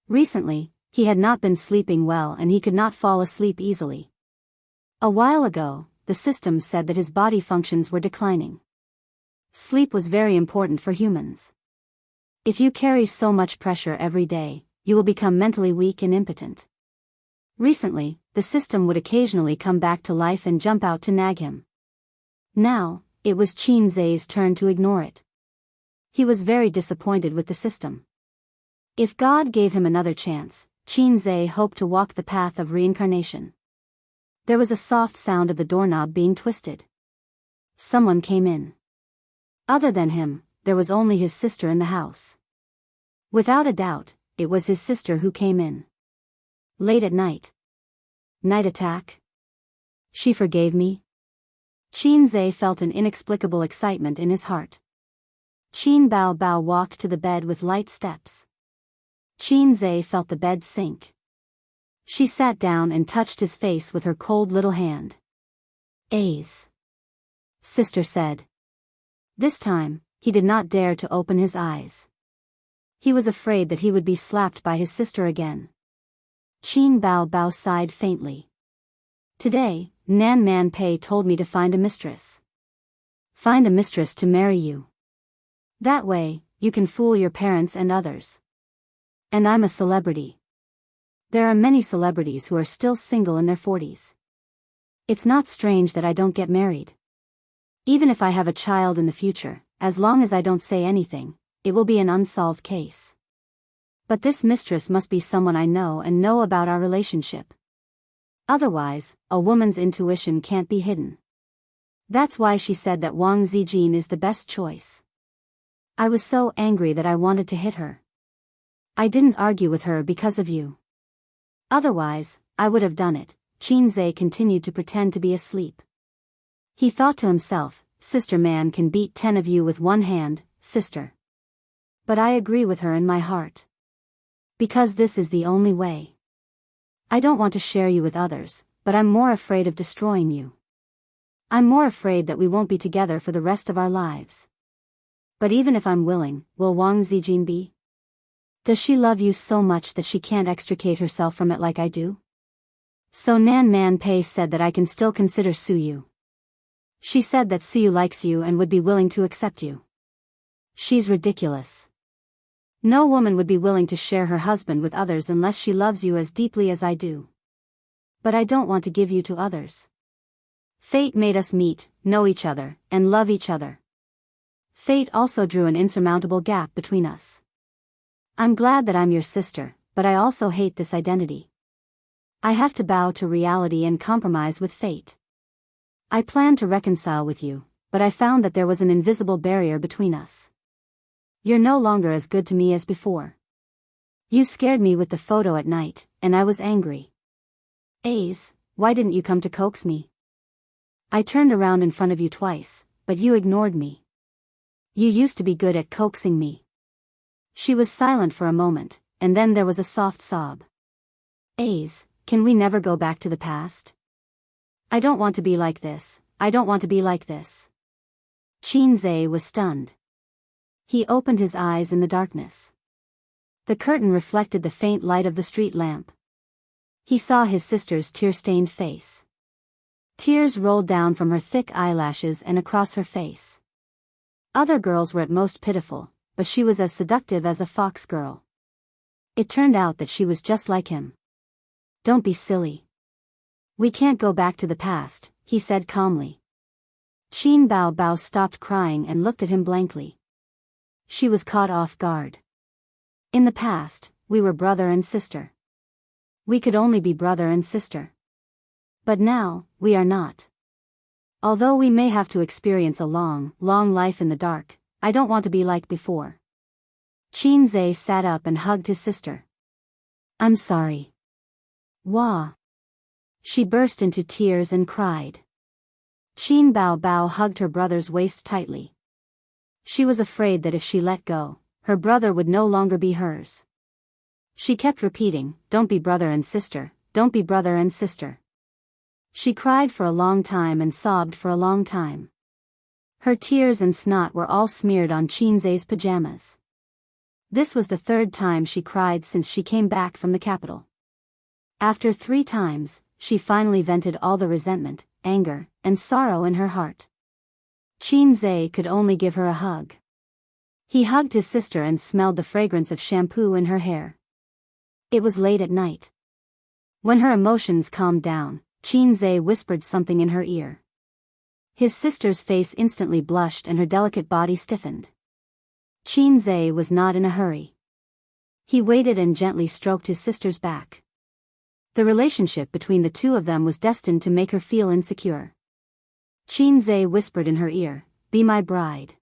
Recently, he had not been sleeping well and he could not fall asleep easily. A while ago, the system said that his body functions were declining. Sleep was very important for humans. If you carry so much pressure every day, you will become mentally weak and impotent. Recently, the system would occasionally come back to life and jump out to nag him. Now, it was Qin turn to ignore it. He was very disappointed with the system. If God gave him another chance, Qin hoped to walk the path of reincarnation. There was a soft sound of the doorknob being twisted. Someone came in. Other than him, there was only his sister in the house. Without a doubt, it was his sister who came in. Late at night. Night attack? She forgave me? Qin felt an inexplicable excitement in his heart. Qin Bao walked to the bed with light steps. Qin felt the bed sink. She sat down and touched his face with her cold little hand. A's. Sister said. This time, he did not dare to open his eyes. He was afraid that he would be slapped by his sister again. Qin Bao sighed faintly. Today, Nan Man Pei told me to find a mistress. Find a mistress to marry you. That way, you can fool your parents and others. And I'm a celebrity. There are many celebrities who are still single in their 40s. It's not strange that I don't get married. Even if I have a child in the future, as long as I don't say anything, it will be an unsolved case. But this mistress must be someone I know and know about our relationship. Otherwise, a woman's intuition can't be hidden. That's why she said that Wang Zijin is the best choice. I was so angry that I wanted to hit her. I didn't argue with her because of you. Otherwise, I would have done it. Qin continued to pretend to be asleep. He thought to himself, Sister Man can beat 10 of you with one hand, sister. But I agree with her in my heart. Because this is the only way. I don't want to share you with others, but I'm more afraid of destroying you. I'm more afraid that we won't be together for the rest of our lives. But even if I'm willing, will Wang Zijin be? Does she love you so much that she can't extricate herself from it like I do? So Nan Man Pei said that I can still consider Suyu. She said that Suyu likes you and would be willing to accept you. She's ridiculous. No woman would be willing to share her husband with others unless she loves you as deeply as I do. But I don't want to give you to others. Fate made us meet, know each other, and love each other. Fate also drew an insurmountable gap between us. I'm glad that I'm your sister, but I also hate this identity. I have to bow to reality and compromise with fate. I planned to reconcile with you, but I found that there was an invisible barrier between us. You're no longer as good to me as before. You scared me with the photo at night, and I was angry. A's, why didn't you come to coax me? I turned around in front of you twice, but you ignored me. You used to be good at coaxing me. She was silent for a moment, and then there was a soft sob. Aze, can we never go back to the past? I don't want to be like this, I don't want to be like this. Qinzhe was stunned. He opened his eyes in the darkness. The curtain reflected the faint light of the street lamp. He saw his sister's tear-stained face. Tears rolled down from her thick eyelashes and across her face. Other girls were at most pitiful, but she was as seductive as a fox girl. It turned out that she was just like him. Don't be silly. We can't go back to the past, he said calmly. Qin Bao stopped crying and looked at him blankly. She was caught off guard. In the past, we were brother and sister. We could only be brother and sister. But now, we are not. Although we may have to experience a long, long life in the dark, I don't want to be like before. Qinzhe sat up and hugged his sister. I'm sorry. Wah. She burst into tears and cried. Qin Bao hugged her brother's waist tightly. She was afraid that if she let go, her brother would no longer be hers. She kept repeating, don't be brother and sister, don't be brother and sister. She cried for a long time and sobbed for a long time. Her tears and snot were all smeared on Qinzhe's pajamas. This was the third time she cried since she came back from the capital. After 3 times, she finally vented all the resentment, anger, and sorrow in her heart. Qinzhe could only give her a hug. He hugged his sister and smelled the fragrance of shampoo in her hair. It was late at night. When her emotions calmed down, Qinzhe whispered something in her ear. His sister's face instantly blushed and her delicate body stiffened. Qinzhe was not in a hurry. He waited and gently stroked his sister's back. The relationship between the two of them was destined to make her feel insecure. Qinzhe whispered in her ear, "Be my bride."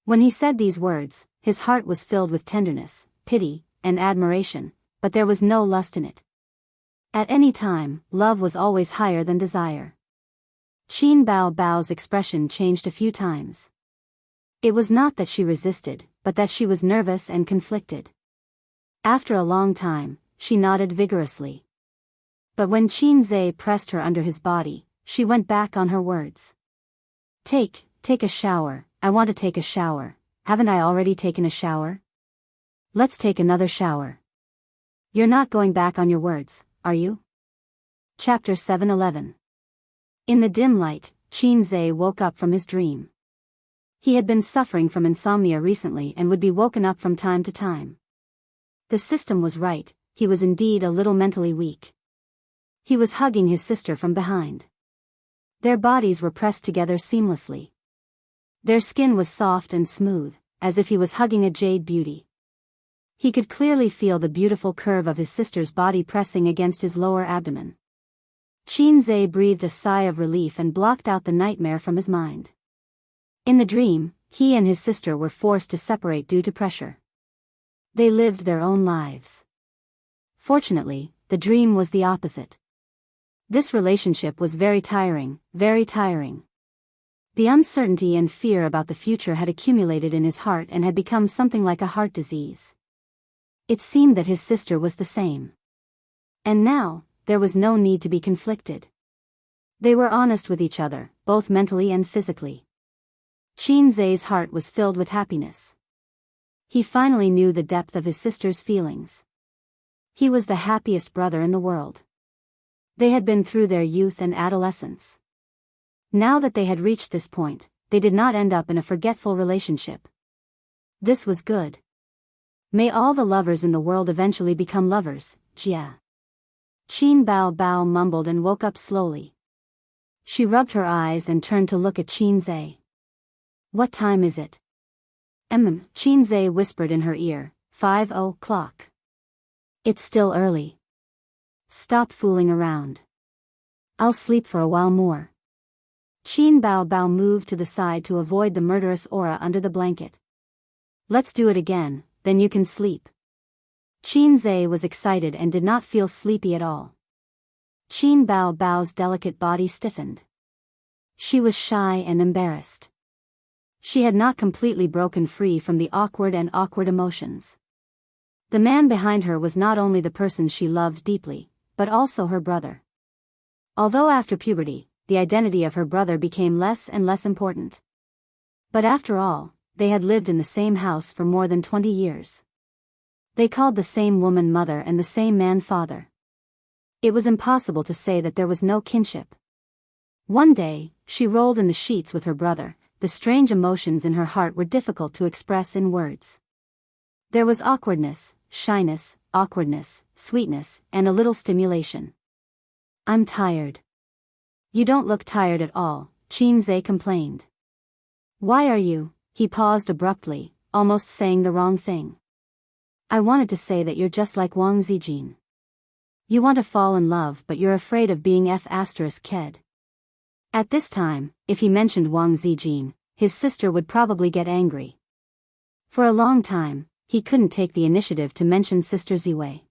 When he said these words, his heart was filled with tenderness, pity, and admiration, but there was no lust in it. At any time, love was always higher than desire. Qin Bao's expression changed a few times. It was not that she resisted, but that she was nervous and conflicted. After a long time, she nodded vigorously. But when Qinzhe pressed her under his body, she went back on her words. Take a shower, I want to take a shower, haven't I already taken a shower? Let's take another shower. You're not going back on your words, are you? Chapter 7:11. In the dim light, Qinzhe woke up from his dream. He had been suffering from insomnia recently and would be woken up from time to time. The system was right, he was indeed a little mentally weak. He was hugging his sister from behind. Their bodies were pressed together seamlessly. Their skin was soft and smooth, as if he was hugging a jade beauty. He could clearly feel the beautiful curve of his sister's body pressing against his lower abdomen. Qinzhe breathed a sigh of relief and blocked out the nightmare from his mind. In the dream, he and his sister were forced to separate due to pressure. They lived their own lives. Fortunately, the dream was the opposite. This relationship was very tiring, very tiring. The uncertainty and fear about the future had accumulated in his heart and had become something like a heart disease. It seemed that his sister was the same. And now, there was no need to be conflicted. They were honest with each other, both mentally and physically. Qinzhe's heart was filled with happiness. He finally knew the depth of his sister's feelings. He was the happiest brother in the world. They had been through their youth and adolescence. Now that they had reached this point, they did not end up in a forgetful relationship. This was good. May all the lovers in the world eventually become lovers, Jia. Qin Bao mumbled and woke up slowly. She rubbed her eyes and turned to look at Qinzhe. What time is it? Qinzhe whispered in her ear, 5:00. It's still early. Stop fooling around. I'll sleep for a while more. Qin Bao moved to the side to avoid the murderous aura under the blanket. Let's do it again, then you can sleep. Qinzhe was excited and did not feel sleepy at all. Qin Bao's delicate body stiffened. She was shy and embarrassed. She had not completely broken free from the awkward emotions. The man behind her was not only the person she loved deeply, but also her brother. Although after puberty, the identity of her brother became less and less important. But after all, they had lived in the same house for more than 20 years. They called the same woman mother and the same man father. It was impossible to say that there was no kinship. One day, she rolled in the sheets with her brother. The strange emotions in her heart were difficult to express in words. There was awkwardness, shyness, sweetness, and a little stimulation. "I'm tired." "You don't look tired at all," Xianxia complained. "Why are you?" He paused abruptly, almost saying the wrong thing. "I wanted to say that you're just like Wang Zijin. You want to fall in love but you're afraid of being ked." At this time, if he mentioned Wang Zijin, his sister would probably get angry. For a long time, he couldn't take the initiative to mention Sister Ziwei.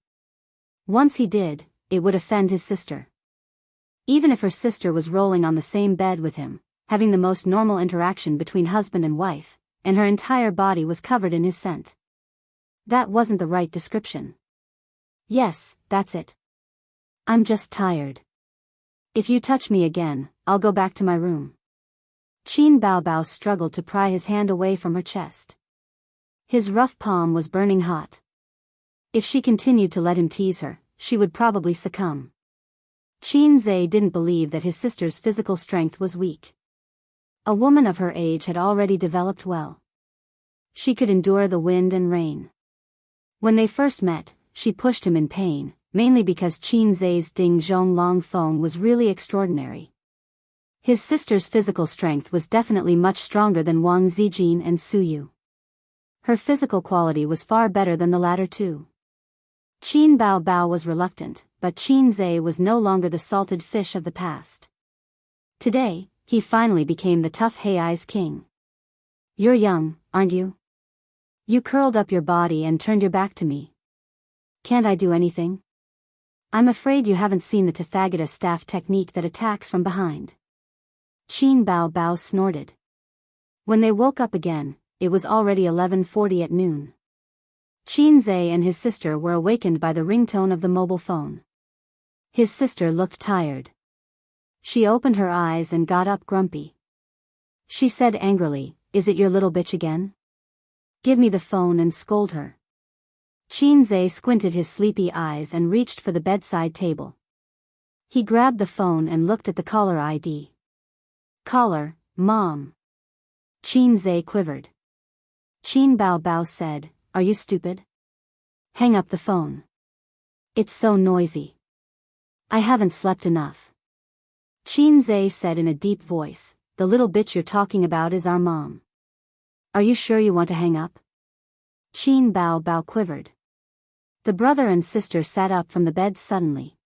Once he did, it would offend his sister. Even if her sister was rolling on the same bed with him, having the most normal interaction between husband and wife, and her entire body was covered in his scent. That wasn't the right description. "Yes, that's it. I'm just tired. If you touch me again, I'll go back to my room." Qin Baobao struggled to pry his hand away from her chest. His rough palm was burning hot. If she continued to let him tease her, she would probably succumb. Xianxia didn't believe that his sister's physical strength was weak. A woman of her age had already developed well. She could endure the wind and rain. When they first met, she pushed him in pain, mainly because Xianxia's Ding Zhong Long Feng was really extraordinary. His sister's physical strength was definitely much stronger than Wang Zijin and Su Yu. Her physical quality was far better than the latter two. Qin Baobao was reluctant, but Xianxia was no longer the salted fish of the past. Today, he finally became the tough Hei's king. "You're young, aren't you? You curled up your body and turned your back to me. Can't I do anything? I'm afraid you haven't seen the Tathagata staff technique that attacks from behind." Qin Baobao snorted. When they woke up again, it was already 11:40 at noon. Xianxia and his sister were awakened by the ringtone of the mobile phone. His sister looked tired. She opened her eyes and got up grumpy. She said angrily, "Is it your little bitch again? Give me the phone and scold her." Xianxia squinted his sleepy eyes and reached for the bedside table. He grabbed the phone and looked at the caller ID. "Caller, Mom." Xianxia quivered. Qin Baobao said, "Are you stupid? Hang up the phone. It's so noisy. I haven't slept enough." Xianxia said in a deep voice, "The little bitch you're talking about is our mom. Are you sure you want to hang up?" Qin Baobao quivered. The brother and sister sat up from the bed suddenly.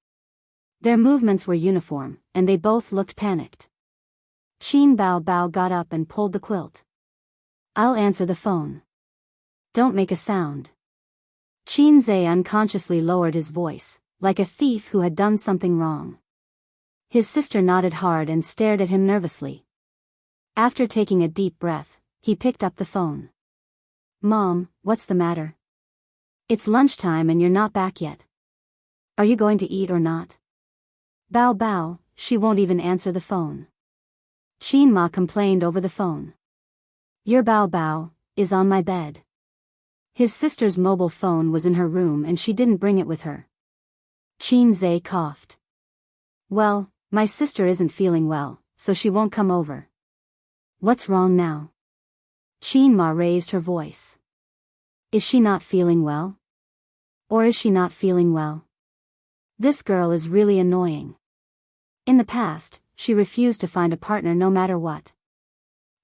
Their movements were uniform, and they both looked panicked. Qin Baobao got up and pulled the quilt. "I'll answer the phone. Don't make a sound." Xianxia unconsciously lowered his voice, like a thief who had done something wrong. His sister nodded hard and stared at him nervously. After taking a deep breath, he picked up the phone. "Mom, what's the matter? It's lunchtime and you're not back yet. Are you going to eat or not?" "Bao Bao, she won't even answer the phone." Qin Ma complained over the phone. "Your Bao Bao is on my bed." His sister's mobile phone was in her room and she didn't bring it with her. Xianxia coughed. "Well, my sister isn't feeling well, so she won't come over." "What's wrong now?" Qin Ma raised her voice. "Is she not feeling well? Or is she not feeling well? This girl is really annoying." In the past, she refused to find a partner no matter what.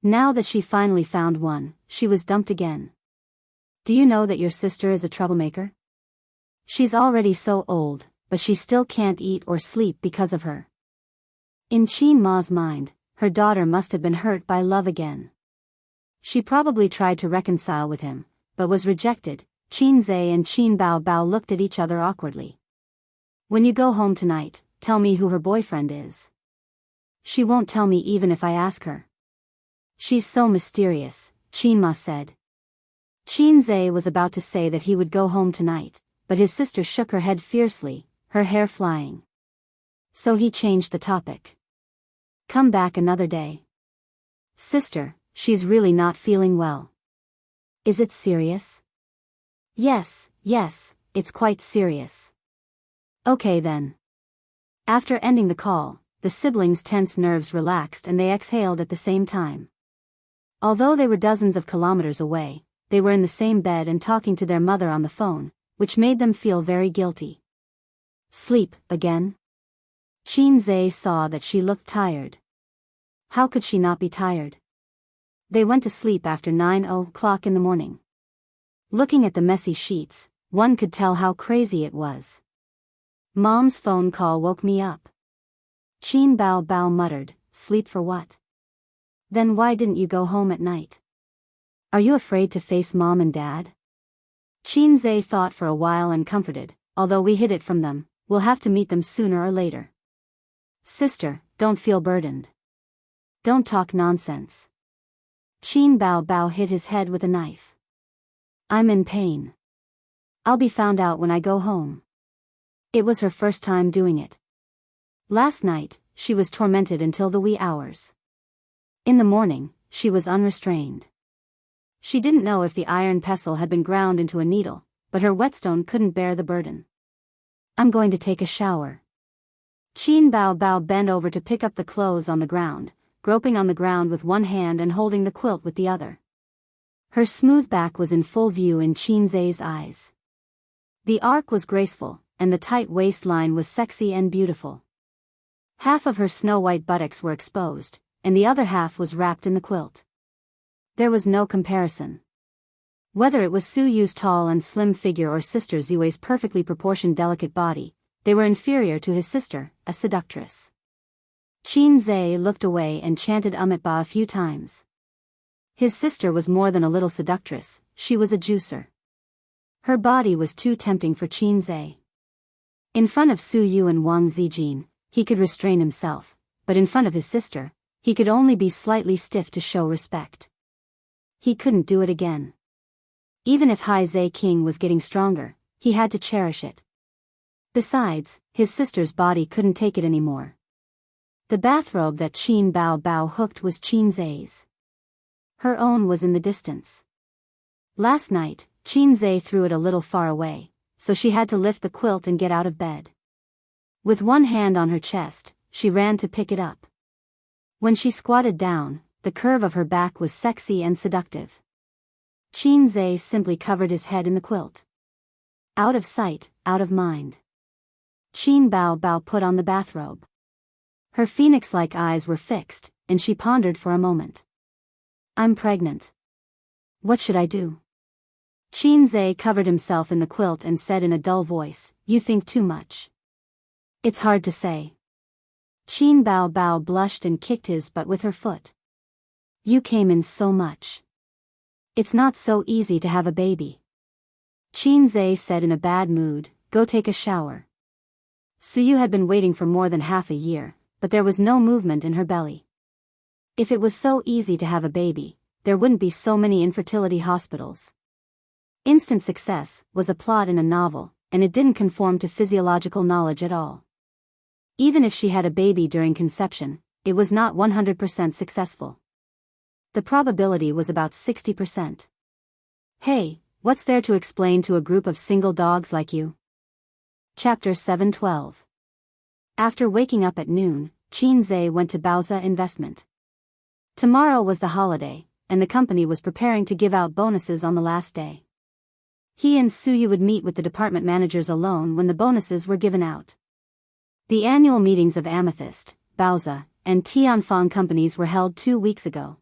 Now that she finally found one, she was dumped again. "Do you know that your sister is a troublemaker? She's already so old, but she still can't eat or sleep because of her." In Qin Ma's mind, her daughter must have been hurt by love again. She probably tried to reconcile with him, but was rejected. Xianxia and Qin Baobao looked at each other awkwardly. "When you go home tonight, tell me who her boyfriend is." "She won't tell me even if I ask her." She's so mysterious, Qinma said. Qinzhe was about to say that he would go home tonight, but his sister shook her head fiercely, her hair flying. So he changed the topic. Come back another day. Sister, she's really not feeling well. Is it serious? Yes, it's quite serious. Okay then. After ending the call, the siblings' tense nerves relaxed and they exhaled at the same time. Although they were dozens of kilometers away, they were in the same bed and talking to their mother on the phone, which made them feel very guilty. Sleep, again? Qinzhe saw that she looked tired. How could she not be tired? They went to sleep after 9 o'clock in the morning. Looking at the messy sheets, one could tell how crazy it was. Mom's phone call woke me up. Qin Bao muttered, sleep for what? Then why didn't you go home at night? Are you afraid to face Mom and Dad? Qinzhe thought for a while and comforted, although we hid it from them, we'll have to meet them sooner or later. Sister, don't feel burdened. Don't talk nonsense. Qin Bao hit his head with a knife. I'm in pain. I'll be found out when I go home. It was her first time doing it. Last night, she was tormented until the wee hours. In the morning, she was unrestrained. She didn't know if the iron pestle had been ground into a needle, but her whetstone couldn't bear the burden. I'm going to take a shower. Qin Bao bent over to pick up the clothes on the ground, groping on the ground with one hand and holding the quilt with the other. Her smooth back was in full view in Qinzhe's eyes. The arc was graceful, and the tight waistline was sexy and beautiful. Half of her snow-white buttocks were exposed, and the other half was wrapped in the quilt. There was no comparison. Whether it was Su Yu's tall and slim figure or Sister Ziwei's perfectly proportioned delicate body, they were inferior to his sister, a seductress. Qinzhe looked away and chanted Ba a few times. His sister was more than a little seductress, she was a juicer. Her body was too tempting for Qinzhe. In front of Su Yu and Wang Zijin, he could restrain himself, but in front of his sister, he could only be slightly stiff to show respect. He couldn't do it again. Even if Zhe King was getting stronger, he had to cherish it. Besides, his sister's body couldn't take it anymore. The bathrobe that Qin Bao hooked was Qinzhe's. Her own was in the distance. Last night, Qinzhe threw it a little far away, so she had to lift the quilt and get out of bed. With one hand on her chest, she ran to pick it up. When she squatted down, the curve of her back was sexy and seductive. Qinzhe simply covered his head in the quilt. Out of sight, out of mind. Qin Bao put on the bathrobe. Her phoenix-like eyes were fixed, and she pondered for a moment. I'm pregnant. What should I do? Qinzhe covered himself in the quilt and said in a dull voice, you think too much. It's hard to say. Qin Bao blushed and kicked his butt with her foot. You came in so much. It's not so easy to have a baby. Qinzhe said in a bad mood, go take a shower. Suyu had been waiting for more than half a year, but there was no movement in her belly. If it was so easy to have a baby, there wouldn't be so many infertility hospitals. Instant success was a plot in a novel, and it didn't conform to physiological knowledge at all. Even if she had a baby during conception, it was not 100% successful. The probability was about 60%. Hey, what's there to explain to a group of single dogs like you? Chapter 7:12. After waking up at noon, Qinzhe went to Baoza Investment. Tomorrow was the holiday, and the company was preparing to give out bonuses on the last day. He and Suyu would meet with the department managers alone when the bonuses were given out. The annual meetings of Amethyst, Baoza, and Tianfang companies were held 2 weeks ago.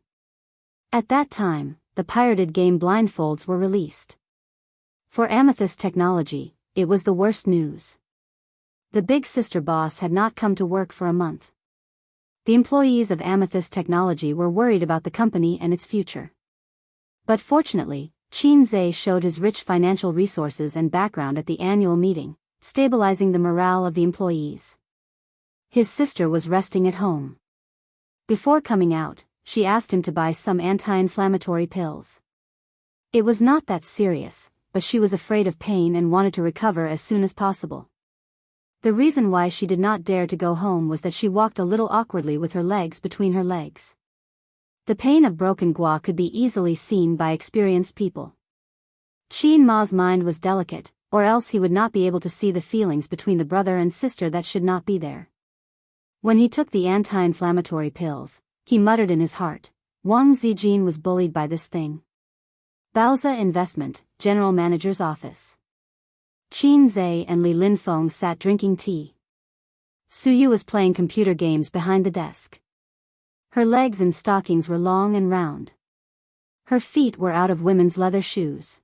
At that time, the pirated game blindfolds were released. For Amethyst Technology, it was the worst news. The big sister boss had not come to work for a month. The employees of Amethyst Technology were worried about the company and its future. But fortunately, Qinzhe showed his rich financial resources and background at the annual meeting, stabilizing the morale of the employees. His sister was resting at home. Before coming out, she asked him to buy some anti-inflammatory pills. It was not that serious, but she was afraid of pain and wanted to recover as soon as possible. The reason why she did not dare to go home was that she walked a little awkwardly with her legs between her legs. The pain of broken gua could be easily seen by experienced people. Qin Ma's mind was delicate, or else he would not be able to see the feelings between the brother and sister that should not be there. When he took the anti-inflammatory pills, he muttered in his heart, Wang Zijin was bullied by this thing. Baoza Investment, General Manager's Office. Qin Zhe and Li Linfeng sat drinking tea. Suyu was playing computer games behind the desk. Her legs and stockings were long and round. Her feet were out of women's leather shoes.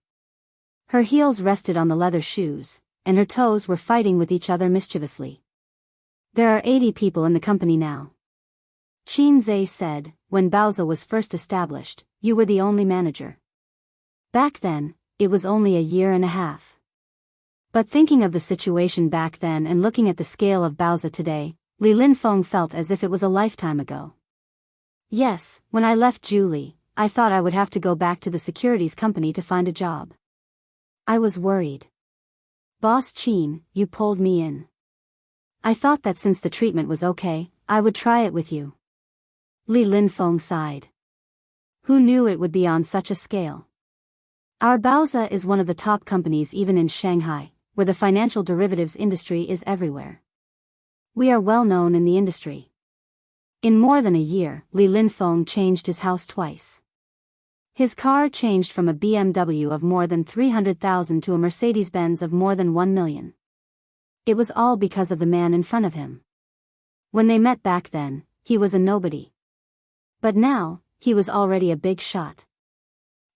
Her heels rested on the leather shoes, and her toes were fighting with each other mischievously. There are 80 people in the company now. Qin Zhe said, when Baoza was first established, you were the only manager. Back then, it was only a year and a half. But thinking of the situation back then and looking at the scale of Baoza today, Li Linfeng felt as if it was a lifetime ago. Yes, when I left Julie, I thought I would have to go back to the securities company to find a job. I was worried. Boss Qin, you pulled me in. I thought that since the treatment was okay, I would try it with you. Li Linfeng sighed. Who knew it would be on such a scale? Our Baoza is one of the top companies even in Shanghai, where the financial derivatives industry is everywhere. We are well known in the industry. In more than a year, Li Linfeng changed his house twice. His car changed from a BMW of more than 300,000 to a Mercedes-Benz of more than 1 million. It was all because of the man in front of him. When they met back then, he was a nobody. But now, he was already a big shot.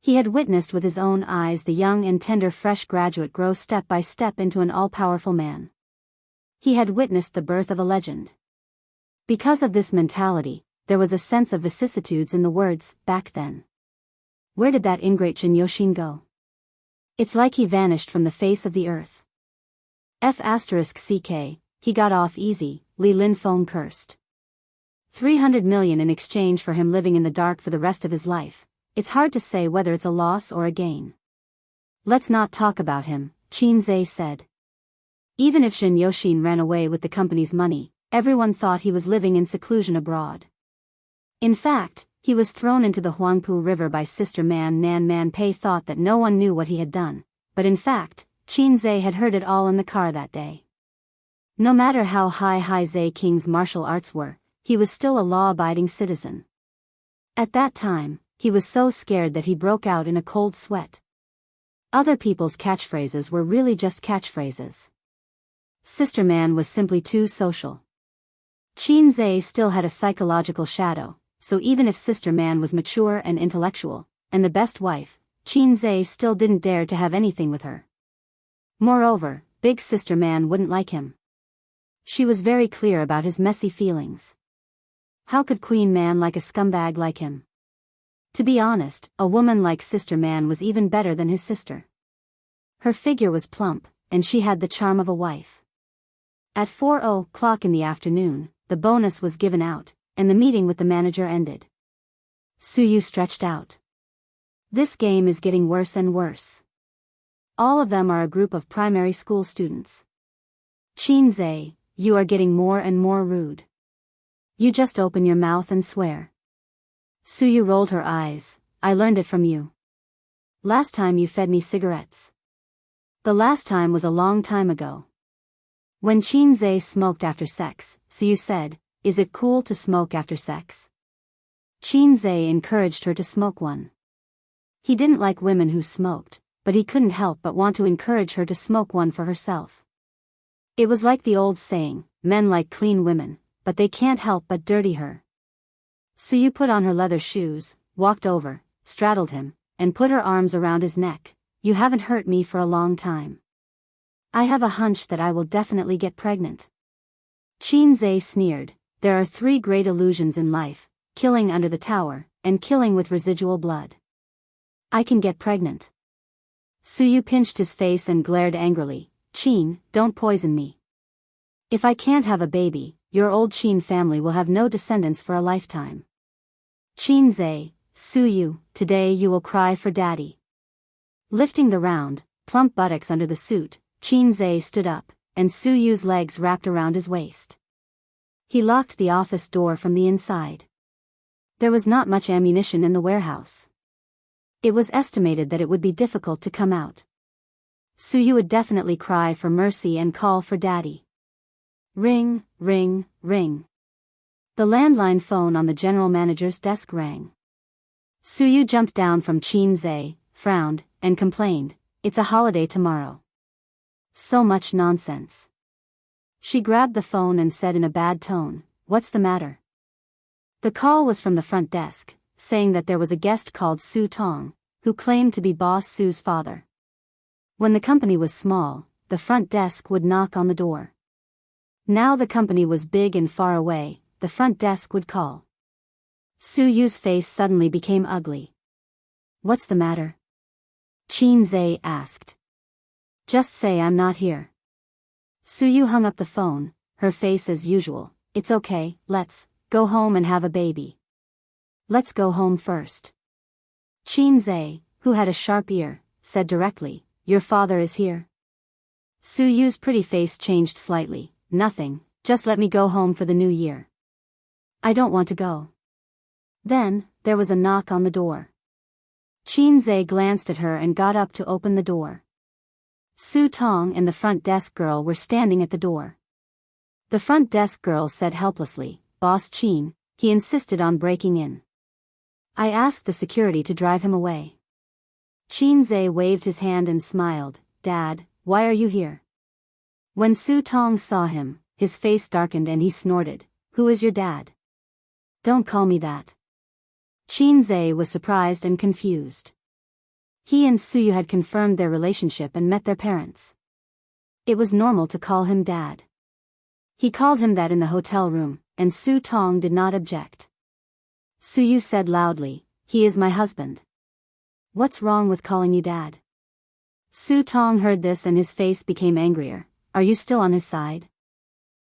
He had witnessed with his own eyes the young and tender fresh graduate grow step by step into an all-powerful man. He had witnessed the birth of a legend. Because of this mentality, there was a sense of vicissitudes in the words, back then. Where did that ingrate Jianyoshin go? It's like he vanished from the face of the earth. F***ck, he got off easy, Li Linfeng cursed. 300 million in exchange for him living in the dark for the rest of his life. It's hard to say whether it's a loss or a gain. Let's not talk about him, Qin Zhe said. Even if Jianyoshin ran away with the company's money, everyone thought he was living in seclusion abroad. In fact, he was thrown into the Huangpu River by Sister Man Nan Man Pei thought that no one knew what he had done, but in fact, Qin Zhe had heard it all in the car that day. No matter how high Zhe King's martial arts were, he was still a law-abiding citizen. At that time, he was so scared that he broke out in a cold sweat. Other people's catchphrases were really just catchphrases. Sister Man was simply too social. Qin Zhe still had a psychological shadow, so even if Sister Man was mature and intellectual, and the best wife, Qin Zhe still didn't dare to have anything with her. Moreover, Big Sister Man wouldn't like him. She was very clear about his messy feelings. How could Queen Man like a scumbag like him? To be honest, a woman like Sister Man was even better than his sister. Her figure was plump, and she had the charm of a wife. At 4:00 in the afternoon, the bonus was given out, and the meeting with the manager ended. Suyu stretched out. This game is getting worse and worse. All of them are a group of primary school students. Qin Zhe, you are getting more and more rude. You just open your mouth and swear. Suyu rolled her eyes. I learned it from you. Last time you fed me cigarettes. The last time was a long time ago. When Qin Zhe smoked after sex, Suyu said, is it cool to smoke after sex? Qin Zhe encouraged her to smoke one. He didn't like women who smoked, but he couldn't help but want to encourage her to smoke one for herself. It was like the old saying, men like clean women, but they can't help but dirty her. Suyu put on her leather shoes, walked over, straddled him, and put her arms around his neck. You haven't hurt me for a long time. I have a hunch that I will definitely get pregnant. Qin Zhe sneered, there are 3 great illusions in life, killing under the tower, and killing with residual blood. I can get pregnant. Suyu pinched his face and glared angrily, Qin, don't poison me. If I can't have a baby, your old Qin family will have no descendants for a lifetime. Qinzhe, Suyu, today you will cry for daddy. Lifting the round, plump buttocks under the suit, Qinzhe stood up, and Suyu's legs wrapped around his waist. He locked the office door from the inside. There was not much ammunition in the warehouse. It was estimated that it would be difficult to come out. Suyu would definitely cry for mercy and call for daddy. Ring, ring, ring. The landline phone on the general manager's desk rang. Suyu jumped down from Qinzhe, frowned, and complained, "It's a holiday tomorrow." So much nonsense. She grabbed the phone and said in a bad tone, "What's the matter?" The call was from the front desk, saying that there was a guest called Su Tong, who claimed to be Boss Su's father. When the company was small, the front desk would knock on the door. Now the company was big and far away, the front desk would call. Suyu's face suddenly became ugly. "What's the matter?" Qinzhe asked. "Just say I'm not here." Suyu hung up the phone, her face as usual. "It's okay, let's go home and have a baby." "Let's go home first." Qinzhe, who had a sharp ear, said directly, "Your father is here." Suyu's pretty face changed slightly. "Nothing, just let me go home for the new year." "I don't want to go." Then, there was a knock on the door. Qinzhe glanced at her and got up to open the door. Su Tong and the front desk girl were standing at the door. The front desk girl said helplessly, "Boss Qin, he insisted on breaking in. I asked the security to drive him away." Qinzhe waved his hand and smiled, "Dad, why are you here?" When Su Tong saw him, his face darkened and he snorted, "Who is your dad?" "Don't call me that." Qinzhe was surprised and confused. He and Suyu had confirmed their relationship and met their parents. It was normal to call him dad. He called him that in the hotel room, and Su Tong did not object. Suyu said loudly, "He is my husband." "What's wrong with calling you dad?" Su Tong heard this and his face became angrier. "Are you still on his side?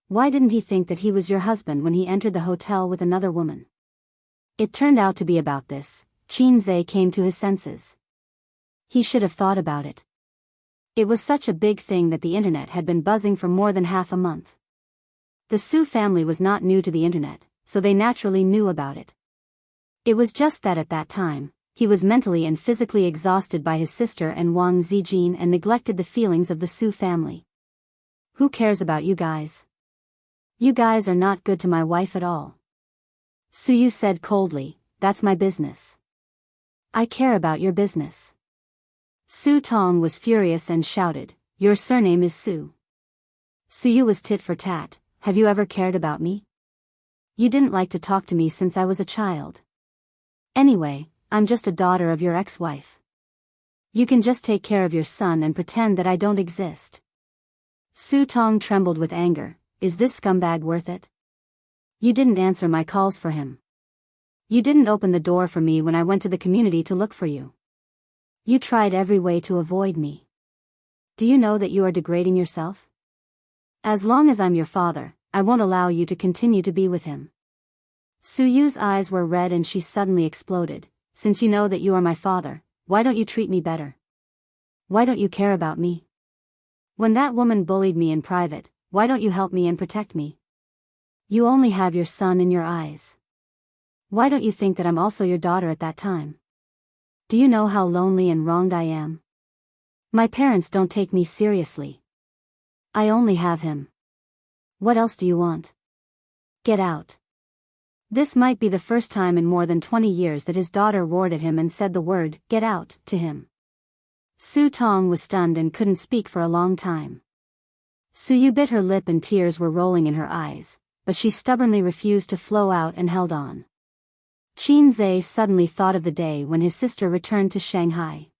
Why didn't he think that he was your husband when he entered the hotel with another woman?" It turned out to be about this. Qinzhe came to his senses. He should have thought about it. It was such a big thing that the internet had been buzzing for more than half a month. The Su family was not new to the internet, so they naturally knew about it. It was just that at that time, he was mentally and physically exhausted by his sister and Wang Zijin and neglected the feelings of the Su family. "Who cares about you guys? You guys are not good to my wife at all." Suyu said coldly, "That's my business." "I care about your business." Su Tong was furious and shouted, "Your surname is Su." Suyu was tit for tat, "Have you ever cared about me? You didn't like to talk to me since I was a child. Anyway, I'm just a daughter of your ex-wife. You can just take care of your son and pretend that I don't exist." Su Tong trembled with anger. "Is this scumbag worth it? You didn't answer my calls for him. You didn't open the door for me when I went to the community to look for you. You tried every way to avoid me. Do you know that you are degrading yourself? As long as I'm your father, I won't allow you to continue to be with him." Suyu's eyes were red and she suddenly exploded. "Since you know that you are my father, why don't you treat me better? Why don't you care about me? When that woman bullied me in private, why don't you help me and protect me? You only have your son in your eyes. Why don't you think that I'm also your daughter at that time? Do you know how lonely and wronged I am? My parents don't take me seriously. I only have him. What else do you want? Get out." This might be the first time in more than 20 years that his daughter roared at him and said the word, "Get out," to him. Su Tong was stunned and couldn't speak for a long time. Suyu bit her lip and tears were rolling in her eyes, but she stubbornly refused to flow out and held on. Qinzhe suddenly thought of the day when his sister returned to Shanghai.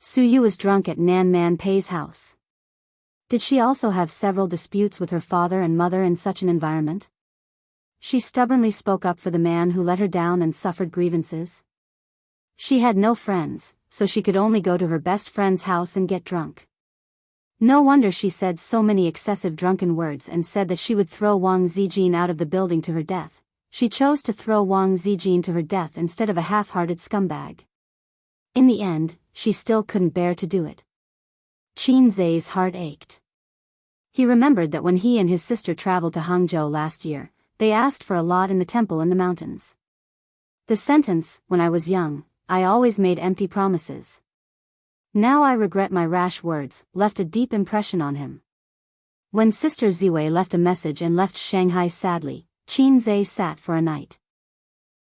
Suyu was drunk at Nan Man Pei's house. Did she also have several disputes with her father and mother in such an environment? She stubbornly spoke up for the man who let her down and suffered grievances. She had no friends, so she could only go to her best friend's house and get drunk. No wonder she said so many excessive drunken words and said that she would throw Wang Zijin out of the building to her death. She chose to throw Wang Zijin to her death instead of a half-hearted scumbag. In the end, she still couldn't bear to do it. Qin Zai's heart ached. He remembered that when he and his sister traveled to Hangzhou last year, they asked for a lot in the temple in the mountains. The sentence, "When I was young, I always made empty promises. Now I regret my rash words," left a deep impression on him. When Sister Ziwei left a message and left Shanghai sadly, Qin Zai sat for a night.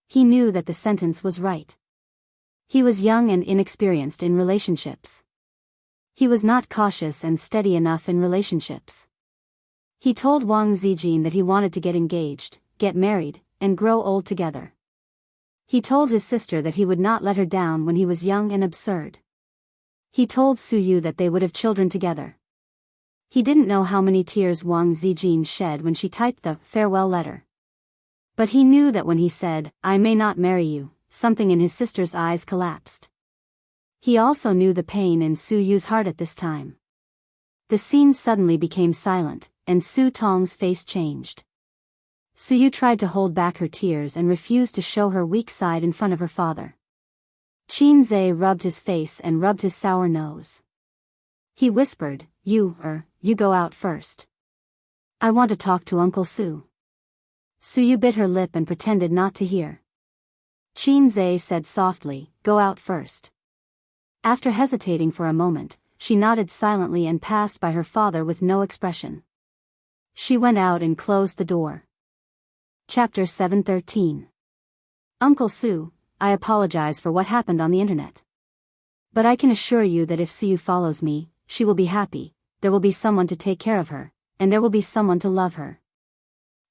He knew that the sentence was right. He was young and inexperienced in relationships. He was not cautious and steady enough in relationships. He told Wang Zijin that he wanted to get engaged, get married, and grow old together. He told his sister that he would not let her down when he was young and absurd. He told Su Yu that they would have children together. He didn't know how many tears Wang Zijin shed when she typed the farewell letter. But he knew that when he said, "I may not marry you," something in his sister's eyes collapsed. He also knew the pain in Su Yu's heart at this time. The scene suddenly became silent, and Su Tong's face changed. Su Yu tried to hold back her tears and refused to show her weak side in front of her father. Qin Zai rubbed his face and rubbed his sour nose. He whispered, You go out first. I want to talk to Uncle Su." Su Yu bit her lip and pretended not to hear. Qin Zai said softly, "Go out first." After hesitating for a moment, she nodded silently and passed by her father with no expression. She went out and closed the door. Chapter 713. Uncle Su, I apologize for what happened on the internet. But I can assure you that if Su follows me, she will be happy, there will be someone to take care of her, and there will be someone to love her.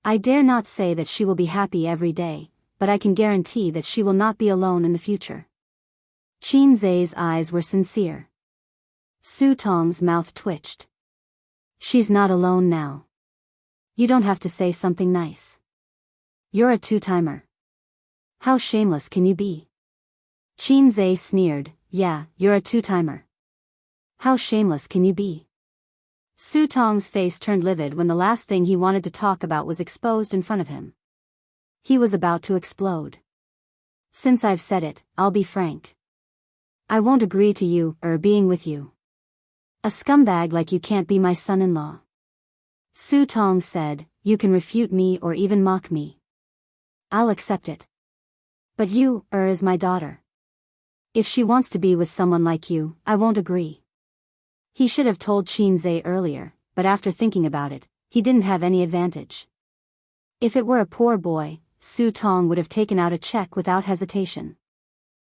I dare not say that she will be happy every day, but I can guarantee that she will not be alone in the future. Qin Zai's eyes were sincere. Su Tong's mouth twitched. She's not alone now. You don't have to say something nice. You're a two-timer. How shameless can you be? Qin Zai sneered, Yeah, you're a two-timer. How shameless can you be? Su Tong's face turned livid when the last thing he wanted to talk about was exposed in front of him. He was about to explode. Since I've said it, I'll be frank. I won't agree to you, being with you. A scumbag like you can't be my son-in-law. Su Tong said, You can refute me or even mock me. I'll accept it. But you, is my daughter. If she wants to be with someone like you, I won't agree. He should have told Qin Zai earlier, but after thinking about it, he didn't have any advantage. If it were a poor boy, Su Tong would have taken out a check without hesitation.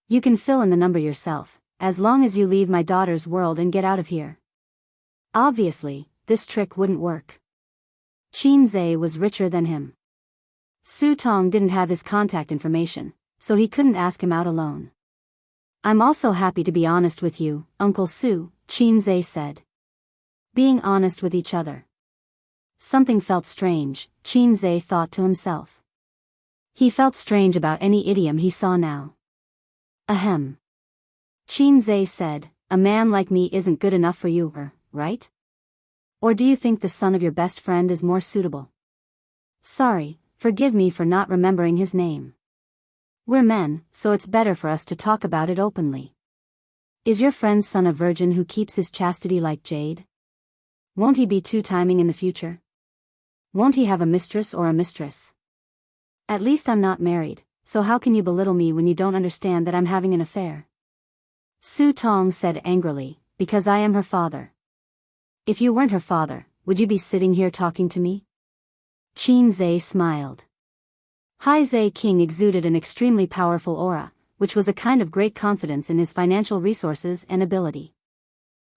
You can fill in the number yourself, as long as you leave my daughter's world and get out of here. Obviously, this trick wouldn't work. Qin Zai was richer than him. Su Tong didn't have his contact information, so he couldn't ask him out alone. I'm also happy to be honest with you, Uncle Su, Qin Zai said. Being honest with each other. Something felt strange, Qin Zai thought to himself. He felt strange about any idiom he saw now. Ahem. Qin Zai said, A man like me isn't good enough for you, right? Or do you think the son of your best friend is more suitable? Sorry, forgive me for not remembering his name. We're men, so it's better for us to talk about it openly. Is your friend's son a virgin who keeps his chastity like jade? Won't he be two-timing in the future? Won't he have a mistress or a mistress? At least I'm not married, so how can you belittle me when you don't understand that I'm having an affair? Su Tong said angrily, Because I am her father. If you weren't her father, would you be sitting here talking to me? Qin Zai smiled. Hai Zai King exuded an extremely powerful aura, which was a kind of great confidence in his financial resources and ability.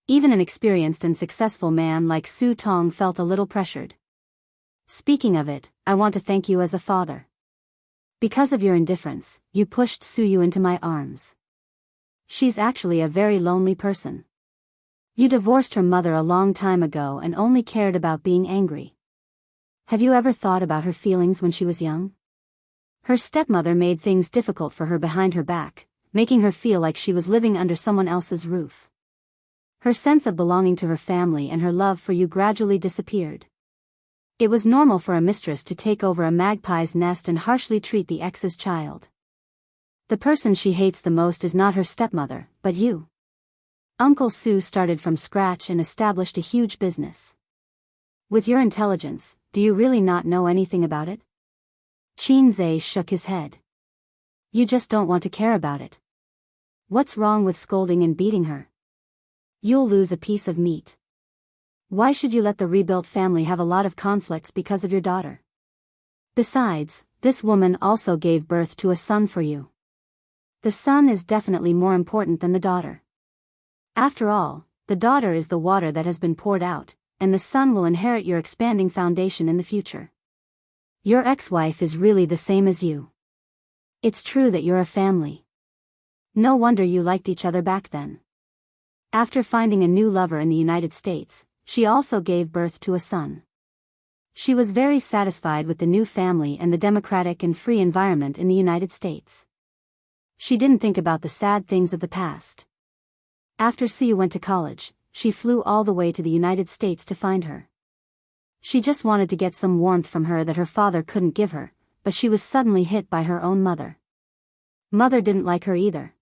Even an experienced and successful man like Su Tong felt a little pressured. Speaking of it, I want to thank you as a father. Because of your indifference, you pushed Su Yu into my arms. She's actually a very lonely person. You divorced her mother a long time ago and only cared about being angry. Have you ever thought about her feelings when she was young? Her stepmother made things difficult for her behind her back, making her feel like she was living under someone else's roof. Her sense of belonging to her family and her love for you gradually disappeared. It was normal for a mistress to take over a magpie's nest and harshly treat the ex's child. The person she hates the most is not her stepmother, but you. Uncle Su started from scratch and established a huge business. With your intelligence, do you really not know anything about it? Qin Zhe shook his head. You just don't want to care about it. What's wrong with scolding and beating her? You'll lose a piece of meat. Why should you let the rebuilt family have a lot of conflicts because of your daughter? Besides, this woman also gave birth to a son for you. The son is definitely more important than the daughter. After all, the daughter is the water that has been poured out, and the son will inherit your expanding foundation in the future. Your ex-wife is really the same as you. It's true that you're a family. No wonder you liked each other back then. After finding a new lover in the United States, she also gave birth to a son. She was very satisfied with the new family and the democratic and free environment in the United States. She didn't think about the sad things of the past. After Siu went to college, she flew all the way to the United States to find her. She just wanted to get some warmth from her that her father couldn't give her, but she was suddenly hit by her own mother. Mother didn't like her either.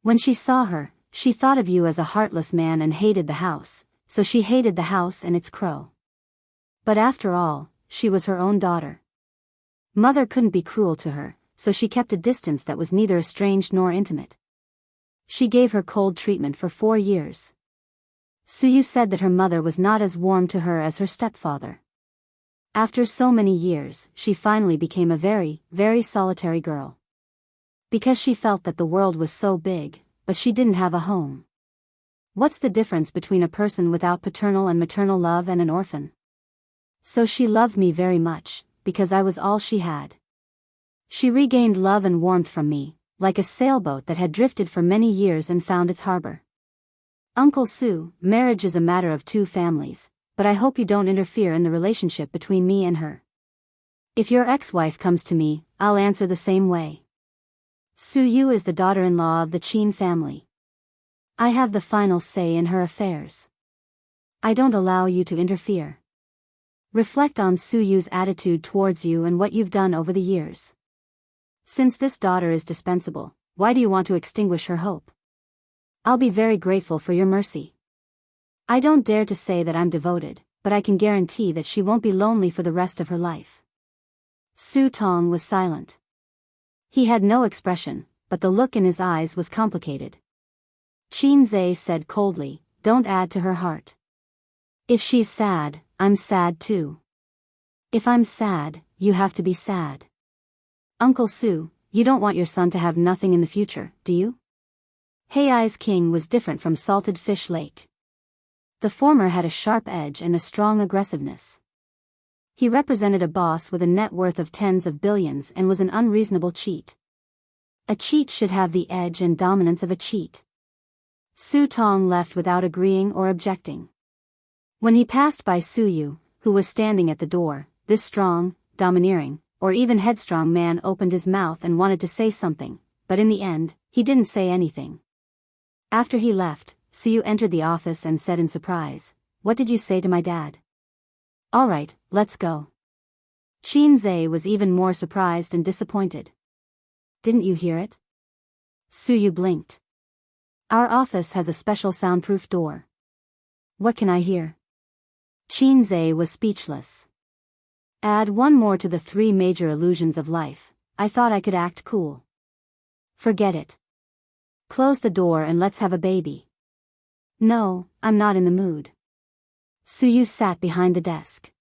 When she saw her, she thought of you as a heartless man and hated the house, so she hated the house and its crow. But after all, she was her own daughter. Mother couldn't be cruel to her, so she kept a distance that was neither estranged nor intimate. She gave her cold treatment for 4 years. Suyu said that her mother was not as warm to her as her stepfather. After so many years, she finally became a very, very solitary girl. Because she felt that the world was so big, but she didn't have a home. What's the difference between a person without paternal and maternal love and an orphan? So she loved me very much, because I was all she had. She regained love and warmth from me, like a sailboat that had drifted for many years and found its harbor. Uncle Su, marriage is a matter of 2 families, but I hope you don't interfere in the relationship between me and her. If your ex-wife comes to me, I'll answer the same way. Su Yu is the daughter-in-law of the Qin family. I have the final say in her affairs. I don't allow you to interfere. Reflect on Su Yu's attitude towards you and what you've done over the years. Since this daughter is dispensable, why do you want to extinguish her hope? I'll be very grateful for your mercy. I don't dare to say that I'm devoted, but I can guarantee that she won't be lonely for the rest of her life. Su Tong was silent. He had no expression, but the look in his eyes was complicated. Qin Zhe said coldly, don't add to her heart. If she's sad, I'm sad too. If I'm sad, you have to be sad. Uncle Su, you don't want your son to have nothing in the future, do you? Heiai's king was different from Salted Fish Lake. The former had a sharp edge and a strong aggressiveness. He represented a boss with a net worth of tens of billions and was an unreasonable cheat. A cheat should have the edge and dominance of a cheat. Su Tong left without agreeing or objecting. When he passed by Su Yu, who was standing at the door, this strong, domineering, or even headstrong man opened his mouth and wanted to say something, but in the end, he didn't say anything. After he left, Su Yu entered the office and said in surprise, "What did you say to my dad?" "All right, let's go." Qin Zhe was even more surprised and disappointed. "Didn't you hear it?" Su Yu blinked. "Our office has a special soundproof door." "What can I hear?" Qin Zhe was speechless. Add one more to the 3 major illusions of life. I thought I could act cool. Forget it. Close the door and let's have a baby. No, I'm not in the mood. Su Yu sat behind the desk.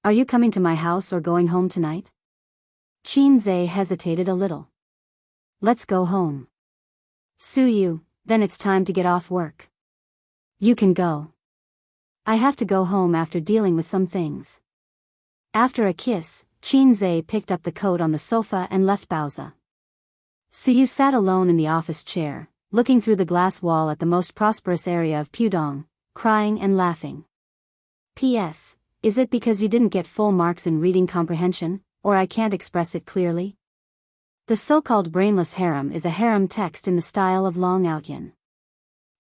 Are you coming to my house or going home tonight? Qin Zhe hesitated a little. Let's go home. Su Yu, then it's time to get off work. You can go. I have to go home after dealing with some things. After a kiss, Qin Zhe picked up the coat on the sofa and left Baoza. Su Yu sat alone in the office chair, looking through the glass wall at the most prosperous area of Pudong, crying and laughing. P.S. Is it because you didn't get full marks in reading comprehension, or I can't express it clearly? The so-called brainless harem is a harem text in the style of Long Outyin.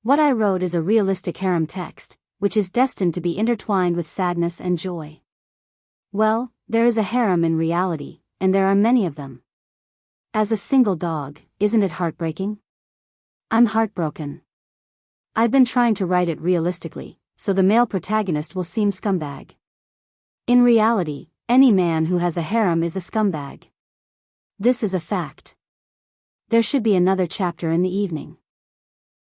What I wrote is a realistic harem text, which is destined to be intertwined with sadness and joy. Well, there is a harem in reality, and there are many of them. As a single dog, isn't it heartbreaking? I'm heartbroken. I've been trying to write it realistically, so the male protagonist will seem scumbag. In reality, any man who has a harem is a scumbag. This is a fact. There should be another chapter in the evening.